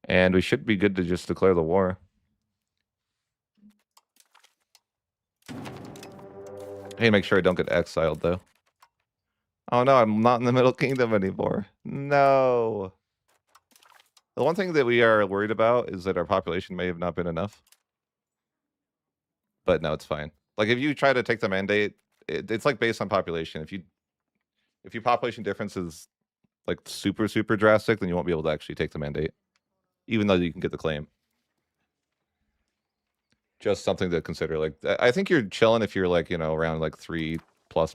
And we should be good to just declare the war. Hey, make sure I don't get exiled, though. Oh no, I'm not in the Middle Kingdom anymore. No. The one thing that we are worried about is that our population may have not been enough. But no, it's fine. Like if you try to take the mandate, it's like based on population. If your population difference is like super drastic, then you won't be able to actually take the mandate, even though you can get the claim. Just something to consider. Like I think you're chilling if you're like, you know, around like 3+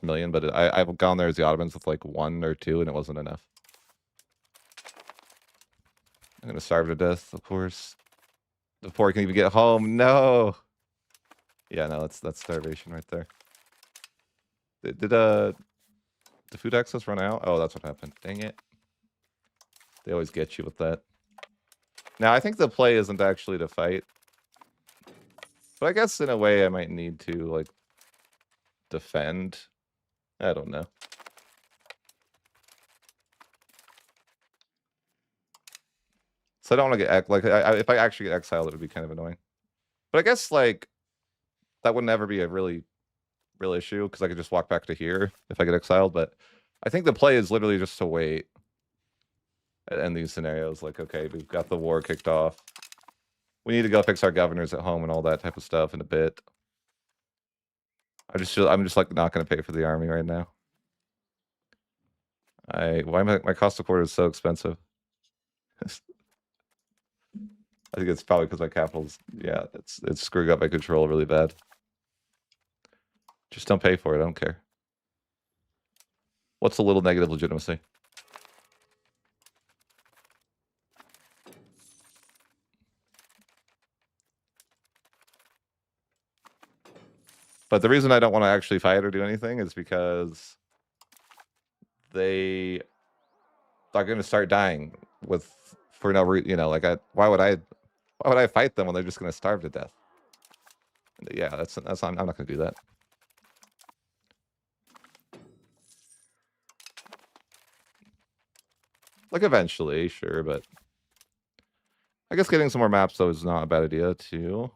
million, but I've gone there as the Ottomans with like 1 or 2 and it wasn't enough. I'm gonna starve to death, of course. Before I can even get home. No. Yeah, no, that's starvation right there. Did the food access run out? Oh, that's what happened. Dang it. They always get you with that. Now, I think the play isn't actually to fight. But I guess in a way I might need to, like, defend. I don't know. So I don't want to get, like, if I actually get exiled, it would be kind of annoying. But I guess, like, that would never be a real issue, because I could just walk back to here if I get exiled. But I think the play is literally just to wait. And these scenarios, like, okay, we've got the war kicked off. We need to go fix our governors at home and all that type of stuff in a bit. I'm just like not going to pay for the army right now. Why my cost of quarter is so expensive? I think it's probably because my capital's, yeah, it's screwing up my control really bad. Just don't pay for it. I don't care. What's a little negative legitimacy? But the reason I don't want to actually fight or do anything is because they are going to start dying for no reason. You know, like why would I fight them when they're just going to starve to death? Yeah, I'm not going to do that. Like eventually, sure, but I guess getting some more maps though is not a bad idea too.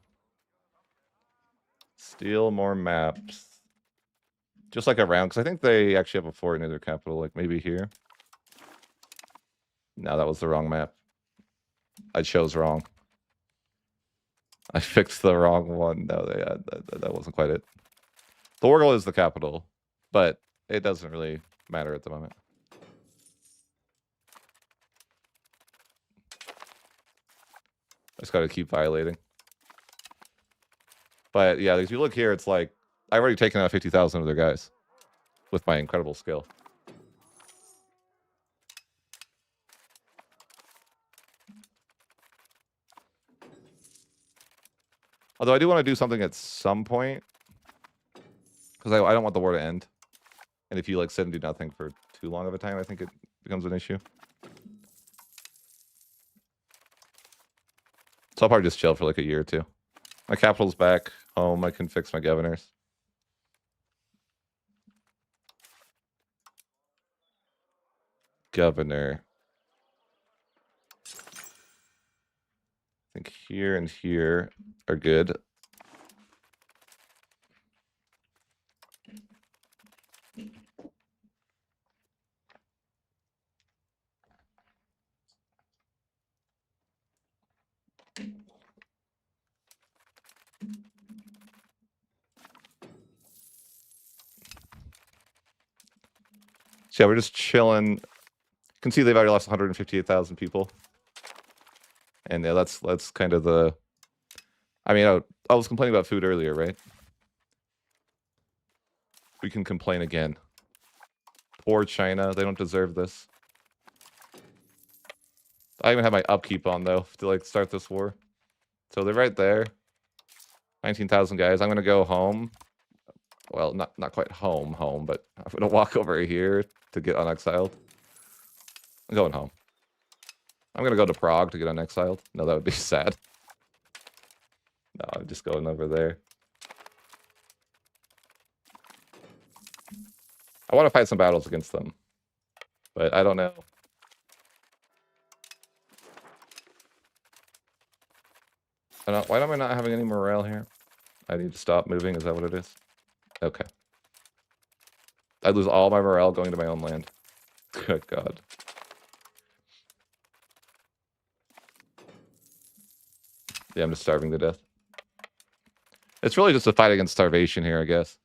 Steal more maps. Just like around, because I think they actually have a fort near their capital, like maybe here. No, that was the wrong map. I chose wrong. I fixed the wrong one. No, that wasn't quite it. Thorgal is the capital, but it doesn't really matter at the moment. I just gotta keep violating. But yeah, if you look here, it's like I've already taken out 50,000 of their guys with my incredible skill. Although I do want to do something at some point, because I don't want the war to end. And if you like sit and do nothing for too long of a time, I think it becomes an issue. So I'll probably just chill for like a year or two. My capital's back home. I can fix my governors. Governor. I think here and here are good. So yeah, we're just chilling. You can see they've already lost 158,000 people. And yeah, that's kind of the... I mean, I was complaining about food earlier, right? We can complain again. Poor China, they don't deserve this. I even have my upkeep on though to like start this war. So they're right there. 19,000 guys. I'm gonna go home. Well, not quite home, but I'm gonna walk over here to get unexiled. I'm going home. I'm gonna go to Prague to get unexiled. No, that would be sad. No, I'm just going over there. I want to fight some battles against them, but I don't know. Why am I not having any morale here? I need to stop moving. Is that what it is? Okay. I lose all my morale going to my own land. Good God. Yeah, I'm just starving to death. It's really just a fight against starvation here, I guess.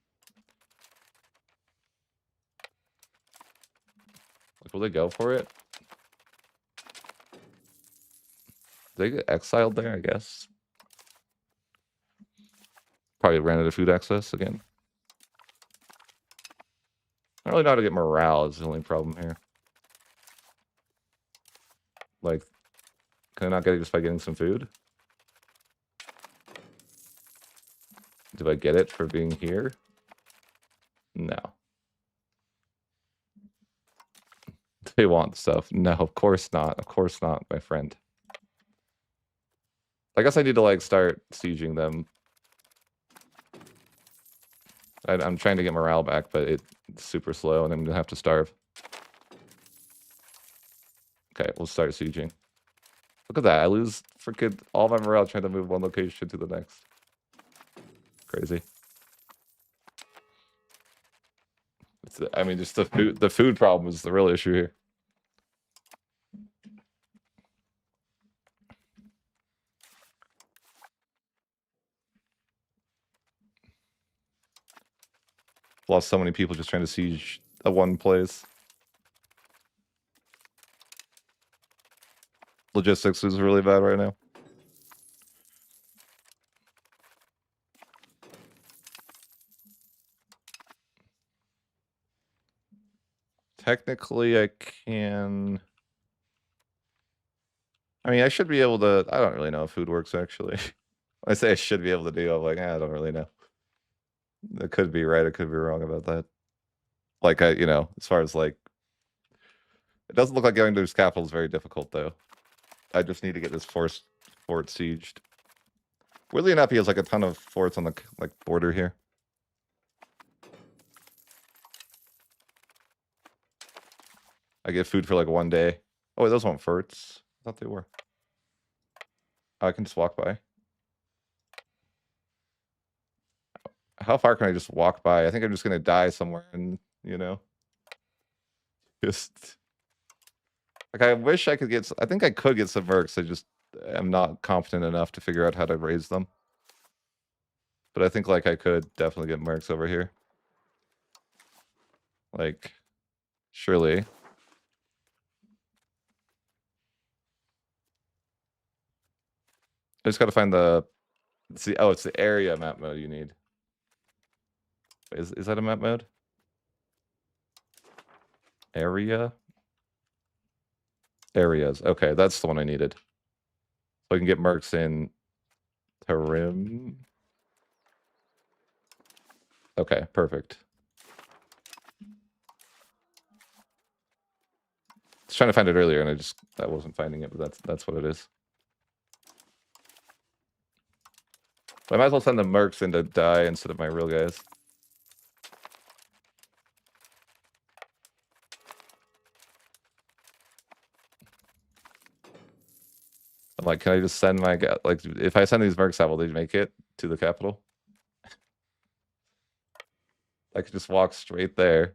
Like, will they go for it? They get exiled there, I guess. Probably ran out of food access again. I don't really know how to get morale is the only problem here. Like, can I not get it just by getting some food? Do I get it for being here? No. They want stuff. No, of course not. Of course not, my friend. I guess I need to, like, start sieging them. I'm trying to get morale back, but it's super slow, and I'm gonna have to starve. Okay, we'll start sieging. Look at that. I lose freaking all my morale trying to move one location to the next. Crazy. I mean, just the food problem is the real issue here. Lost so many people just trying to siege a one place. Logistics is really bad right now. Technically, I can... I mean, I should be able to... I don't really know if food works, actually. When I say I should be able to do, I'm like, I don't really know. It could be right, it could be wrong about that. Like, you know, as far as, like... It doesn't look like going to his capital is very difficult, though. I just need to get this fort sieged. Weirdly enough, he has, like, a ton of forts on the, like, border here. I get food for, like, one day. Oh, wait, those weren't forts. I thought they were. Oh, I can just walk by. How far can I just walk by? I think I'm just gonna die somewhere and, you know. Just... Like, I wish I could get... I think I could get some mercs. I just am not confident enough to figure out how to raise them. But I think, like, I could definitely get mercs over here. Like, surely. I just gotta find the... See, oh, it's the area map mode you need. Is that a map mode? Area? Areas. Okay, that's the one I needed. So I can get mercs in Tarim. Okay, perfect. I was trying to find it earlier and I wasn't finding it, but that's what it is. I might as well send the mercs in to die instead of my real guys. I'm like, can I just send my guy? Like, if I send these mercs out, will they make it to the capital? I could just walk straight there.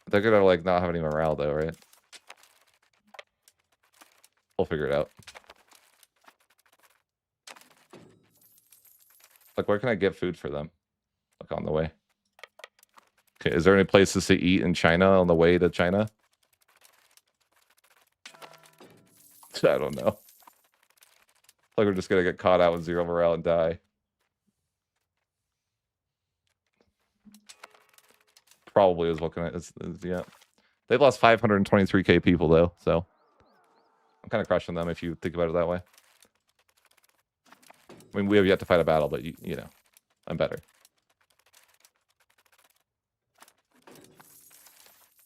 They're gonna, like, not have any morale, though, right? We'll figure it out. Like, where can I get food for them? Like, on the way. Okay, is there any places to eat in China on the way to China? I don't know. Like, we're just gonna get caught out with 0 morale and die. Probably is what can I... yeah. They've lost 523k people though, so I'm kind of crushing them if you think about it that way. I mean, we have yet to fight a battle, but you know, I'm better.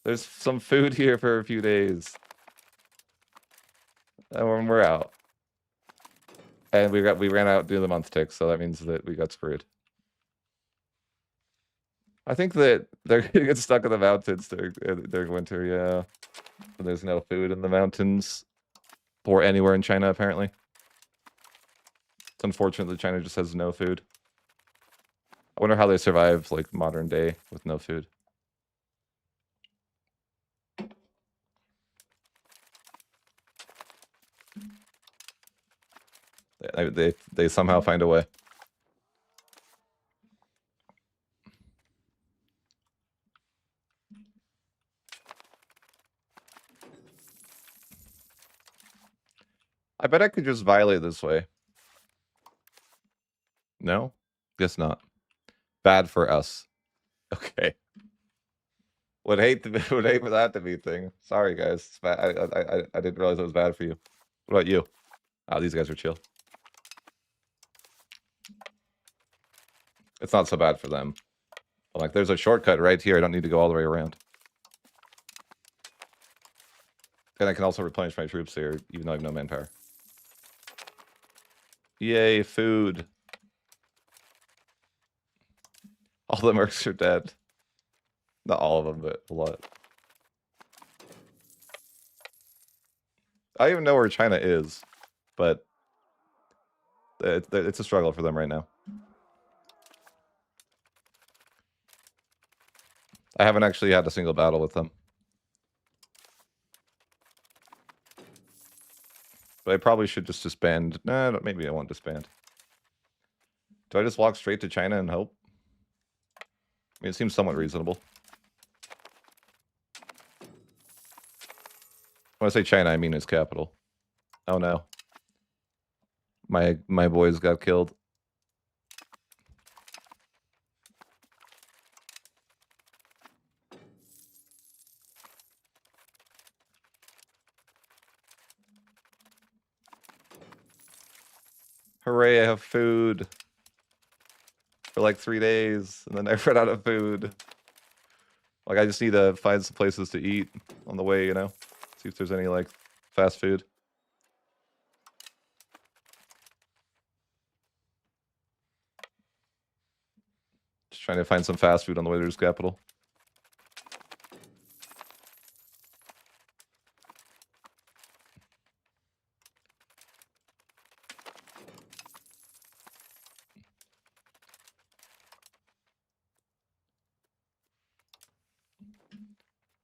There's some food here for a few days. And we're out. And we ran out doing the month tick, so that means that we got screwed. I think that they're gonna get stuck in the mountains during winter, yeah. And there's no food in the mountains or anywhere in China, apparently. It's unfortunate that China just has no food. I wonder how they survive, like, modern day with no food. They somehow find a way. I bet I could just violate this way. No? Guess not. Bad for us. Okay. Would hate for that to be a thing. Sorry, guys. I didn't realize it was bad for you. What about you? Oh, these guys are chill. It's not so bad for them. Like, there's a shortcut right here. I don't need to go all the way around. And I can also replenish my troops here, even though I have no manpower. Yay, food. All the mercs are dead. Not all of them, but a lot. I don't even know where China is, but it's a struggle for them right now. I haven't actually had a single battle with them. But I probably should just disband. Nah, maybe I won't disband. Do I just walk straight to China and hope? I mean, it seems somewhat reasonable. When I say China, I mean its capital. Oh no. My boys got killed. Hooray, I have food. For like 3 days, and then I run out of food. Like, I just need to find some places to eat on the way, you know? See if there's any, like, fast food. Just trying to find some fast food on the way to his capital.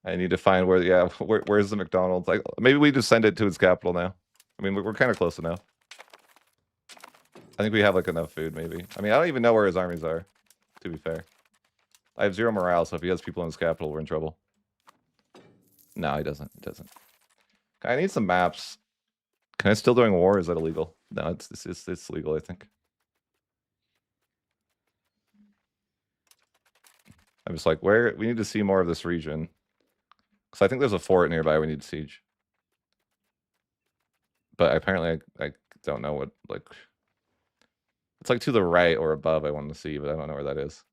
I need to find where, yeah, where's the McDonald's? Like, maybe we just send it to its capital now. I mean, we're kind of close enough. I think we have, like, enough food, maybe. I mean, I don't even know where his armies are, to be fair. I have 0 morale, so if he has people in his capital, we're in trouble. No, he doesn't. He doesn't. I need some maps. Can I still doing war? Is that illegal? No, it's legal, I think. I'm just like, where we need to see more of this region. Because I think there's a fort nearby we need to siege. But apparently I don't know what, like... It's like to the right or above I want to see, but I don't know where that is.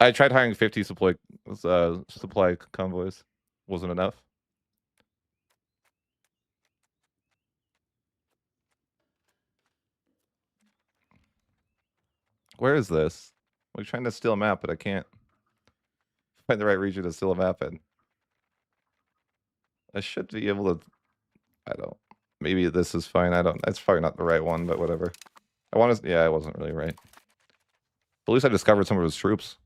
I tried hiring 50 supply convoys. Wasn't enough. Where is this? I'm trying to steal a map, but I can't find the right region to steal a map in. I should be able to... I don't... Maybe this is fine. I don't... It's probably not the right one, but whatever. I want to... Yeah, I wasn't really right. But at least I discovered some of his troops.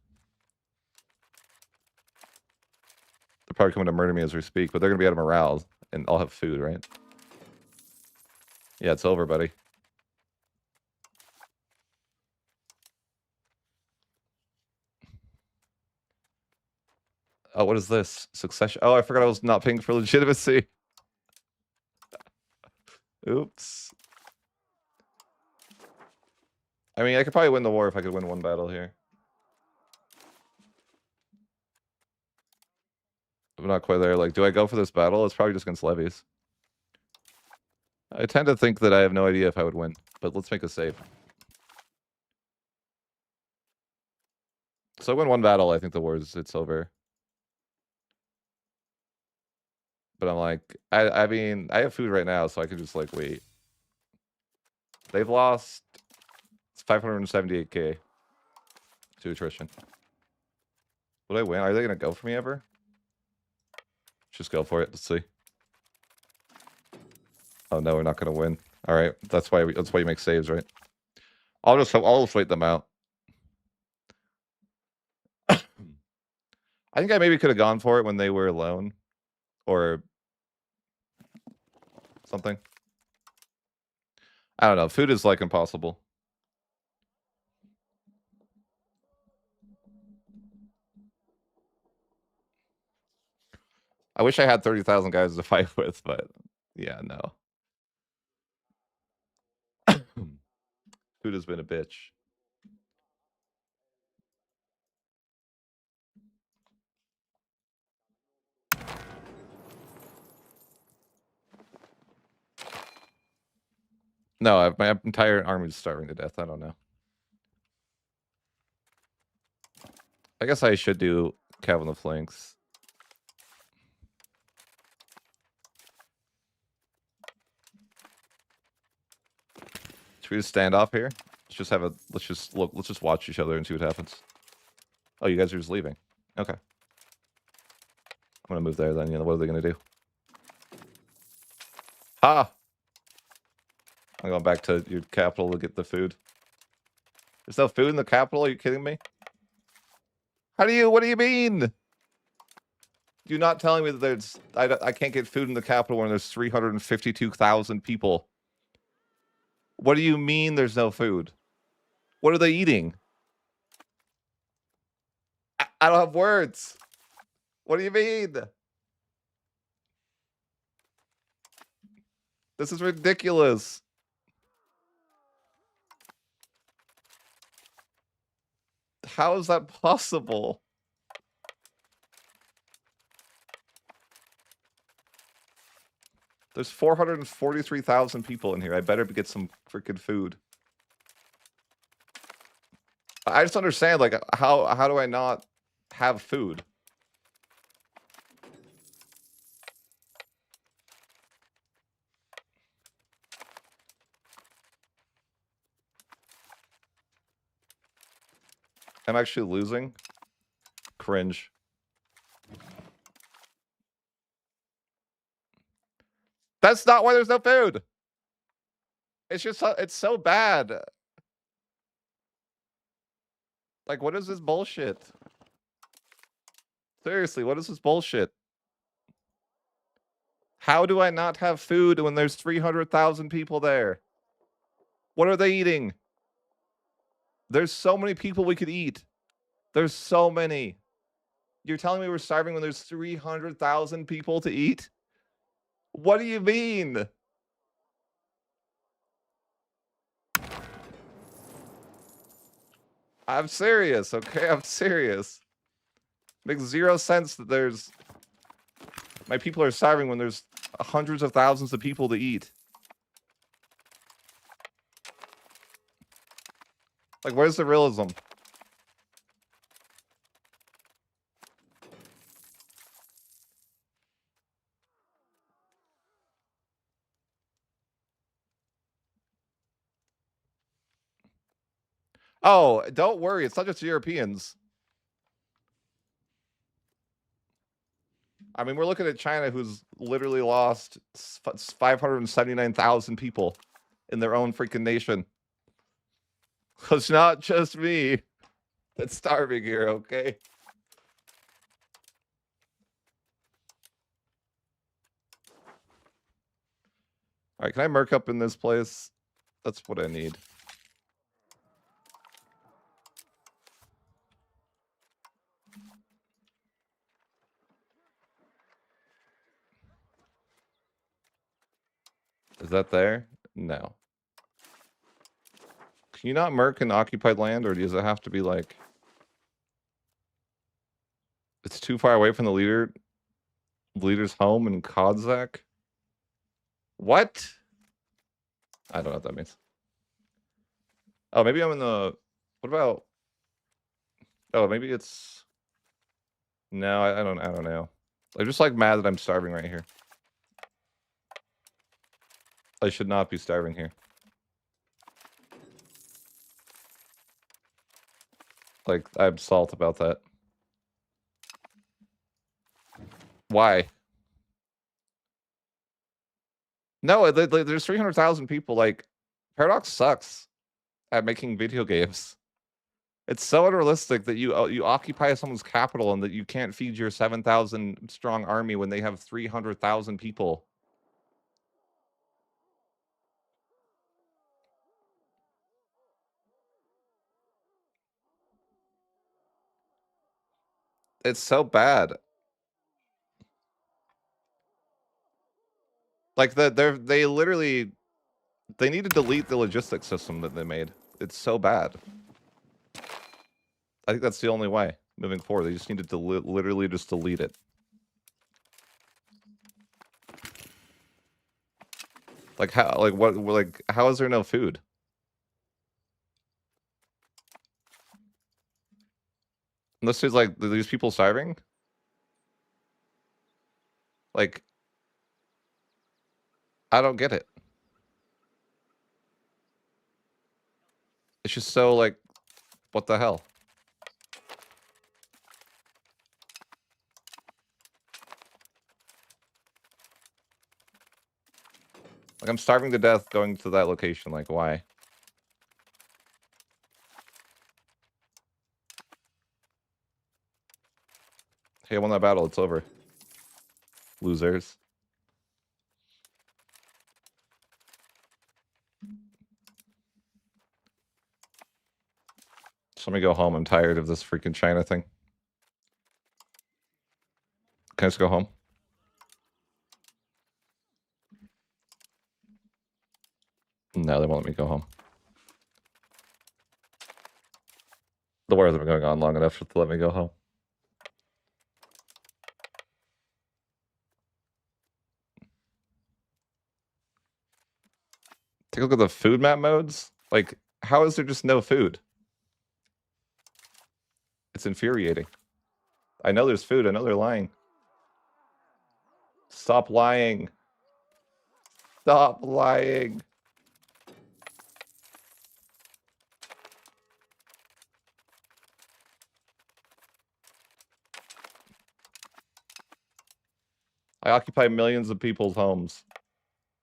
They're probably coming to murder me as we speak, but they're going to be out of morale, and I'll have food, right? Yeah, it's over, buddy. Oh, what is this? Succession? Oh, I forgot I was not paying for legitimacy. Oops. I mean, I could probably win the war if I could win one battle here. I'm not quite there. Like, do I go for this battle? It's probably just against levies. I tend to think that I have no idea if I would win, but let's make a save. So I win one battle, I think the war it's over. But I'm like, I mean, I have food right now, so I could just like wait. They've lost 578k to attrition. Would I win? Are they gonna go for me ever? Just go for it. Let's see. Oh no, we're not gonna win. All right, that's why you make saves, right? I'll just wait them out. I think I maybe could have gone for it when they were alone, or something. I don't know. Food is like impossible. I wish I had 30,000 guys to fight with, but yeah, no. Food has been a bitch. No, my entire army is starving to death. I don't know. I guess I should do cav on the flanks. Should we just stand off here? Let's just watch each other and see what happens. Oh, you guys are just leaving. Okay. I'm gonna move there then. You know, what are they gonna do? Ha! I'm going back to your capital to get the food. There's no food in the capital? Are you kidding me? What do you mean? You're not telling me that I can't get food in the capital when there's 352,000 people. What do you mean there's no food? What are they eating? I don't have words. What do you mean? This is ridiculous. How is that possible? There's 443,000 people in here. I better get some freaking food. I just understand, like, how do I not have food? I'm actually losing. Cringe. That's not why there's no food. It's just, it's so bad. Like, what is this bullshit? Seriously, what is this bullshit? How do I not have food when there's 300,000 people there? What are they eating? There's so many people we could eat. There's so many. You're telling me we're starving when there's 300,000 people to eat? What do you mean? I'm serious, okay? I'm serious. Makes zero sense that my people are starving when there's hundreds of thousands of people to eat. Like, where's the realism? Oh, don't worry. It's not just Europeans. I mean, we're looking at China, who's literally lost 579,000 people in their own freaking nation. It's not just me that's starving here, okay? All right, can I merc up in this place? That's what I need. Is that there? No. Can you not merc in occupied land, or does it have to be like... It's too far away from the leader's home in Kodzak? What? I don't know what that means. Oh, maybe I'm in the... What about... Oh, maybe it's... No, I don't know. I'm just like mad that I'm starving right here. I should not be starving here. Like, I'm salt about that. Why? No, there's 300,000 people. Like, Paradox sucks at making video games. It's so unrealistic that you occupy someone's capital and that you can't feed your 7,000 strong army when they have 300,000 people. It's so bad. Like they literally need to delete the logistics system that they made. It's so bad. I think that's the only way moving forward. They just need to literally just delete it. Like how? Like what? Like how is there no food? Unless there's like these people starving. Like I don't get it. It's just so like, what the hell? Like I'm starving to death going to that location. Like why? Hey, I won that battle. It's over. Losers. So let me go home. I'm tired of this freaking China thing. Can I just go home? No, they won't let me go home. The war hasn't been going on long enough to let me go home. Take a look at the food map modes. Like, how is there just no food? It's infuriating. I know there's food. I know they're lying. Stop lying. Stop lying. I occupy millions of people's homes.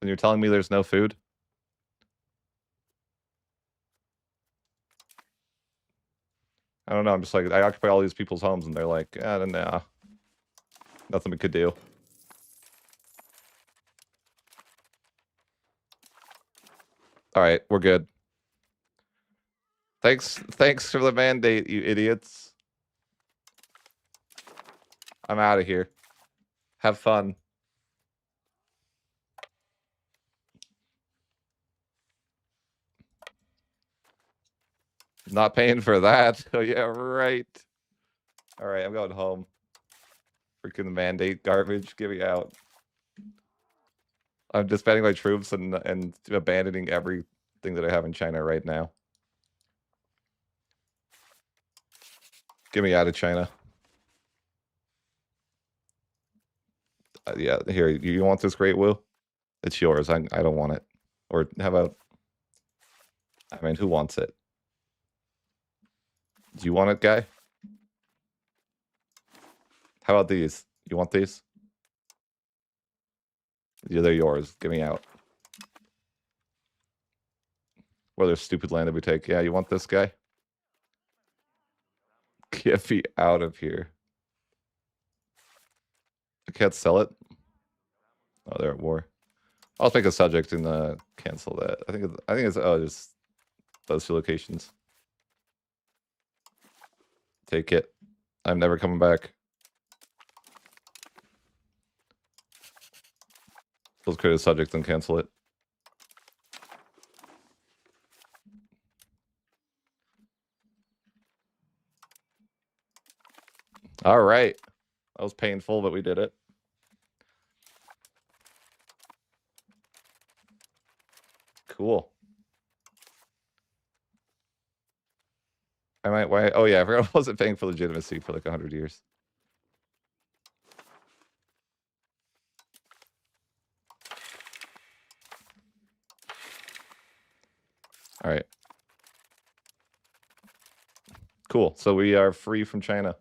And you're telling me there's no food? I don't know. I'm just like, I occupy all these people's homes, and they're like, I don't know. Nothing we could do. All right, we're good. Thanks for the mandate, you idiots. I'm out of here. Have fun. Not paying for that. Oh yeah, right. All right, I'm going home. Freaking mandate garbage. Get me out. I'm disbanding my troops and abandoning everything that I have in China right now. Get me out of China. Yeah, here. You want this Great Wu? It's yours. I don't want it. Or how about? I mean, who wants it? Do you want it, guy? How about these? You want these? Yeah, they're yours. Get me out. What other stupid land did we take? Yeah, you want this guy? Get me out of here. I can't sell it. Oh, they're at war. I'll take a subject and cancel that. I think it's just those two locations. Take it. I'm never coming back. Let's create a subject and cancel it. All right. That was painful, but we did it. Cool. I might, why? Oh, yeah, I forgot I wasn't paying for legitimacy for like 100 years. All right. Cool. So we are free from China.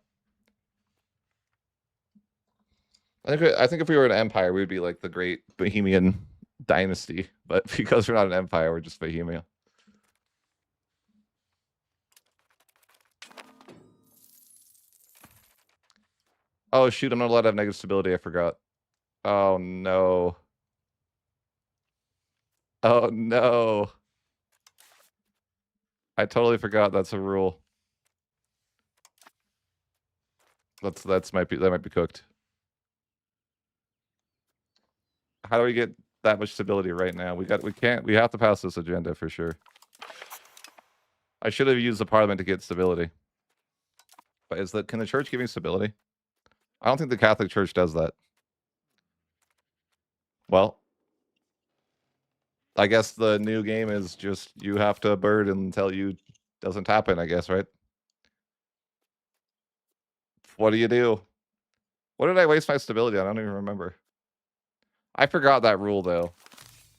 I think if we were an empire, we would be like the great Bohemian dynasty. But because we're not an empire, we're just Bohemia. Oh, shoot. I'm not allowed to have negative stability. I forgot. Oh, no. Oh, no. I totally forgot that's a rule. That might be cooked. How do we get that much stability right now? We have to pass this agenda for sure. I should have used the parliament to get stability. But can the church give me stability? I don't think the Catholic Church does that. Well, I guess the new game is just you have to bird until you doesn't happen, I guess, right? What do you do? What did I waste my stability on? I don't even remember. I forgot that rule though.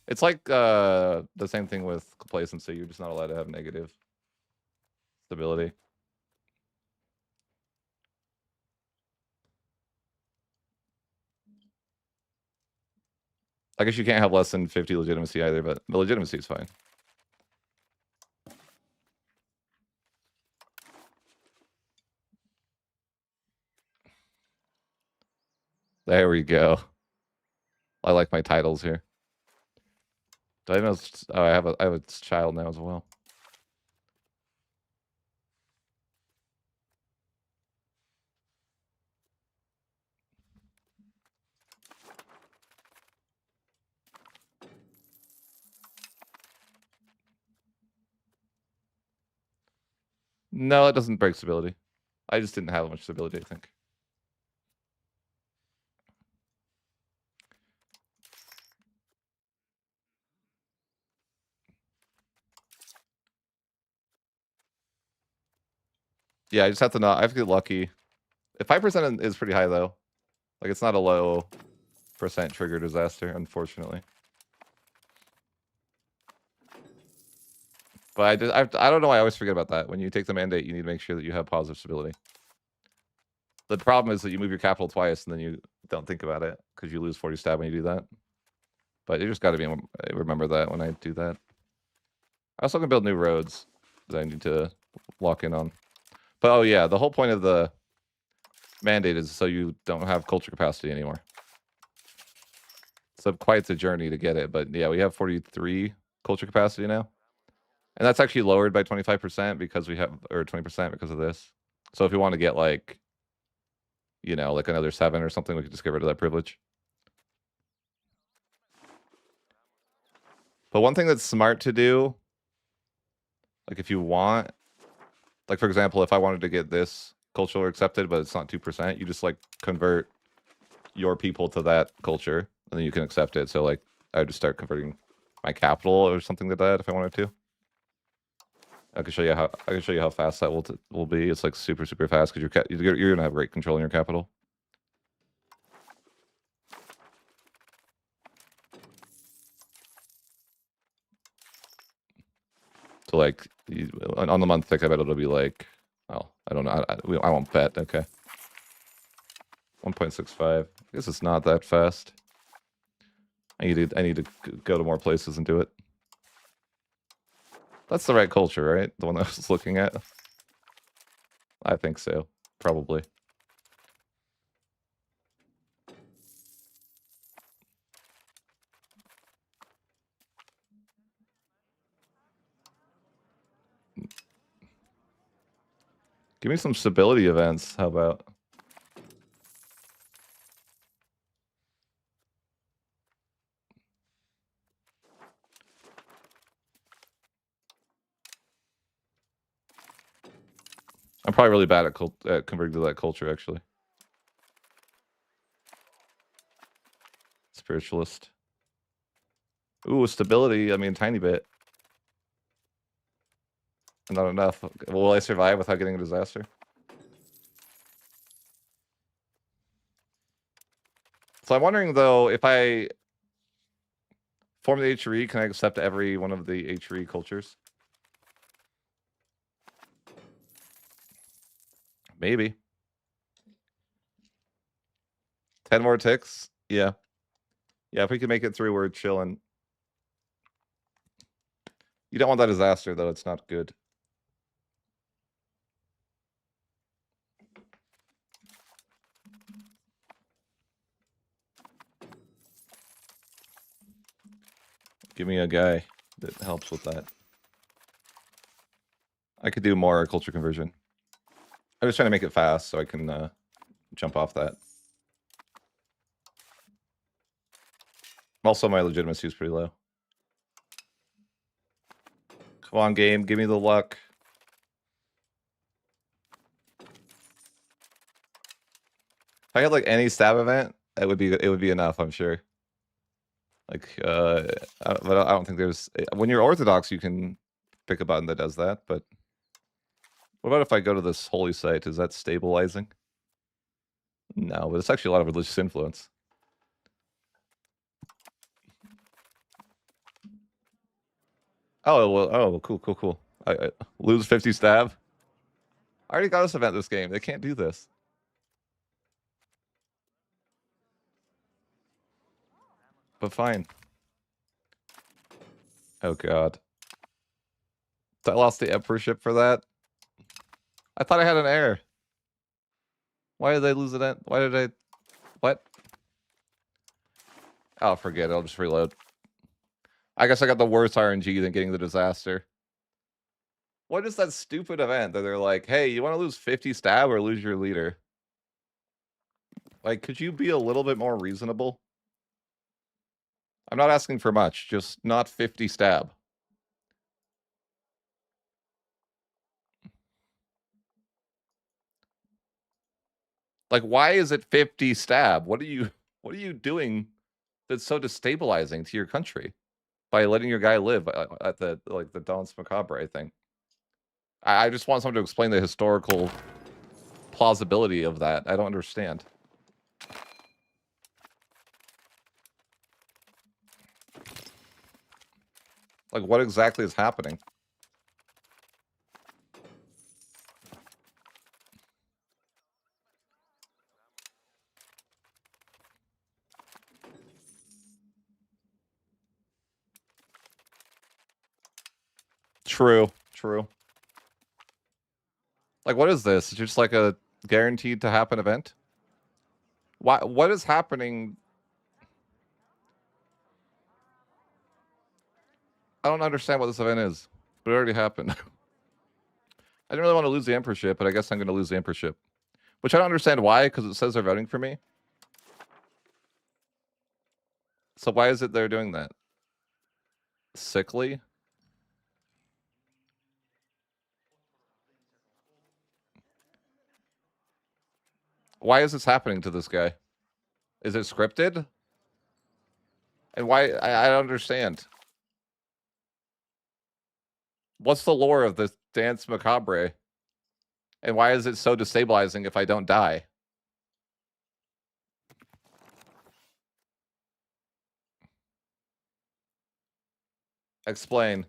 It's like the same thing with complacency. You're just not allowed to have negative stability. I guess you can't have less than 50 legitimacy either, but the legitimacy is fine. There we go. I like my titles here. Do I know? Oh, I have a child now as well. No, it doesn't break stability. I just didn't have much stability, I think. Yeah, I just have to not. I have to get lucky. If 5% is pretty high though, like it's not a low percent trigger disaster, unfortunately. But I don't know why I always forget about that. When you take the mandate, you need to make sure that you have positive stability. The problem is that you move your capital twice and then you don't think about it because you lose 40 stab when you do that. But you just got to remember that when I do that. I also can build new roads that I need to lock in on. But oh yeah, the whole point of the mandate is so you don't have culture capacity anymore. So quite the journey to get it, but yeah, we have 43 culture capacity now. And that's actually lowered by 25% because we have, or 20% because of this. So if we want to get like, you know, like another 7 or something, we could just get rid of that privilege. But one thing that's smart to do, like if you want, like for example, if I wanted to get this culture accepted, but it's not 2%, you just like convert your people to that culture and then you can accept it. So like I would just start converting my capital or something like that if I wanted to. I can show you how fast that will be. It's like super fast because you're gonna have great control in your capital. So like on the month tick, I bet it'll be like, oh, I don't know. I won't bet. Okay. 1.65. I guess it's not that fast. I need to go to more places and do it. That's the right culture, right? The one I was looking at. I think so. Probably. Give me some stability events. How about? I'm probably really bad at converting to that culture, actually. Spiritualist. Ooh, stability. I mean, tiny bit. Not enough. Will I survive without getting a disaster? So I'm wondering, though, if I form the HRE, can I accept every one of the HRE cultures? Maybe. 10 more ticks? Yeah. Yeah, if we can make it through, we're chilling. You don't want that disaster, though. It's not good. Give me a guy that helps with that. I could do more culture conversion. I'm just trying to make it fast so I can jump off that. Also, my legitimacy is pretty low. Come on, game. Give me the luck. If I had like any stab event, it would be enough, I'm sure. Like, but I don't think there's... When you're Orthodox, you can pick a button that does that, but... What about if I go to this holy site? Is that stabilizing? No, but it's actually a lot of religious influence. Oh, well, oh, cool. I lose 50 stab? I already got this event this game. They can't do this. But fine. Oh, God. I lost the emperorship for that? I thought I had an heir. Why did I lose it? Why did I... What? Oh, forget it. I'll just reload. I guess I got the worst RNG than getting the disaster. What is that stupid event that they're like, hey, you want to lose 50 stab or lose your leader? Like, could you be a little bit more reasonable? I'm not asking for much, just not 50 stab. Like, why is it 50 stab? What are you doing that's so destabilizing to your country by letting your guy live at the Danse Macabre, I think? I just want someone to explain the historical plausibility of that. I don't understand. Like, what exactly is happening? True. Like, what is this? It's just like a guaranteed to happen event? What is happening? I don't understand what this event is, but it already happened. I didn't really want to lose the emperorship, but I guess I'm going to lose the emperorship. Which I don't understand why, because it says they're voting for me. So why is it they're doing that? Sickly? Why is this happening to this guy? Is it scripted? And why? I don't understand. What's the lore of this Danse Macabre? And why is it so destabilizing if I don't die? Explain.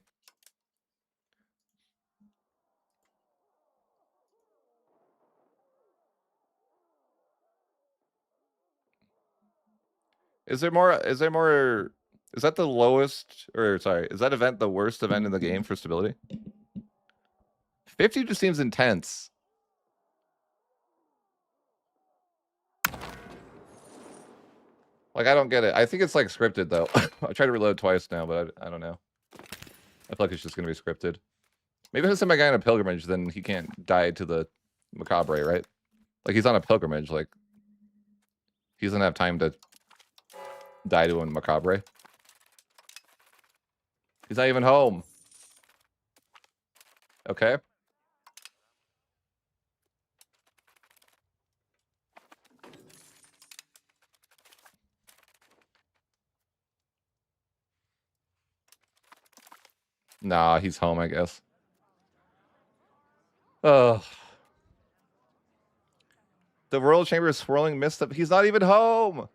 Is that the lowest, or sorry, is that event the worst event in the game for stability? 50 just seems intense. Like, I don't get it. I think it's like scripted though. I tried to reload twice now, but I don't know. I feel like it's just gonna be scripted. Maybe if I send my guy on a pilgrimage, then he can't die to the Macabre, right? Like, he's on a pilgrimage, like, he doesn't have time to die to a Macabre. He's not even home. Okay. Nah, he's home, I guess. Ugh. The Royal Chamber is swirling mist up. He's not even home.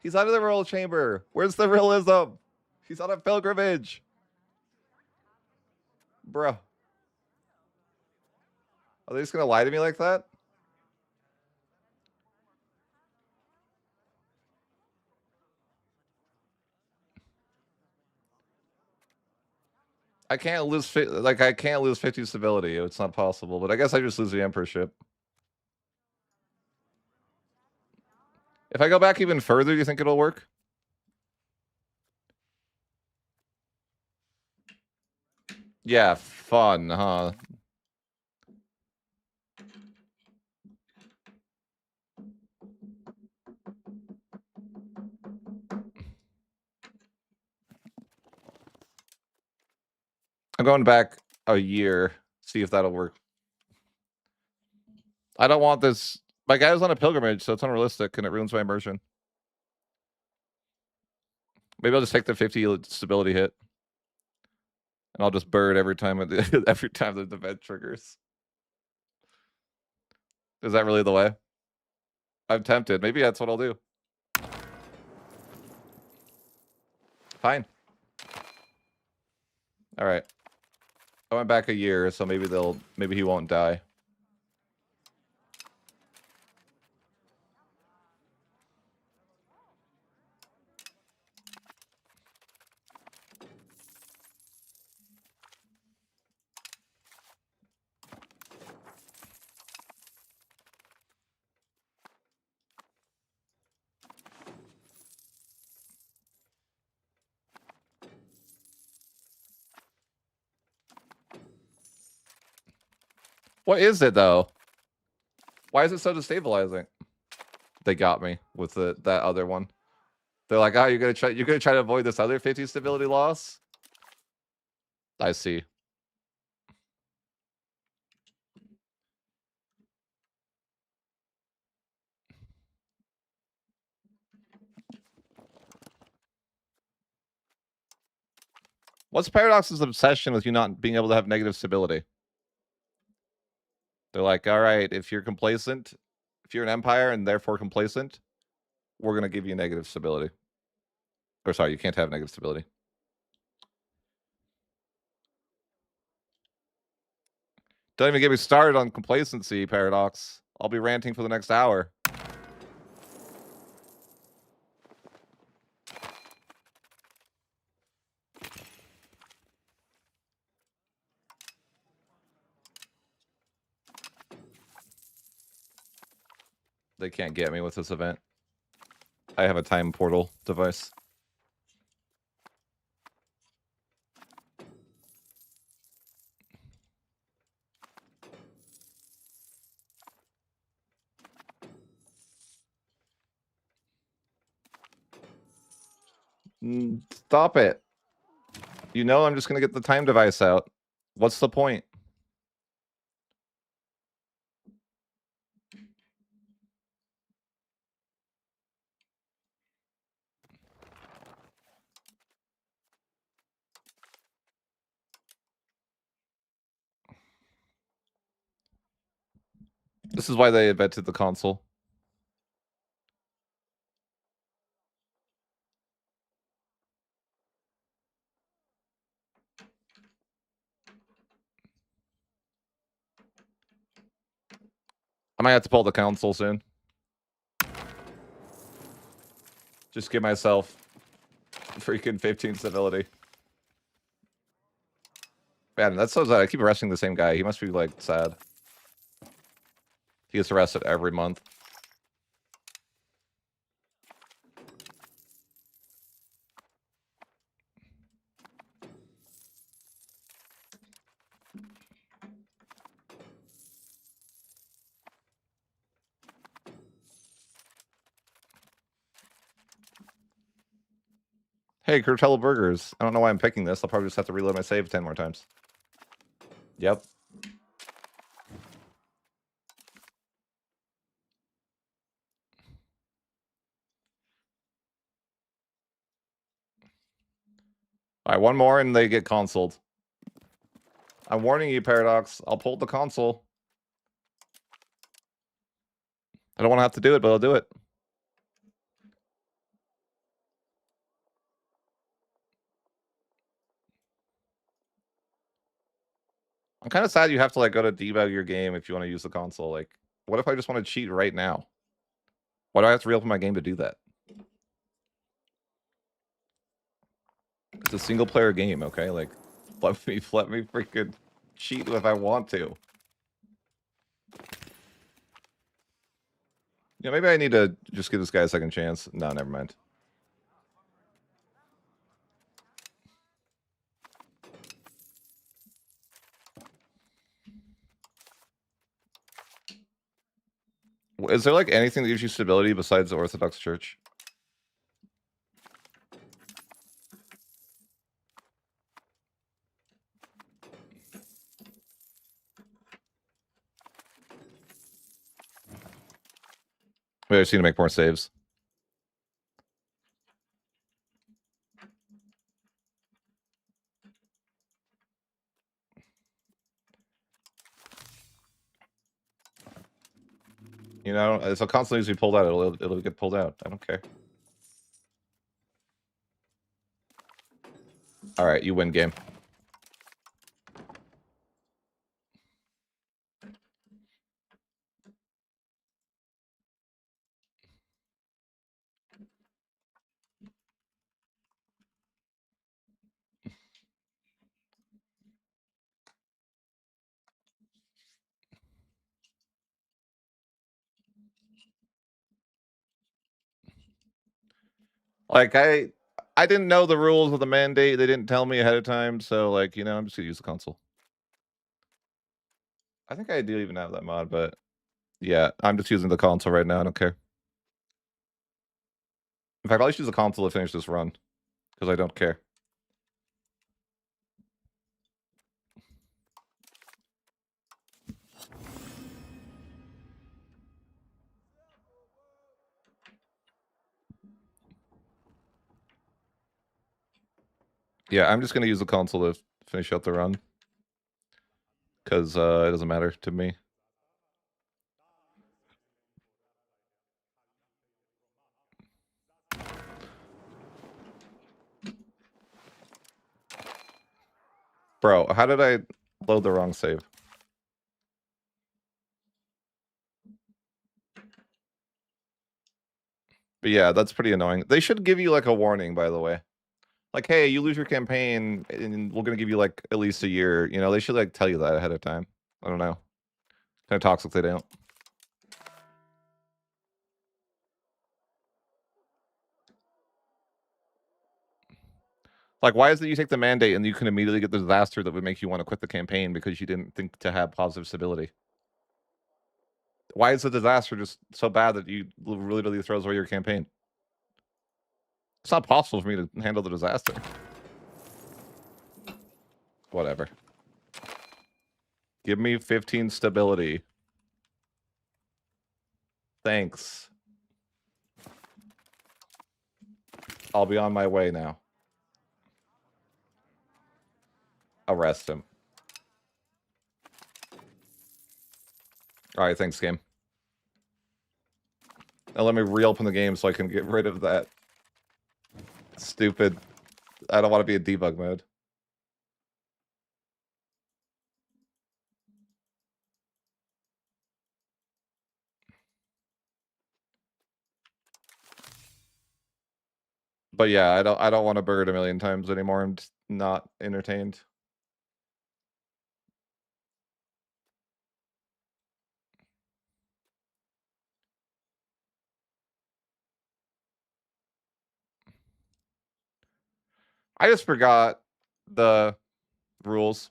He's out of the Royal Chamber. Where's the realism? He's on a pilgrimage. Bruh. Are they just gonna lie to me like that? I can't lose I can't lose 50 stability. It's not possible. But I guess I just lose the emperorship. If I go back even further, do you think it'll work? Yeah, fun, huh? I'm going back a year, see if that'll work. I don't want this. My guy was on a pilgrimage, so it's unrealistic, and it ruins my immersion. Maybe I'll just take the 50 stability hit, and I'll just bird every time every time the event triggers. Is that really the way? I'm tempted. Maybe that's what I'll do. Fine. All right. I went back a year, so maybe he won't die. What is it though? Why is it so destabilizing? They got me with that other one. They're like, oh, you're gonna try to avoid this other 50 stability loss? I see. What's Paradox's obsession with you not being able to have negative stability? They're like, all right, if you're complacent, if you're an empire and therefore complacent, we're gonna give you negative stability. Or sorry, you can't have negative stability. Don't even get me started on complacency, Paradox. I'll be ranting for the next hour. They can't get me with this event. I have a time portal device. Stop it. You know I'm just gonna get the time device out. What's the point? This is why they invented the console. I might have to pull the console soon. Just give myself freaking 15 stability. Man, that's so sad. I keep arresting the same guy. He must be, like, sad. He gets arrested every month. Hey, Curtella Burgers. I don't know why I'm picking this. I'll probably just have to reload my save 10 more times. Yep. All right, one more and they get consoled. I'm warning you, Paradox. I'll pull the console. I don't want to have to do it, but I'll do it. I'm kind of sad you have to like go to debug your game if you want to use the console. Like, what if I just want to cheat right now? Why do I have to reopen my game to do that? It's a single player game, okay? Like, let me freaking cheat if I want to. Yeah, maybe I need to just give this guy a second chance. No, never mind. Is there like anything that gives you stability besides the Orthodox Church? Maybe I just need to make more saves. You know, if a console needs to be pulled out, it'll get pulled out. I don't care. All right, you win game. Like I didn't know the rules of the mandate. They didn't tell me ahead of time, so like, you know, I'm just gonna use the console. I think I do even have that mod, but yeah, I'm just using the console right now. I don't care. In fact, I'll just use the console to finish this run because I don't care. Yeah, I'm just gonna use the console to finish out the run because it doesn't matter to me. Bro, how did I load the wrong save? But yeah, that's pretty annoying. They should give you like a warning, by the way. Like, hey, you lose your campaign, and we're gonna give you like at least a year. You know, they should like tell you that ahead of time. I don't know. Kind of toxic they don't. Like, why is it you take the mandate and you can immediately get the disaster that would make you want to quit the campaign because you didn't think to have positive stability? Why is the disaster just so bad that you literally throws away your campaign? It's not possible for me to handle the disaster. Whatever. Give me 15 stability. Thanks. I'll be on my way now. Arrest him. All right, thanks, game. Now let me reopen the game so I can get rid of that stupid... I don't want to be in debug mode. But yeah, I don't want to burn it a million times anymore. I'm just not entertained. I just forgot the rules.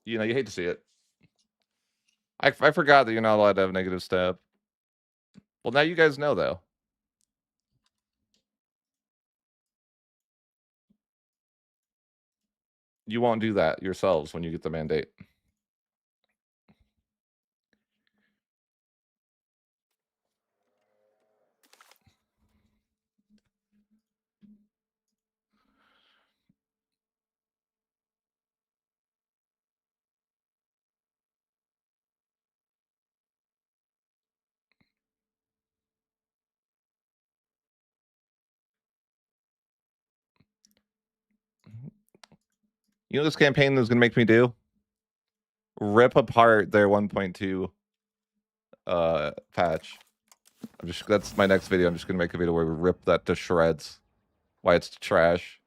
You know, you hate to see it. I forgot that you're not allowed to have negative stab. Well, now you guys know, though. You won't do that yourselves when you get the mandate. You know this campaign is going to make me do? Rip apart their 1.2 patch. That's my next video. I'm just going to make a video where we rip that to shreds. Why it's trash.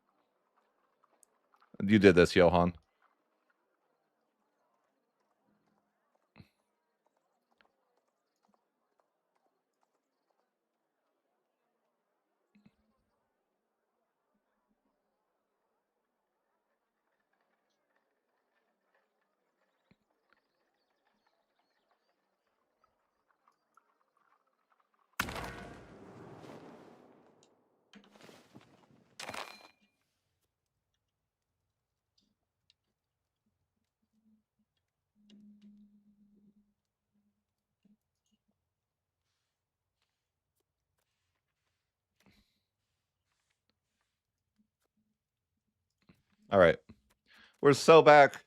You did this, Johan. All right. We're so back.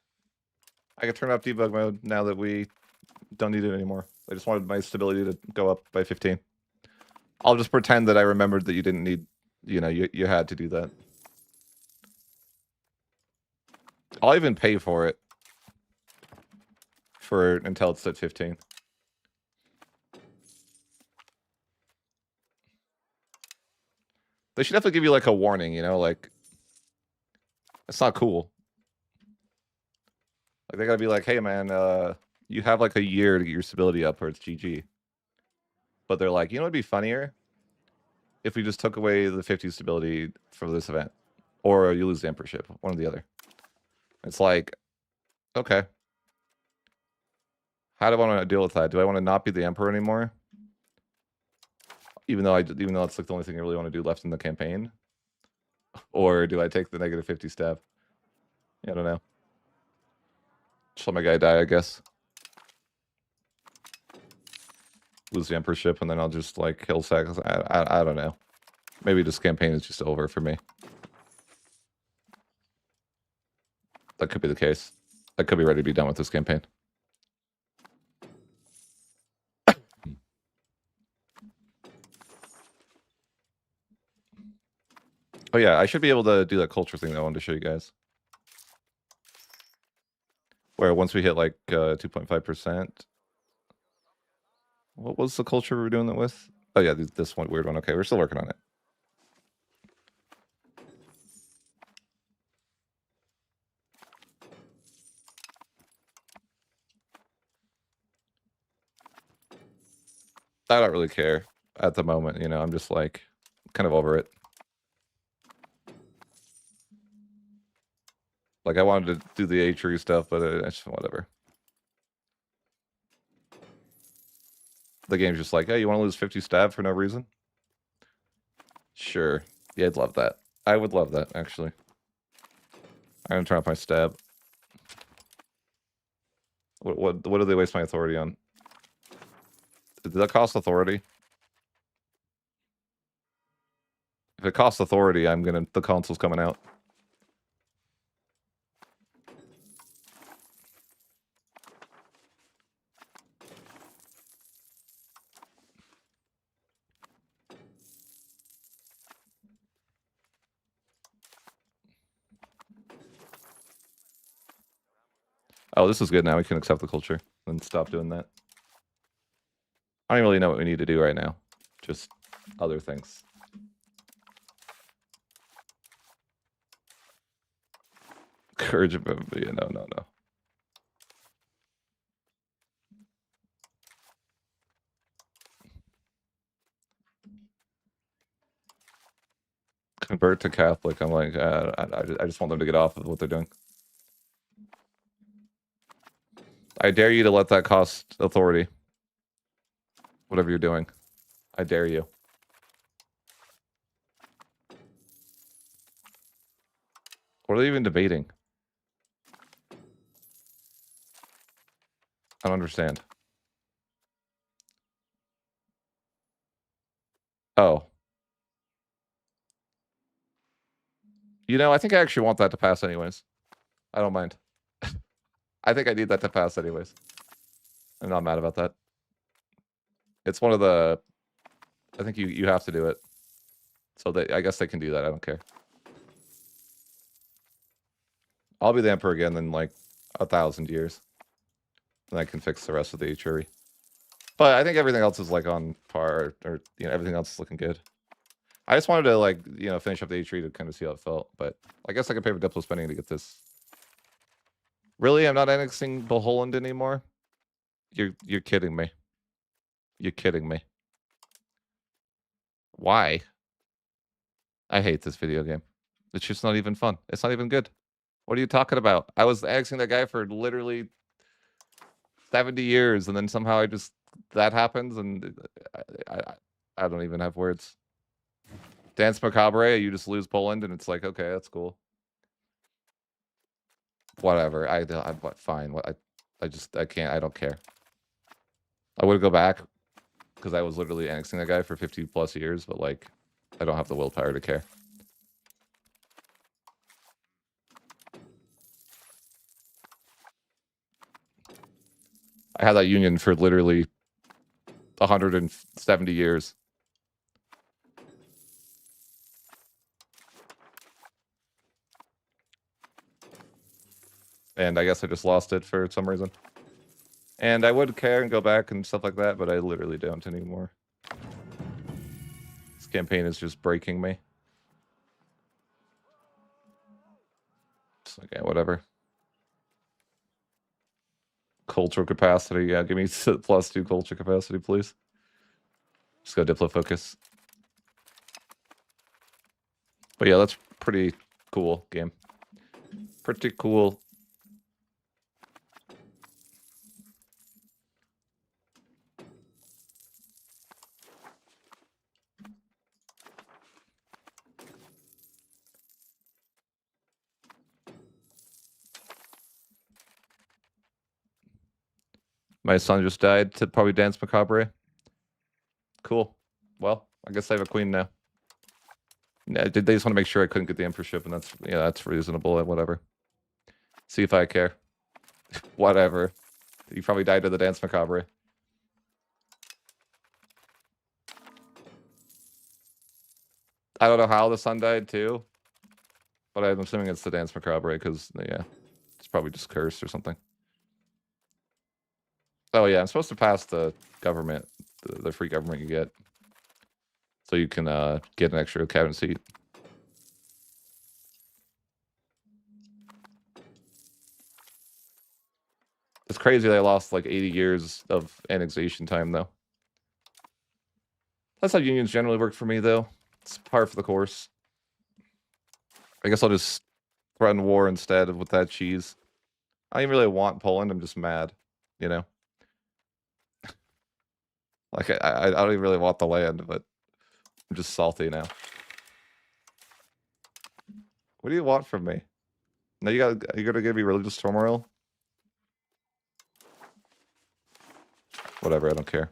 I can turn off debug mode now that we don't need it anymore. I just wanted my stability to go up by 15. I'll just pretend that I remembered that you didn't need, you know, you had to do that. I'll even pay for it until it's at 15. They should definitely give you like a warning, you know, like it's not cool. Like they gotta be like, hey man, you have like a year to get your stability up or it's GG. But they're like, you know what'd be funnier? If we just took away the 50 stability for this event. Or you lose the emperorship, one or the other. It's like, okay. How do I want to deal with that? Do I want to not be the emperor anymore? Even though it's like the only thing I really want to do left in the campaign? Or do I take the negative 50 stab? Yeah, I don't know. Just let my guy die, I guess. Lose the emperorship, and then I'll just like kill sack. I don't know. Maybe this campaign is just over for me. That could be the case. I could be ready to be done with this campaign. Oh yeah, I should be able to do that culture thing that I wanted to show you guys. Where once we hit like 2.5%. What was the culture we were doing that with? Oh yeah, this one weird one. Okay, we're still working on it. I don't really care at the moment, you know, I'm just like kind of over it. Like I wanted to do the A-tree stuff, but it's whatever. The game's just like, hey, you want to lose 50 stab for no reason? Sure. Yeah, I'd love that. I would love that, actually. I'm gonna turn off my stab. What do they waste my authority on? Did that cost authority? If it costs authority, the console's coming out. Oh, this is good now. We can accept the culture and stop doing that. I don't really know what we need to do right now. Just other things. Courage of yeah, no. Convert to Catholic. I'm like, I just want them to get off of what they're doing. I dare you to let that cost authority. Whatever you're doing. I dare you. What are they even debating? I don't understand. Oh. You know, I think I actually want that to pass anyways. I don't mind. I think I need that to pass anyways. I'm not mad about that. It's one of the... I think you have to do it. So I guess they can do that. I don't care. I'll be the emperor again in like 1,000 years. And I can fix the rest of the Etrury. But I think everything else is like on par, or you know, everything else is looking good. I just wanted to like, you know, finish up the Etrury to kind of see how it felt. But I guess I could pay for Diplo spending to get this. Really? I'm not annexing Beholland anymore? You're kidding me. You're kidding me. Why? I hate this video game. It's just not even fun. It's not even good. What are you talking about? I was annexing that guy for literally 70 years, and then somehow that happens, and I don't even have words. Dance Macabre, you just lose Poland, and it's like, okay, that's cool. Whatever. Fine. I can't. I don't care. I would go back because I was literally annexing that guy for 50 plus years, but like, I don't have the willpower to care. I had that union for literally 170 years. And I guess I just lost it for some reason. And I would care and go back and stuff like that, but I literally don't anymore. This campaign is just breaking me. It's like, yeah, whatever. Cultural capacity, yeah, give me +2 culture capacity, please. Just go Diplo focus. But yeah, that's pretty cool game. Pretty cool. My son just died to probably Dance Macabre. Cool. Well, I guess I have a queen now. They just want to make sure I couldn't get the emperorship, and that's reasonable. Whatever. See if I care. Whatever. You probably died to the Dance Macabre. I don't know how the son died too, but I'm assuming it's the Dance Macabre because yeah, it's probably just cursed or something. Oh yeah, I'm supposed to pass the government, the free government you get, so you can get an extra cabinet seat. It's crazy they lost like 80 years of annexation time though. That's how unions generally work for me though. It's par for the course. I guess I'll just threaten war instead with that cheese. I don't even really want Poland. I'm just mad, you know. Like I don't even really want the land, but I'm just salty now. What do you want from me? No, you gotta give me religious turmoil. Whatever, I don't care.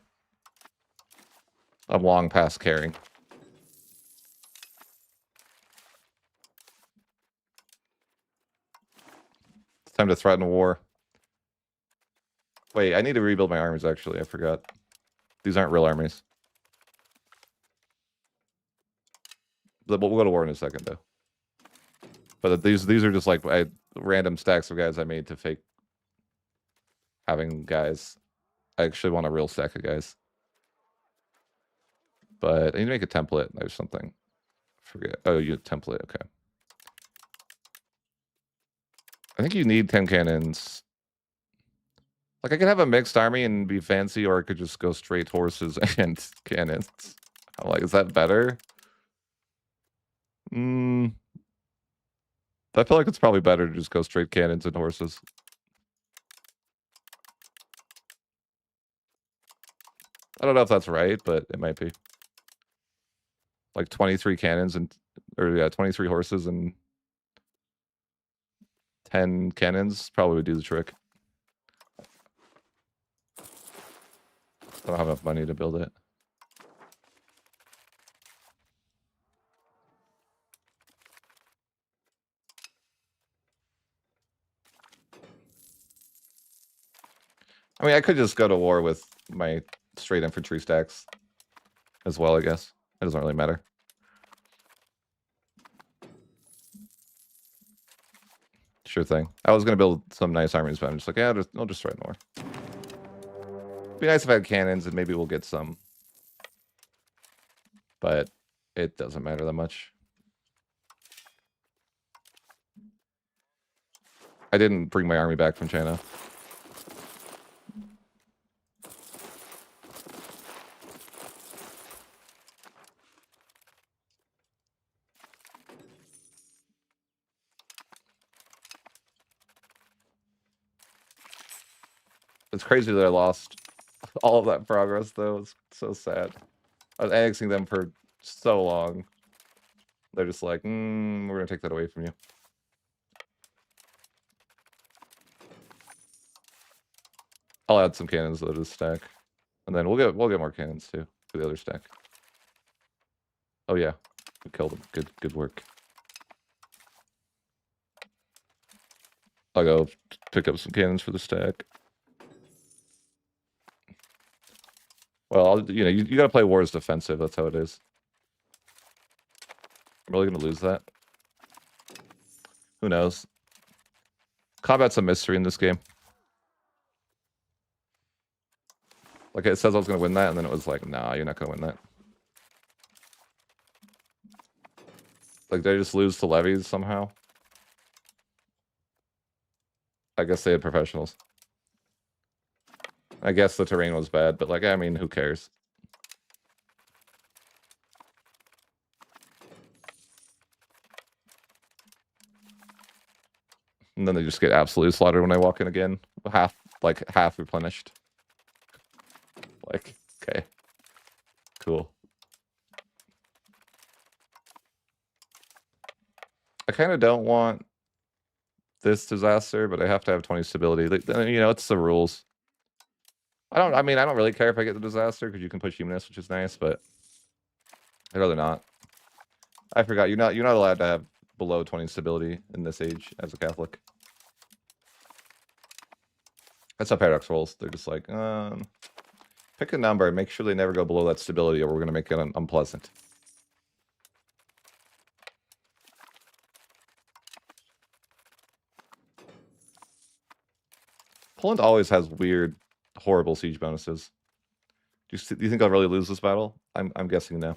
I'm long past caring. It's time to threaten war. Wait, I need to rebuild my armies, actually. I forgot. These aren't real armies. We'll go to war in a second, though. But these are just like random stacks of guys I made to fake having guys. I actually want a real stack of guys. But I need to make a template. There's something. Forget. Oh, you template. Okay. I think you need 10 cannons. Like, I could have a mixed army and be fancy, or I could just go straight horses and cannons. I'm like, is that better? I feel like it's probably better to just go straight cannons and horses. I don't know if that's right, but it might be. Like 23 cannons or yeah, 23 horses and 10 cannons probably would do the trick. I don't have enough money to build it. I mean, I could just go to war with my straight infantry stacks as well, I guess. It doesn't really matter. Sure thing. I was going to build some nice armies, but I'm just like, yeah, I'll just write more. Be nice if I had cannons, and maybe we'll get some. But it doesn't matter that much. I didn't bring my army back from China. It's crazy that I lost all of that progress, though. It's so sad. I was annexing them for so long. They're just like, we're going to take that away from you. I'll add some cannons though to the stack, and then we'll get more cannons too for the other stack. Oh yeah, we killed them. Good work. I'll go pick up some cannons for the stack. Well, you gotta play war as defensive. That's how it is. I'm really gonna lose that. Who knows? Combat's a mystery in this game. Like, it says I was gonna win that, and then it was like, nah, you're not gonna win that. Like, they just lose to levies somehow. I guess they had professionals. I guess the terrain was bad, but like, I mean, who cares? And then they just get absolutely slaughtered when I walk in again. Half replenished. Like, okay. Cool. I kind of don't want this disaster, but I have to have 20 stability. It's the rules. I don't really care if I get the disaster, because you can push humanist, which is nice, but I'd rather not. I forgot, you're not allowed to have below 20 stability in this age as a Catholic. That's how Paradox rolls. They're just like, pick a number and make sure they never go below that stability, or we're going to make it unpleasant. Poland always has weird, horrible siege bonuses. Do you think I'll really lose this battle? I'm guessing no.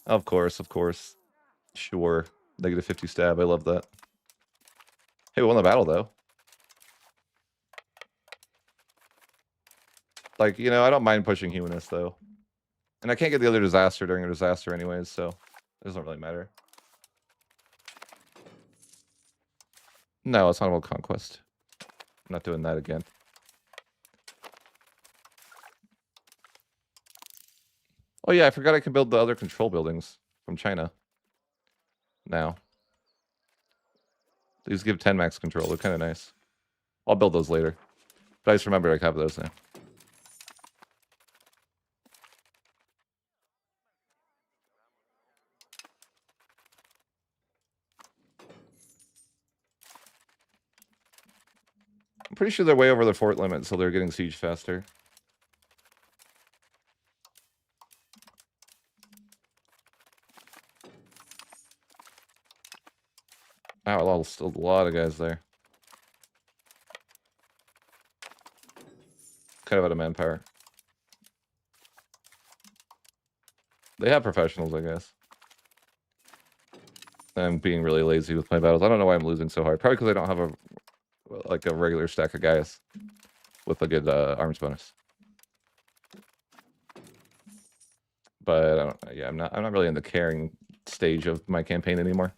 Of course. Sure. Negative 50 stab. I love that. Hey, we won the battle, though. Like, I don't mind pushing humanist, though. And I can't get the other disaster during a disaster anyways, so it doesn't really matter. No, it's not about conquest. I'm not doing that again. Oh yeah, I forgot I can build the other control buildings from China. Now. These give 10 max control. They're kind of nice. I'll build those later. But I just remember I have those now. I'm pretty sure they're way over the fort limit, so they're getting siege faster. Wow, I lost a lot of guys there. Kind of out of manpower. They have professionals, I guess. I'm being really lazy with my battles. I don't know why I'm losing so hard. Probably because I don't have a regular stack of guys with a good arms bonus. But I'm not really in the caring stage of my campaign anymore.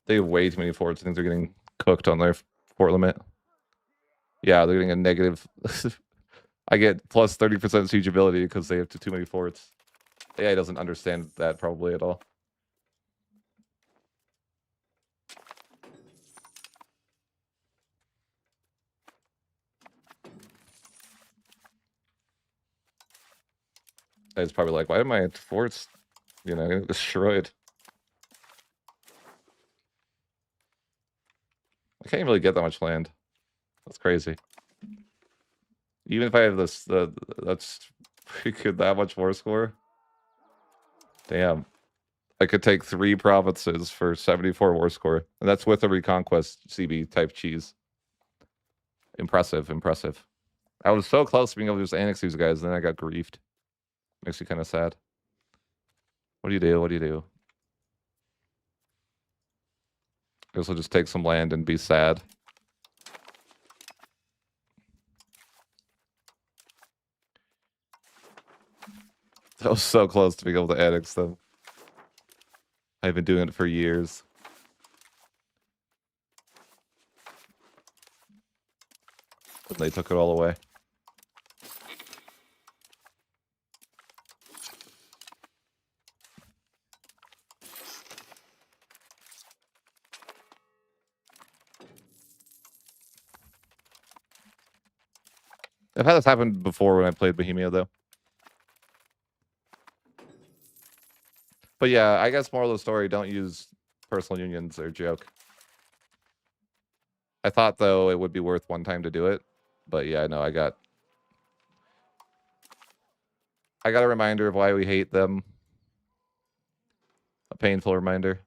They have way too many forts. I think they're getting cooked on their fort limit. Yeah, they're getting a negative. I get plus 30% siege ability because they have too many forts. AI doesn't understand that probably at all. It's probably like, why am I forts, you know, destroyed? I can't really get that much land. That's crazy. Even if I have this, that's pretty good. That much war score. Damn. I could take 3 provinces for 74 war score, and that's with a reconquest CB type cheese. Impressive, impressive. I was so close to being able to just annex these guys, and then I got griefed. Makes me kind of sad. What do you do? What do you do? I guess I'll just take some land and be sad. I was so close to being able to annex them. I've been doing it for years. But they took it all away. I've had this happen before when I played Bohemia, though. But yeah, I guess moral of the story, don't use personal unions. They're a joke. I thought, though, it would be worth one time to do it. But yeah, no, I got a reminder of why we hate them. A painful reminder.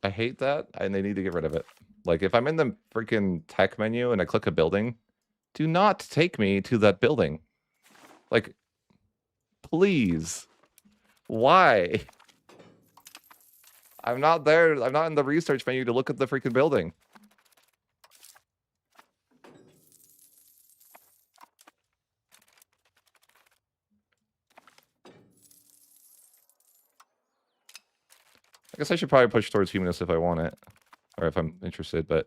I hate that, and they need to get rid of it. Like, if I'm in the freaking tech menu and I click a building, do not take me to that building. Like, please. Why? I'm not there. I'm not in the research menu to look at the freaking building. I guess I should probably push towards humanist if I want it. Or if I'm interested, but...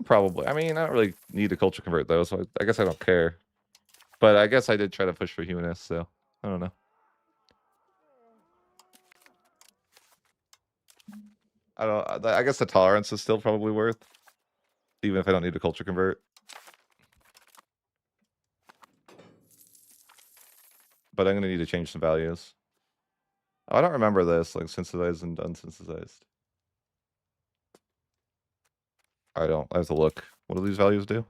Probably. I mean, I don't really need to culture convert, though, so I guess I don't care. But I guess I did try to push for humanist, so... I don't know. I guess the tolerance is still probably worth. Even if I don't need to culture convert. But I'm going to need to change some values. Oh, I don't remember this, like synthesized and unsynthesized. I have to look. What do these values do?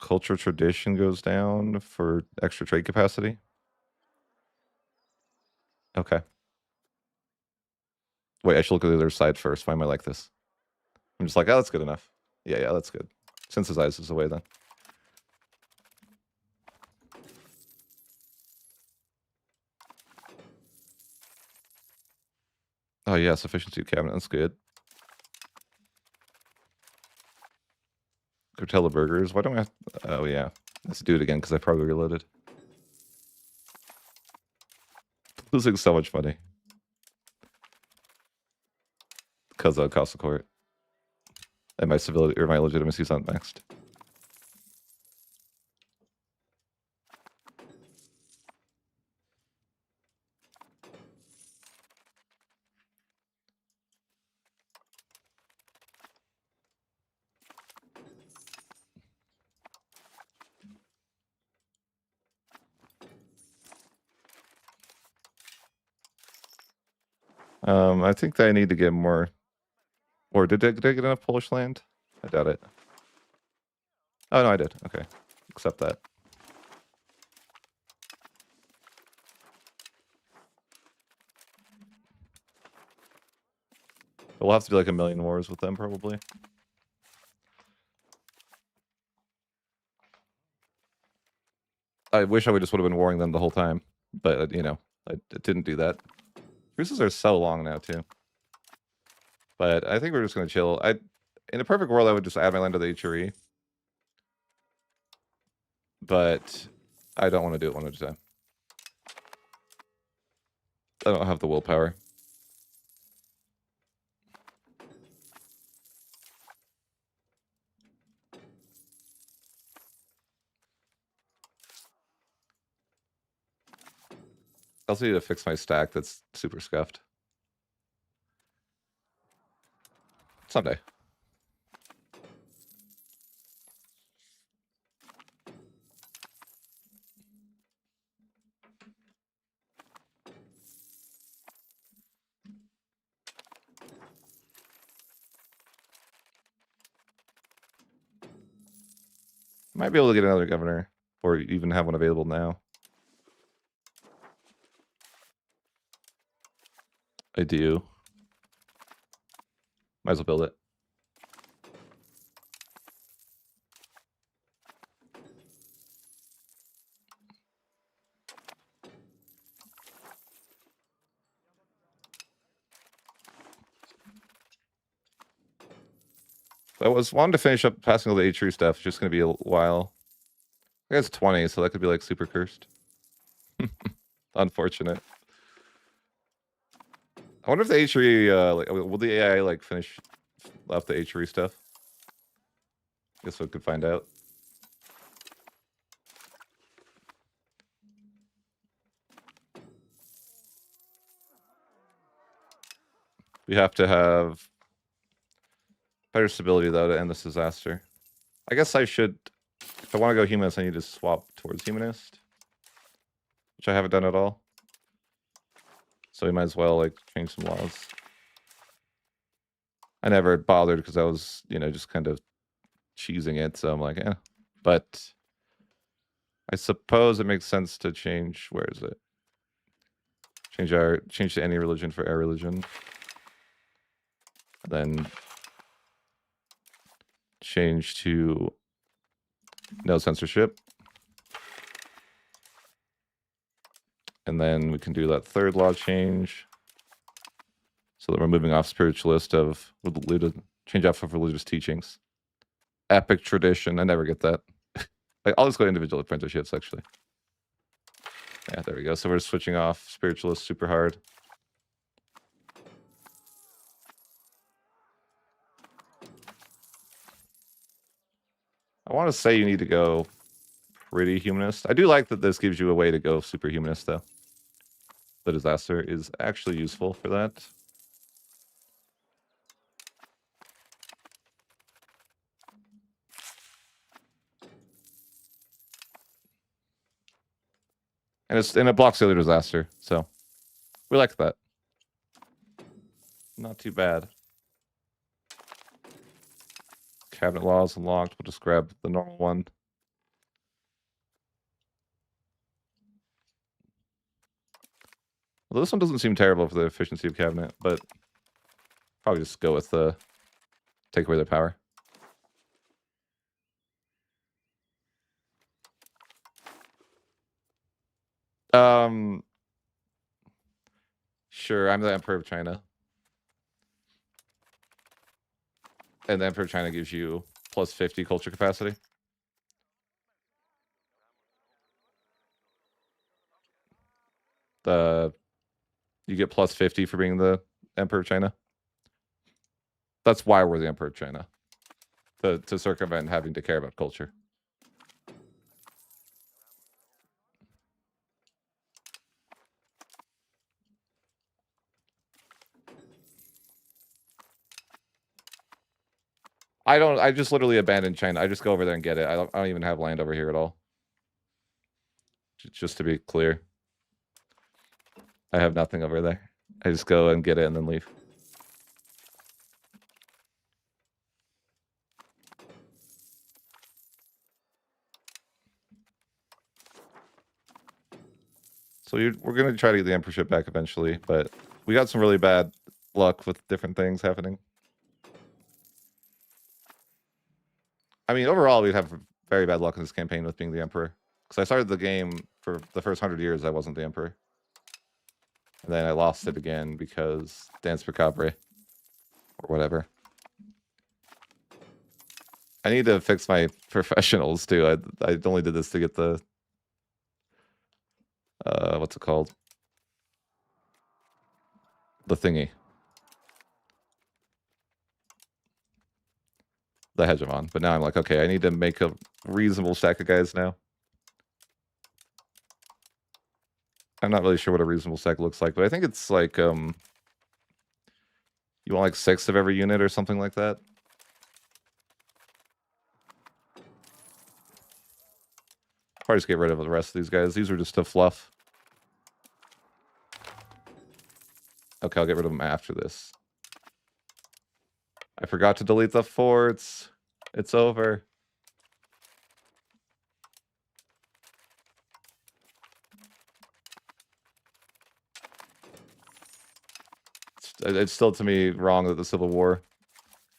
Culture tradition goes down for extra trade capacity. Okay. Wait, I should look at the other side first. Why am I like this? I'm just like, oh, that's good enough. Yeah, that's good. Synthesize is the way then. Oh yeah, sufficiency of cabinet. That's good. Curtail the burgers. Why don't I have... Oh yeah. Let's do it again because I probably reloaded. Losing so much money. Because of cost of court. And my civility or my legitimacy is not maxed. I think that I need to get more. Or did I get enough Polish land? I doubt it. Oh no, I did. Okay, accept that. We'll have to do like 1,000,000 wars with them probably. I wish I would just would have been warring them the whole time, but you know, I didn't do that. Cruises are so long now too. But I think we're just gonna chill. In a perfect world, I would just add my land to the HRE. But I don't want to do it one at a time. I don't have the willpower. I also need to fix my stack that's super scuffed. Someday. Might be able to get another governor, or even have one available now. I do. Might as well build it. I was wanting to finish up passing all the H3 stuff. It's just going to be a while. I guess 20, so that could be like super cursed. Unfortunate. I wonder if the H3, like, will the AI like finish up the H3 stuff? Guess we could find out. We have to have better stability though to end this disaster. I guess I should, if I want to go humanist, I need to swap towards humanist, which I haven't done at all. So we might as well like change some laws. I never bothered because I was, you know, just kind of cheesing it. So I'm like, eh. But I suppose it makes sense to change. Where is it? Change to any religion for our religion. Then change to no censorship. And then we can do that third law change. So that we're moving off spiritualist of change off of religious teachings. Epic tradition. I never get that. Like, I'll just go individual apprenticeships actually. Yeah, there we go. So we're switching off spiritualist super hard. I want to say you need to go pretty humanist. I do like that this gives you a way to go super humanist though. The disaster is actually useful for that. And it blocks the other disaster, so we like that. Not too bad. Cabinet laws unlocked. We'll just grab the normal one. Well, this one doesn't seem terrible for the efficiency of cabinet, but probably just go with the take away their power. Sure, I'm the Emperor of China. And the Emperor of China gives you plus 50 culture capacity. You get plus 50 for being the Emperor of China. That's why we're the Emperor of China. To circumvent having to care about culture. I just literally abandoned China. I just go over there and get it. I don't even have land over here at all. Just to be clear. I have nothing over there. I just go and get it and then leave. So we're going to try to get the emperorship back eventually, but we got some really bad luck with different things happening. I mean, overall, we'd have very bad luck in this campaign with being the emperor. Because I started the game for the first 100 years, I wasn't the emperor. And then I lost it again because Dance Macabre. Or whatever. I need to fix my professionals, too. I only did this to get the... what's it called? The thingy. The hegemon. But now I'm like, okay, I need to make a reasonable stack of guys now. I'm not really sure what a reasonable sec looks like, but I think it's like, you want like 6 of every unit or something like that. Probably just get rid of the rest of these guys. These are just a fluff. Okay, I'll get rid of them after this. I forgot to delete the forts. It's over. It's still, to me, wrong that the Civil War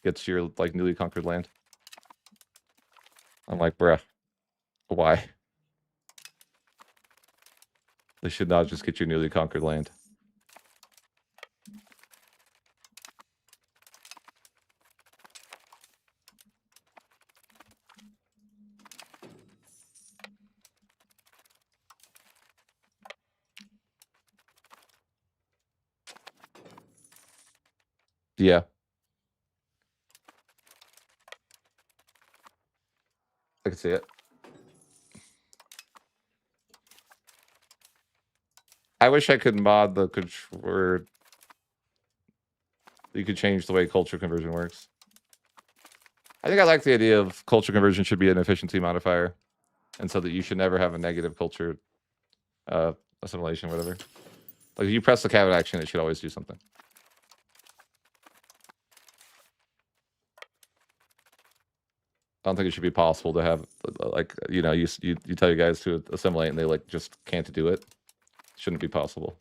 gets your, like, newly conquered land. I'm like, bruh, why? They should not just get your newly conquered land. Yeah. I can see it. I wish I could mod the controller. You could change the way culture conversion works. I think I like the idea of culture conversion should be an efficiency modifier, and so that you should never have a negative culture assimilation, whatever. Like if you press the cabinet action, it should always do something. I don't think it should be possible to have, like, you know, you tell your guys to assimilate and they like just can't do it. Shouldn't be possible.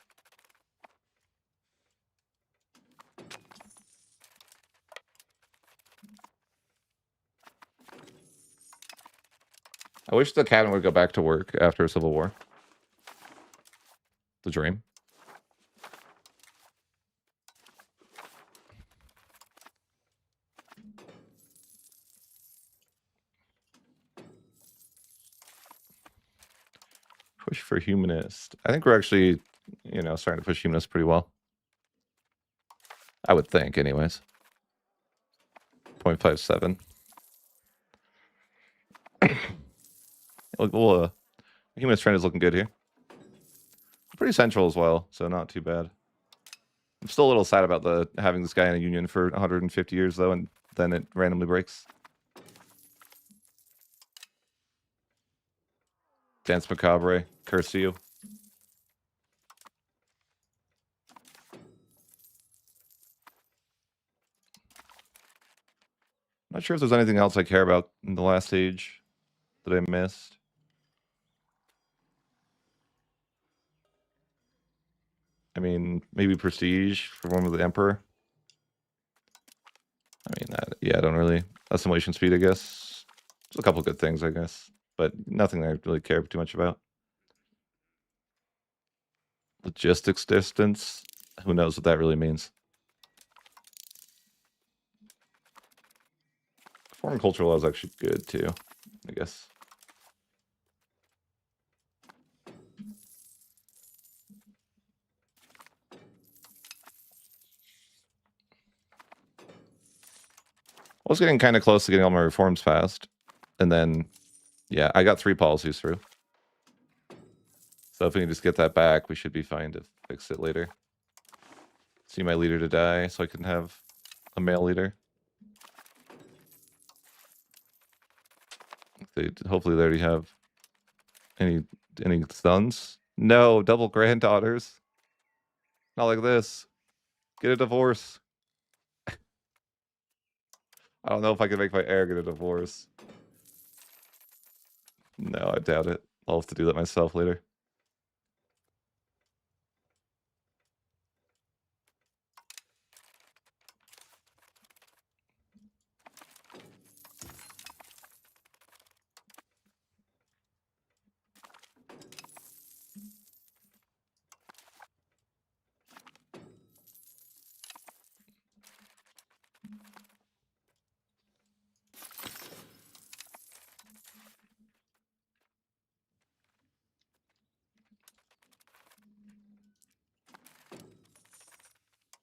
I wish the cabinet would go back to work after a civil war. The dream. Push for humanist. I think we're actually, you know, starting to push humanist pretty well. I would think, anyways. 0.57. Well, humanist trend is looking good here. Pretty central as well, so not too bad. I'm still a little sad about having this guy in a union for 150 years, though, and then it randomly breaks. Dance Macabre, curse you. Not sure if there's anything else I care about in the last age that I missed. I mean, maybe prestige for one with the Emperor. I mean, yeah, I don't really... Assimilation speed, I guess. There's a couple good things, I guess. But nothing I really care too much about. Logistics distance? Who knows what that really means? Foreign cultural law is actually good, too, I guess. I was getting kind of close to getting all my reforms passed. And then, yeah, I got 3 policies through. So if we can just get that back, we should be fine to fix it later. See my leader to die so I can have a male leader. Hopefully they already have any sons. No, double granddaughters. Not like this. Get a divorce. I don't know if I can make my heir get a divorce. No, I doubt it. I'll have to do that myself later.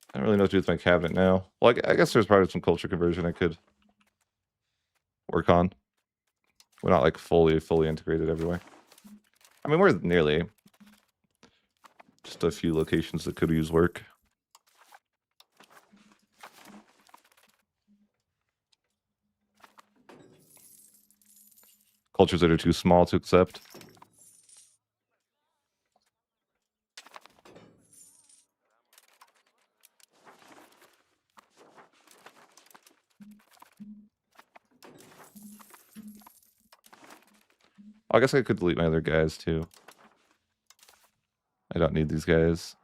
I don't really know what to do with my cabinet now. Well, I guess there's probably some culture conversion I could work on. We're not like fully integrated everywhere. I mean, we're nearly. Just a few locations that could use work. Cultures that are too small to accept. I guess I could delete my other guys too. I don't need these guys.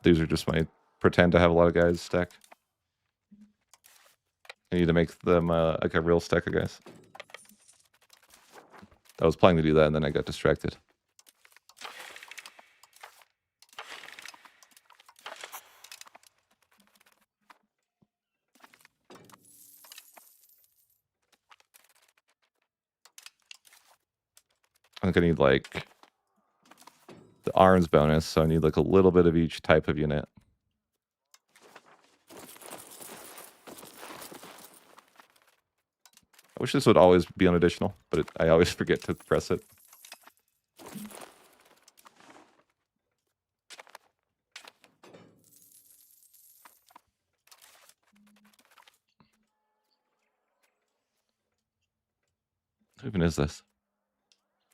These are just my pretend to have a lot of guys stack. I need to make them like a real stack of guys. I was planning to do that and then I got distracted. I think I need like the arms bonus, so I need like a little bit of each type of unit. I wish this would always be on additional, but I always forget to press it. Who even is this?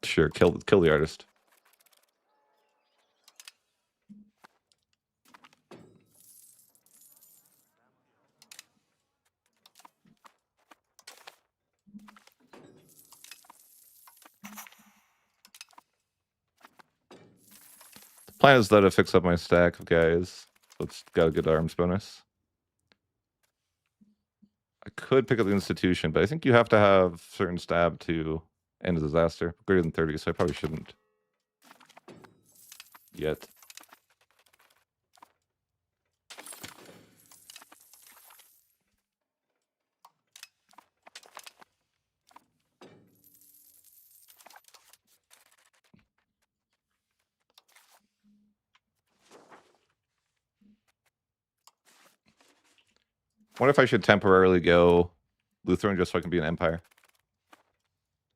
Sure, kill the artist. The plan is though to fix up my stack of guys. So it's got a good arms bonus. I could pick up the institution, but I think you have to have certain stab to end a disaster. Greater than 30, so I probably shouldn't. Yet. What if I should temporarily go Lutheran just so I can be an empire?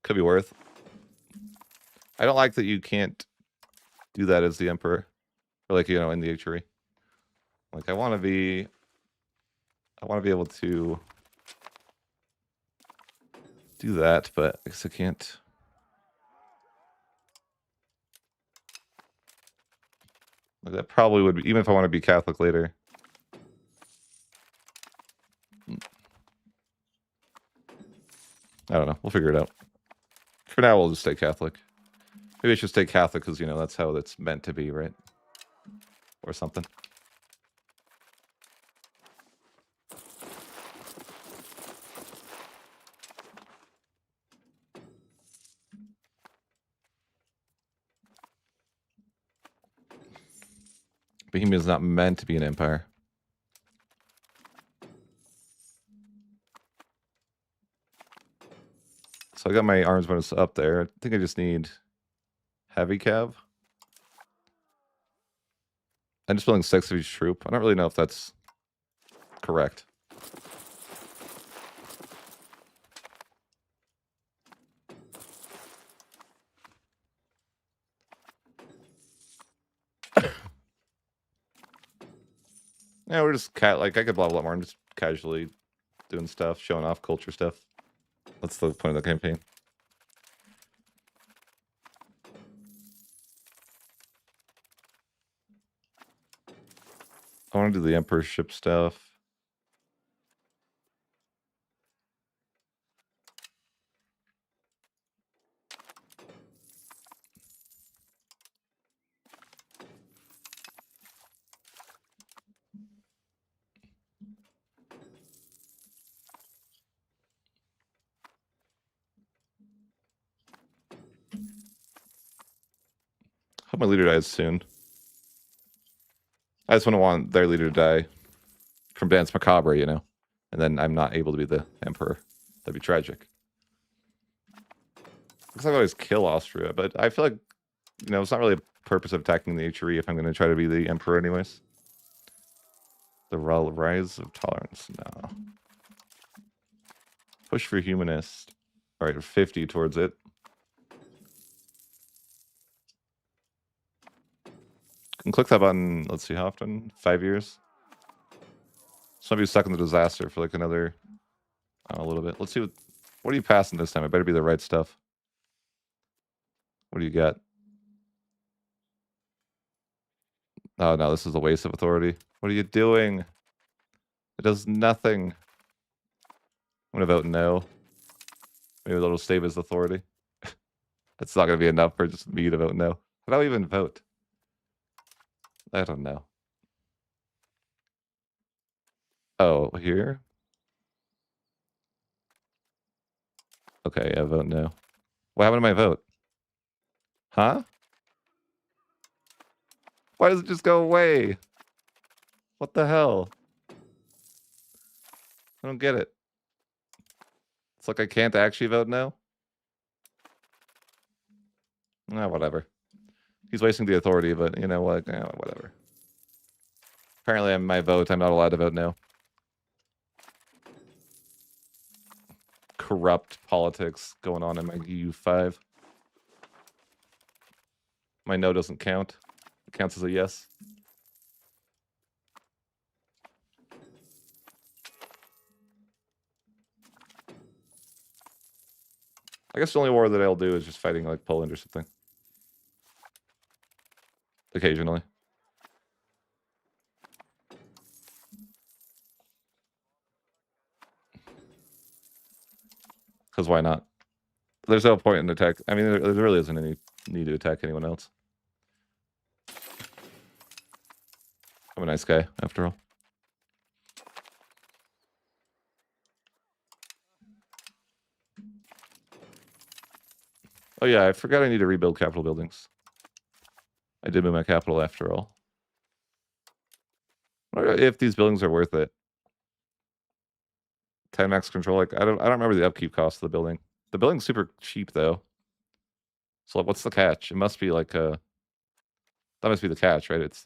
Could be worth. I don't like that you can't do that as the emperor. Or like, you know, in the HRE. Like I want to be able to do that, but I guess I can't. Like that probably would be, even if I want to be Catholic later. I don't know. We'll figure it out. For now, we'll just stay Catholic. Maybe I should stay Catholic because, you know, that's how it's meant to be, right? Or something. Bohemia is not meant to be an empire. So I got my arms bonus up there. I think I just need heavy cav. I'm just building 6 of each troop. I don't really know if that's correct. Yeah, we're just like I could blah blah more. I'm just casually doing stuff, showing off culture stuff. That's the point of the campaign. I want to do the emperorship stuff. Hope my leader dies soon. I just want their leader to die from Dance Macabre, you know? And then I'm not able to be the emperor. That'd be tragic. Because I always kill Austria, but I feel like, you know, it's not really a purpose of attacking the HRE if I'm going to try to be the emperor anyways. The rise of tolerance. No. Push for humanist. All right, 50 towards it. And click that button, let's see how often? 5 years? Somebody's stuck in the disaster for like another, a little bit. Let's see what are you passing this time? It better be the right stuff. What do you got? Oh no, this is a waste of authority. What are you doing? It does nothing. I'm gonna vote no. Maybe that'll save his authority. That's not gonna be enough for just me to vote no. How do I even vote? I don't know. Oh, here? Okay, yeah, vote no. What happened to my vote? Huh? Why does it just go away? What the hell? I don't get it. It's like I can't actually vote no? Whatever. He's wasting the authority, but you know what? Whatever. Apparently, my vote, I'm not allowed to vote no. Corrupt politics going on in my EU5. My no doesn't count. It counts as a yes. I guess the only war that I'll do is just fighting like Poland or something. Occasionally. Because why not? There's no point in attack. I mean, there really isn't any need to attack anyone else. I'm a nice guy, after all. Oh yeah, I forgot I need to rebuild capital buildings. I did move my capital after all. I wonder if these buildings are worth it. 10 max control, like I don't remember the upkeep cost of the building. The building's super cheap though. So like, what's the catch? It must be like that must be the catch, right? It's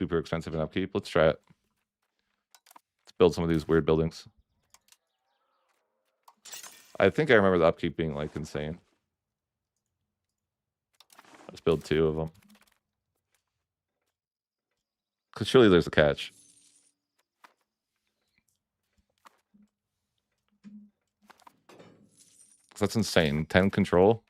super expensive in upkeep. Let's try it. Let's build some of these weird buildings. I think I remember the upkeep being like insane. Let's build 2 of them. Because surely there's a catch. Because that's insane. 10 control.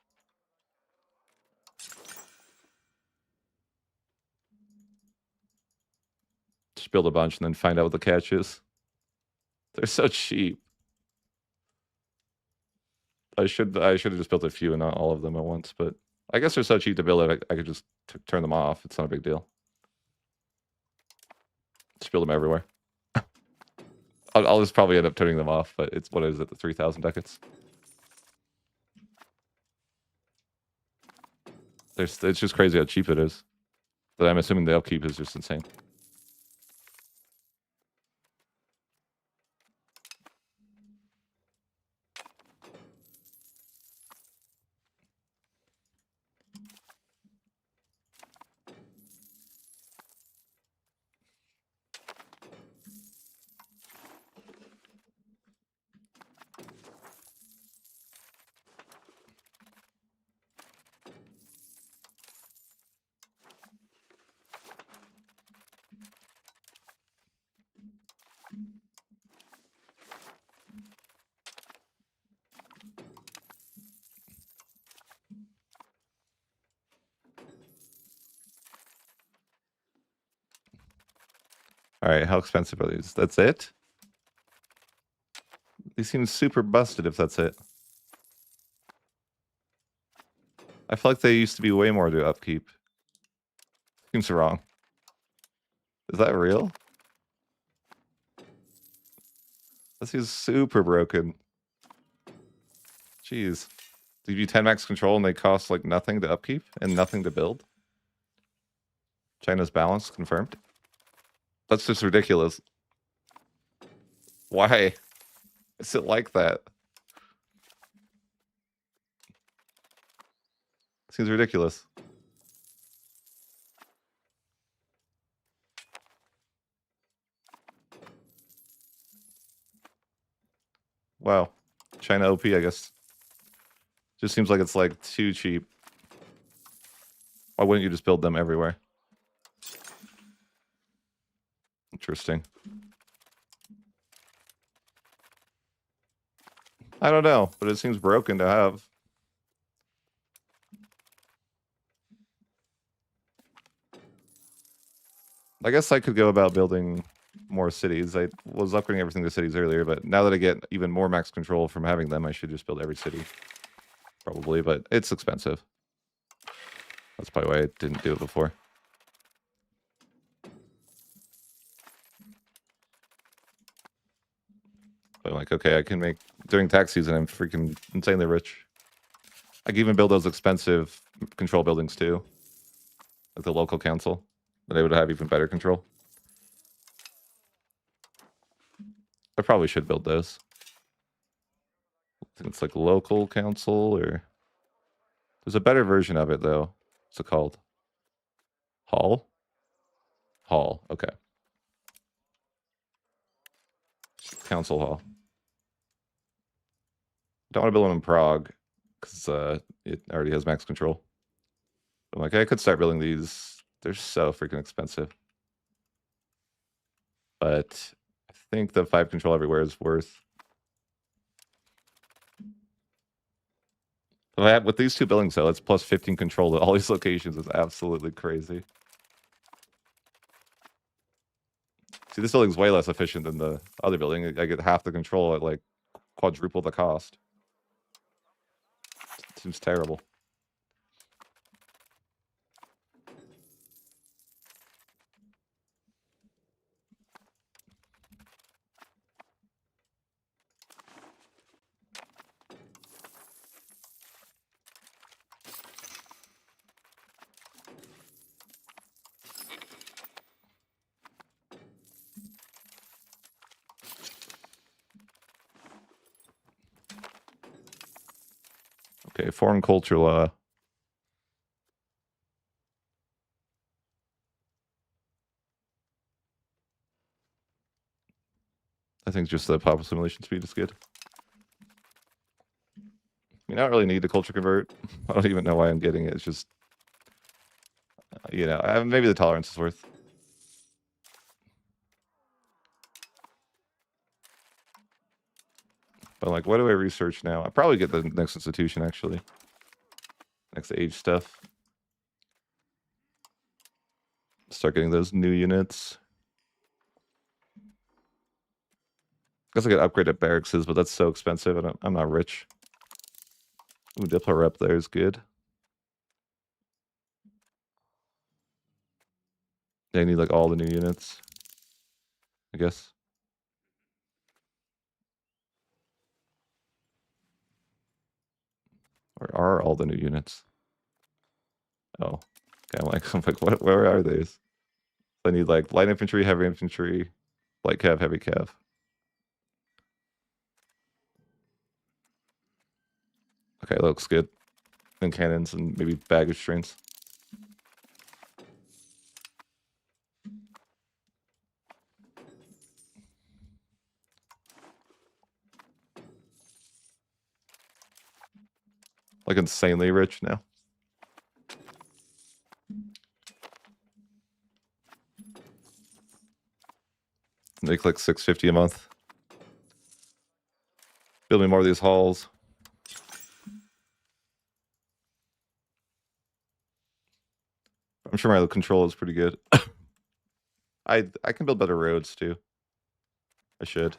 Just build a bunch and then find out what the catch is. They're so cheap. I should have just built a few and not all of them at once, but I guess they're so cheap to build it, I could just turn them off. It's not a big deal. Just build them everywhere. I'll just probably end up turning them off, but it's, what is it, the 3,000 ducats? It's just crazy how cheap it is. But I'm assuming the upkeep is just insane. All right, how expensive are these? That's it? These seem super busted if that's it. I feel like they used to be way more to upkeep. Seems wrong. Is that real? This is super broken. Jeez. They give you 10 max control and they cost like nothing to upkeep and nothing to build? China's balance confirmed? That's just ridiculous. Why is it like that? Seems ridiculous. Wow. China OP, I guess. Just seems like it's like too cheap. Why wouldn't you just build them everywhere? Interesting. I don't know, but it seems broken to have. I guess I could go about building more cities. I was upgrading everything to cities earlier, but now that I get even more max control from having them, I should just build every city. Probably, but it's expensive. That's probably why I didn't do it before. But I'm like, okay, I can make... During tax season, I'm freaking insanely rich. I can even build those expensive control buildings too. Like the local council. Then they would have even better control. I probably should build those. I think it's like local council or... There's a better version of it though. What's it called? Hall? Hall, okay. Council hall. Don't want to build one in Prague because it already has max control. I'm like, I could start building these. They're so freaking expensive. But I think the 5 control everywhere is worth. With these 2 buildings though, it's plus 15 control to all these locations. Is absolutely crazy. See, this building's way less efficient than the other building. I get half the control at like quadruple the cost. It seems terrible. Okay, foreign culture law. I think just the pop assimilation speed is good. You don't really need to culture convert. I don't even know why I'm getting it. It's just, you know, maybe the tolerance is worth. But like, what do I research now? I probably get the next institution actually. Next age stuff. Start getting those new units. I guess I could upgrade at barracks, but that's so expensive and I'm not rich. Ooh, Diplo rep there is good. They need like all the new units, I guess. Where are all the new units? Oh, okay. I'm like, what? Where are these? I need like light infantry, heavy infantry, light cav, heavy cav. Okay, that looks good. And cannons and maybe baggage trains. Like insanely rich now. Make like 650 a month. Build me more of these halls. I'm sure my control is pretty good. I can build better roads too. I should.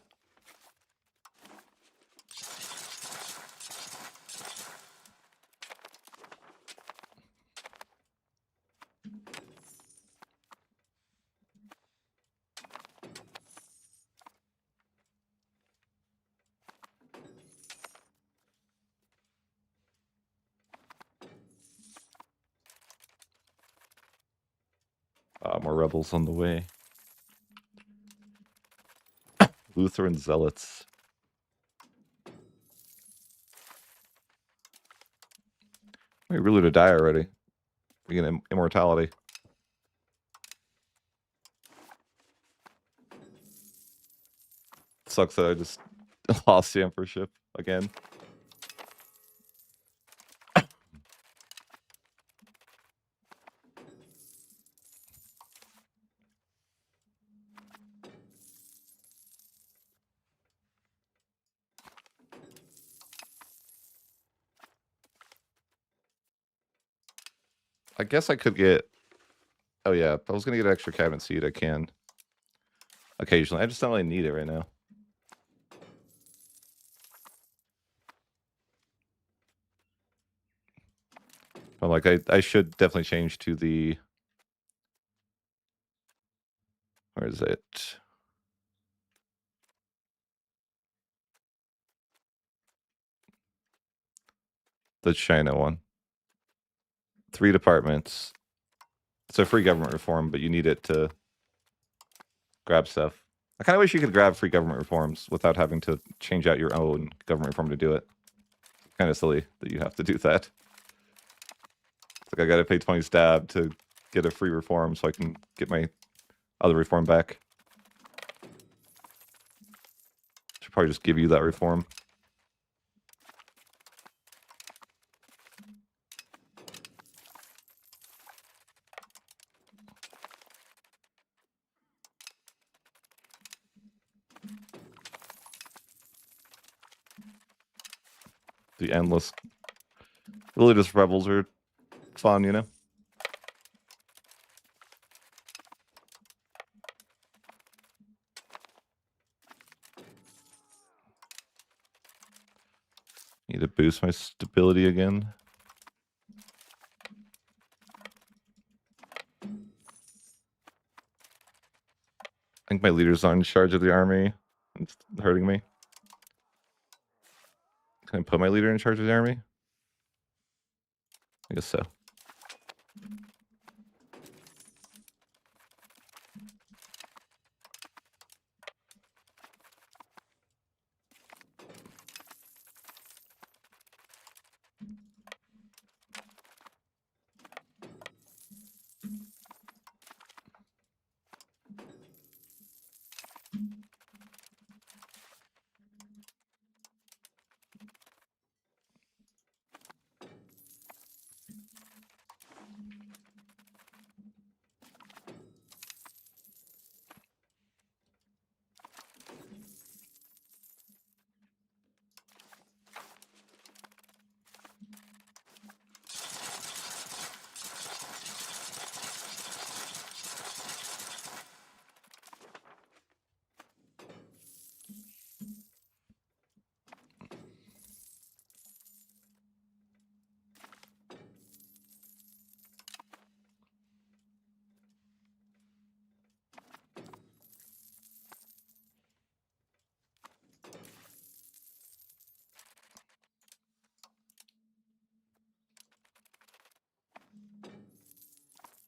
More rebels on the way. Lutheran zealots. We're really to die already. We get immortality. Sucks that I just lost the emperorship again. I guess I could get... Oh yeah, if I was going to get an extra cabinet seat, I can. Occasionally. I just don't really need it right now. I'm like, I should definitely change to the... Where is it? The China one. 3 departments. It's a free government reform, but you need it to grab stuff. I kind of wish you could grab free government reforms without having to change out your own government reform to do it. Kind of silly that you have to do that. It's like I gotta pay 20 stab to get a free reform so I can get my other reform back. Should probably just give you that reform. The endless religious rebels are fun, you know? Need to boost my stability again. I think my leader's not in charge of the army. It's hurting me. Can I put my leader in charge of the army? I guess so.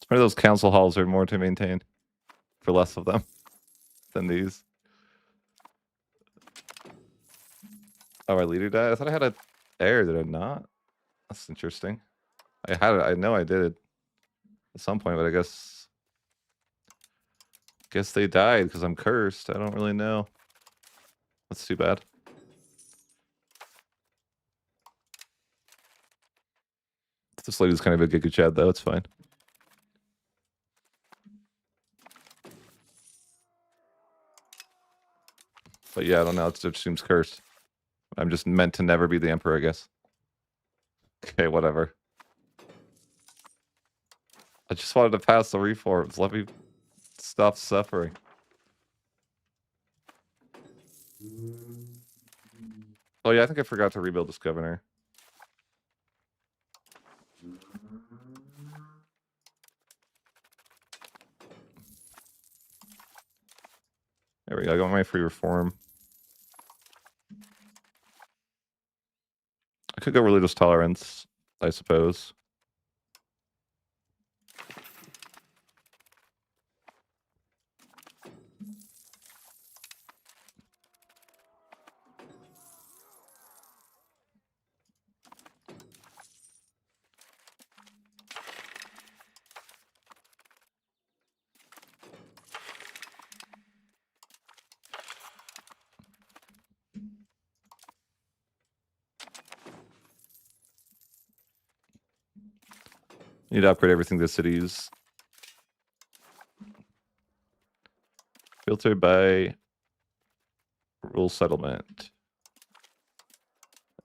One of those council halls are more to maintain for less of them than these. Oh, my leader died? I thought I had a heir. Did I not? That's interesting. I had it. I know I did at some point, but I guess they died because I'm cursed. I don't really know. That's too bad. This lady's kind of a giga chad though. It's fine. But yeah, I don't know. It just seems cursed. I'm just meant to never be the emperor, I guess. Okay, whatever. I just wanted to pass the reforms. Let me stop suffering. Oh yeah, I think I forgot to rebuild this governor. There we go. I got my free reform. I could go religious tolerance, I suppose. Need to upgrade everything to cities. Filtered by rural settlement.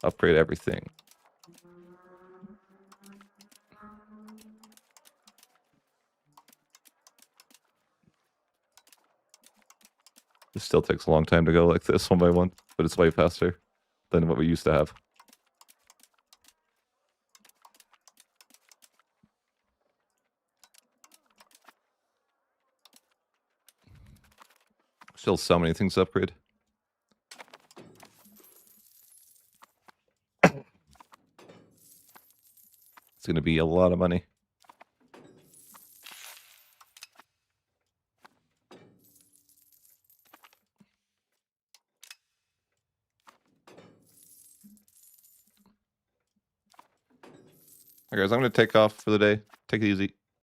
Upgrade everything. It still takes a long time to go like this one by one, but it's way faster than what we used to have. Still so many things to upgrade. It's going to be a lot of money. Alright guys, I'm going to take off for the day. Take it easy.